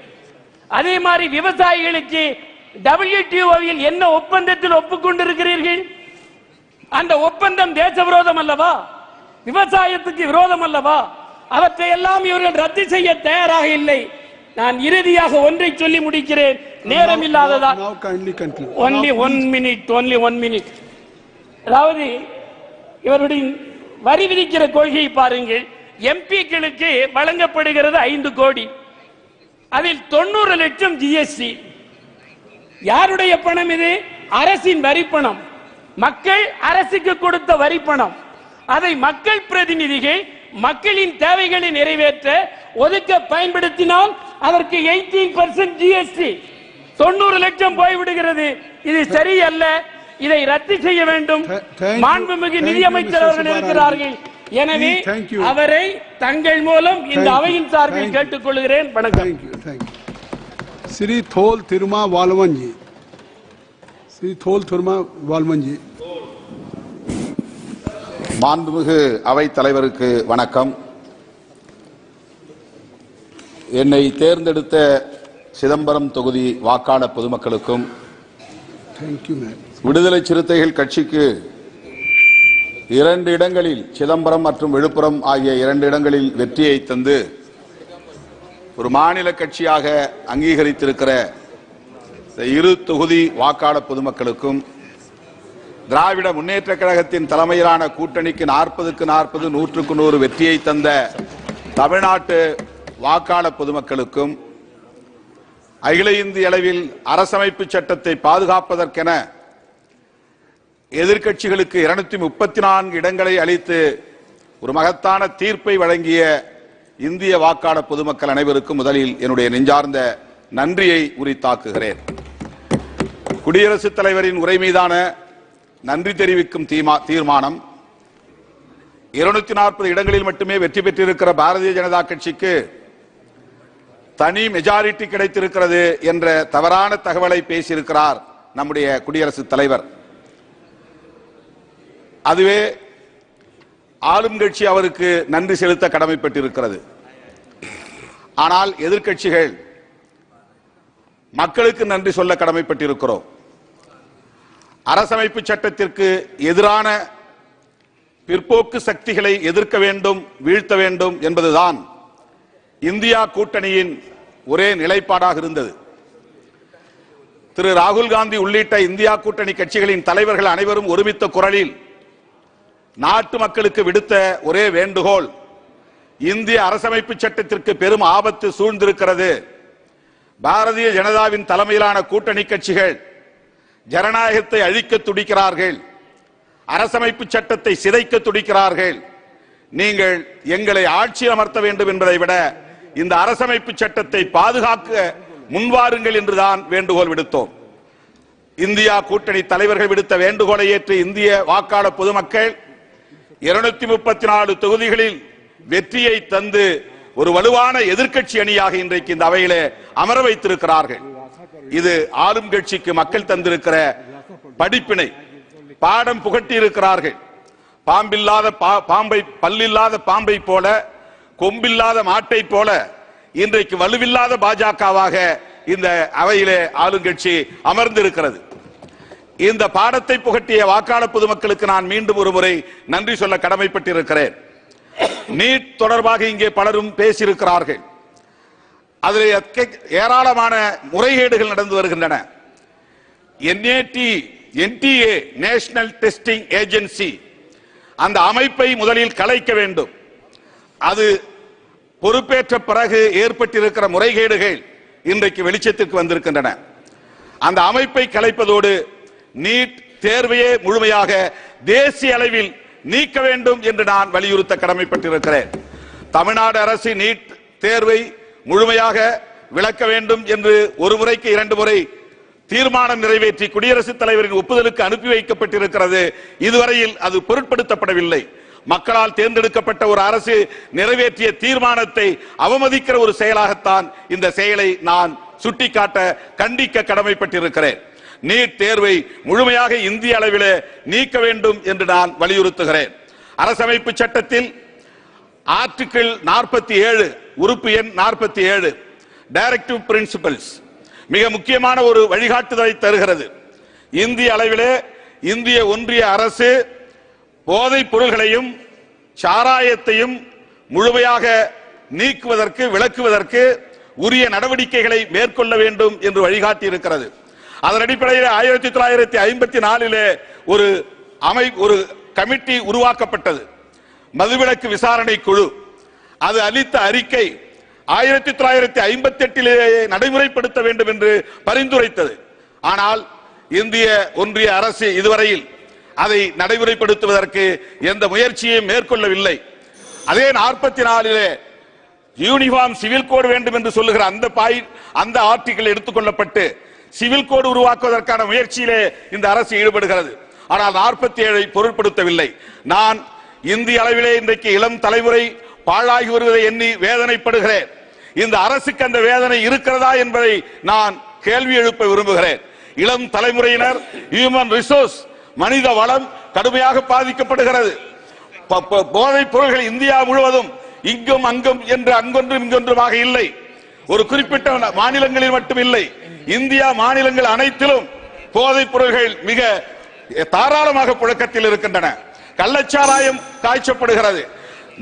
அதே மாதிரி விவசாயிகளுக்கு WTOவில் என்ன ஒப்பந்தத்தில் ஒப்புக்கொண்டிருக்கிறீர்கள்? அந்த ஒப்பந்தம் தேச விரோதம் அல்லவா? விவசாயத்துக்கு விரோதம் அல்லவா? அவற்றை எல்லாம் இவர்கள் ரத்து செய்ய தயாராக இல்லை. நான் இறுதியாக ஒன்றை சொல்லி முடிக்கிறேன், நேரம் இல்லாததால். only one minute. அதாவது இவருடைய வரி விதிக்கிற கொள்கையை பாருங்கள். எம்பிக்களுக்கு வழங்கப்படுகிறது 5 கோடி, அதில் 90 லட்சம் ஜிஎஸ்டி. யாருடைய பணம் இது? அரசின் வரி பணம், மக்கள் அரசுக்கு கொடுத்த வரி பணம். அதை மக்கள் பிரதிநிதிகள் மக்களின் தேவைகளை நிறைவேற்ற ஒதுக்க பயன்படுத்தினால் அதற்கு 18% ஜிஎஸ்டி, 90 லட்சம் போய்விடுகிறது. இது சரியல்ல, இதை ரத்து செய்ய வேண்டும். மாண்புமிகு நிதியமைச்சர் அவர்கள் இருக்கிறார்கள். எனவே அவரை தங்கள் மூலம் இந்த அவையின் சார்பில் கேட்டுக் கொள்கிறேன். வணக்கம். श्री थोल तिरुमा वालवन जी, श्री थोल तिरुमा वालवन जी. மாண்புமிகு அவைத் தலைவருக்கு வணக்கம். என்னை தேர்ந்தெடுத்த சிதம்பரம் தொகுதி வாக்காளர் பொதுமக்களுக்கும் விடுதலை சிறுத்தைகள் கட்சிக்கு 2 இடங்களில் சிதம்பரம் மற்றும் விழுப்புரம் ஆகிய 2 இடங்களில் வெற்றியை தந்து ஒரு மாநில கட்சியாக அங்கீகரித்திருக்கிற இரு தொகுதி வாக்காளர் பொதுமக்களுக்கும் திராவிட முன்னேற்ற கழகத்தின் தலைமையிலான கூட்டணிக்கு 40க்கு 40 100க்கு 100 வெற்றியை தந்த தமிழ்நாட்டு வாக்காளர் பொதுமக்களுக்கும் அகில இந்திய அளவில் அரசமைப்பு சட்டத்தை பாதுகாப்பதற்கென எதிர்க்கட்சிகளுக்கு 234 இடங்களை அளித்து ஒரு மகத்தான தீர்ப்பை வழங்கிய இந்திய வாக்காளர் பொதுமக்கள் அனைவருக்கும் முதலில் என்னுடைய நெஞ்சார்ந்த நன்றியை உரித்தாக்குகிறேன். குடியரசுத் தலைவரின் உரை மீதான நன்றி தெரிவிக்கும் தீர்மானம் 240 இடங்களில் மட்டுமே வெற்றி பெற்றிருக்கிற பாரதிய ஜனதா கட்சிக்கு தனி மெஜாரிட்டி கிடைத்திருக்கிறது என்ற தவறான தகவலை பேசியிருக்கிறார் நம்முடைய குடியரசுத் தலைவர். அதுவே ஆளும் கட்சி அவருக்கு நன்றி செலுத்த கடமைப்பட்டிருக்கிறது. ஆனால் எதிர்க்கட்சிகள் மக்களுக்கு நன்றி சொல்ல கடமைப்பட்டிருக்கிறோம். அரசமைப்பு சட்டத்திற்கு எதிரான பிற்போக்கு சக்திகளை எதிர்க்க வேண்டும், வீழ்த்த வேண்டும் என்பதுதான் இந்தியா கூட்டணியின் ஒரே நிலைப்பாடாக இருந்தது. திரு ராகுல் காந்தி உள்ளிட்ட இந்தியா கூட்டணி கட்சிகளின் தலைவர்கள் அனைவரும் ஒருமித்த குரலில் நாட்டு மக்களுக்கு விடுத்த ஒரே வேண்டுகோள், இந்திய அரசமைப்பு சட்டத்திற்கு பெரும் ஆபத்து சூழ்ந்திருக்கிறது. பாரதிய ஜனதாவின் தலைமையிலான கூட்டணி கட்சிகள் ஜனநாயகத்தை அழிக்க துடிக்கிறார்கள், அரசமைப்பு சட்டத்தை சிதைக்க துடிக்கிறார்கள். நீங்கள் எங்களை ஆட்சி அமர்த்த வேண்டும் என்பதை விட இந்த அரசமைப்பு சட்டத்தை பாதுகாக்க முன்வாருங்கள் என்றுதான் வேண்டுகோள் விடுத்தோம். இந்தியா கூட்டணி தலைவர்கள் விடுத்த வேண்டுகோளை ஏற்று இந்திய வாக்காளர் பொதுமக்கள் 234 தொகுதிகளில் வெற்றியை தந்து ஒரு வலுவான எதிர்க்கட்சி அணியாக இன்றைக்கு இந்த அவையிலே அமர வைத்திருக்கிறார்கள். இது ஆளும் கட்சிக்கு மக்கள் தந்திருக்கிற படிப்பினை, பாடம் புகட்டி இருக்கிறார்கள். பாம்பில்லாத பாம்பை, பல்லில்லாத பாம்பை போல, கொம்பில்லாத மாட்டை போல இன்றைக்கு வலுவில்லாத பாஜகவாக இந்த அவையிலே ஆளுங்கட்சி அமர்ந்திருக்கிறது. இந்த பாடத்தை புகட்டிய வாக்காளர் பொதுமக்களுக்கு நான் மீண்டும் ஒரு முறை நன்றி சொல்ல கடமைப்பட்டிருக்கிறேன். நீட் தொடர்பாக இங்கே பலரும் பேசியிருக்கிறார்கள். அதில் ஏராளமான முறைகேடுகள் நடந்து வருகின்றன. NTA நேஷனல் டெஸ்டிங் ஏஜென்சி அந்த அமைப்பை முதலில் கலைக்க வேண்டும். அது பொறுப்பேற்ற பிறகு ஏற்பட்டிருக்கிற முறைகேடுகள் இன்றைக்கு வெளிச்சத்திற்கு வந்திருக்கின்றன. அந்த அமைப்பை கலைப்பதோடு நீட் தேர்வையே முழுமையாக தேசிய அளவில் நீக்க வேண்டும் என்று நான் வலியுறுத்த கடமைப்பட்டிருக்கிறேன். தமிழ்நாடு அரசு நீட் தேர்வை முழுமையாக விலக்க வேண்டும் என்று ஒரு முறைக்கு 2 முறை தீர்மானம் நிறைவேற்றி குடியரசுத் தலைவரின் ஒப்புதலுக்கு அனுப்பி வைக்கப்பட்டிருக்கிறது. இதுவரையில் அது பொருட்படுத்தப்படவில்லை. மக்களால் தேர்ந்தெடுக்கப்பட்ட ஒரு அரசு நிறைவேற்றிய தீர்மானத்தை அவமதிக்கிற ஒரு செயலாகத்தான் இந்த செயலை நான் சுட்டிக்காட்ட, கண்டிக்க கடமைப்பட்டிருக்கிறேன். நீட் தேர்வை முழுமையாக இந்திய அளவில் நீக்க வேண்டும் என்று நான் வலியுறுத்துகிறேன். அரசமைப்பு சட்டத்தில் ஆர்டிகிள் 47 உறுப்பு எண் 47 டைரக்டிவ் பிரின்சிபல்ஸ் மிக முக்கியமான ஒரு வழிகாட்டுதலை தருகிறது. இந்திய அளவிலே இந்திய ஒன்றிய அரசு போதைப் பொருள்களையும் சாராயத்தையும் முழுமையாக நீக்குவதற்கு, விலக்குவதற்கு உரிய நடவடிக்கைகளை மேற்கொள்ள வேண்டும் என்று வழிகாட்டி இருக்கிறது. அதன் அடிப்படையில் 1954 ஒரு கமிட்டி உருவாக்கப்பட்டது, மதுவிலக்கு விசாரணை குழு. அது அளித்த அறிக்கை 1958 நடைமுறைப்படுத்த வேண்டும் என்று பரிந்துரைத்தது. ஆனால் இந்திய ஒன்றிய அரசு இதுவரையில் அதை நடைமுறைப்படுத்துவதற்கு எந்த முயற்சியையும் மேற்கொள்ளவில்லை. அதே 44 யூனிஃபார்ம் சிவில் கோடு வேண்டும் என்று சொல்லுகிற அந்த ஆர்டிகிள் எடுத்துக்கொள்ளப்பட்டு சிவில் கோடு உருவாக்குவதற்கான முயற்சியிலே இந்த அரசு ஈடுபடுகிறது. ஆனால் 47 பொருட்படுத்தவில்லை. நான் இந்திய அளவிலே இன்றைக்கு இளம் தலைமுறை பாழாகி வருவதை எண்ணி வேதனைப்படுகிறேன். இந்த அரசுக்கு அந்த வேதனை இருக்கிறதா என்பதை நான் கேள்வி எழுப்ப விரும்புகிறேன். இளம் தலைமுறையினர், ஹியூமன் ரிசோர்ஸ், மனித வளம் கடுமையாக பாதிக்கப்படுகிறது. போதைப் பொருள்கள் இந்தியா முழுவதும் இங்கும் அங்கும் என்று அங்கொன்றும் இங்கொன்றுமாக இல்லை. ஒரு குறிப்பிட்ட மாநிலங்களில் மட்டுமில்லை, இந்தியா மாநிலங்கள் அனைத்திலும் போதைப் பொருள்கள் மிக தாராளமாக புழக்கத்தில் இருக்கின்றன. கள்ளச்சாராயம் காய்ச்சப்படுகிறது.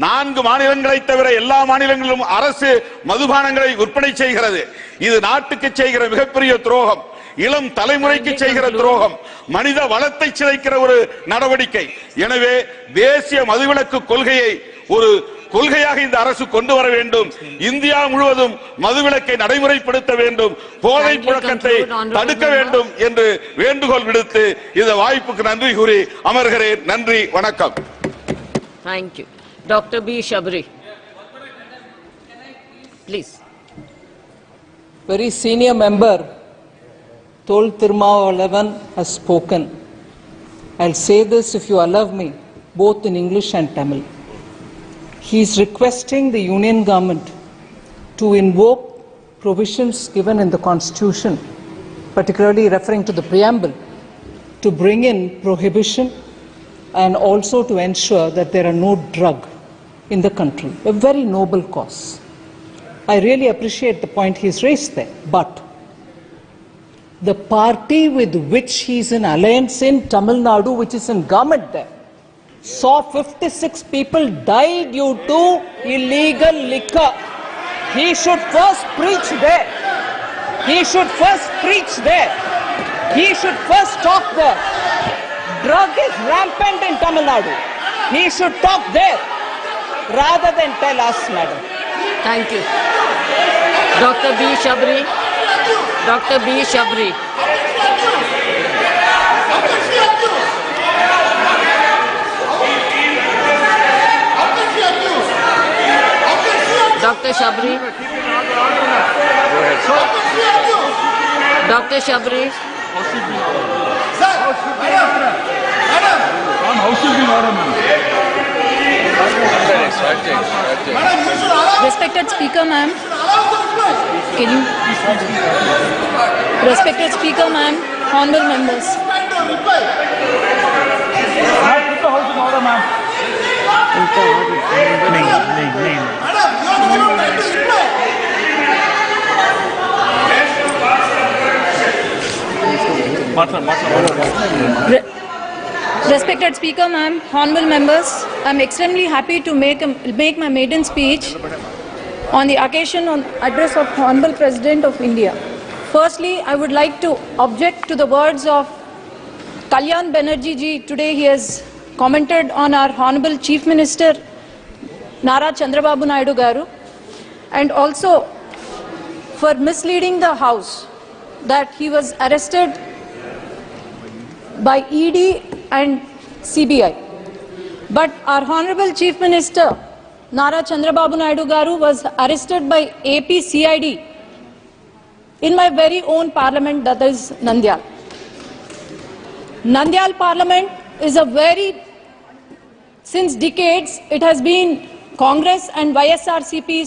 4 மாநிலங்களை தவிர எல்லா மாநிலங்களிலும் அரசு மதுபானங்களை விற்பனை செய்கிறது. இது நாட்டுக்கு செய்கிற மிகப்பெரிய துரோகம், இளம் தலைமுறைக்கு செய்கிற துரோகம், மனித வளத்தை சிதைக்கிற ஒரு நடவடிக்கை. எனவே தேசிய மதுவிலக்கு கொள்கையை ஒரு கொள்கையாக இந்த அரசு கொண்டு வர வேண்டும். இந்தியா முழுவதும் மதுவிலக்கை நடைமுறைப்படுத்த வேண்டும், போதை புழக்கத்தை தடுக்க வேண்டும் என்று வேண்டுகோள் விடுத்து இந்த வாய்ப்புக்கு நன்றி கூறி அமர்கிறேன். நன்றி, வணக்கம். Thank you. Dr. B. Shabri, please. Very senior member Tol Tirumalavan has spoken. I'll say this, if you allow me, both in English and Tamil. He is requesting the union government to invoke provisions given in the Constitution, particularly referring to the preamble, to bring in prohibition and also to ensure that there are no drug in the country. A very noble cause. I really appreciate the point he's raised there. But the party with which he's in alliance in Tamil Nadu, which is in government there, saw 56 people die due to illegal liquor. He should first preach there. He should first preach there. He should first talk there. Drug is rampant in Tamil Nadu. He should talk there rather than tell us, madam. Thank you. Dr. B. Shabri. Dr. B. Shabri. Dr. Shabri. Dr. Shabri. Respected Speaker, ma'am. Can you? Respected Speaker, ma'am. Honorable members. Respected Speaker, ma'am, honorable members, I'm extremely happy to make my maiden speech on the occasion on address of Honorable President of India. Firstly, I would like to object to the words of Kalyan Banerjee ji. Today he has commented on our Honorable Chief Minister Nara Chandrababu Naidu Garu, and also for misleading the House that he was arrested by ED and CBI. But our Honorable Chief Minister Nara Chandrababu Naidu Garu was arrested by AP CID in my very own parliament, that is Nandyal. Nandyal parliament is a very, since decades, it has been Congress and YSRCP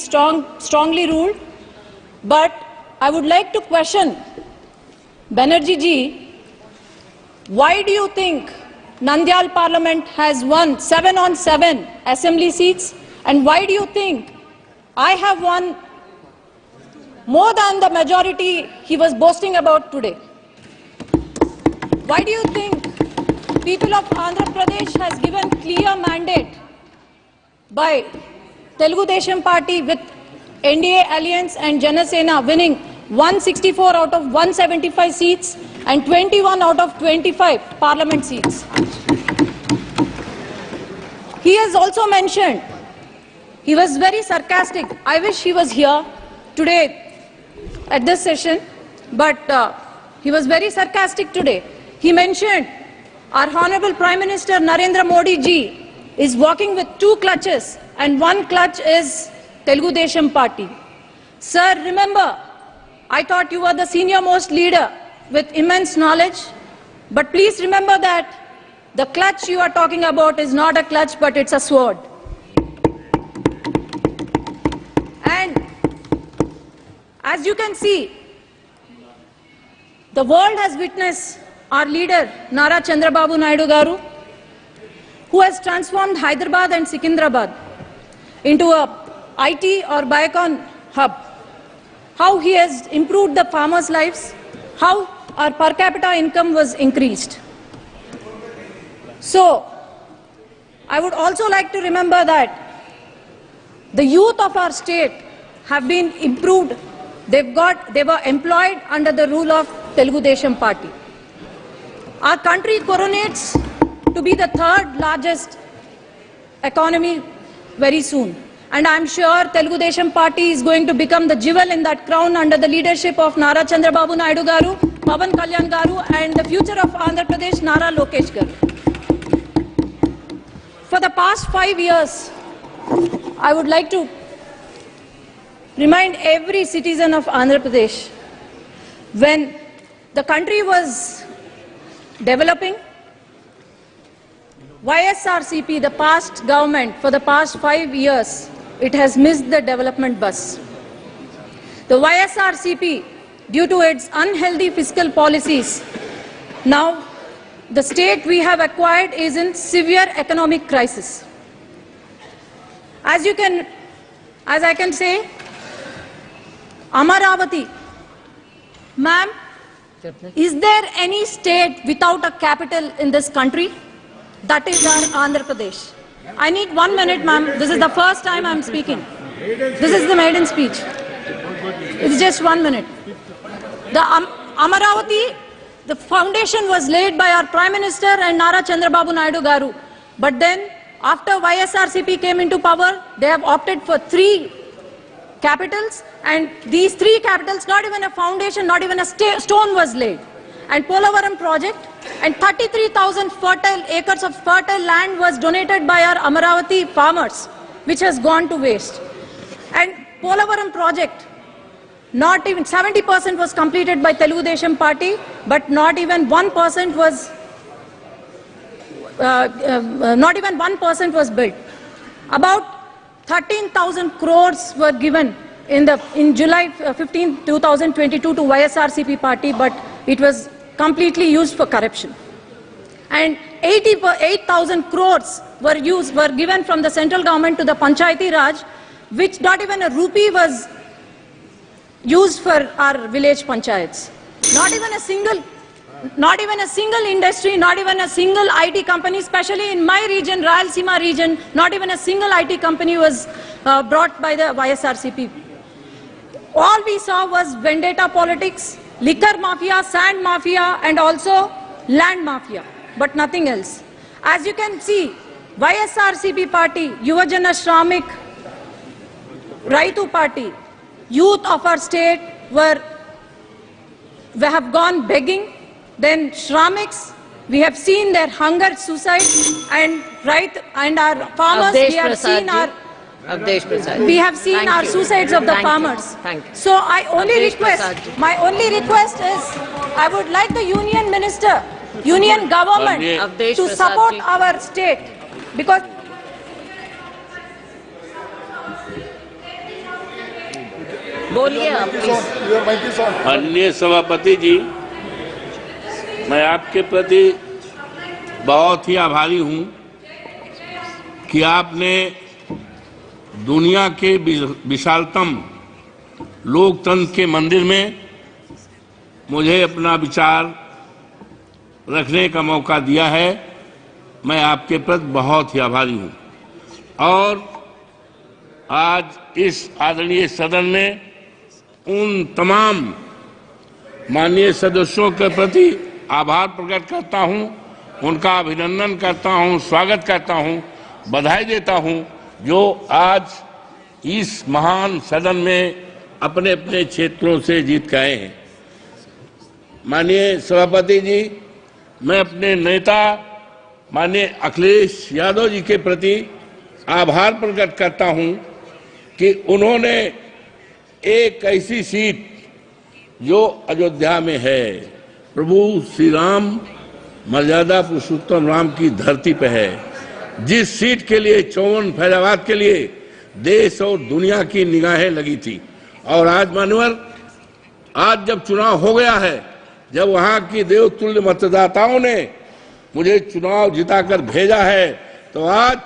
strongly ruled. But I would like to question Banerjee ji, why do you think Nandyal Parliament has won 7 on 7 assembly seats? And why do you think I have won more than the majority he was boasting about today? Why do you think people of Andhra Pradesh has given clear mandate by Telugu Desam Party with NDA Alliance and Janasena winning 164 out of 175 seats and 21 out of 25 parliament seats. He has also mentioned, he was very sarcastic. I wish he was here today at this session, but he was very sarcastic today. He mentioned our Honorable Prime Minister Narendra Modi ji is walking with 2 clutches and 1 clutch is Telugu Desam Party. Sir, remember, I thought you were the senior most leader with immense knowledge, but please remember that the clutch you are talking about is not a clutch, but it's a sword. And as you can see, the world has witnessed our leader Nara Chandrababu Naidu Garu, who has transformed Hyderabad and Secunderabad into a IT or Biocon hub. how he has improved the farmers' lives, how our per capita income was increased. So, I would also like to remember that the youth of our state have been improved. They were employed under the rule of Telugu Desam Party. Our country coronates to be the third largest economy very soon. And I'm sure Telugu Desam Party is going to become the jewel in that crown under the leadership of Nara Chandrababu Naidu Garu, Pavan Kalyan Garu, and the future of Andhra Pradesh, Nara Lokesh Garu. For the past 5 years, I would like to remind every citizen of Andhra Pradesh, when the country was developing, YSRCP, the past government, for the past 5 years, it has missed the development bus. The YSRCP, due to its unhealthy fiscal policies, now the state we have acquired is in severe economic crisis. As I can say, Amaravati, ma'am, is there any state without a capital in this country? That is our Andhra Pradesh. I need 1 minute, ma'am. This is the first time I'm speaking. This is the maiden speech. It's just 1 minute. The Amaravati, the foundation was laid by our Prime Minister and Nara Chandrababu Naidu Garu. But then, after YSRCP came into power, they have opted for 3 capitals, and these 3 capitals, not even a foundation, not even a stone was laid. And Polavaram project, and 33,000 fertile acres of fertile land was donated by our Amaravati farmers, which has gone to waste. And Polavaram project, not even 70% was completed by Telugu Desam Party, but not even 1% was built. About 13,000 crores were given in July 15, 2022 to YSRCP party, but it was completely used for corruption. And 8,000 crores were given from the central government to the Panchayati Raj, which not even a rupee was used for our village panchayats. Not even a single industry, not even a single IT company, especially in my region, Rayalaseema region, not even a single IT company was brought by the YSRCP. All we saw was vendetta politics, liquor mafia, sand mafia, and also land mafia, but nothing else. As you can see, YSRCP party, Yuvajana Shramik, Raitu party, youth of our state have gone begging. Then Shramiks, we have seen their hunger, suicide, and our farmers, we have seen our suicides of the farmers. So my only request is, I would like the union minister, union government to support our state, because माननीय सभापति जी, मैं आपके प्रति बहुत ही आभारी हूं कि आपने दुनिया के विशालतम लोकतंत्र के मंदिर में मुझे अपना विचार रखने का मौका दिया है। मैं आपके प्रति बहुत ही आभारी हूं। और आज इस आदरणीय सदन में उन तमाम माननीय सदस्यों के प्रति आभार प्रकट करता हूं, उनका अभिनंदन करता हूं, स्वागत करता हूं, बधाई देता हूं, जो आज इस महान सदन में अपने अपने क्षेत्रों से जीत के आए हैं। माननीय सभापति जी, मैं अपने नेता माननीय अखिलेश यादव जी के प्रति आभार प्रकट करता हूं कि उन्होंने एक ऐसी सीट जो अयोध्या में है, प्रभु श्री राम मर्यादा पुरुषोत्तम राम की धरती पे है, जिस सीट के लिए 54 फैजाबाद के लिए देश और दुनिया की निगाहें लगी थी। और आज मान्यवर, आज जब चुनाव हो गया है, जब वहां की देवतुल्य मतदाताओं ने मुझे चुनाव जिताकर भेजा है, तो आज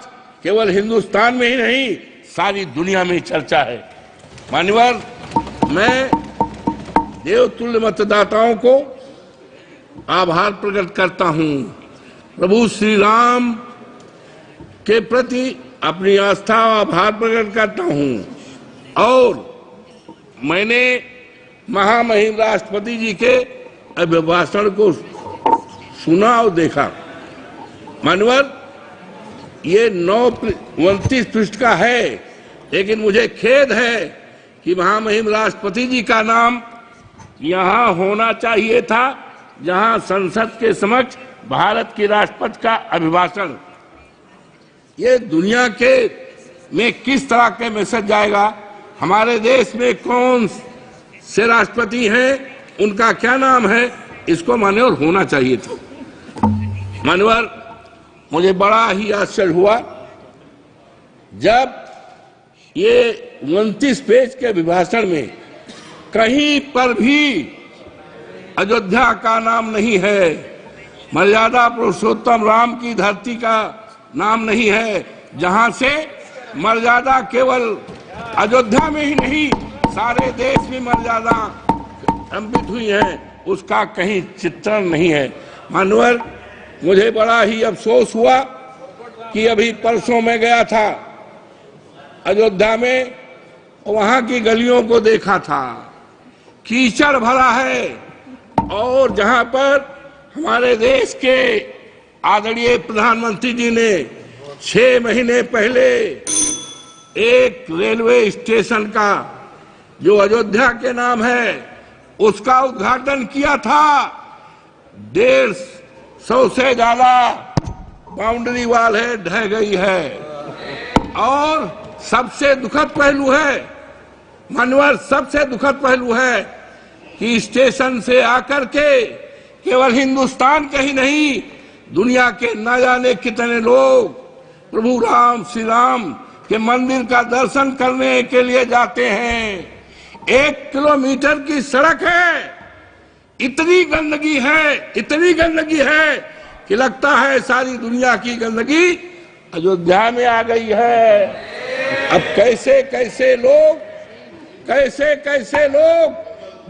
केवल हिंदुस्तान में ही नहीं, सारी दुनिया में चर्चा है। मान्यवर, मैं देवतुल्य मतदाताओं को आभार प्रकट करता हूं। प्रभु श्री राम के प्रति अपनी आस्था और आभार प्रकट करता हूं और मैंने महामहिम राष्ट्रपति जी के अभिभाषण को सुना और देखा। मानवर ये 29 पृष्ठ का है, लेकिन मुझे खेद है कि महामहिम राष्ट्रपति जी का नाम यहाँ होना चाहिए था, जहाँ संसद के समक्ष भारत के राष्ट्रपति का अभिभाषण। ये दुनिया के में किस तरह के मैसेज जाएगा? हमारे देश में कौन से राष्ट्रपति हैं, उनका क्या नाम है, इसको मान्यवर होना चाहिए था। मान्यवर, मुझे बड़ा ही आश्चर्य हुआ जब ये 29 पेज के अभिभाषण में कहीं पर भी अयोध्या का नाम नहीं है, मर्यादा पुरुषोत्तम राम की धरती का नाम नहीं है, जहां से मर्यादा केवल अयोध्या में ही नहीं सारे देश में मर्यादा अंकित हुई है, उसका कहीं चित्रण नहीं है। मानवर, मुझे बड़ा ही अफसोस हुआ कि अभी परसों में गया था अयोध्या में, वहां की गलियों को देखा था, कीचड़ भरा है और जहां पर हमारे देश के आदरणीय प्रधानमंत्री जी ने 6 महीने पहले एक रेलवे स्टेशन का जो अयोध्या के नाम है उसका उद्घाटन किया था। 150 से ज्यादा बाउंड्री वाल है, ढह गई है। और सबसे दुखद पहलू है मानवर, सबसे दुखद पहलू है कि स्टेशन से आकर के केवल हिंदुस्तान के ही नहीं, दुनिया के न जाने कितने लोग प्रभु राम श्री राम के मंदिर का दर्शन करने के लिए जाते हैं। 1 किलोमीटर की सड़क है, इतनी गंदगी है कि लगता है सारी दुनिया की गंदगी अयोध्या में आ गई है। अब कैसे कैसे लोग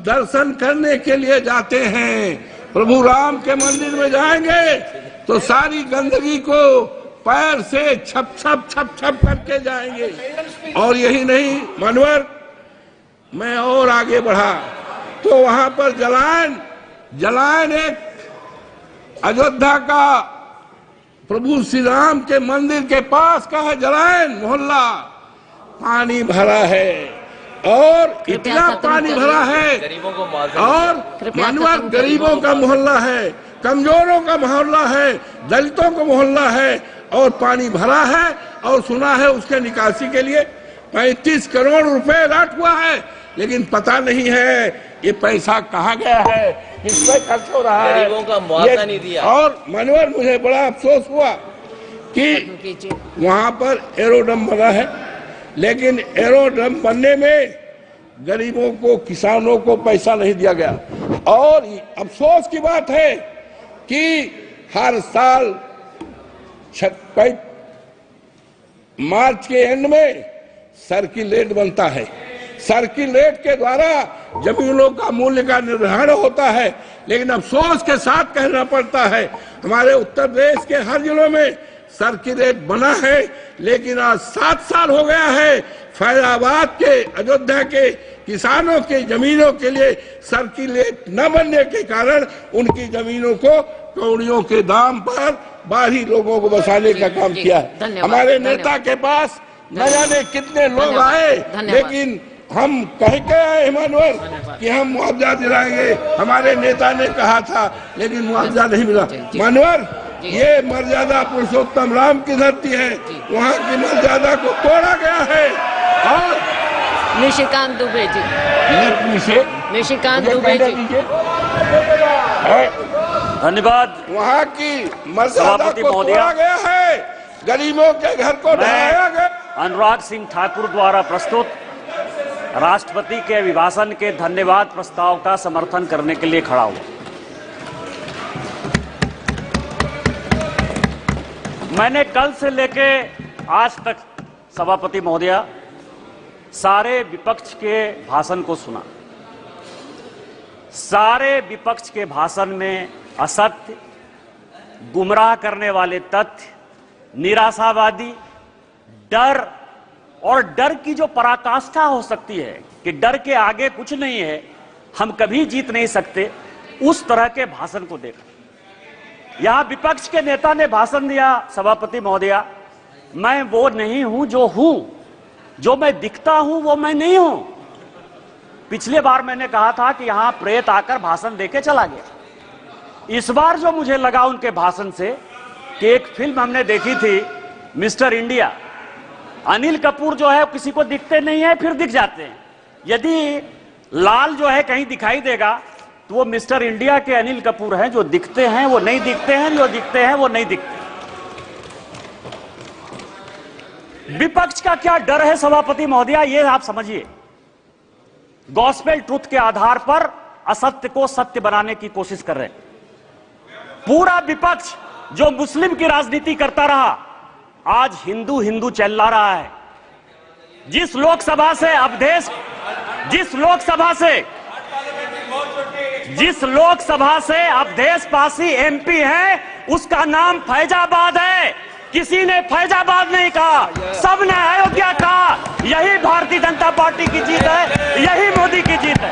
दर्शन करने के लिए जाते हैं, प्रभु राम के मंदिर में जाएंगे तो सारी गंदगी को पैर से छप करके जाएंगे। और यही नहीं मानवर, मैं और आगे बढ़ा तो वहां पर जलायन एक अयोध्या का प्रभु श्री राम के मंदिर के पास का है जलायन मोहल्ला, पानी भरा है और इतना पानी भरा है और मानवर गरीबों का मोहल्ला है, कमजोरों का मोहल्ला है, दलितों का मोहल्ला है और पानी भरा है। और सुना है उसके निकासी के लिए 35 करोड़ रुपए अलॉट हुआ है, लेकिन पता नहीं है ये पैसा कहाँ गया है, किस पे खर्च हो रहा है, गरीबों का मुआवजा नहीं दिया। और मानवर, मुझे बड़ा अफसोस हुआ कि वहां पर एरोड्रम बना है, लेकिन एरोड्रम बनने में गरीबों को, किसानों को पैसा नहीं दिया गया। और अफसोस की बात है कि हर साल मार्च के एंड में सर्किल रेट बनता है, सर्किल रेट के द्वारा जमीनों का मूल्य का निर्धारण होता है। लेकिन अफसोस के साथ कहना पड़ता है हमारे उत्तर प्रदेश के हर जिलों में सर्किल रेट बना है, लेकिन आज 7 साल हो गया है फैजाबाद के, अयोध्या के किसानों के जमीनों के लिए सर्किल रेट न बनने के कारण उनकी जमीनों को कौड़ियों के दाम पर बाहरी लोगों को बसाने का काम किया है। हमारे नेता के पास न जाने कितने लोग आए, लेकिन हम कह के आए मानवर कि हम मुआवजा दिलाएंगे, हमारे नेता ने कहा था, लेकिन मुआवजा नहीं मिला। मानवर, ये मर्यादा पुरुषोत्तम राम की धरती है, वहाँ की मर्यादा को तोड़ा गया है। और निशिकांत दुबे जी, निशिकांत दुबे जी, धन्यवाद। वहाँ की मर्यादा को तोड़ा गया है, गरीबों के घर को ढहाया गया। अनुराग सिंह ठाकुर द्वारा प्रस्तुत राष्ट्रपति के अभिभाषण के धन्यवाद प्रस्ताव का समर्थन करने के लिए खड़ा हुआ। मैंने कल से लेके आज तक सभापति महोदया सारे विपक्ष के भाषण को सुना। सारे विपक्ष के भाषण में असत्य, गुमराह करने वाले तथ्य, निराशावादी, डर और डर की जो पराकाष्ठा हो सकती है कि डर के आगे कुछ नहीं है, हम कभी जीत नहीं सकते, उस तरह के भाषण को देखा। यहां विपक्ष के नेता ने भाषण दिया, सभापति महोदया, मैं वो नहीं हूं जो हूं, जो मैं दिखता हूं वो मैं नहीं हूं। पिछले बार मैंने कहा था कि यहां प्रेत आकर भाषण देके चला गया। इस बार जो मुझे लगा उनके भाषण से कि एक फिल्म हमने देखी थी मिस्टर इंडिया, अनिल कपूर जो है किसी को दिखते नहीं है, फिर दिख जाते हैं। यदि लाल जो है कहीं दिखाई देगा तो वो मिस्टर इंडिया के अनिल कपूर हैं, जो दिखते हैं वो नहीं दिखते हैं, जो दिखते हैं वो नहीं दिखते। विपक्ष का क्या डर है सभापति महोदया, ये आप समझिए। गॉस्पेल ट्रुथ के आधार पर असत्य को सत्य बनाने की कोशिश कर रहे हैं। पूरा विपक्ष जो मुस्लिम की राजनीति करता रहा, आज हिंदू हिंदू चिल्ला रहा है। जिस लोकसभा से अवधेश, जिस लोकसभा से अवधेश पासी एमपी है, उसका नाम फैजाबाद है। किसी ने फैजाबाद नहीं कहा, सबने अयोध्या कहा। यही भारतीय जनता पार्टी की जीत है, यही मोदी की जीत है।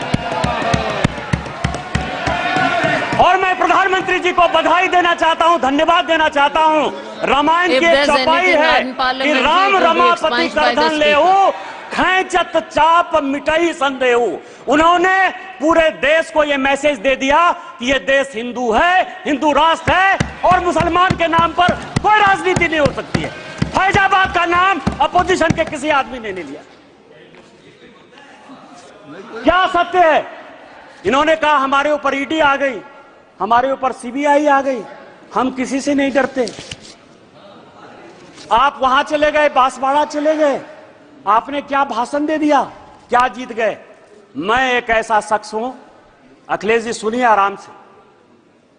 और मैं प्रधानमंत्री जी को बधाई देना चाहता हूं, धन्यवाद देना चाहता हूं। रामायण की एक चौपाई है कि राम रमापति करधन लेहु, खैंचत चाप मिटाई संदेहु। उन्होंने पूरे देश को यह मैसेज दे दिया कि यह देश हिंदू है, हिंदू राष्ट्र है और मुसलमान के नाम पर कोई राजनीति नहीं हो सकती है। फैजाबाद का नाम अपोजिशन के किसी आदमी ने नहीं लिया। क्या सत्य है? इन्होंने कहा हमारे ऊपर ईडी आ गई, हमारे ऊपर सीबीआई आ गई, हम किसी से नहीं डरते। आप वहां चले गए, बांसवाड़ा चले गए, आपने क्या भाषण दे दिया, क्या जीत गए? मैं एक ऐसा शख्स हूं, अखिलेश जी सुनिए आराम से,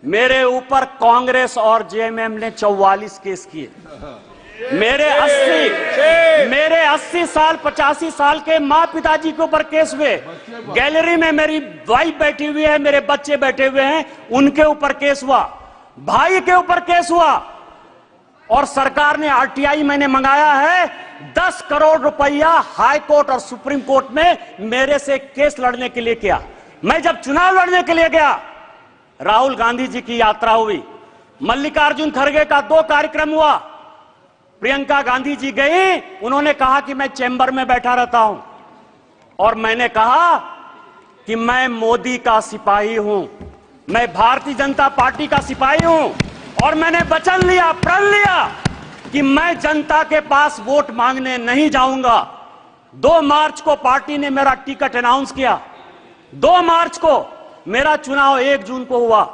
मेरे ऊपर कांग्रेस और जेएमएम ने 44 केस किए। मेरे 80 साल 85 साल के माँ पिताजी के ऊपर केस हुए। गैलरी में मेरी वाइफ बैठी हुई है, मेरे बच्चे बैठे हुए हैं, उनके ऊपर केस हुआ। भाई के ऊपर केस हुआ। और सरकार ने आरटीआई मैंने मंगाया है, 10 करोड़ रुपया हाई कोर्ट और सुप्रीम कोर्ट में मेरे से केस लड़ने के लिए किया। मैं जब चुनाव लड़ने के लिए गया, राहुल गांधी जी की यात्रा हुई, मल्लिकार्जुन खड़गे का 2 कार्यक्रम हुआ, प्रियंका गांधी जी गई, उन्होंने कहा कि मैं चैम्बर में बैठा रहता हूं और मैंने कहा कि मैं मोदी का सिपाही हूं, मैं भारतीय जनता पार्टी का सिपाही हूं और मैंने वचन लिया, प्रण लिया कि मैं जनता के पास वोट मांगने नहीं जाऊंगा। 2 मार्च को पार्टी ने मेरा टिकट अनाउंस किया। 2 मार्च को मेरा चुनाव 1 जून को हुआ।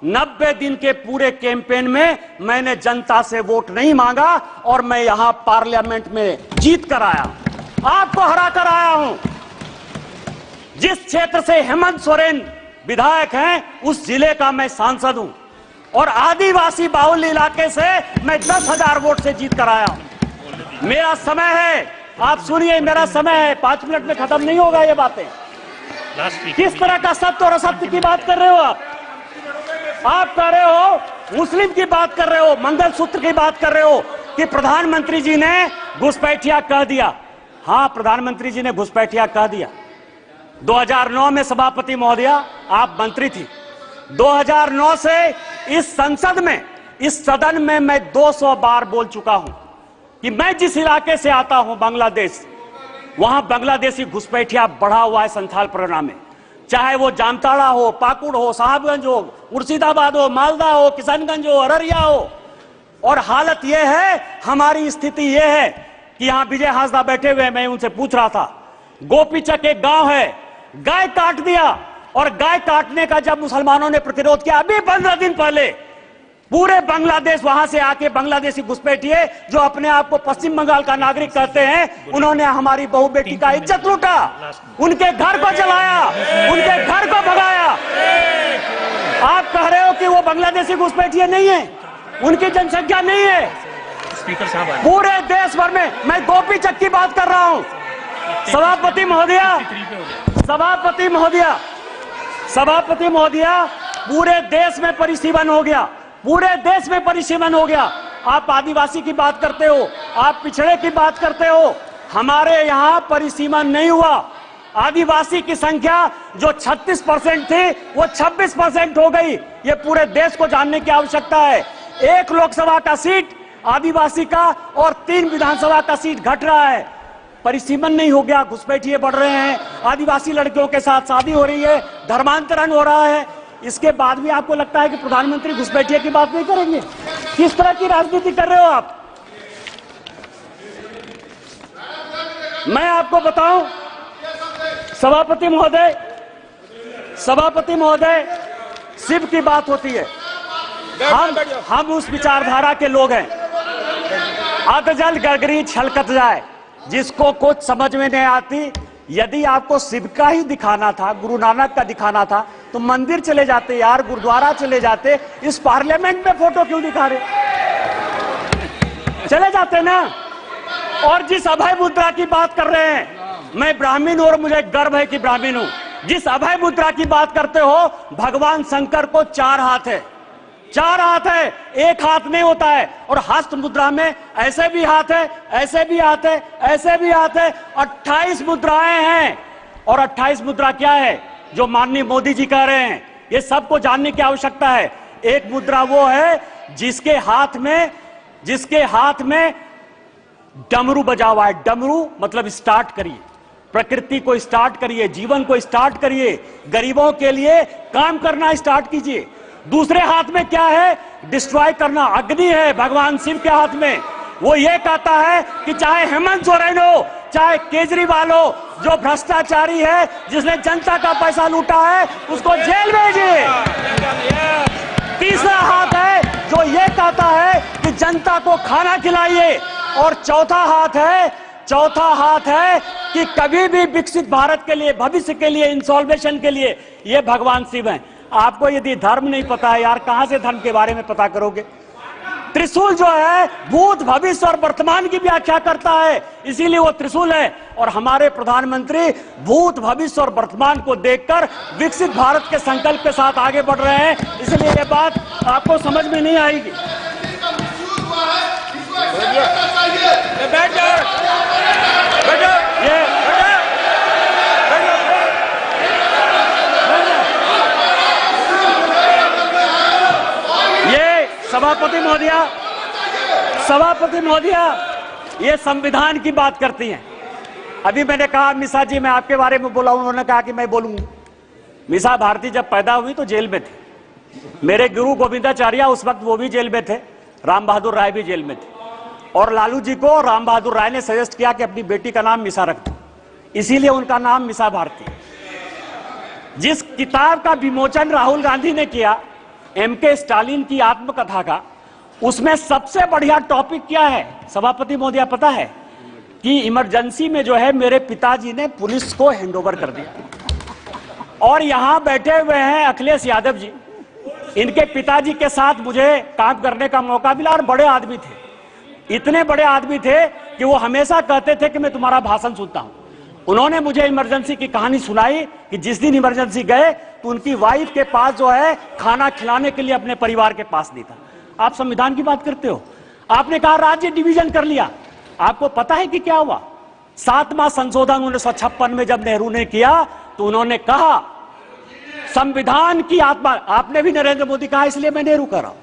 90 दिन के पूरे कैंपेन में मैंने जनता से वोट नहीं मांगा और मैं यहां पार्लियामेंट में जीत कर आया, आपको हरा कर आया हूं। जिस क्षेत्र से हेमंत सोरेन विधायक हैं, उस जिले का मैं सांसद हूं और आदिवासी बाहुल इलाके से मैं 10,000 वोट से जीत कर आया हूं। मेरा समय है, आप सुनिए, मेरा समय है, 5 मिनट में खत्म नहीं होगा ये बातें। किस तरह का सत्य और असत्य की बात कर रहे हो आप कह रहे हो, मुस्लिम की बात कर रहे हो, मंगलसूत्र की बात कर रहे हो कि प्रधानमंत्री जी ने घुसपैठिया कह दिया। हां, प्रधानमंत्री जी ने घुसपैठिया कह दिया। 2009 में सभापति महोदया आप मंत्री थी। 2009 से इस संसद में, इस सदन में मैं 200 बार बोल चुका हूं कि मैं जिस इलाके से आता हूं, बांग्लादेश, वहां बांग्लादेशी घुसपैठिया बढ़ा हुआ है संथाल परगना में। चाहे वो जामताड़ा हो, पाकुड़ हो, साहबगंज हो, मुर्शिदाबाद हो, मालदा हो, किशनगंज हो, अररिया हो। और हालत यह है, हमारी स्थिति यह है कि यहां विजय हांसदा बैठे हुए, मैं उनसे पूछ रहा था, गोपीचक एक गांव है, गाय काट दिया और गाय काटने का जब मुसलमानों ने प्रतिरोध किया, अभी 15 दिन पहले पूरे बांग्लादेश वहां से आके बांग्लादेशी घुसपैठिए जो अपने आप को पश्चिम बंगाल का नागरिक कहते हैं, उन्होंने हमारी बहू बेटी का इज्जत लूटा, उनके घर को जलाया, उनके घर को भगाया। आप कह रहे हो कि वो बांग्लादेशी घुसपैठिए नहीं है, उनकी जनसंख्या नहीं है। पूरे देश भर में, मैं गोपीचक की बात कर रहा हूं, सभापति महोदया, सभापति महोदया, सभापति महोदया, पूरे देश में परिसीमन हो गया, पूरे देश में परिसीमन हो गया। आप आदिवासी की बात करते हो, आप पिछड़े की बात करते हो, हमारे यहाँ परिसीमन नहीं हुआ। आदिवासी की संख्या जो 36% थी वो 26% हो गई। ये पूरे देश को जानने की आवश्यकता है। 1 लोकसभा का सीट आदिवासी का और 3 विधानसभा का सीट घट रहा है। परिसीमन नहीं हो गया, घुसपैठिए बढ़ रहे हैं, आदिवासी लड़कियों के साथ शादी हो रही है, धर्मांतरण हो रहा है। इसके बाद भी आपको लगता है कि प्रधानमंत्री घुसपैठिए की बात नहीं करेंगे? किस तरह की राजनीति कर रहे हो आप? मैं आपको बताऊं सभापति महोदय, सभापति महोदय, शिव की बात होती है, हम उस विचारधारा के लोग हैं। अधजल गगरी छलकत जाए, जिसको कुछ समझ में नहीं आती। यदि आपको शिव का ही दिखाना था, गुरु नानक का दिखाना था, तो मंदिर चले जाते यार, गुरुद्वारा चले जाते। इस पार्लियामेंट में फोटो क्यों दिखा रहे? चले जाते ना। और जिस अभय मुद्रा की बात कर रहे हैं, मैं ब्राह्मण हूं और मुझे गर्व है कि ब्राह्मण हूं। जिस अभय मुद्रा की बात करते हो, भगवान शंकर को 4 हाथ है, 4 हाथ है, 1 हाथ नहीं होता है। और हस्त मुद्रा में ऐसे भी हाथ है, ऐसे भी हाथ है, ऐसे भी हाथ है। 28 मुद्राएं हैं। और 28 मुद्रा क्या है जो माननीय मोदी जी कह रहे हैं, ये सबको जानने की आवश्यकता है। एक मुद्रा वो है जिसके हाथ में डमरू बजा हुआ है। डमरू मतलब स्टार्ट करिए, प्रकृति को स्टार्ट करिए, जीवन को स्टार्ट करिए, गरीबों के लिए काम करना स्टार्ट कीजिए। दूसरे हाथ में क्या है? डिस्ट्रॉय करना, अग्नि है भगवान शिव के हाथ में। वो ये कहता है कि चाहे हेमंत सोरेन हो, चाहे केजरीवाल हो, जो भ्रष्टाचारी है, जिसने जनता का पैसा लूटा है, उसको जेल भेजिए। तीसरा हाथ है जो ये कहता है कि जनता को खाना खिलाइए। और चौथा हाथ है कि कभी भी विकसित भारत के लिए, भविष्य के लिए, इंसॉल्वेशन के लिए, ये भगवान शिव हैं। आपको यदि धर्म नहीं पता है यार, कहां से धर्म के बारे में पता करोगे? त्रिशूल जो है भूत, भविष्य और वर्तमान की व्याख्या करता है, इसीलिए वो त्रिशूल है। और हमारे प्रधानमंत्री भूत, भविष्य और वर्तमान को देखकर विकसित भारत के संकल्प के साथ आगे बढ़ रहे हैं। इसलिए ये बात आपको समझ में नहीं आएगी। सभापति महोदया, ये संविधान की बात करती हैं। अभी मैंने कहा मिसा जी, मैं आपके बारे में बोला, उन्होंने कहा कि मैं बोलूंगी। मिसा भारती जब पैदा हुई तो जेल में थे। मेरे गुरु गोविंदाचार्य उस वक्त वो भी जेल में थे, राम बहादुर राय भी जेल में थे। और लालू जी को राम बहादुर राय ने सजेस्ट किया कि अपनी बेटी का नाम मिसा रख दो, इसीलिए उनका नाम मिसा भारती। जिस किताब का विमोचन राहुल गांधी ने किया, एमके स्टालिन की आत्मकथा का, उसमें सबसे बढ़िया टॉपिक क्या है सभापति महोदया पता है? कि इमरजेंसी में जो है मेरे पिताजी ने पुलिस को हैंडओवर कर दिया। और यहां बैठे हुए हैं अखिलेश यादव जी, इनके पिताजी के साथ मुझे काम करने का मौका मिला। और बड़े आदमी थे, इतने बड़े आदमी थे कि वो हमेशा कहते थे कि मैं तुम्हारा भाषण सुनता हूं। उन्होंने मुझे इमरजेंसी की कहानी सुनाई कि जिस दिन इमरजेंसी गए तो उनकी वाइफ के पास जो है खाना खिलाने के लिए अपने परिवार के पास नहीं था। आप संविधान की बात करते हो, आपने कहा राज्य डिवीजन कर लिया। आपको पता है कि क्या हुआ? 7वां संशोधन 1956 में जब नेहरू ने किया तो उन्होंने कहा संविधान की आत्मा, आपने भी नरेंद्र मोदी कहा, इसलिए मैं नेहरू कर रहा हूं।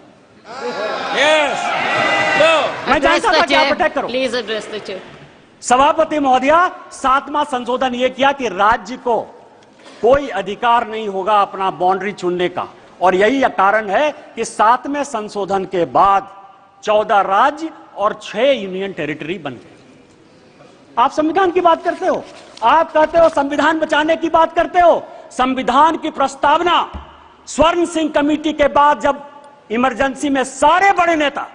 मैं जानता था कि आप अटैक करो। Please address the chair. सभापति महोदया, 7वां संशोधन यह किया कि राज्य को कोई अधिकार नहीं होगा अपना बाउंड्री चुनने का। और यही कारण है कि 7वें संशोधन के बाद 14 राज्य और 6 यूनियन टेरिटरी बन गए। आप संविधान की बात करते हो, आप कहते हो संविधान बचाने की बात करते हो। संविधान की प्रस्तावना स्वर्ण सिंह कमेटी के बाद जब इमरजेंसी में सारे बड़े नेता,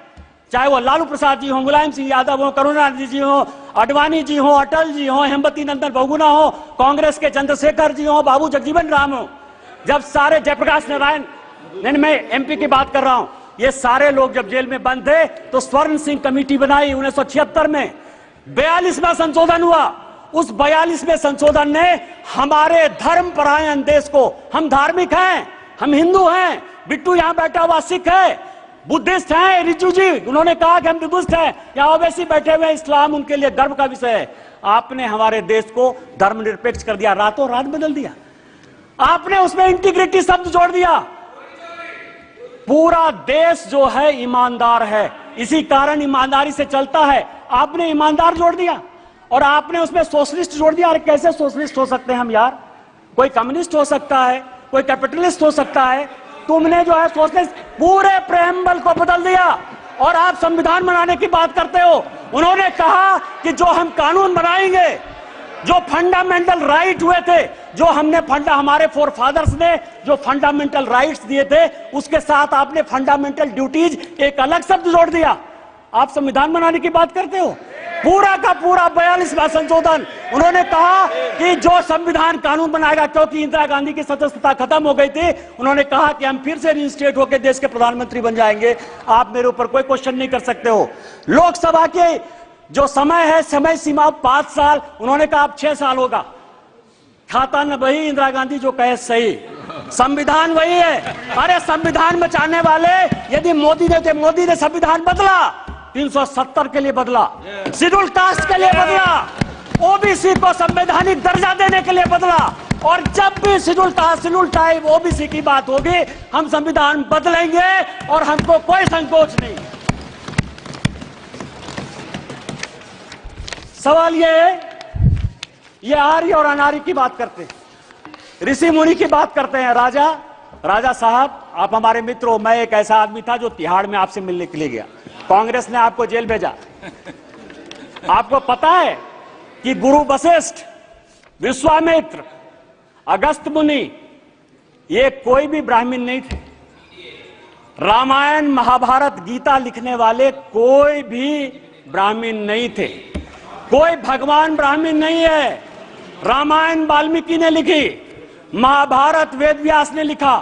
चाहे वो लालू प्रसाद जी हो, मुलायम सिंह यादव हो, करुणानिधि जी हो, अडवाणी जी हो, अटल जी हो, हेमवती नंदन बहुगुणा हो, कांग्रेस के चंद्रशेखर जी हो, बाबू जगजीवन राम हो, जब सारे जयप्रकाश नारायण, मैं एमपी की बात कर रहा हूं, ये सारे लोग जब जेल में बंद थे तो स्वर्ण सिंह कमेटी बनाई 1976 में। 42वां संशोधन हुआ उस 42वें संशोधन ने हमारे धर्म परायण देश को, हम धार्मिक हैं, हम हिंदू हैं, बिट्टू यहां बैठा हुआ सिख है, बुद्धिस्ट हैं, रिजू जी उन्होंने कहा कि हम बुद्धिस्ट हैं, यहां ओवैसी बैठे हुए, इस्लाम उनके लिए गर्व का विषय है। आपने हमारे देश को धर्मनिरपेक्ष कर दिया, रातों रात बदल दिया। आपने उसमें इंटीग्रिटी शब्द जोड़ दिया। पूरा देश जो है ईमानदार है, इसी कारण ईमानदारी से चलता है। आपने ईमानदार जोड़ दिया और आपने उसमें सोशलिस्ट जोड़ दिया। अरे कैसे सोशलिस्ट हो सकते हैं हम यार? कोई कम्युनिस्ट हो सकता है, कोई कैपिटलिस्ट हो सकता है, तुमने जो है सोशलिस्ट पूरे प्रेम्बल को बदल दिया और आप संविधान बनाने की बात करते हो। उन्होंने कहा कि जो हम कानून बनाएंगे, जो फंडामेंटल राइट हुए थे, जो हमने हमारे फोर फादर्स ने जो फंडामेंटल राइट्स दिए थे, उसके साथ आपने फंडामेंटल ड्यूटीज एक अलग शब्द जोड़ दिया। आप संविधान बनाने की बात करते हो। पूरा का पूरा 42वां संशोधन, उन्होंने कहा कि जो संविधान कानून बनाएगा, क्योंकि इंदिरा गांधी की सदस्यता खत्म हो गई थी, उन्होंने कहा कि हम फिर से रिइंस्टेट होकर देश के प्रधानमंत्री बन जाएंगे। आप मेरे ऊपर कोई क्वेश्चन नहीं कर सकते हो। लोकसभा के जो समय है, समय सीमा 5 साल, उन्होंने कहा अब 6 साल होगा। खाता न वही, इंदिरा गांधी जो कहे सही, संविधान वही है। अरे संविधान बचाने वाले यदि मोदी ने संविधान बदला, 370 के लिए बदला, शेड्यूल कास्ट के लिए बदला, ओबीसी को संवैधानिक दर्जा देने के लिए बदला। और जब भी schedule caste, schedule tribe, OBC की बात होगी, हम संविधान बदलेंगे और हमको कोई संकोच नहीं। सवाल ये आर्य और अनार्य की बात करते हैं, ऋषि मुनि की बात करते हैं। राजा साहब, आप हमारे मित्र हो। मैं एक ऐसा आदमी था जो तिहाड़ में आपसे मिलने के लिए गया, कांग्रेस ने आपको जेल भेजा। आपको पता है कि गुरु वशिष्ठ, विश्वामित्र, अगस्त मुनि, ये कोई भी ब्राह्मण नहीं थे। रामायण, महाभारत, गीता लिखने वाले कोई भी ब्राह्मण नहीं थे। कोई भगवान ब्राह्मण नहीं है। रामायण वाल्मीकि ने लिखी, महाभारत वेद व्यास ने लिखा,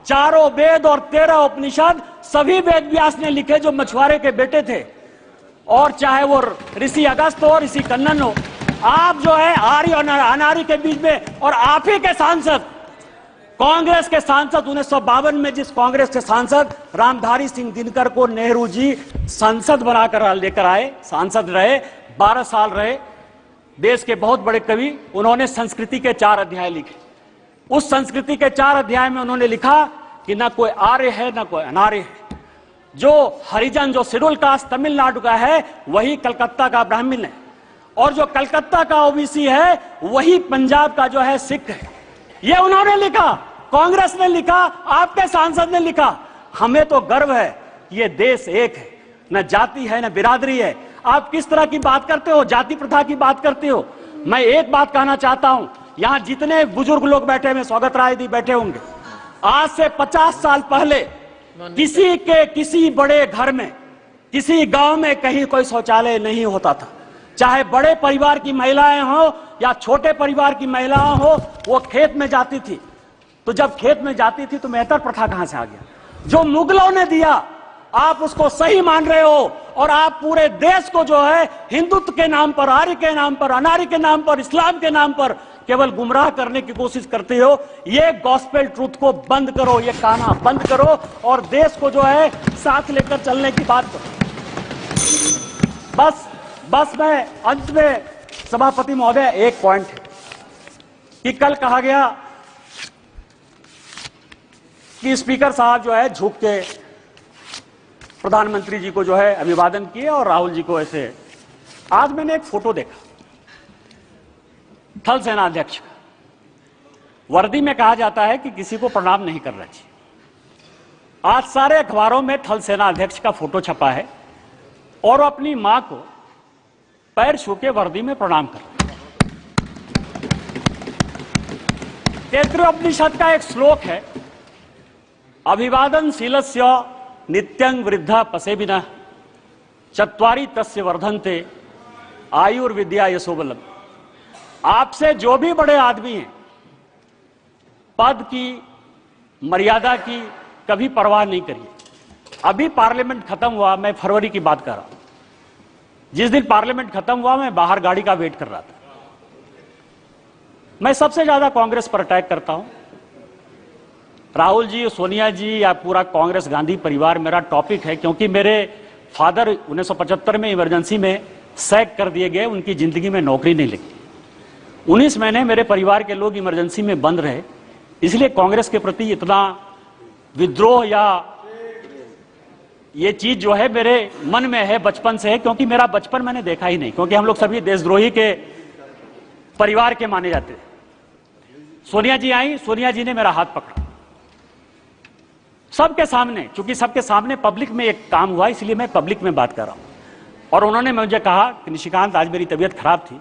चारों वेद और 13 उपनिषद सभी वेद व्यास ने लिखे, जो मछुआरे के बेटे थे। और चाहे वो ऋषि अगस्त हो, ऋषि कन्नन हो, आप जो है आर्य और अनार्य के बीच में। और आप ही के सांसद, कांग्रेस के सांसद, 1952 में जिस कांग्रेस के सांसद रामधारी सिंह दिनकर को नेहरू जी संसद बनाकर लेकर आए, सांसद रहे, 12 साल रहे, देश के बहुत बड़े कवि, उन्होंने संस्कृति के 4 अध्याय लिखे। उस संस्कृति के 4 अध्याय में उन्होंने लिखा कि ना कोई आर्य है ना कोई अनार्य है। जो हरिजन, जो शेड्यूल कास्ट तमिलनाडु का है, वही कलकत्ता का ब्राह्मण है, और जो कलकत्ता का ओबीसी है, वही पंजाब का जो है सिख है। ये उन्होंने लिखा, कांग्रेस ने लिखा, आपके सांसद ने लिखा। हमें तो गर्व है, ये देश एक है, न जाति है न बिरादरी है। आप किस तरह की बात करते हो, जाति प्रथा की बात करते हो। मैं एक बात कहना चाहता हूं, यहां जितने बुजुर्ग लोग बैठे हुए, स्वागत राय जी बैठे होंगे, आज से 50 साल पहले किसी बड़े घर में, किसी गांव में कहीं कोई शौचालय नहीं होता था। चाहे बड़े परिवार की महिलाएं हो या छोटे परिवार की महिलाएं हो, वो खेत में जाती थी। तो जब खेत में जाती थी तो मेहतर प्रथा कहां से आ गया? जो मुगलों ने दिया, आप उसको सही मान रहे हो, और आप पूरे देश को जो है हिंदुत्व के नाम पर, आर्य के नाम पर, अनार्य के नाम पर, इस्लाम के नाम पर केवल गुमराह करने की कोशिश करते हो। ये गॉस्पेल ट्रूथ को बंद करो, ये कहना बंद करो, और देश को जो है साथ लेकर चलने की बात करो। बस मैं अंत में, सभापति महोदय, एक पॉइंट है कि कल कहा गया कि स्पीकर साहब जो है झुक के प्रधानमंत्री जी को जो है अभिवादन किए और राहुल जी को ऐसे। आज मैंने एक फोटो देखा थल सेना अध्यक्ष का, वर्दी में कहा जाता है कि किसी को प्रणाम नहीं करना चाहिए। आज सारे अखबारों में थल सेना अध्यक्ष का फोटो छपा है और अपनी मां को पैर छू के वर्दी में प्रणाम कर रहे हैं। तैत्तिरीय उपनिषद का एक श्लोक है, अभिवादनशीलस्य नित्यं वृद्धा पसेबिनः चत्वारि तस्य वर्धन्ते आयुर्विद्या यशोबलम। आपसे जो भी बड़े आदमी हैं, पद की, मर्यादा की कभी परवाह नहीं करिए। अभी पार्लियामेंट खत्म हुआ, मैं फरवरी की बात कर रहा हूं। जिस दिन पार्लियामेंट खत्म हुआ, मैं बाहर गाड़ी का वेट कर रहा था, मैं सबसे ज्यादा कांग्रेस पर अटैक करता हूं। राहुल जी, सोनिया जी या पूरा कांग्रेस गांधी परिवार मेरा टॉपिक है, क्योंकि मेरे फादर 1975 में इमरजेंसी में सैक कर दिए गए, उनकी जिंदगी में नौकरी नहीं लगी। 19 महीने मेरे परिवार के लोग इमरजेंसी में बंद रहे, इसलिए कांग्रेस के प्रति इतना विद्रोह या ये चीज जो है मेरे मन में है, बचपन से है, क्योंकि मेरा बचपन मैंने देखा ही नहीं, क्योंकि हम लोग सभी देशद्रोही के परिवार के माने जाते थे। सोनिया जी आई, सोनिया जी ने मेरा हाथ पकड़ा सबके सामने, चूंकि सबके सामने पब्लिक में एक काम हुआ, इसलिए मैं पब्लिक में बात कर रहा हूं। और उन्होंने मुझे कहा कि निशिकांत, आज मेरी तबीयत खराब थी,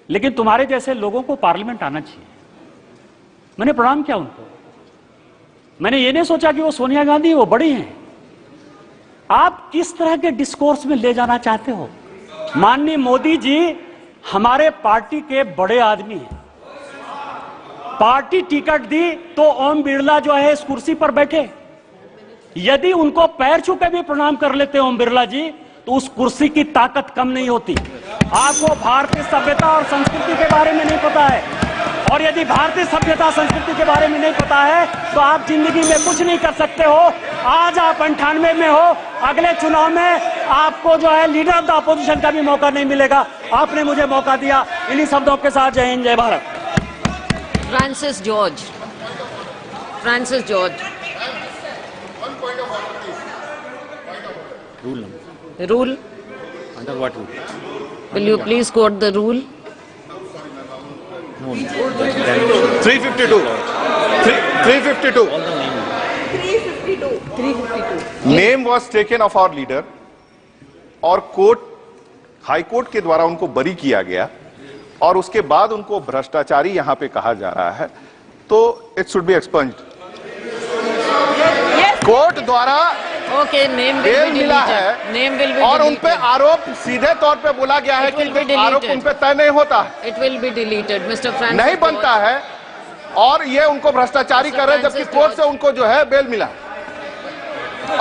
लेकिन तुम्हारे जैसे लोगों को पार्लियामेंट आना चाहिए। मैंने प्रणाम किया उनको। मैंने ये नहीं सोचा कि वो सोनिया गांधी, वो बड़ी हैं। आप किस तरह के डिस्कोर्स में ले जाना चाहते हो? माननीय मोदी जी हमारे पार्टी के बड़े आदमी हैं। पार्टी टिकट दी तो ओम बिरला जो है इस कुर्सी पर बैठे। यदि उनको पैर छू के भी प्रणाम कर लेते ओम बिरला जी, तो उस कुर्सी की ताकत कम नहीं होती। आपको भारतीय सभ्यता और संस्कृति के बारे में नहीं पता है, और यदि भारतीय सभ्यता संस्कृति के बारे में नहीं पता है तो आप जिंदगी में कुछ नहीं कर सकते हो। आज आप 98 में हो, अगले चुनाव में आपको जो है लीडर ऑफ द अपोजिशन का भी मौका नहीं मिलेगा। आपने मुझे मौका दिया। इन्हीं शब्दों के साथ जय हिंद, जय Bharat. Francis George, Francis George. Rule? Under what rule? Will you please quote the rule? No. 352. 352. 352. Name was taken of our leader और कोर्ट, हाई कोर्ट के द्वारा उनको बरी किया गया, और उसके बाद उनको भ्रष्टाचारी यहां पे कहा जा रहा है, तो it should be expunged. Court द्वारा Okay, name will bail be मिला deleted. है Name will be और deleted. उन पे आरोप सीधे तौर पे बोला गया है कि आरोप उन पे तय नहीं होता, It will be deleted, Mr. Francis. नहीं बनता है, और ये उनको भ्रष्टाचारी कर रहे हैं, जबकि कोर्ट से उनको जो है बेल मिला।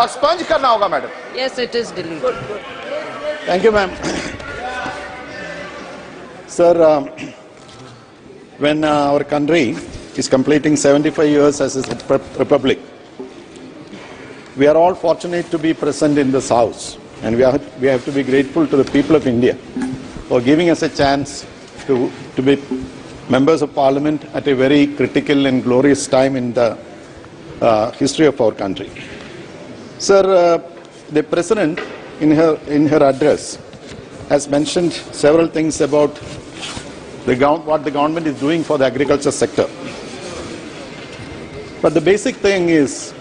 एक्सपंज करना होगा madam. Yes, it is deleted. Thank you, ma'am. Sir, when our country is completing 75 years as a republic, we are all fortunate to be present in this house, and we have to be grateful to the people of India for giving us a chance to be members of parliament at a very critical and glorious time in the history of our country. Sir, the President in her address has mentioned several things about what the government is doing for the agriculture sector. But the basic thing is,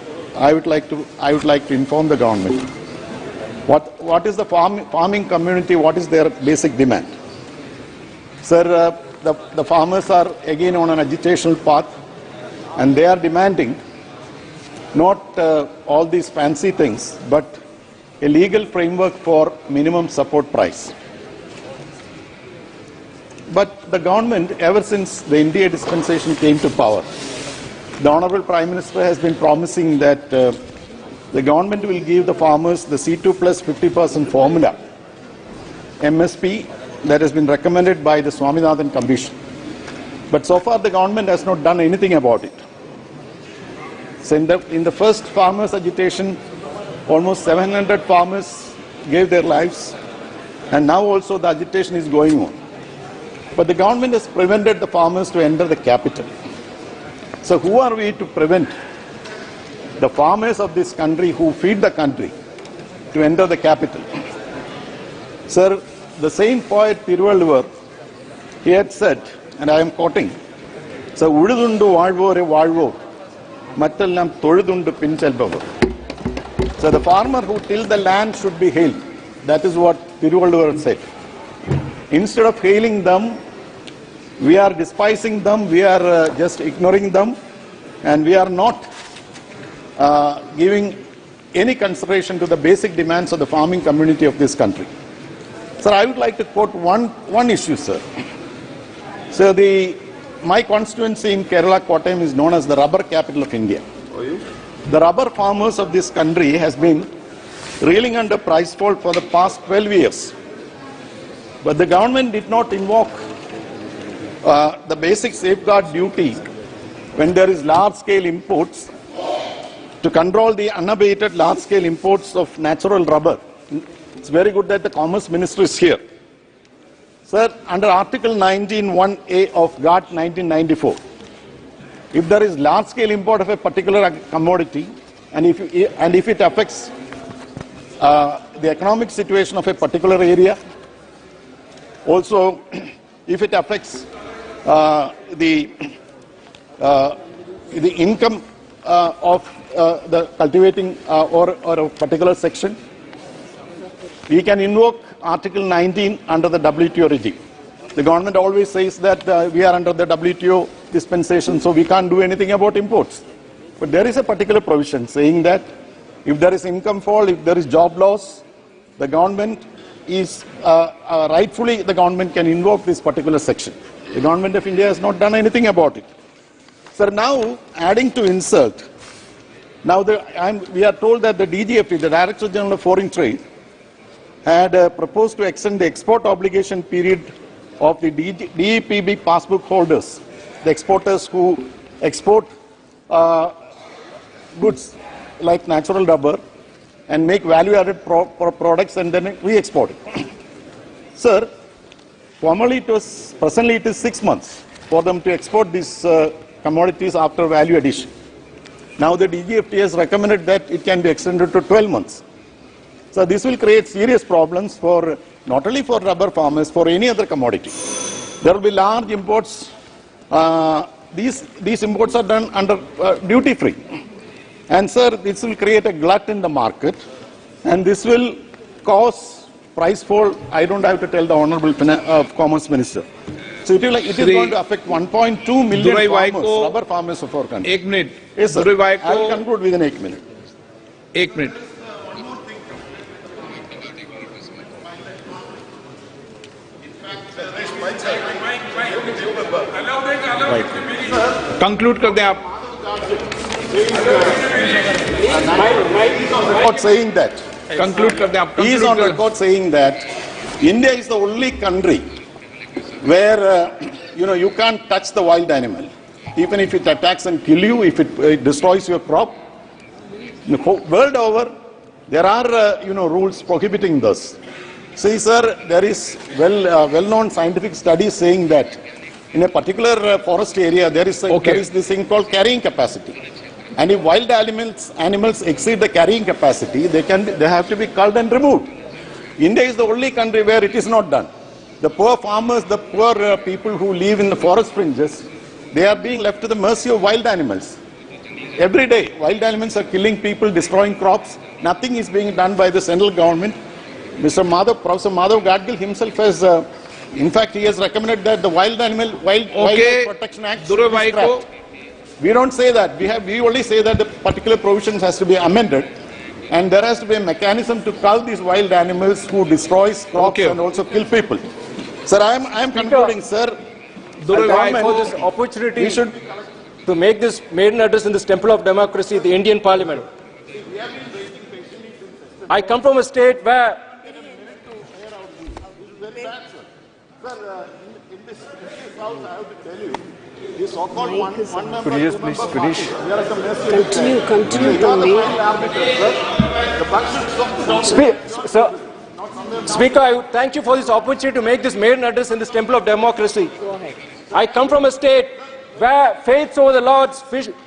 I would like to inform the government what is the farming community, what is their basic demand. Sir, the farmers are again on an agitational path, and they are demanding not all these fancy things, but a legal framework for minimum support price. But the government, ever since the India dispensation came to power, the Honorable Prime Minister has been promising that the government will give the farmers the C2 plus 50% formula, MSP, that has been recommended by the Swaminathan Commission. But so far the government has not done anything about it. So in the first farmers' agitation, almost 700 farmers gave their lives, and now also the agitation is going on. But the government has prevented the farmers to enter the capital. So who are we to prevent the farmers of this country who feed the country to enter the capital? Sir, the same poet Thiruvalluvar, he had said, and I am quoting, "So ududundu vaalvore vaalvo, mattellam toludundu pinchelbavo." So the farmer who tilled the land should be hailed. That is what Thiruvalluvar said. Instead of hailing them, we are despising them, we are just ignoring them, and we are not giving any consideration to the basic demands of the farming community of this country. Sir, I would like to quote one issue, sir. So my constituency in Kerala, Kottayam, is known as the rubber capital of India. The rubber farmers of this country has been reeling under price fall for the past 12 years. But the government did not invoke the basic safeguard duty when there is large-scale imports to control the unabated large-scale imports of natural rubber. It's very good that the Commerce Minister is here. Sir, under Article 19(1)(a) of GATT 1994, if there is large-scale import of a particular commodity and if it affects the economic situation of a particular area, also if it affects the income of the cultivating or a particular section, we can invoke Article 19 under the WTO regime. The government always says that we are under the WTO dispensation, so we can't do anything about imports. But there is a particular provision saying that if there is income fall, if there is job loss, the government is rightfully the government can invoke this particular section. The government of India has not done anything about it. Sir, now adding to insult, now we are told that the DGFT, the Director General of Foreign Trade, had proposed to extend the export obligation period of the DEPB passbook holders, the exporters who export goods like natural rubber and make value-added products and then re-export it. Sir, presently it is 6 months for them to export these commodities after value addition. Now the DGFT has recommended that it can be extended to 12 months. So this will create serious problems for not only for rubber farmers, for any other commodity. There will be large imports. These imports are done under duty free. And sir, this will create a glut in the market and this will cause price fall. I don't have to tell the Honorable Commerce Minister. So it is going to affect 1.2 million farmers, rubber farmers of our country. 1 minute. Yes, sir. I will conclude within 1 minute. 1 minute. Conclude कर दें आप. Saying that. Conclude कर दें आप. He is on record saying that India is the only country where you can't touch the wild animal, even if it attacks and kill you, if it destroys your crop. World over, there are rules prohibiting this. See, sir, there is well-known scientific studies saying that in a particular forest area there is this thing called carrying capacity, and if wild animals exceed the carrying capacity, they have to be culled and removed. India is the only country where it is not done. The poor farmers, the poor people who live in the forest fringes, they are being left to the mercy of wild animals. Every day, wild animals are killing people, destroying crops. Nothing is being done by the central government. Professor Madhav Gadgil himself has, in fact, he has recommended that the Wildlife Protection Act should be scrapped. We don't say that. We only say that the particular provisions has to be amended, and there has to be a mechanism to cull these wild animals who destroys crops and also kill people. Sir, I am concluding, sir. For this opportunity to make this maiden address in this temple of democracy, the Indian Parliament. I come from a state where in this house, I have to tell you, the so-called one member. Could you just please finish? Speaker, I thank you for this opportunity to make this maiden address in this temple of democracy. Go ahead. I come from a state where faiths over the Lords,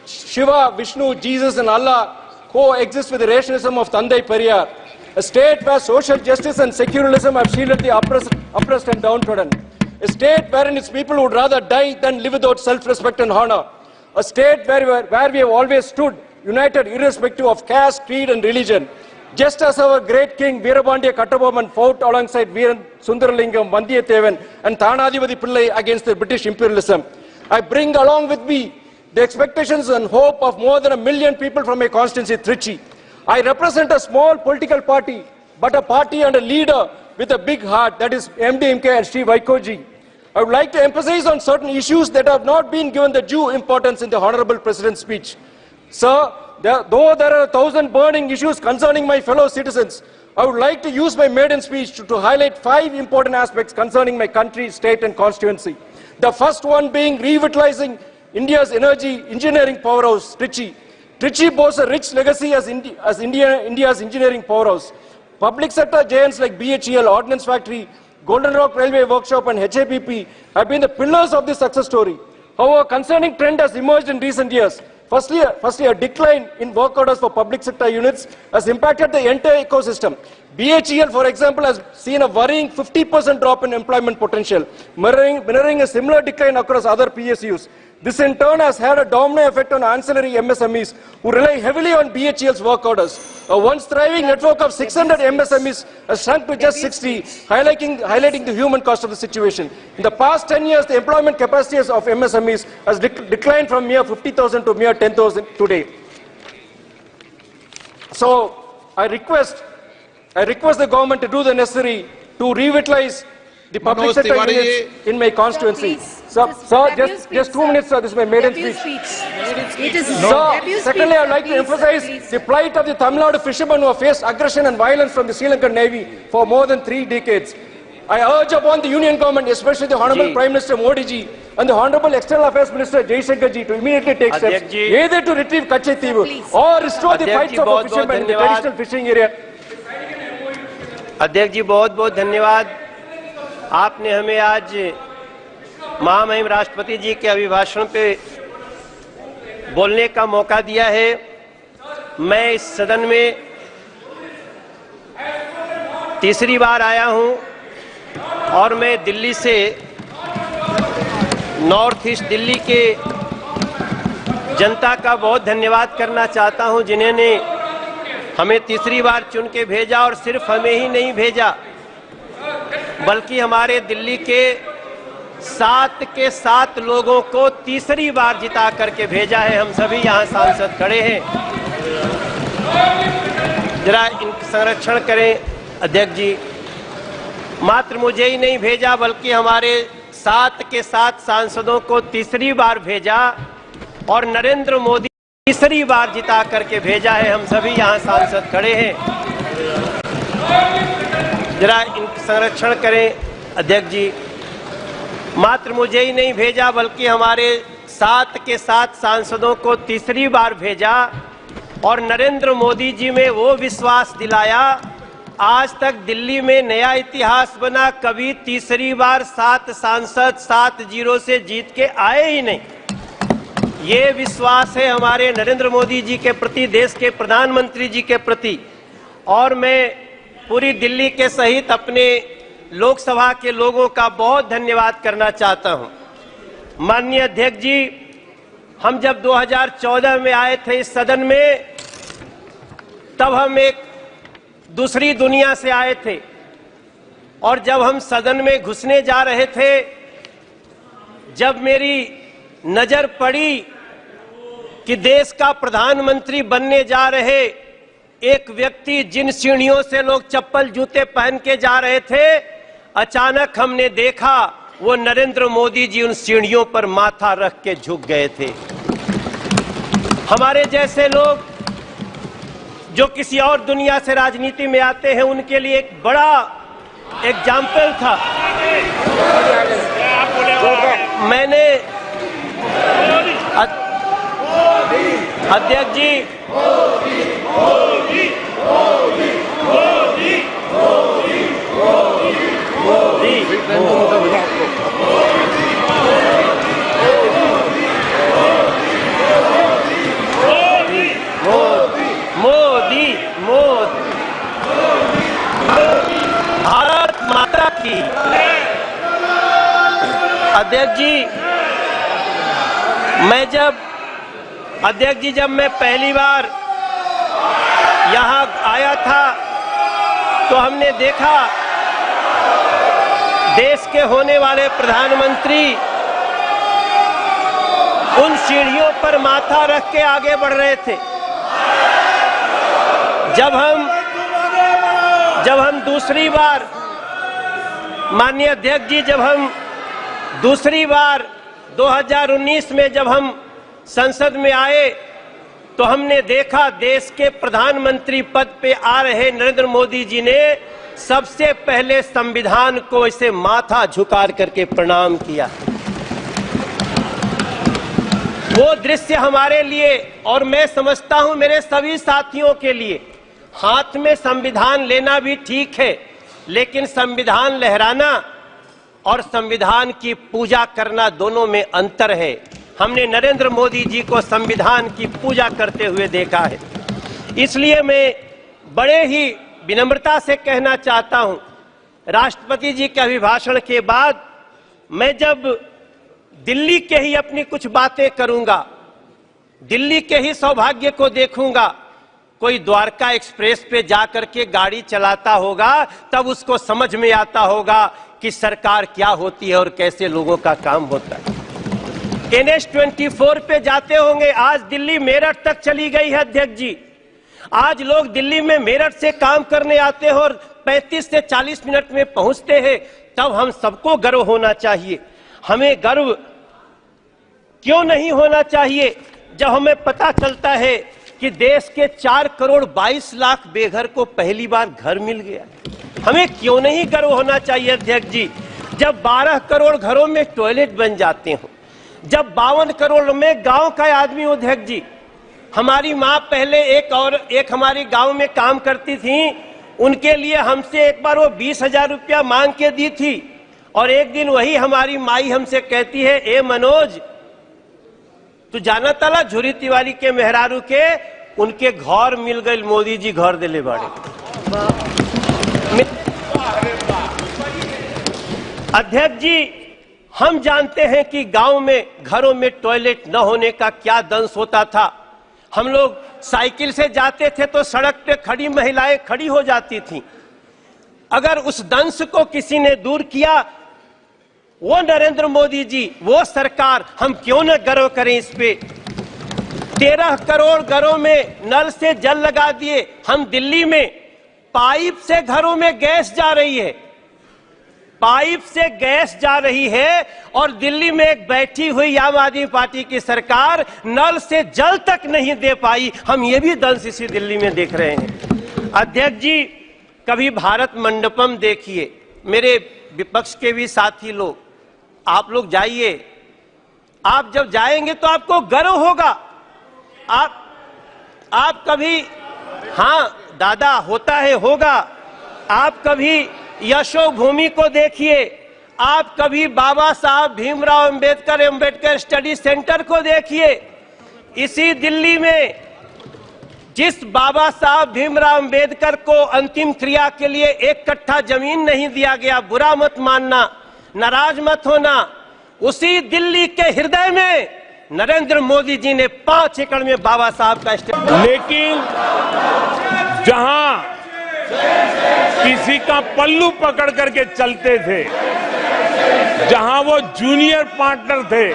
Shiva, Vishnu, Jesus and Allah coexist with the rationalism of Tandai Periyar. A state where social justice and secularism have shielded the oppressed and downtrodden. A state wherein its people would rather die than live without self-respect and honor. A state where we have always stood united irrespective of caste, creed and religion. Just as our great king Veerabandya Kattabomman fought alongside Veeran Sundaralingam, Vandiyathevan and Thanadhipati Pillai against the British imperialism. I bring along with me the expectations and hope of more than 1 million people from my constituency, Trichy. I represent a small political party, but a party and a leader with a big heart, that is MDMK and Sri Vaikoji. I would like to emphasize on certain issues that have not been given the due importance in the Honorable President's speech. Sir, though there are 1,000 burning issues concerning my fellow citizens, I would like to use my maiden speech to highlight 5 important aspects concerning my country, state and constituency. The first one being revitalizing India's energy engineering powerhouse, Trichy. Trichy boasts a rich legacy as India's engineering powerhouse. Public sector giants like BHEL, Ordnance Factory, Golden Rock Railway Workshop and HAPP have been the pillars of this success story. However, a concerning trend has emerged in recent years. Firstly, a decline in work orders for public sector units has impacted the entire ecosystem. BHEL, for example, has seen a worrying 50% drop in employment potential, mirroring a similar decline across other PSUs. This in turn has had a domino effect on ancillary MSMEs who rely heavily on BHEL's work orders. A once thriving network of 600 MSMEs has shrunk to just 60, highlighting the human cost of the situation. In the past 10 years, the employment capacity of MSMEs has declined from mere 50,000 to mere 10,000 today. So I request the government to do the necessary to revitalize the public sector units in my constituency. Sir, just 2 minutes, sir. This is my maiden speech. Sir, secondly, I would like to emphasize the plight of the Tamil Nadu fishermen who have faced aggression and violence from the Sri Lankan Navy for more than 3 decades. I urge upon the Union government, especially the Honorable Prime Minister Modi ji and the Honorable External Affairs Minister Jaishankar ji, to immediately take steps either to retrieve Kachetti or restore the rights of the fishermen in the traditional fishing area. अध्यक्ष जी बहुत बहुत धन्यवाद। आपने हमें आज महामहिम राष्ट्रपति जी के अभिभाषण पे बोलने का मौका दिया है। मैं इस सदन में तीसरी बार आया हूं और मैं दिल्ली से नॉर्थ ईस्ट दिल्ली के जनता का बहुत धन्यवाद करना चाहता हूं जिन्होंने हमें तीसरी बार चुन के भेजा और सिर्फ हमें ही नहीं भेजा बल्कि हमारे दिल्ली के 7 के 7 लोगों को तीसरी बार जिता करके भेजा है। हम सभी यहाँ सांसद खड़े हैं, जरा इनका संरक्षण करें अध्यक्ष जी। मात्र मुझे ही नहीं भेजा बल्कि हमारे 7 के 7 सांसदों को तीसरी बार भेजा और नरेंद्र मोदी तीसरी बार जिता करके भेजा है। हम सभी यहाँ सांसद खड़े हैं, जरा इनका संरक्षण करें अध्यक्ष जी। मात्र मुझे ही नहीं भेजा बल्कि हमारे 7 के 7 सांसदों को तीसरी बार भेजा और नरेंद्र मोदी जी में वो विश्वास दिलाया। आज तक दिल्ली में नया इतिहास बना, कभी तीसरी बार 7 सांसद 7-0 से जीत के आए ही नहीं। ये विश्वास है हमारे नरेंद्र मोदी जी के प्रति, देश के प्रधानमंत्री जी के प्रति। और मैं पूरी दिल्ली के सहित अपने लोकसभा के लोगों का बहुत धन्यवाद करना चाहता हूं। माननीय अध्यक्ष जी, हम जब 2014 में आए थे इस सदन में, तब हम एक दूसरी दुनिया से आए थे और जब हम सदन में घुसने जा रहे थे, जब मेरी नजर पड़ी कि देश का प्रधानमंत्री बनने जा रहे एक व्यक्ति, जिन सीढ़ियों से लोग चप्पल जूते पहन के जा रहे थे, अचानक हमने देखा वो नरेंद्र मोदी जी उन सीढ़ियों पर माथा रख के झुक गए थे। हमारे जैसे लोग जो किसी और दुनिया से राजनीति में आते हैं, उनके लिए एक बड़ा एग्जाम्पल था। मैंने अध्यक्ष जी मोदी भारत माता की। अध्यक्ष जी, जब मैं पहली बार यहाँ आया था तो हमने देखा देश के होने वाले प्रधानमंत्री उन सीढ़ियों पर माथा रख के आगे बढ़ रहे थे। जब हम दूसरी बार, माननीय अध्यक्ष जी, जब हम दूसरी बार 2019 में जब हम संसद में आए तो हमने देखा देश के प्रधानमंत्री पद पे आ रहे नरेंद्र मोदी जी ने सबसे पहले संविधान को इसे माथा झुका करके प्रणाम किया। वो दृश्य हमारे लिए और मैं समझता हूं मेरे सभी साथियों के लिए, हाथ में संविधान लेना भी ठीक है, लेकिन संविधान लहराना और संविधान की पूजा करना दोनों में अंतर है। हमने नरेंद्र मोदी जी को संविधान की पूजा करते हुए देखा है। इसलिए मैं बड़े ही विनम्रता से कहना चाहता हूं, राष्ट्रपति जी के अभिभाषण के बाद मैं जब दिल्ली के ही अपनी कुछ बातें करूंगा, दिल्ली के ही सौभाग्य को देखूंगा, कोई द्वारका एक्सप्रेस पे जाकर के गाड़ी चलाता होगा तब उसको समझ में आता होगा कि सरकार क्या होती है और कैसे लोगों का काम होता है। NH-24 पे जाते होंगे, आज दिल्ली मेरठ तक चली गई है अध्यक्ष जी। आज लोग दिल्ली में मेरठ से काम करने आते हैं और 35 से 40 मिनट में पहुंचते हैं, तब हम सबको गर्व होना चाहिए। हमें गर्व क्यों नहीं होना चाहिए जब हमें पता चलता है कि देश के 4 करोड़ 22 लाख बेघर को पहली बार घर मिल गया। हमें क्यों नहीं गर्व होना चाहिए अध्यक्ष जी जब 12 करोड़ घरों में टॉयलेट बन जाते हो, जब 52 करोड़ में गांव का आदमी हो। अध्यक्ष जी, हमारी माँ पहले एक हमारी गांव में काम करती थी, उनके लिए हमसे एक बार वो 20,000 रुपया मांग के दी थी और एक दिन वही हमारी माई हमसे कहती है, ए मनोज तू जाना ताला झुरी तिवारी के मेहरारू के उनके घर मिल गए, मोदी जी घर दिले बाड़े। अध्यक्ष जी, हम जानते हैं कि गांव में घरों में टॉयलेट न होने का क्या दंश होता था। हम लोग साइकिल से जाते थे तो सड़क पे खड़ी महिलाएं खड़ी हो जाती थीं। अगर उस दंश को किसी ने दूर किया, वो नरेंद्र मोदी जी, वो सरकार, हम क्यों न गर्व करें इस पे। 13 करोड़ घरों में नल से जल लगा दिए। हम दिल्ली में पाइप से घरों में गैस जा रही है, पाइप से गैस जा रही है और दिल्ली में एक बैठी हुई आम आदमी पार्टी की सरकार नल से जल तक नहीं दे पाई। हम ये भी दंश इसी दिल्ली में देख रहे हैं। अध्यक्ष जी, कभी भारत मंडपम देखिए। मेरे विपक्ष के भी साथी लोग, आप लोग जाइए, आप जब जाएंगे तो आपको गर्व होगा। आप कभी, हाँ दादा होता है, होगा। आप कभी यशोभूमि को देखिए, आप कभी बाबा साहब भीमराव अंबेडकर स्टडी सेंटर को देखिए। इसी दिल्ली में जिस बाबा साहब भीमराव अंबेडकर को अंतिम क्रिया के लिए 1 कट्ठा जमीन नहीं दिया गया, बुरा मत मानना, नाराज मत होना, उसी दिल्ली के हृदय में नरेंद्र मोदी जी ने 5 एकड़ में बाबा साहब का स्टेडियम। लेकिन जहां किसी का पल्लू पकड़ करके चलते थे, जहां वो जूनियर पार्टनर थे,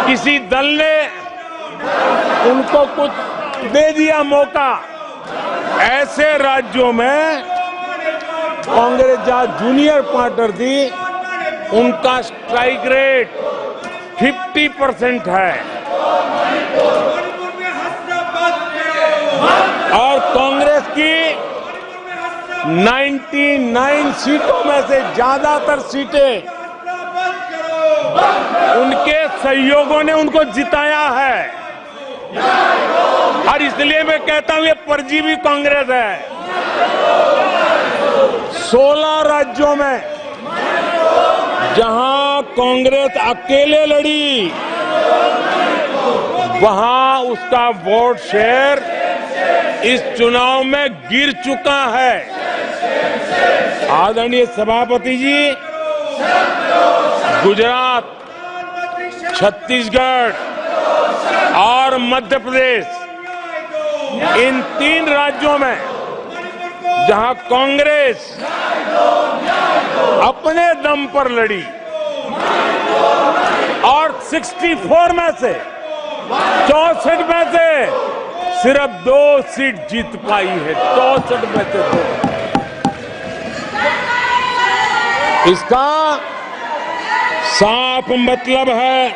किसी दल ने उनको कुछ दे दिया मौका, ऐसे राज्यों में कांग्रेस जहां जूनियर पार्टनर थी, उनका स्ट्राइक रेट 50% है और कांग्रेस की 99 सीटों में से ज्यादातर सीटें उनके सहयोगियों ने उनको जिताया है। और इसलिए मैं कहता हूं ये परजीवी कांग्रेस है। 16 राज्यों में जहां कांग्रेस अकेले लड़ी, वहां उसका वोट शेयर इस चुनाव में गिर चुका है। आदरणीय सभापति जी, गुजरात, छत्तीसगढ़ और मध्य प्रदेश, इन 3 राज्यों में जहां कांग्रेस अपने दम पर लड़ी और 64 में से 64 में से सिर्फ 2 सीट जीत पाई है, 64 में से 2। इसका साफ मतलब है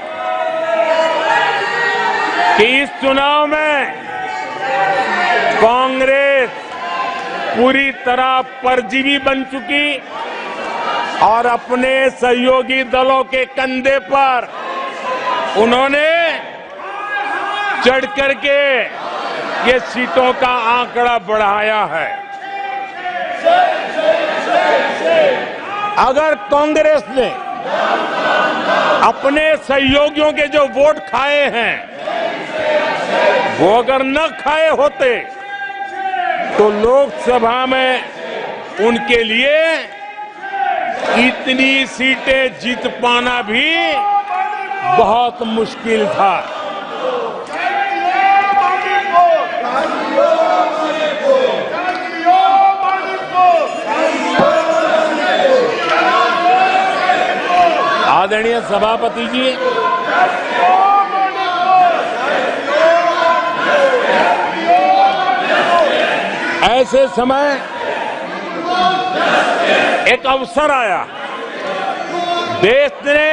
कि इस चुनाव में कांग्रेस पूरी तरह परजीवी बन चुकी और अपने सहयोगी दलों के कंधे पर उन्होंने चढ़ करके ये सीटों का आंकड़ा बढ़ाया है। अगर कांग्रेस ने अपने सहयोगियों के जो वोट खाए हैं वो अगर न खाए होते तो लोकसभा में उनके लिए इतनी सीटें जीत पाना भी बहुत मुश्किल था। आदरणीय सभापति जी, ऐसे समय एक अवसर आया, देश ने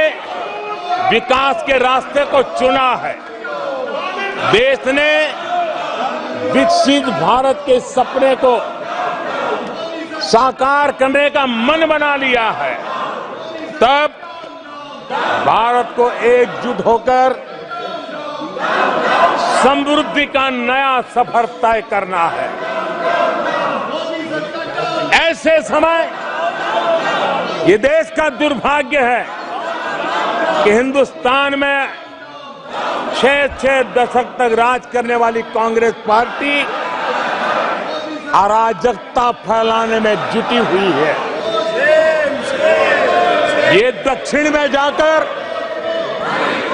विकास के रास्ते को चुना है, देश ने विकसित भारत के सपने को साकार करने का मन बना लिया है। तब भारत को एकजुट होकर समृद्धि का नया सफर तय करना है। ऐसे समय ये देश का दुर्भाग्य है कि हिंदुस्तान में 6 दशक तक राज करने वाली कांग्रेस पार्टी अराजकता फैलाने में जुटी हुई है। ये दक्षिण में जाकर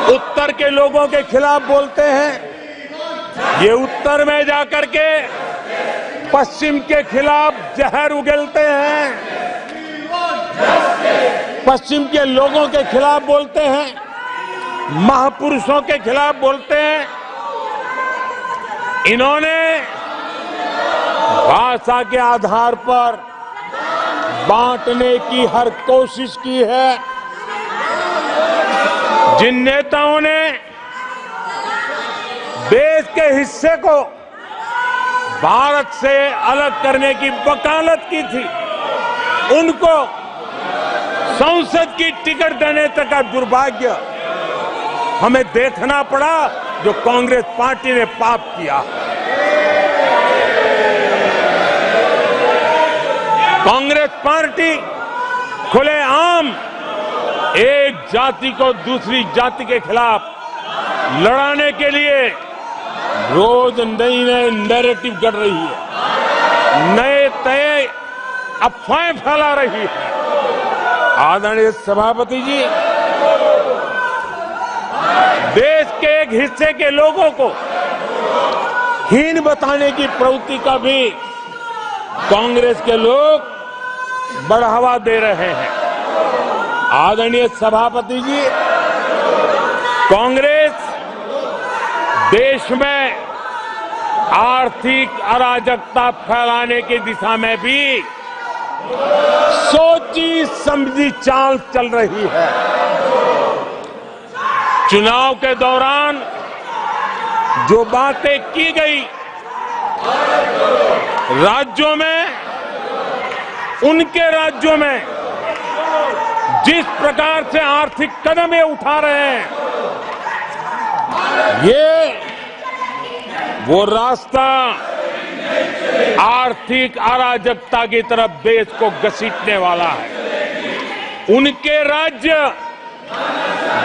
उत्तर के लोगों के खिलाफ बोलते हैं, ये उत्तर में जाकर के पश्चिम के खिलाफ जहर उगलते हैं, पश्चिम के लोगों के खिलाफ बोलते हैं, महापुरुषों के खिलाफ बोलते हैं। इन्होंने भाषा के आधार पर बांटने की हर कोशिश की है। जिन नेताओं ने देश के हिस्से को भारत से अलग करने की वकालत की थी, उनको संसद की टिकट देने तक का दुर्भाग्य हमें देखना पड़ा, जो कांग्रेस पार्टी ने पाप किया। कांग्रेस पार्टी खुलेआम एक जाति को दूसरी जाति के खिलाफ लड़ाने के लिए रोज नई नैरेटिव गढ़ रही है, नए तय अफवाहें फैला रही है। आदरणीय सभापति जी, देश के एक हिस्से के लोगों को हीन बताने की प्रवृत्ति का भी कांग्रेस के लोग बढ़ावा दे रहे हैं। आदरणीय सभापति जी, कांग्रेस देश में आर्थिक अराजकता फैलाने की दिशा में भी सोची समझी चाल चल रही है। चुनाव के दौरान जो बातें की गई, राज्यों में, उनके राज्यों में जिस प्रकार से आर्थिक कदम ये उठा रहे हैं, ये वो रास्ता आर्थिक अराजकता की तरफ देश को घसीटने वाला है। उनके राज्य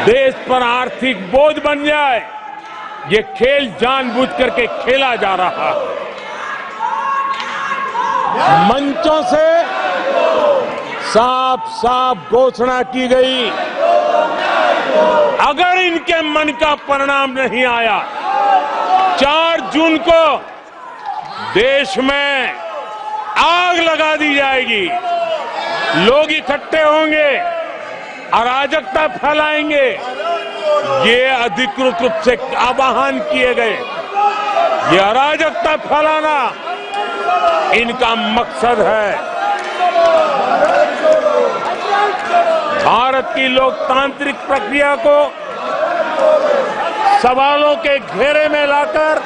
देश पर आर्थिक बोझ बन जाए, ये खेल जानबूझ करके खेला जा रहा है। मंचों से साफ साफ घोषणा की गई, अगर इनके मन का परिणाम नहीं आया, 4 जून को देश में आग लगा दी जाएगी, लोग इकट्ठे होंगे, अराजकता फैलाएंगे। ये अधिकृत रूप से आह्वान किए गए, ये अराजकता फैलाना इनका मकसद है। भारत की लोकतांत्रिक प्रक्रिया को सवालों के घेरे में लाकर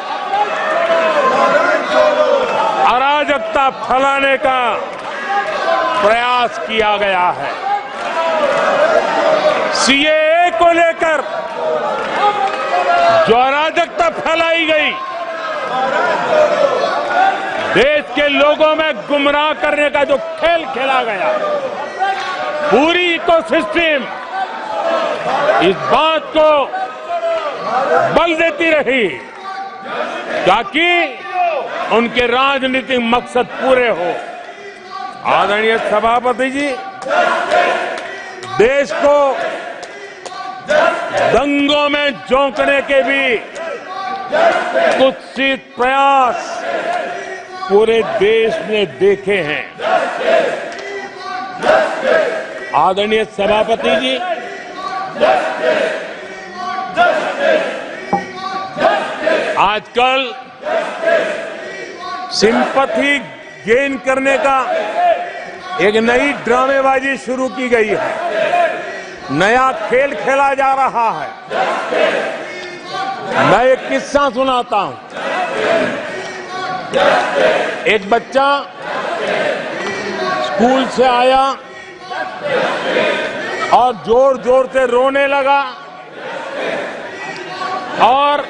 अराजकता फैलाने का प्रयास किया गया है। सीएए को लेकर जो अराजकता फैलाई गई, देश के लोगों में गुमराह करने का जो खेल खेला गया, पूरी इकोसिस्टम इस बात को बल देती रही ताकि उनके राजनीतिक मकसद पूरे हो। आदरणीय सभापति जी, देश को दंगों में झोंकने के भी कुत्सित प्रयास पूरे देश ने देखे हैं। आदरणीय सभापति जी, आजकल सिंपैथी गेन करने का एक नई ड्रामेबाजी शुरू की गई है, नया खेल खेला जा रहा है। मैं एक किस्सा सुनाता हूं। एक बच्चा स्कूल से आया और जोर जोर से रोने लगा और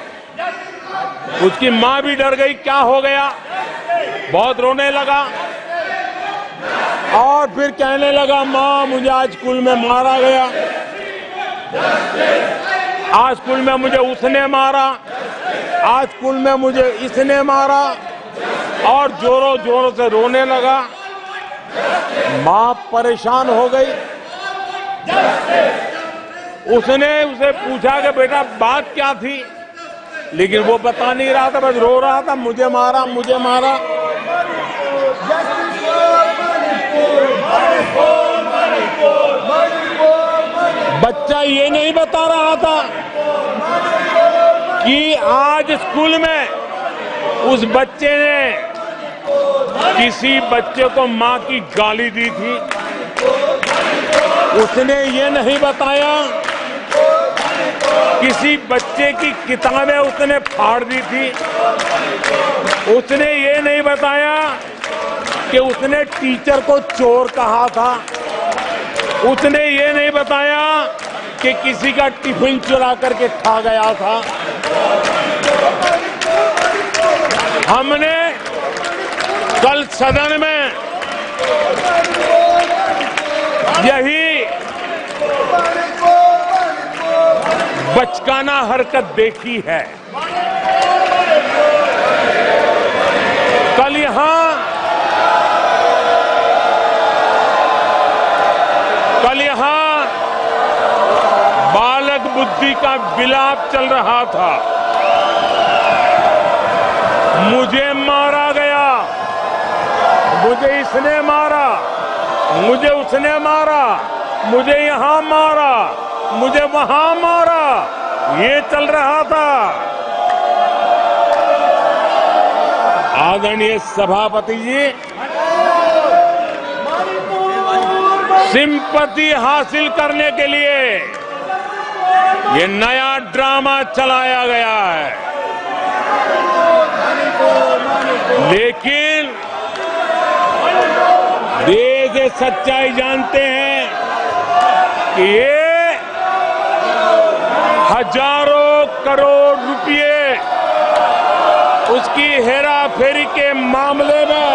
उसकी मां भी डर गई, क्या हो गया, बहुत रोने लगा और फिर कहने लगा, मां मुझे आज स्कूल में मारा गया, आज स्कूल में मुझे उसने मारा, आज स्कूल में मुझे इसने मारा, और जोरों जोरों से रोने लगा। मां परेशान हो गई। उसने उसे पूछा कि बेटा बात क्या थी, लेकिन वो बता नहीं रहा था, बस रो रहा था, मुझे मारा, मुझे मारा। बच्चा ये नहीं बता रहा था कि आज स्कूल में उस बच्चे ने किसी बच्चे को मां की गाली दी थी। उसने ये नहीं बताया किसी बच्चे की किताबें उसने फाड़ दी थी। उसने ये नहीं बताया कि उसने टीचर को चोर कहा था। उसने ये नहीं बताया कि किसी का टिफिन चुरा करके खा गया था। हमने कल सदन में यही बचकाना हरकत देखी है। कल यहां बालक बुद्धि का विलाप चल रहा था। मुझे मारा गया, मुझे इसने मारा, मुझे उसने मारा, मुझे यहां मारा, मुझे वहां मारा, ये चल रहा था। आदरणीय सभापति जी, सिंपैथी हासिल करने के लिए ये नया ड्रामा चलाया गया है, लेकिन देश ये सच्चाई जानते हैं कि ये हजारों करोड़ रुपए उसकी हेराफेरी के मामले में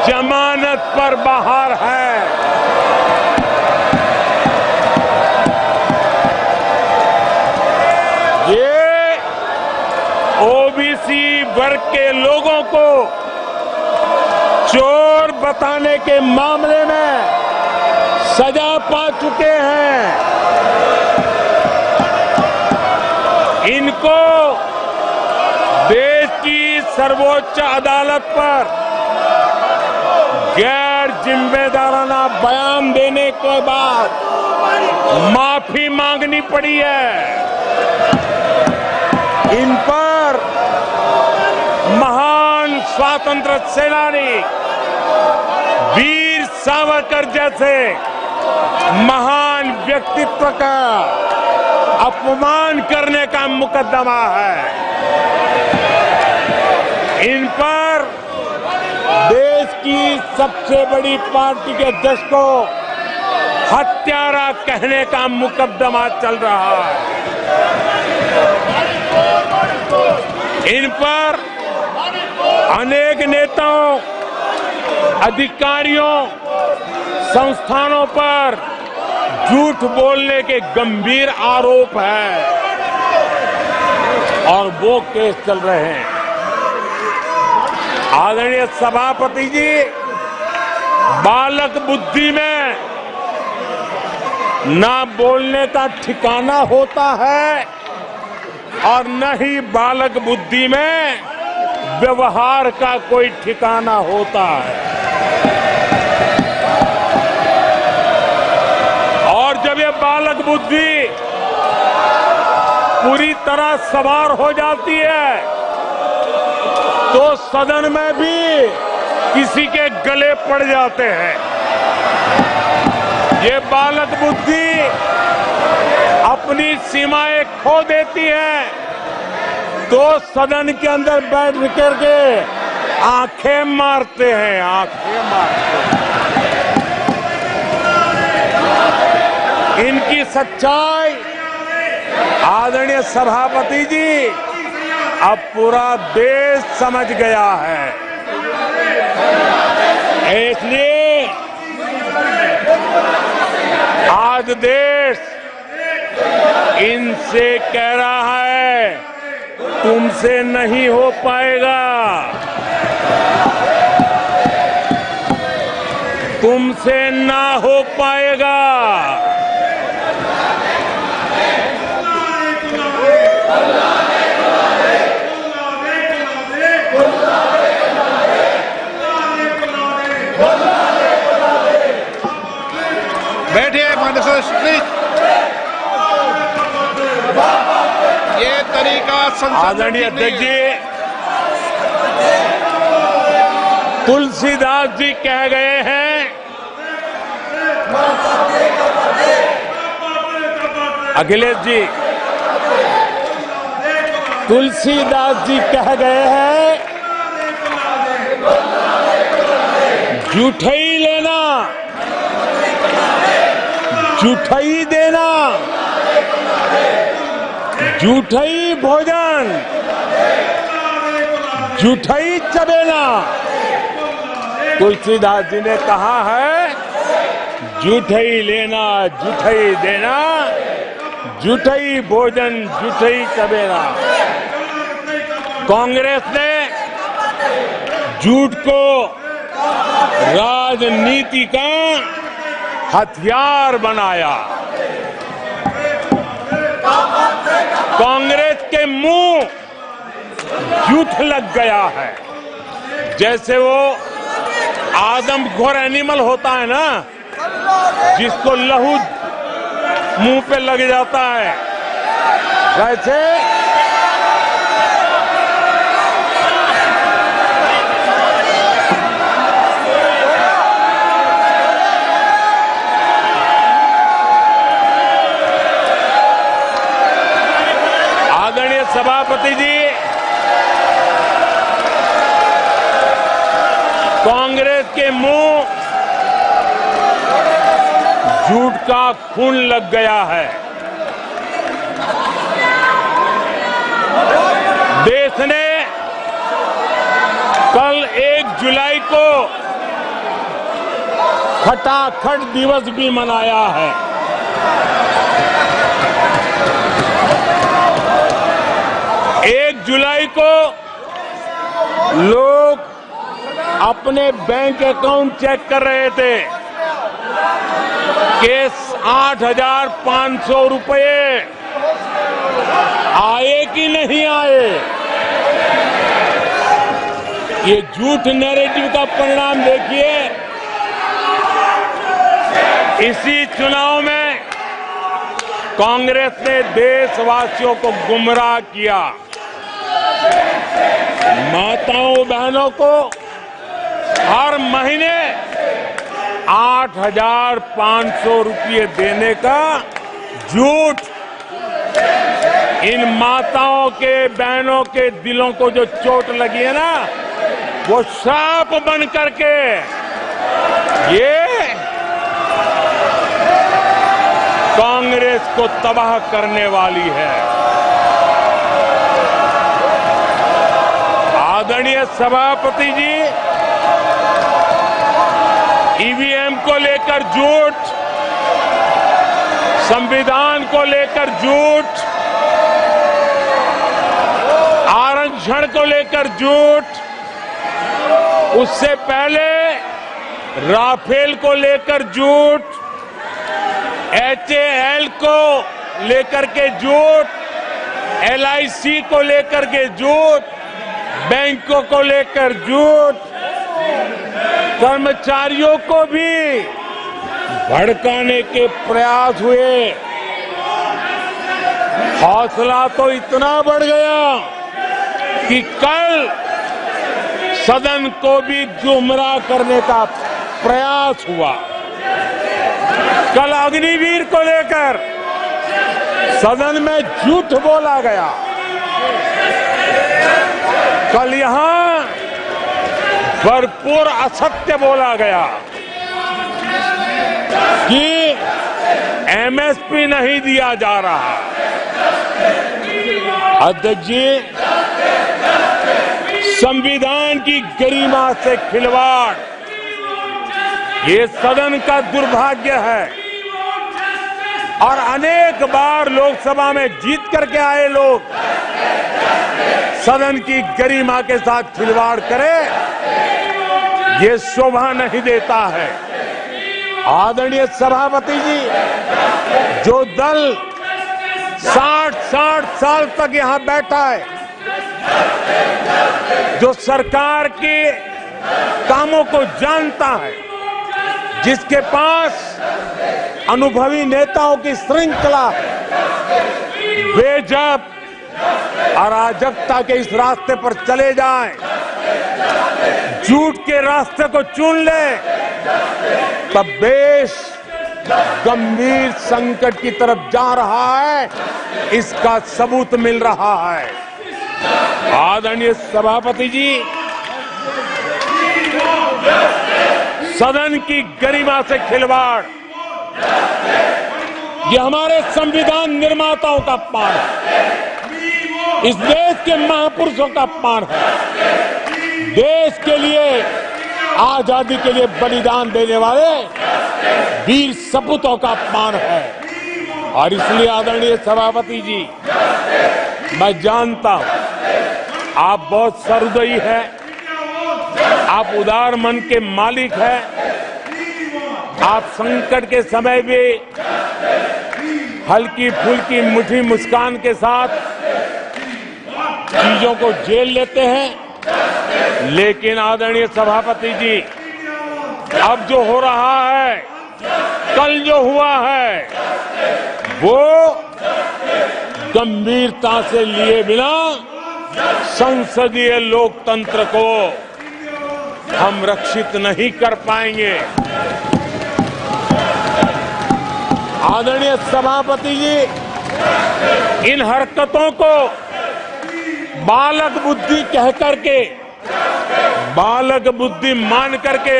जमानत पर बाहर है। ये ओबीसी वर्ग के लोगों को चोर बताने के मामले में सजा पा चुके हैं। इनको देश की सर्वोच्च अदालत पर गैर जिम्मेदाराना बयान देने के बाद माफी मांगनी पड़ी है। इन पर महान स्वातंत्र सेनानी वीर सावरकर जैसे महान व्यक्तित्व का अपमान करने का मुकदमा है। इन पर देश की सबसे बड़ी पार्टी के अध्यक्ष को हत्यारा कहने का मुकदमा चल रहा है। इन पर अनेक नेताओं, अधिकारियों, संस्थानों पर झूठ बोलने के गंभीर आरोप है और वो केस चल रहे हैं। आदरणीय सभापति जी, बालक बुद्धि में ना बोलने का ठिकाना होता है और न ही बालक बुद्धि में व्यवहार का कोई ठिकाना होता है। और जब ये बालक बुद्धि पूरी तरह सवार हो जाती है तो सदन में भी किसी के गले पड़ जाते हैं। ये बालक बुद्धि अपनी सीमाएं खो देती है तो सदन के अंदर बैठ करके आंखें मारते हैं, आंखें मारते हैं। इनकी सच्चाई आदरणीय सभापति जी अब पूरा देश समझ गया है। इसलिए आज देश इनसे कह रहा है तुमसे नहीं हो पाएगा, तुमसे ना हो पाएगा। बैठिए ये तरीका आदरणीय अध्यक्ष जी, तुलसीदास जी कह गए हैं, अखिलेश जी, तुलसीदास जी कह गए हैं, झूठई लेना झूठई देना, झूठई भोजन झूठई चबेना। तुलसीदास जी ने कहा है झूठई लेना झूठई देना, झूठई भोजन झूठई चबेना। कांग्रेस ने झूठ को राजनीति का हथियार बनाया। कांग्रेस के मुंह झूठ लग गया है। जैसे वो आदमखोर एनिमल होता है ना, जिसको लहू मुंह पे लग जाता है, वैसे आदरणीय सभापति जी, कांग्रेस के मुंह झूठ का खून लग गया है। देश ने कल 1 जुलाई को खटाखट दिवस भी मनाया है। जुलाई को लोग अपने बैंक अकाउंट चेक कर रहे थे कि 8,500 रुपये आए कि नहीं आए। ये झूठ नैरेटिव का परिणाम देखिए। इसी चुनाव में कांग्रेस ने देशवासियों को गुमराह किया। माताओं बहनों को हर महीने 8,500 रुपये देने का झूठ इन माताओं के बहनों के दिलों को जो चोट लगी है ना, वो श्राप बन करके ये कांग्रेस को तबाह करने वाली है। आदरणीय सभापति जी, ईवीएम को लेकर झूठ, संविधान को लेकर झूठ, आरक्षण को लेकर झूठ, उससे पहले राफेल को लेकर झूठ, HAL को लेकर के झूठ, LIC को लेकर के झूठ, बैंकों को लेकर झूठ, कर्मचारियों को भी भड़काने के प्रयास हुए। हौसला तो इतना बढ़ गया कि कल सदन को भी गुमराह करने का प्रयास हुआ। कल अग्निवीर को लेकर सदन में झूठ बोला गया। कल यहां भरपूर असत्य बोला गया कि MSP नहीं दिया जा रहा। अध्यक्ष जी, संविधान की गरिमा से खिलवाड़ ये सदन का दुर्भाग्य है और अनेक बार लोकसभा में जीत करके आए लोग सदन की गरिमा के साथ खिलवाड़ करे, ये शोभा नहीं देता है। आदरणीय सभापति जी, जो दल 60 साल तक यहां बैठा है, जो सरकार के कामों को जानता है, जिसके पास अनुभवी नेताओं की श्रृंखला है, वे जब अराजकता के इस रास्ते पर चले जाएं, झूठ के रास्ते को चुन ले, तब देश गंभीर संकट की तरफ जा रहा है, इसका सबूत मिल रहा है। आदरणीय सभापति जी, सदन की गरिमा से खिलवाड़ ये हमारे संविधान निर्माताओं का अपमान है, इस देश के महापुरुषों का अपमान है, देश के लिए आजादी के लिए बलिदान देने वाले वीर सपूतों का अपमान है। और इसलिए आदरणीय सभापति जी, मैं जानता हूं आप बहुत सहृदयी हैं, आप उदार मन के मालिक हैं, आप संकट के समय भी हल्की फुल्की मीठी मुस्कान के साथ चीजों को झेल लेते हैं। लेकिन आदरणीय सभापति जी, अब जो हो रहा है, कल जो हुआ है, वो गंभीरता से लिए बिना संसदीय लोकतंत्र को हम रक्षित नहीं कर पाएंगे। आदरणीय सभापति जी, इन हरकतों को बालक बुद्धि कह करके, बालक बुद्धि मान करके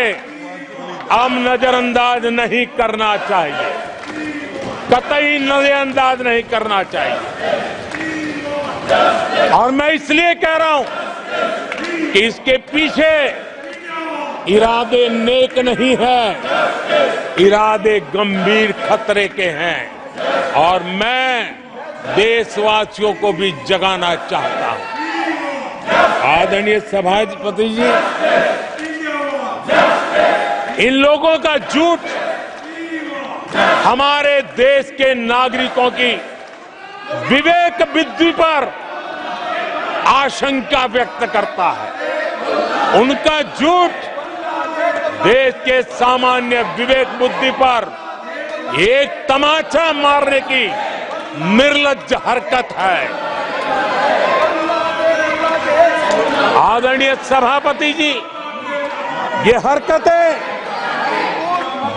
हम नजरअंदाज नहीं करना चाहिए, कतई नजरअंदाज नहीं करना चाहिए। और मैं इसलिए कह रहा हूं कि इसके पीछे इरादे नेक नहीं है, इरादे गंभीर खतरे के हैं और मैं देशवासियों को भी जगाना चाहता हूं। आदरणीय सभापति जी, इन लोगों का झूठ हमारे देश के नागरिकों की विवेक बुद्धि पर आशंका व्यक्त करता है। उनका झूठ देश के सामान्य विवेक बुद्धि पर एक तमाचा मारने की निर्लज्ज हरकत है। आदरणीय सभापति जी, ये हरकतें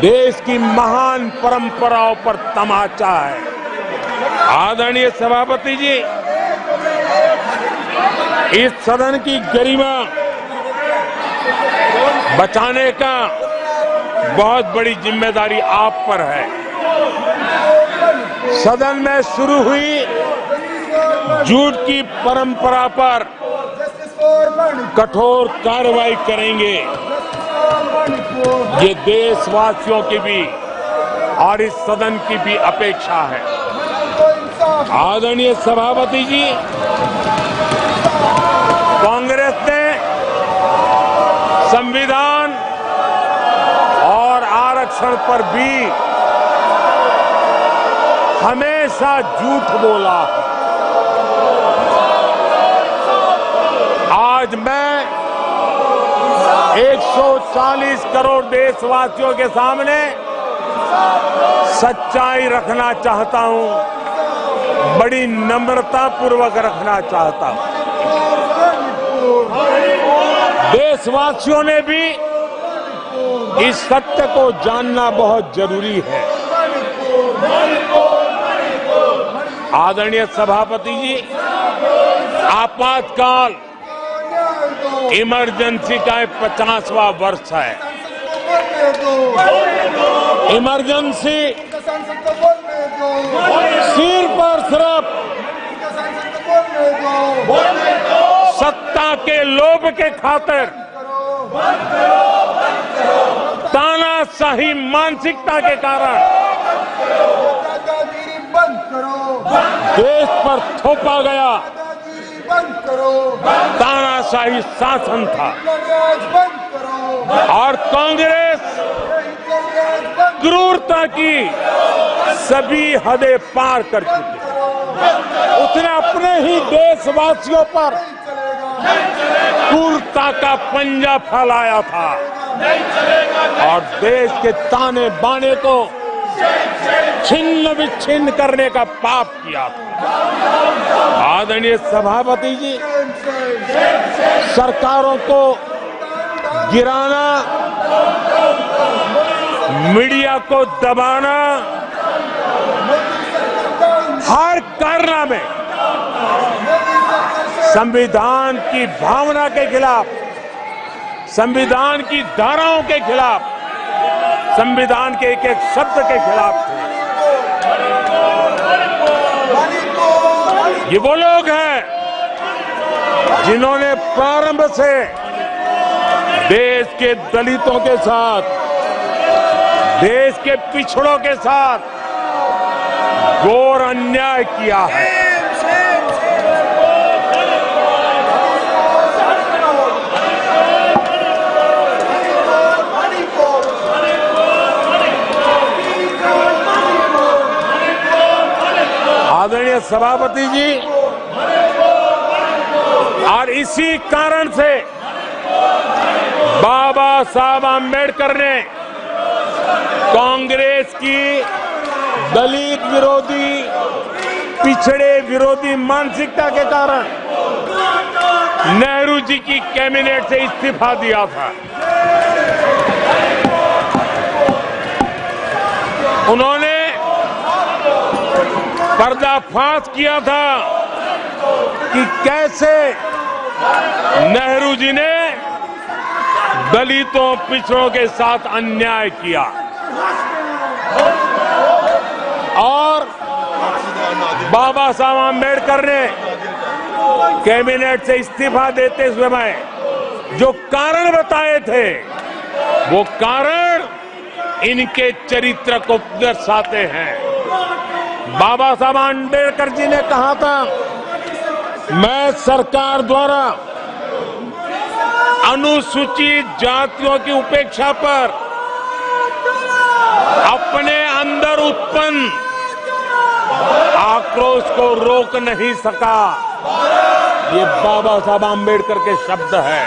देश की महान परंपराओं पर तमाचा है। आदरणीय सभापति जी, इस सदन की गरिमा बचाने का बहुत बड़ी जिम्मेदारी आप पर है। सदन में शुरू हुई झूठ की परंपरा पर कठोर कार्रवाई करेंगे। ये देशवासियों की भी और इस सदन की भी अपेक्षा है। आदरणीय सभापति जी, कांग्रेस ने संविधान और आरक्षण पर भी हमेशा झूठ बोला। आज मैं 140 करोड़ देशवासियों के सामने सच्चाई रखना चाहता हूं, बड़ी नम्रता पूर्वक रखना चाहता हूं। देशवासियों ने भी इस सत्य को जानना बहुत जरूरी है। आदरणीय सभापति जी, आपातकाल इमरजेंसी का 50वां वर्ष है। इमरजेंसी सिर्फ और सिर्फ सत्ता के लोभ के खातिर, तानाशाही मानसिकता के कारण देश पर थोपा गया तानाशाही शासन था और कांग्रेस क्रूरता की सभी हदें पार कर चुकी है। उसने अपने ही देशवासियों पर क्रूरता का पंजा फैलाया था और देश के ताने बाने को छिन्न विच्छिन्न करने का पाप किया था। आदरणीय सभापति जी, सरकारों को गिराना, मीडिया को दबाना, हर कारनामे संविधान की भावना के खिलाफ, संविधान की धाराओं के खिलाफ, संविधान के एक एक शब्द के खिलाफ थे। ये वो लोग हैं जिन्होंने प्रारंभ से देश के दलितों के साथ, देश के पिछड़ों के साथ घोर अन्याय किया है। आदरणीय सभापति जी, और इसी कारण से बाबा साहब आम्बेडकर ने कांग्रेस की दलित विरोधी, पिछड़े विरोधी मानसिकता के कारण नेहरू जी की कैबिनेट से इस्तीफा दिया था। उन्होंने पर्दाफाश किया था कि कैसे नेहरू जी ने दलितों, पिछड़ों के साथ अन्याय किया और बाबा साहब आम्बेडकर ने कैबिनेट से इस्तीफा देते समय जो कारण बताए थे, वो कारण इनके चरित्र को दर्शाते हैं। बाबा साहब आम्बेडकर जी ने कहा था, मैं सरकार द्वारा अनुसूचित जातियों की उपेक्षा पर अपने अंदर उत्पन्न आक्रोश को रोक नहीं सका। ये बाबा साहब आम्बेडकर के शब्द है।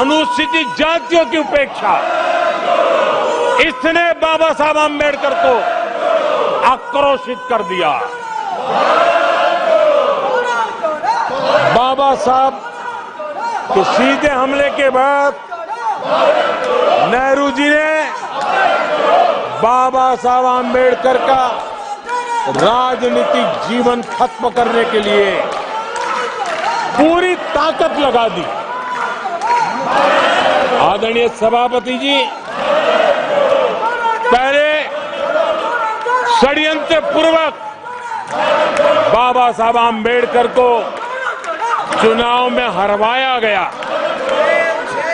अनुसूचित जातियों की उपेक्षा, इसने बाबा साहब आम्बेडकर को आक्रोशित कर दिया। बाबा साहब के सीधे हमले के बाद नेहरू जी ने बाबा साहब आम्बेडकर का राजनीतिक जीवन खत्म करने के लिए पूरी ताकत लगा दी। आदरणीय सभापति जी, पहले षड्यंत्र पूर्वक बाबा साहब आम्बेडकर को चुनाव में हरवाया गया।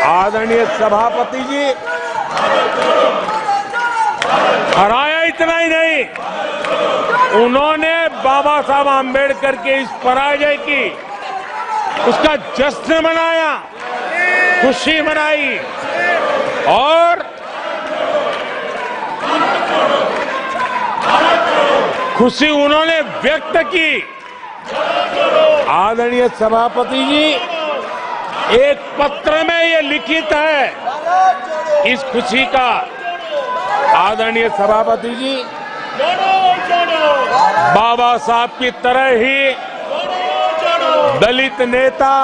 आदरणीय सभापति जी, हराया इतना ही नहीं, उन्होंने बाबा साहब आम्बेडकर के इस पराजय की उसका जश्न मनाया, खुशी मनाई और खुशी उन्होंने व्यक्त की। आदरणीय सभापति जी, एक पत्र में ये लिखित है इस खुशी का। आदरणीय सभापति जी, बाबा साहब की तरह ही दलित नेता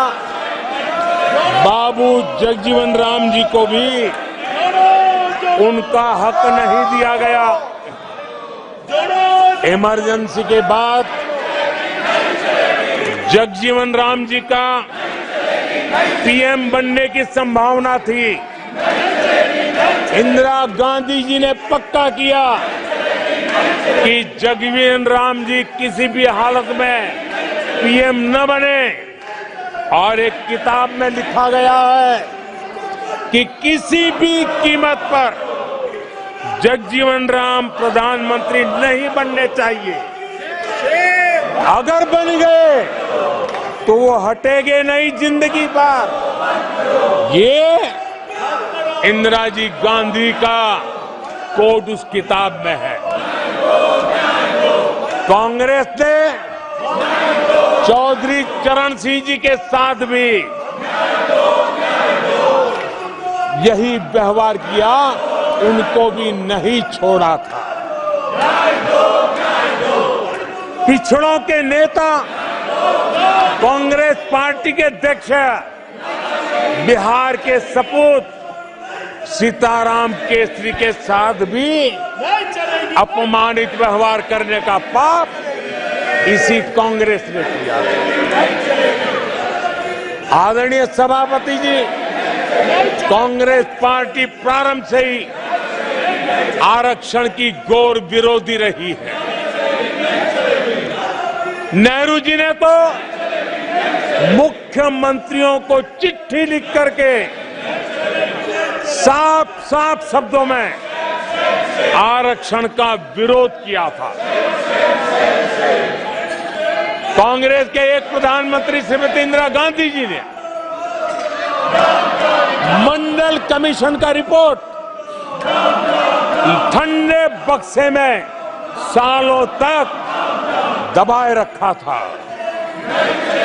बाबू जगजीवन राम जी को भी उनका हक नहीं दिया गया। इमरजेंसी के बाद जगजीवन राम जी का पीएम बनने की संभावना थी। इंदिरा गांधी जी ने पक्का किया कि जगजीवन राम जी किसी भी हालत में पीएम न बने, और एक किताब में लिखा गया है कि किसी भी कीमत पर जगजीवन राम प्रधानमंत्री नहीं बनने चाहिए। अगर बन गए तो वो हटेंगे नहीं जिंदगी पर। ये इंदिरा जी गांधी का कोट उस किताब में है। कांग्रेस ने चौधरी चरण सिंह जी के साथ भी यही व्यवहार किया, उनको भी नहीं छोड़ा था। पिछड़ों के नेता कांग्रेस पार्टी के अध्यक्ष बिहार के सपूत सीताराम केसरी के साथ भी अपमानित व्यवहार करने का पाप इसी कांग्रेस ने किया। आदरणीय सभापति जी, कांग्रेस पार्टी प्रारंभ से ही आरक्षण की घोर विरोधी रही है। नेहरू जी ने तो मुख्यमंत्रियों को चिट्ठी लिख करके साफ साफ शब्दों में आरक्षण का विरोध किया था। कांग्रेस के एक प्रधानमंत्री श्रीमती इंदिरा गांधी जी ने मंडल कमीशन का रिपोर्ट ठंडे बक्से में सालों तक दबाए रखा था।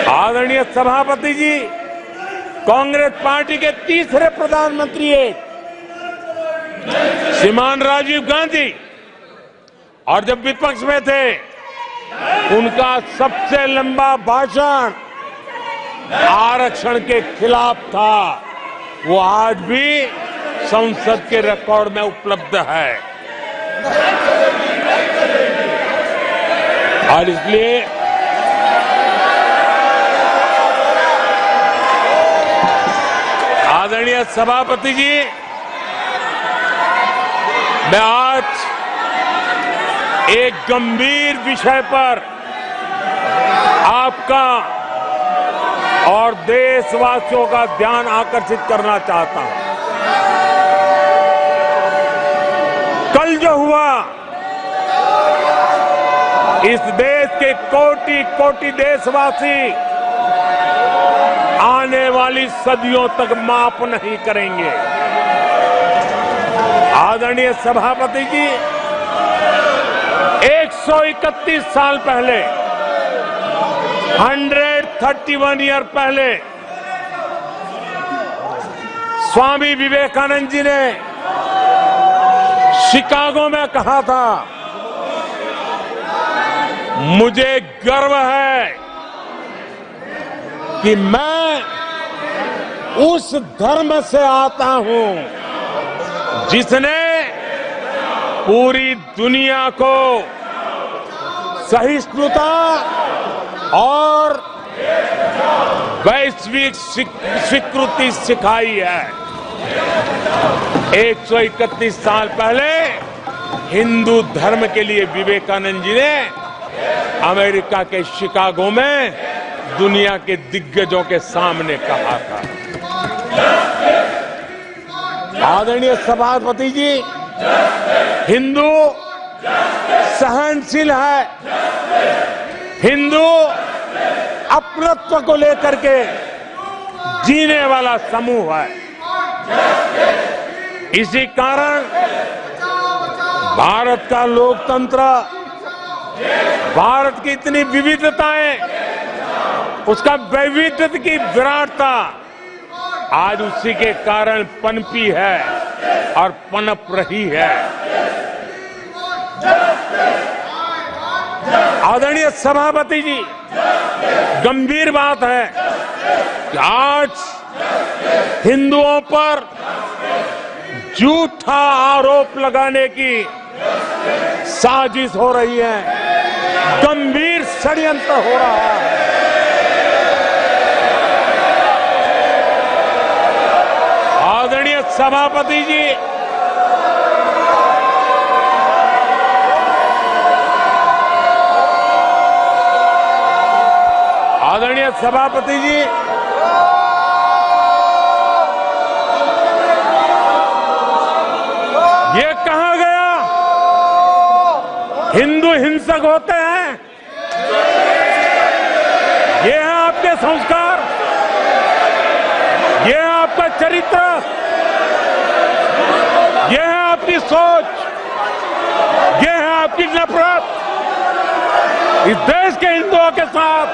आदरणीय सभापति जी, कांग्रेस पार्टी के तीसरे प्रधानमंत्री श्रीमान राजीव गांधी, और जब विपक्ष में थे उनका सबसे लंबा भाषण आरक्षण के खिलाफ था। वो आज भी संसद के रिकॉर्ड में उपलब्ध है। और इसलिए आदरणीय सभापति जी, मैं आज एक गंभीर विषय पर आपका और देशवासियों का ध्यान आकर्षित करना चाहता हूं। कल जो हुआ, इस देश के कोटि कोटि देशवासी आने वाली सदियों तक माफ नहीं करेंगे। आदरणीय सभापति जी, 131 साल पहले, 131 ईयर पहले स्वामी विवेकानंद जी ने शिकागो में कहा था, मुझे गर्व है कि मैं उस धर्म से आता हूं जिसने पूरी दुनिया को सहिष्णुता और वैश्विक स्वीकृति सिखाई है। 131 साल पहले हिंदू धर्म के लिए विवेकानंद जी ने अमेरिका के शिकागो में दुनिया के दिग्गजों के सामने कहा था। आदरणीय सभापति जी, हिंदू सहनशील है, हिंदू अपनत्व को लेकर के जीने वाला समूह है। इसी कारण भारत का लोकतंत्र, भारत की इतनी विविधताएं, उसका वैविध्य की विराटता आज उसी के कारण पनपी है और पनप रही है। आदरणीय सभापति जी, गंभीर बात है कि आज हिंदुओं पर झूठा आरोप लगाने की साजिश हो रही है, गंभीर षड्यंत्र हो रहा है। आदरणीय सभापति जी, आदरणीय सभापति जी, ये कहा गया हिंदू हिंसक होते हैं? ये है आपके संस्कार, ये है आपका चरित्र, ये है आपकी सोच, ये है आपकी नफरत इस देश के हिंदुओं के साथ।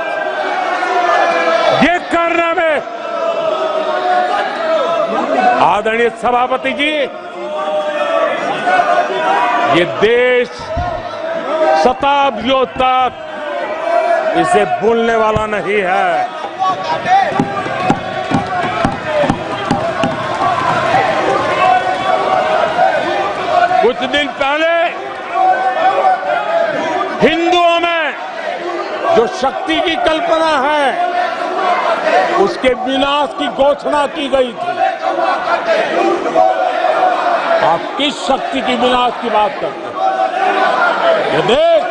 ये करने में आदरणीय सभापति जी, ये देश शताब्दियों तक इसे भूलने वाला नहीं है। कुछ दिन पहले हिंदुओं में जो शक्ति की कल्पना है, उसके विनाश की घोषणा की गई थी। आप किस शक्ति की विनाश की बात करते हैं? ये देश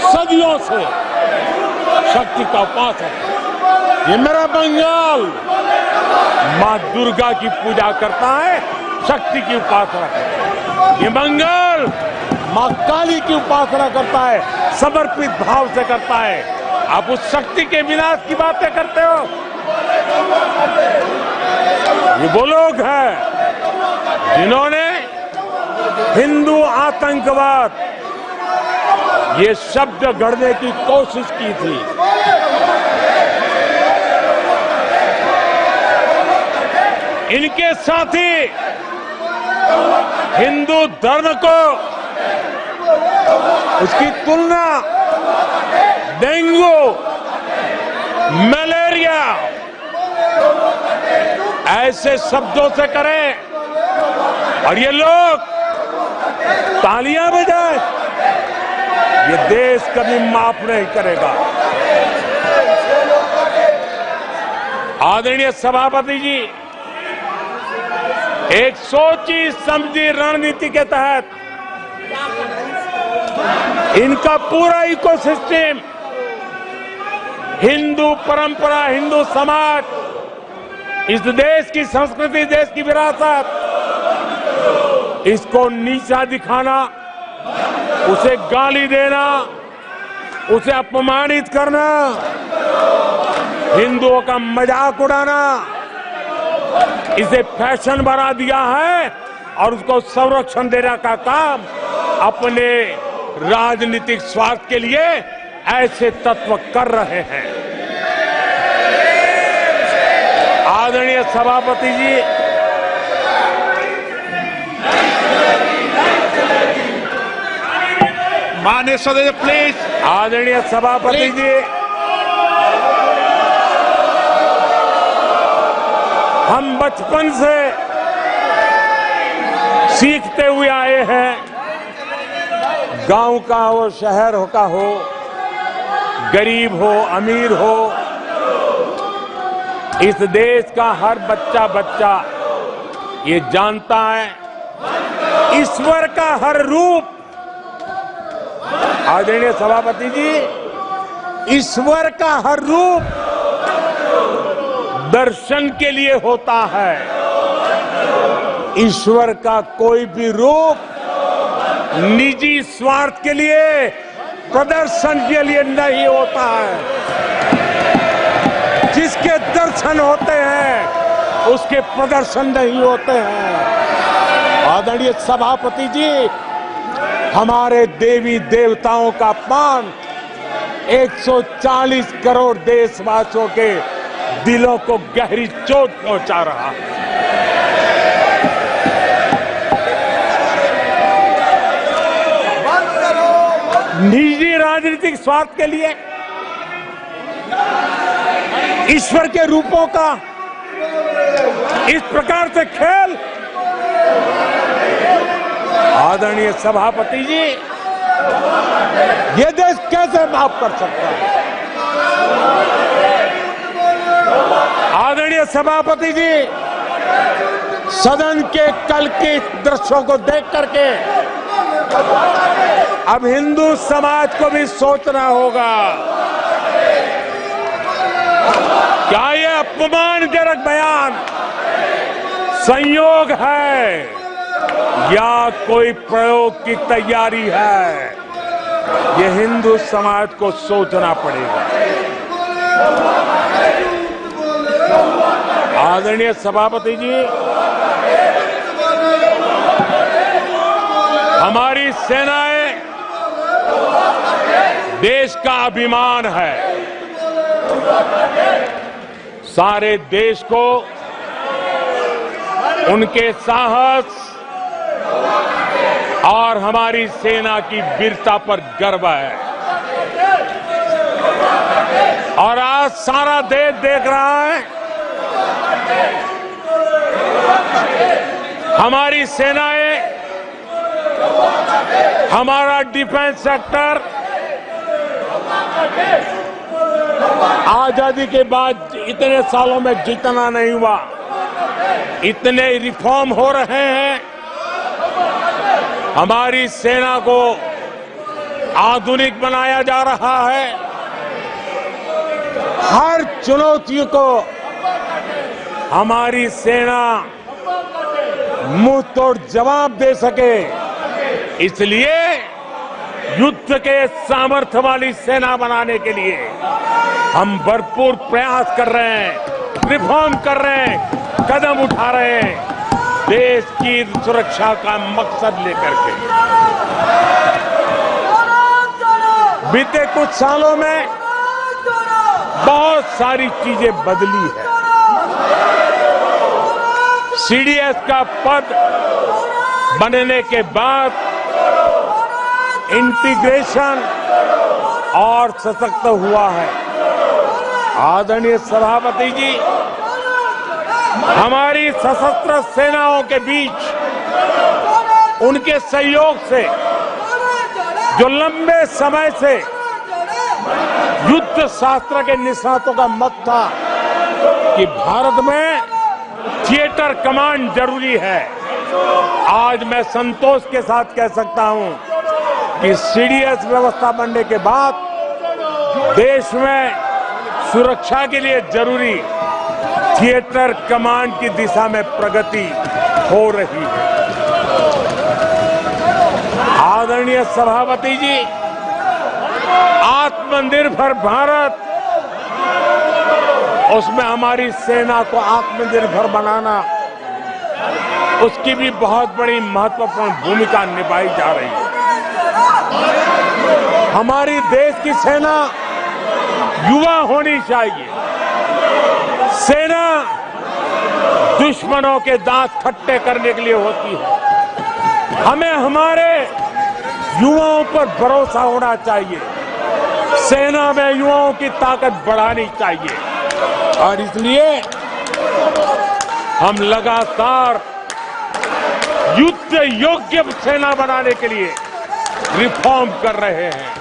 सदियों से शक्ति का उपासक है। ये मेरा बंगाल मां दुर्गा की पूजा करता है, शक्ति की उपासना करता है। ये बंगाल मां काली की उपासना करता है, समर्पित भाव से करता है। आप उस शक्ति के विनाश की बातें करते हो। ये वो लोग हैं जिन्होंने हिंदू आतंकवाद ये शब्द गढ़ने की कोशिश की थी। इनके साथी हिंदू धर्म को, उसकी तुलना डेंगू, मलेरिया ऐसे शब्दों से करें और ये लोग तालियां बजाएं, ये देश कभी माफ नहीं करेगा। आदरणीय सभापति जी, एक सोची समझी रणनीति के तहत इनका पूरा इकोसिस्टम, हिंदू परंपरा, हिंदू समाज, इस देश की संस्कृति, देश की विरासत, इसको नीचा दिखाना, उसे गाली देना, उसे अपमानित करना, हिंदुओं का मजाक उड़ाना, इसे फैशन बना दिया है और उसको संरक्षण देने का काम अपने राजनीतिक स्वार्थ के लिए ऐसे तत्व कर रहे हैं। आदरणीय सभापति जी, माननीय सदस्य प्लीज। आदरणीय सभापति जी, हम बचपन से सीखते हुए आए हैं, गांव का हो, शहर का हो, गरीब हो, अमीर हो, इस देश का हर बच्चा ये जानता है, ईश्वर का हर रूप, आदरणीय सभापति जी, ईश्वर का हर रूप दर्शन के लिए होता है। ईश्वर का कोई भी रूप निजी स्वार्थ के लिए, प्रदर्शन के लिए नहीं होता है। जिसके दर्शन होते हैं उसके प्रदर्शन नहीं होते हैं। आदरणीय सभापति जी, हमारे देवी देवताओं का अपमान 140 करोड़ देशवासियों के दिलों को गहरी चोट पहुंचा रहा है। निजी राजनीतिक स्वार्थ के लिए ईश्वर के रूपों का इस प्रकार से खेल, आदरणीय सभापति जी, ये देश कैसे माफ कर सकता है? आदरणीय सभापति जी, सदन के कल के दृश्यों को देख करके अब हिंदू समाज को भी सोचना होगा, क्या ये अपमानजनक बयान संयोग है या कोई प्रयोग की तैयारी है? ये हिंदू समाज को सोचना पड़ेगा। आदरणीय सभापति जी, हमारी सेनाएं देश का अभिमान है। सारे देश को उनके साहस और हमारी सेना की वीरता पर गर्व है। और आज सारा देश देख रहा है हमारी सेनाएं, हमारा डिफेंस सेक्टर आजादी के बाद इतने सालों में जितना नहीं हुआ, इतने रिफॉर्म हो रहे हैं। हमारी सेना को आधुनिक बनाया जा रहा है। हर चुनौती को हमारी सेना मुंह तोड़ जवाब दे सके, इसलिए युद्ध के सामर्थ्य वाली सेना बनाने के लिए हम भरपूर प्रयास कर रहे हैं, रिफॉर्म कर रहे हैं, कदम उठा रहे हैं, देश की सुरक्षा का मकसद लेकर के। बीते कुछ सालों में बहुत सारी चीजें बदली है। सीडीएस का पद बनने के बाद इंटीग्रेशन और सशक्त हुआ है। आदरणीय सभापति जी, हमारी सशस्त्र सेनाओं के बीच उनके सहयोग से जो लंबे समय से युद्ध शास्त्र के निष्णातों का मत था कि भारत में थिएटर कमांड जरूरी है, आज मैं संतोष के साथ कह सकता हूं कि सीडीएस व्यवस्था बनने के बाद देश में सुरक्षा के लिए जरूरी थिएटर कमांड की दिशा में प्रगति हो रही है। आदरणीय सभापति जी, आत्मनिर्भर भारत, उसमें हमारी सेना को आत्मनिर्भर बनाना, उसकी भी बहुत बड़ी महत्वपूर्ण भूमिका निभाई जा रही है। हमारी देश की सेना युवा होनी चाहिए। सेना दुश्मनों के दांत खट्टे करने के लिए होती है। हमें हमारे युवाओं पर भरोसा होना चाहिए। सेना में युवाओं की ताकत बढ़ानी चाहिए और इसलिए हम लगातार युद्ध योग्य सेना बनाने के लिए रिफॉर्म कर रहे हैं।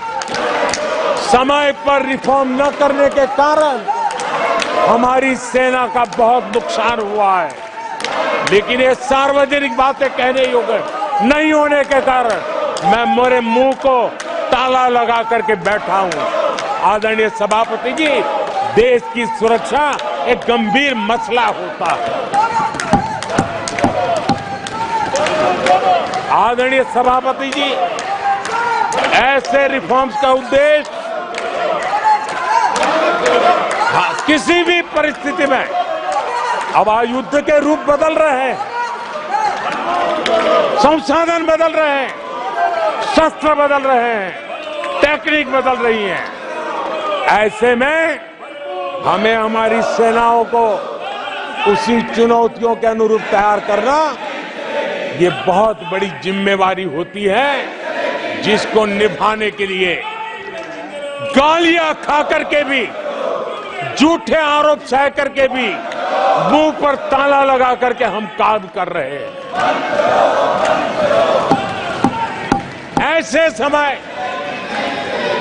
समय पर रिफॉर्म न करने के कारण हमारी सेना का बहुत नुकसान हुआ है, लेकिन ये सार्वजनिक बातें कहने योग्य नहीं होने के कारण मैं मेरे मुंह को ताला लगा करके बैठा हूं। आदरणीय सभापति जी, देश की सुरक्षा एक गंभीर मसला होता है। आदरणीय सभापति जी, ऐसे रिफॉर्म्स का उद्देश्य किसी भी परिस्थिति में, अब युद्ध के रूप बदल रहे हैं, संसाधन बदल रहे हैं, शस्त्र बदल रहे हैं, टेक्निक बदल रही है। ऐसे में हमें हमारी सेनाओं को उसी चुनौतियों के अनुरूप तैयार करना, ये बहुत बड़ी जिम्मेवारी होती है, जिसको निभाने के लिए गालियां खा करके भी, झूठे आरोप सह करके भी, मुंह पर ताला लगा करके हम काम कर रहे हैं। ऐसे समय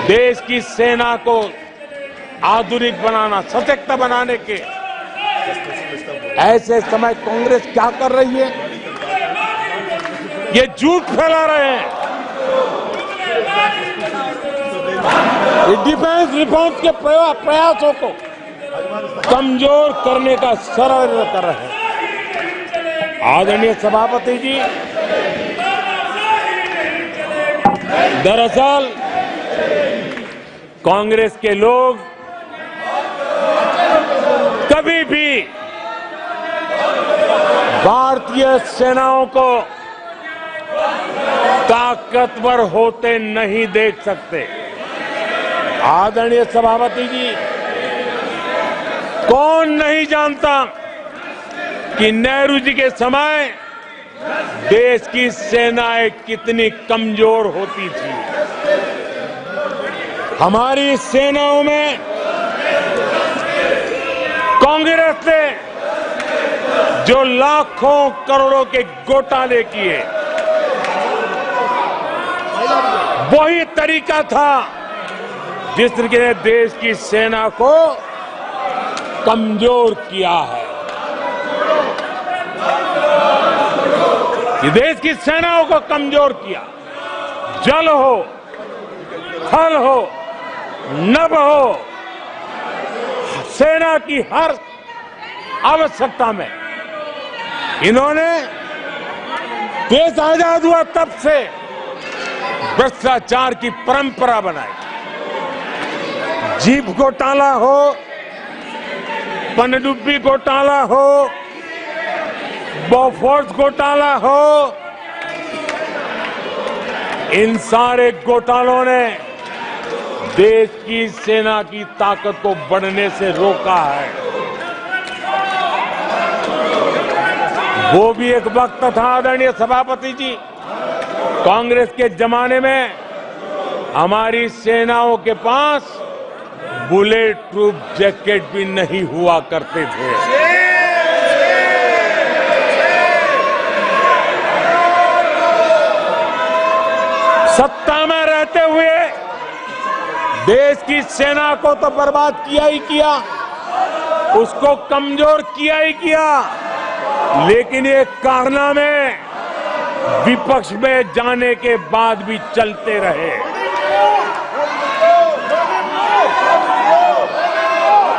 देश की सेना को आधुनिक बनाना, सशक्त बनाने के ऐसे समय कांग्रेस क्या कर रही है? ये झूठ फैला रहे हैं। डिफेंस रिफॉर्म्स के प्रयासों को कमजोर करने का षड्यंत्र कर रहे हैं। आदरणीय सभापति जी, दरअसल कांग्रेस के लोग कभी भी भारतीय सेनाओं को ताकतवर होते नहीं देख सकते। आदरणीय सभापति जी, कौन नहीं जानता कि नेहरू जी के समय देश की सेनाएं कितनी कमजोर होती थी। हमारी सेनाओं में कांग्रेस ने जो लाखों करोड़ों के घोटाले किए, वही तरीका था जिसने देश की सेना को कमजोर किया है। ये देश की सेनाओं को कमजोर किया। जल हो, थल हो, नभ हो, सेना की हर आवश्यकता में इन्होंने देश आजाद हुआ तब से भ्रष्टाचार की परंपरा बनाई। जीप घोटाला हो, पनडुब्बी घोटाला हो, बोफोर्स घोटाला हो, इन सारे घोटालों ने देश की सेना की ताकत को बढ़ने से रोका है। वो भी एक वक्त था आदरणीय सभापति जी, कांग्रेस के जमाने में हमारी सेनाओं के पास बुलेट प्रूफ जैकेट भी नहीं हुआ करते थे। सत्ता में रहते हुए देश की सेना को तो बर्बाद किया ही किया, उसको कमजोर किया ही किया, लेकिन ये कारनामे विपक्ष में जाने के बाद भी चलते रहे।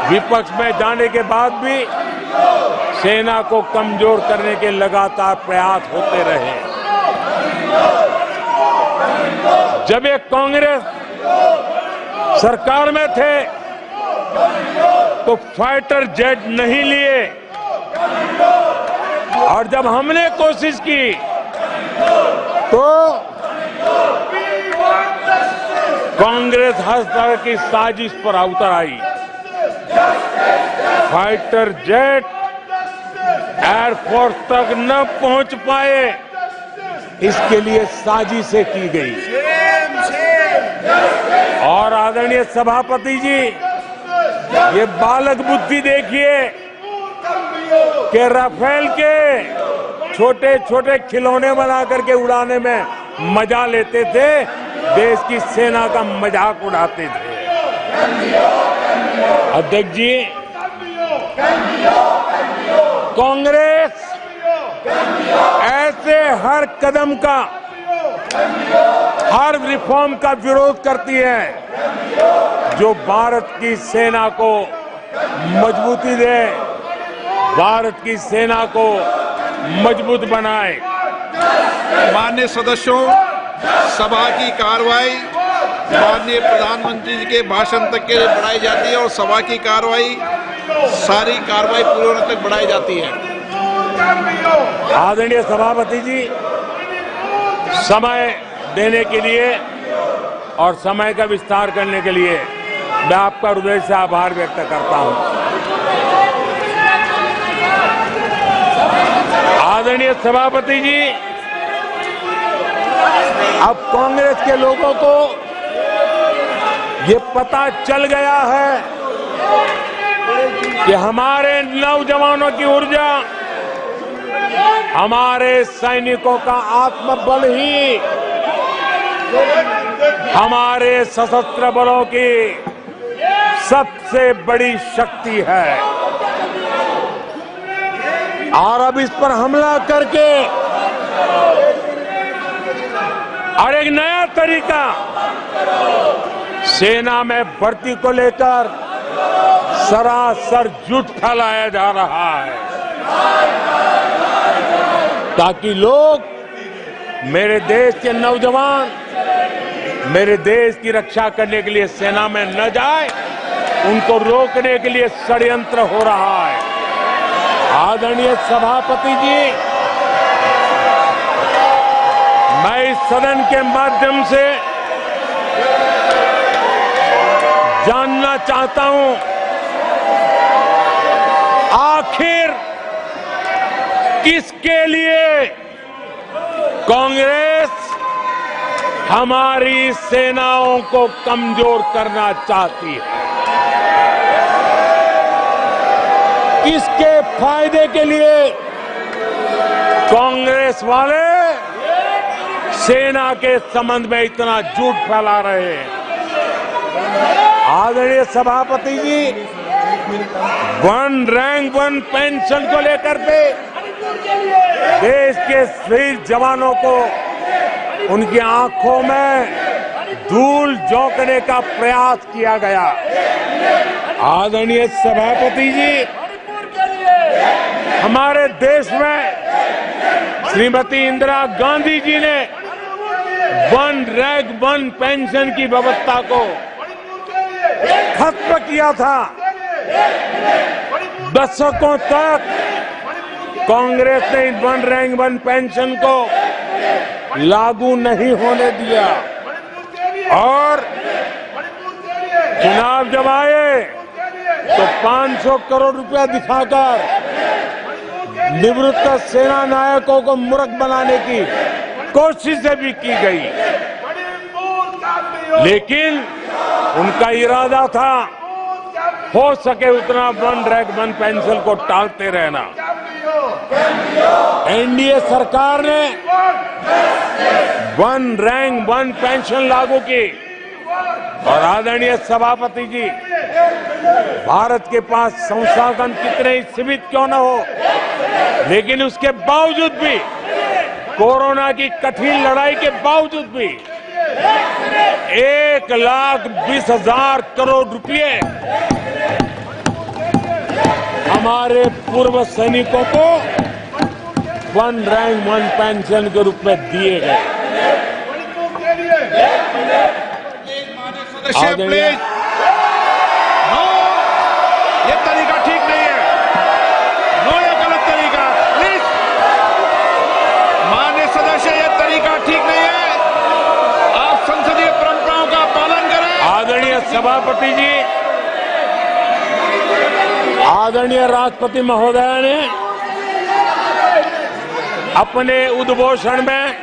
विपक्ष में जाने के बाद भी सेना को कमजोर करने के लगातार प्रयास होते रहे। जब ये कांग्रेस सरकार में थे तो फाइटर जेट नहीं लिए, और जब हमने कोशिश की तो कांग्रेस हर तरह की साजिश पर उतर आई। फाइटर जेट एयरफोर्स तक न पहुंच पाए, इसके लिए साजिशें की गई। और आदरणीय सभापति जी, ये बालक बुद्धि देखिए कि राफेल के छोटे छोटे खिलौने बना करके उड़ाने में मजा लेते थे, देश की सेना का मजाक उड़ाते थे। अध्यक्ष जी, कांग्रेस ऐसे हर कदम का, हर रिफॉर्म का विरोध करती है जो भारत की सेना को मजबूती दे, भारत की सेना को मजबूत बनाए। माननीय सदस्यों, सभा की कार्रवाई माननीय प्रधानमंत्री जी के भाषण तक के लिए बढ़ाई जाती है और सभा की सारी कार्रवाई पूरे होने तक बढ़ाई जाती है। आदरणीय सभापति जी, समय देने के लिए और समय का विस्तार करने के लिए मैं आपका हृदय से आभार व्यक्त करता हूं। आदरणीय सभापति जी, अब कांग्रेस के लोगों को ये पता चल गया है कि हमारे नौजवानों की ऊर्जा, हमारे सैनिकों का आत्मबल ही हमारे सशस्त्र बलों की सबसे बड़ी शक्ति है। और अब इस पर हमला करके और एक नया तरीका सेना में भर्ती को लेकर सरासर झूठ फैलाया जा रहा है, ताकि लोग, मेरे देश के नौजवान मेरे देश की रक्षा करने के लिए सेना में न जाए, उनको रोकने के लिए षड्यंत्र हो रहा है। आदरणीय सभापति जी, मैं इस सदन के माध्यम से जानना चाहता हूं, आखिर किसके लिए कांग्रेस हमारी सेनाओं को कमजोर करना चाहती है? किसके फायदे के लिए कांग्रेस वाले सेना के संबंध में इतना झूठ फैला रहे हैं? आदरणीय सभापति जी, वन रैंक वन पेंशन को लेकर के देश के शहीद जवानों को उनकी आंखों में धूल झोंकने का प्रयास किया गया। आदरणीय सभापति जी, हमारे देश में श्रीमती इंदिरा गांधी जी ने वन रैंक वन पेंशन की व्यवस्था को खत्म किया था। दशकों तक कांग्रेस ने वन रैंक वन पेंशन को लागू नहीं होने दिया और चुनाव जब आए तो 500 करोड़ रुपया दिखाकर निवृत्त सेना नायकों को मूर्ख बनाने की कोशिशें भी की गई, लेकिन उनका इरादा था हो सके उतना वन रैंक वन पेंशन को टालते रहना। एनडीए सरकार ने वन रैंक वन पेंशन लागू की और आदरणीय सभापति जी, भारत के पास संसाधन कितने ही सीमित क्यों न हो, लेकिन उसके बावजूद भी, कोरोना की कठिन लड़ाई के बावजूद भी 1,20,000 करोड़ रुपए हमारे पूर्व सैनिकों को वन रैंक वन पेंशन के रूप में दिए गए। प्लीज, नो, ये तरीका ठीक नहीं है। नो, ये गलत तरीका। प्लीज, माननीय सदस्य, ये तरीका ठीक नहीं है। आप संसदीय परंपराओं का पालन करें। आदरणीय सभापति जी, आदरणीय राष्ट्रपति महोदय ने अपने उद्घोषण में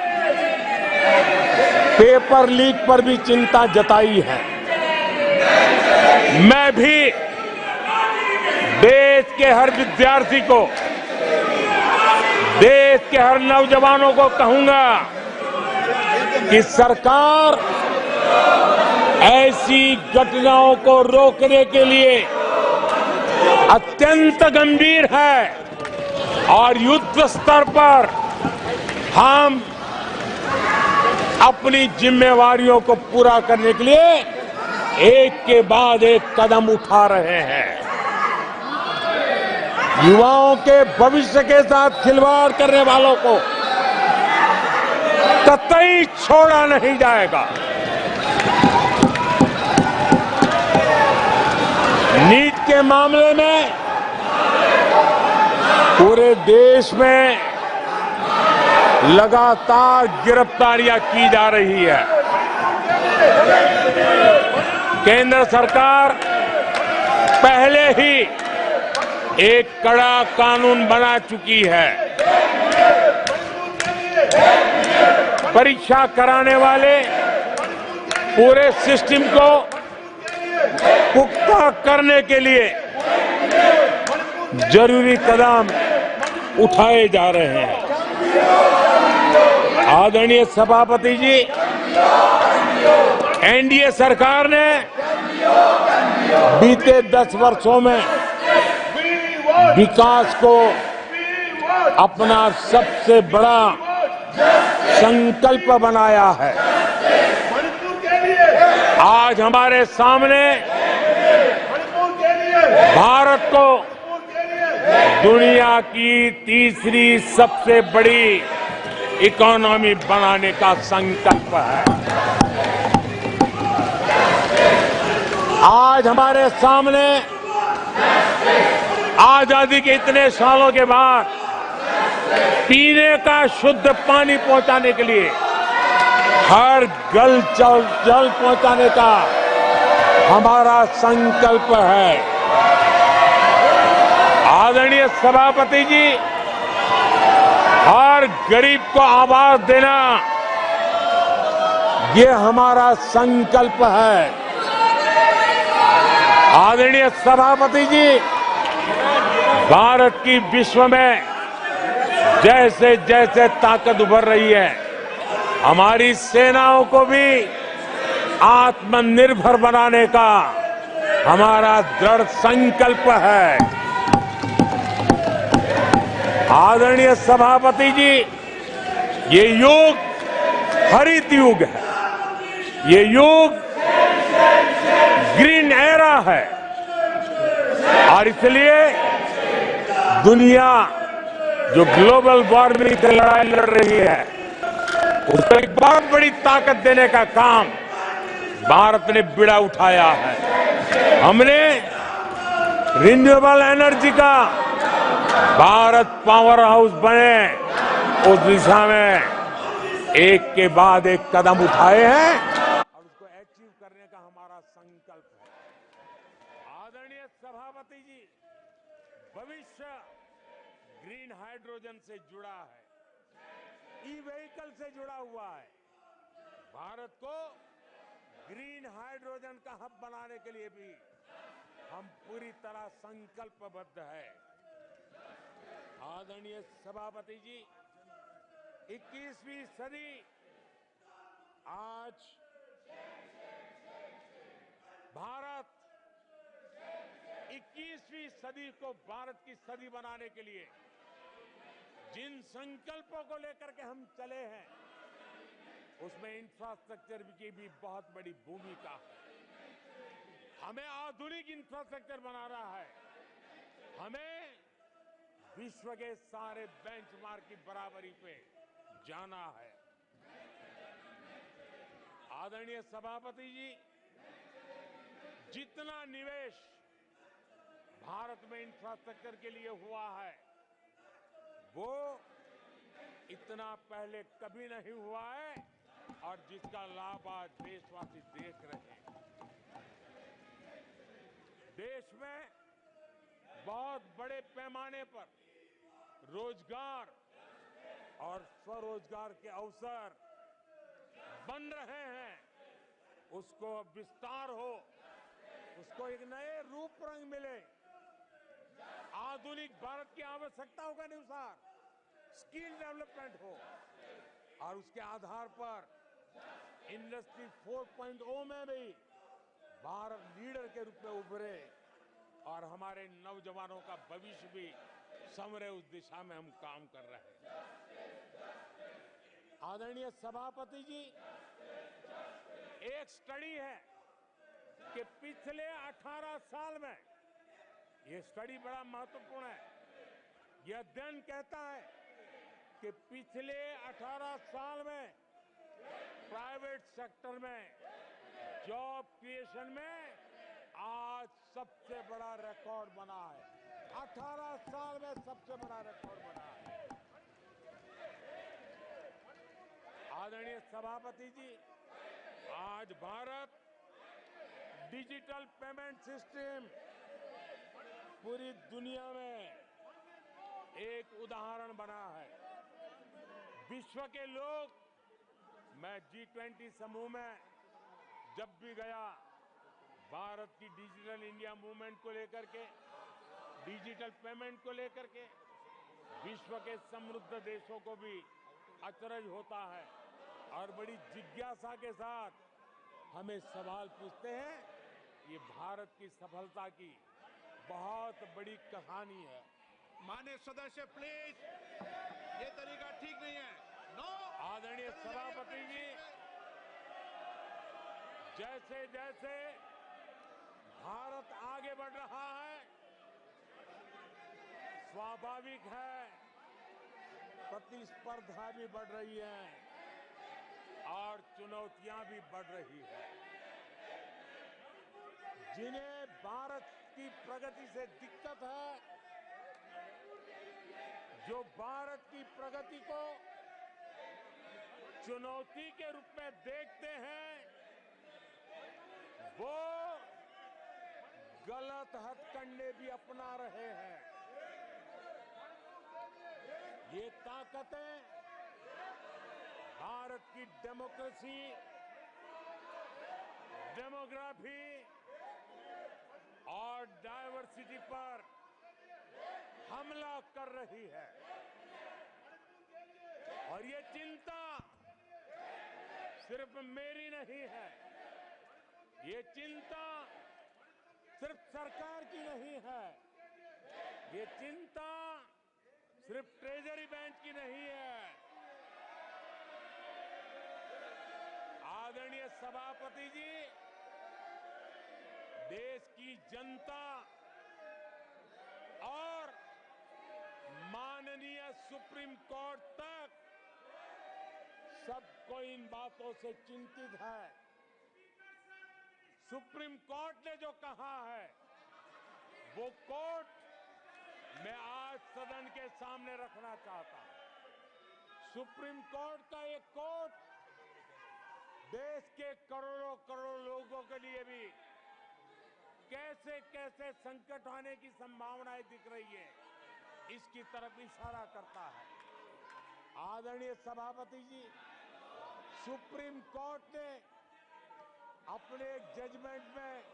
पेपर लीक पर भी चिंता जताई है। मैं भी देश के हर विद्यार्थी को, देश के हर नौजवानों को कहूंगा कि सरकार ऐसी घटनाओं को रोकने के लिए अत्यंत गंभीर है और युद्ध स्तर पर हम अपनी जिम्मेवारियों को पूरा करने के लिए एक के बाद एक कदम उठा रहे हैं। युवाओं के भविष्य के साथ खिलवाड़ करने वालों को कतई छोड़ा नहीं जाएगा। नीट के मामले में पूरे देश में लगातार गिरफ्तारियां की जा रही है। केंद्र सरकार पहले ही एक कड़ा कानून बना चुकी है। परीक्षा कराने वाले पूरे सिस्टम को पुख्ता करने के लिए जरूरी कदम उठाए जा रहे हैं। आदरणीय सभापति जी, एनडीए सरकार ने बीते 10 वर्षों में विकास को अपना सबसे बड़ा संकल्प बनाया है। आज हमारे सामने भारत को दुनिया की तीसरी सबसे बड़ी इकोनॉमी बनाने का संकल्प है। आज हमारे सामने आजादी के इतने सालों के बाद पीने का शुद्ध पानी पहुंचाने के लिए हर जल पहुंचाने का हमारा संकल्प है। आदरणीय सभापति जी, हर गरीब को आवास देना ये हमारा संकल्प है। आदरणीय सभापति जी, भारत की विश्व में जैसे जैसे ताकत उभर रही है, हमारी सेनाओं को भी आत्मनिर्भर बनाने का हमारा दृढ़ संकल्प है। आदरणीय सभापति जी, ये युग हरित युग है, ये युग ग्रीन एरा है और इसलिए दुनिया जो ग्लोबल वार्मिंग से लड़ाई लड़ रही है, उसको एक बहुत बड़ी ताकत देने का काम भारत ने बीड़ा उठाया है। हमने रिन्यूएबल एनर्जी का भारत पावर हाउस बने, उस दिशा में एक के बाद एक कदम उठाए हैं और उसको अचीव करने का हमारा संकल्प है। आदरणीय सभापति जी, भविष्य ग्रीन हाइड्रोजन से जुड़ा है, ई व्हीकल से जुड़ा हुआ है। भारत को ग्रीन हाइड्रोजन का हब बनाने के लिए भी हम पूरी तरह संकल्पबद्ध है। आदरणीय सभापति जी, 21वीं सदी आज भारत 21वीं सदी को भारत की सदी बनाने के लिए जिन संकल्पों को लेकर के हम चले हैं, उसमें इंफ्रास्ट्रक्चर की भी बहुत बड़ी भूमिका है। हमें आधुनिक इंफ्रास्ट्रक्चर बनाना है, हमें विश्व के सारे बेंचमार्क की बराबरी पे जाना है। आदरणीय सभापति जी, जितना निवेश भारत में इंफ्रास्ट्रक्चर के लिए हुआ है, वो इतना पहले कभी नहीं हुआ है और जिसका लाभ आज देशवासी देख रहे हैं। देश में बहुत बड़े पैमाने पर रोजगार और स्वरोजगार के अवसर बन रहे हैं। उसको विस्तार हो, उसको एक नए रूप रंग मिले, आधुनिक भारत की आवश्यकताओं के अनुसार स्किल डेवलपमेंट हो और उसके आधार पर इंडस्ट्री 4.0 में भी भारत लीडर के रूप में उभरे और हमारे नौजवानों का भविष्य भी संवरे, उस दिशा में हम काम कर रहे हैं। आदरणीय सभापति जी, एक स्टडी है कि पिछले 18 साल में, ये स्टडी बड़ा महत्वपूर्ण है, यह अध्ययन कहता है कि पिछले 18 साल में प्राइवेट सेक्टर में जॉब क्रिएशन में आज सबसे बड़ा रिकॉर्ड बना है। 18 साल में सबसे बड़ा रिकॉर्ड बना है। आदरणीय सभापति जी, आज भारत डिजिटल पेमेंट सिस्टम पूरी दुनिया में एक उदाहरण बना है। विश्व के लोग, मैं G20 समूह में जब भी गया, भारत की डिजिटल इंडिया मूवमेंट को लेकर के, डिजिटल पेमेंट को लेकर के विश्व के समृद्ध देशों को भी अचरज होता है और बड़ी जिज्ञासा के साथ हमें सवाल पूछते हैं। ये भारत की सफलता की बहुत बड़ी कहानी है। माननीय सदस्य प्लीज, ये तरीका ठीक नहीं है। नो। आदरणीय सभापति जी, जैसे जैसे भारत आगे बढ़ रहा है, स्वाभाविक है प्रतिस्पर्धा भी बढ़ रही है और चुनौतियां भी बढ़ रही है। जिन्हें भारत की प्रगति से दिक्कत है, जो भारत की प्रगति को चुनौती के रूप में देखते हैं, वो गलत हथकंडे भी अपना रहे हैं। ये ताकतें भारत की डेमोक्रेसी, डेमोग्राफी और डायवर्सिटी पर हमला कर रही है और ये चिंता सिर्फ मेरी नहीं है, ये चिंता सिर्फ सरकार की नहीं है, ये चिंता सिर्फ ट्रेजरी बेंच की नहीं है। आदरणीय सभापति जी, देश की जनता और माननीय सुप्रीम कोर्ट तक सबको इन बातों से चिंतित है। सुप्रीम कोर्ट ने जो कहा है, वो कोर्ट मैं आज सदन के सामने रखना चाहता हूं। सुप्रीम कोर्ट का एक कोर्ट देश के करोड़ों करोड़ लोगों के लिए भी कैसे कैसे संकट आने की संभावनाएं दिख रही है, इसकी तरफ इशारा करता है। आदरणीय सभापति जी, सुप्रीम कोर्ट ने अपने एक जजमेंट में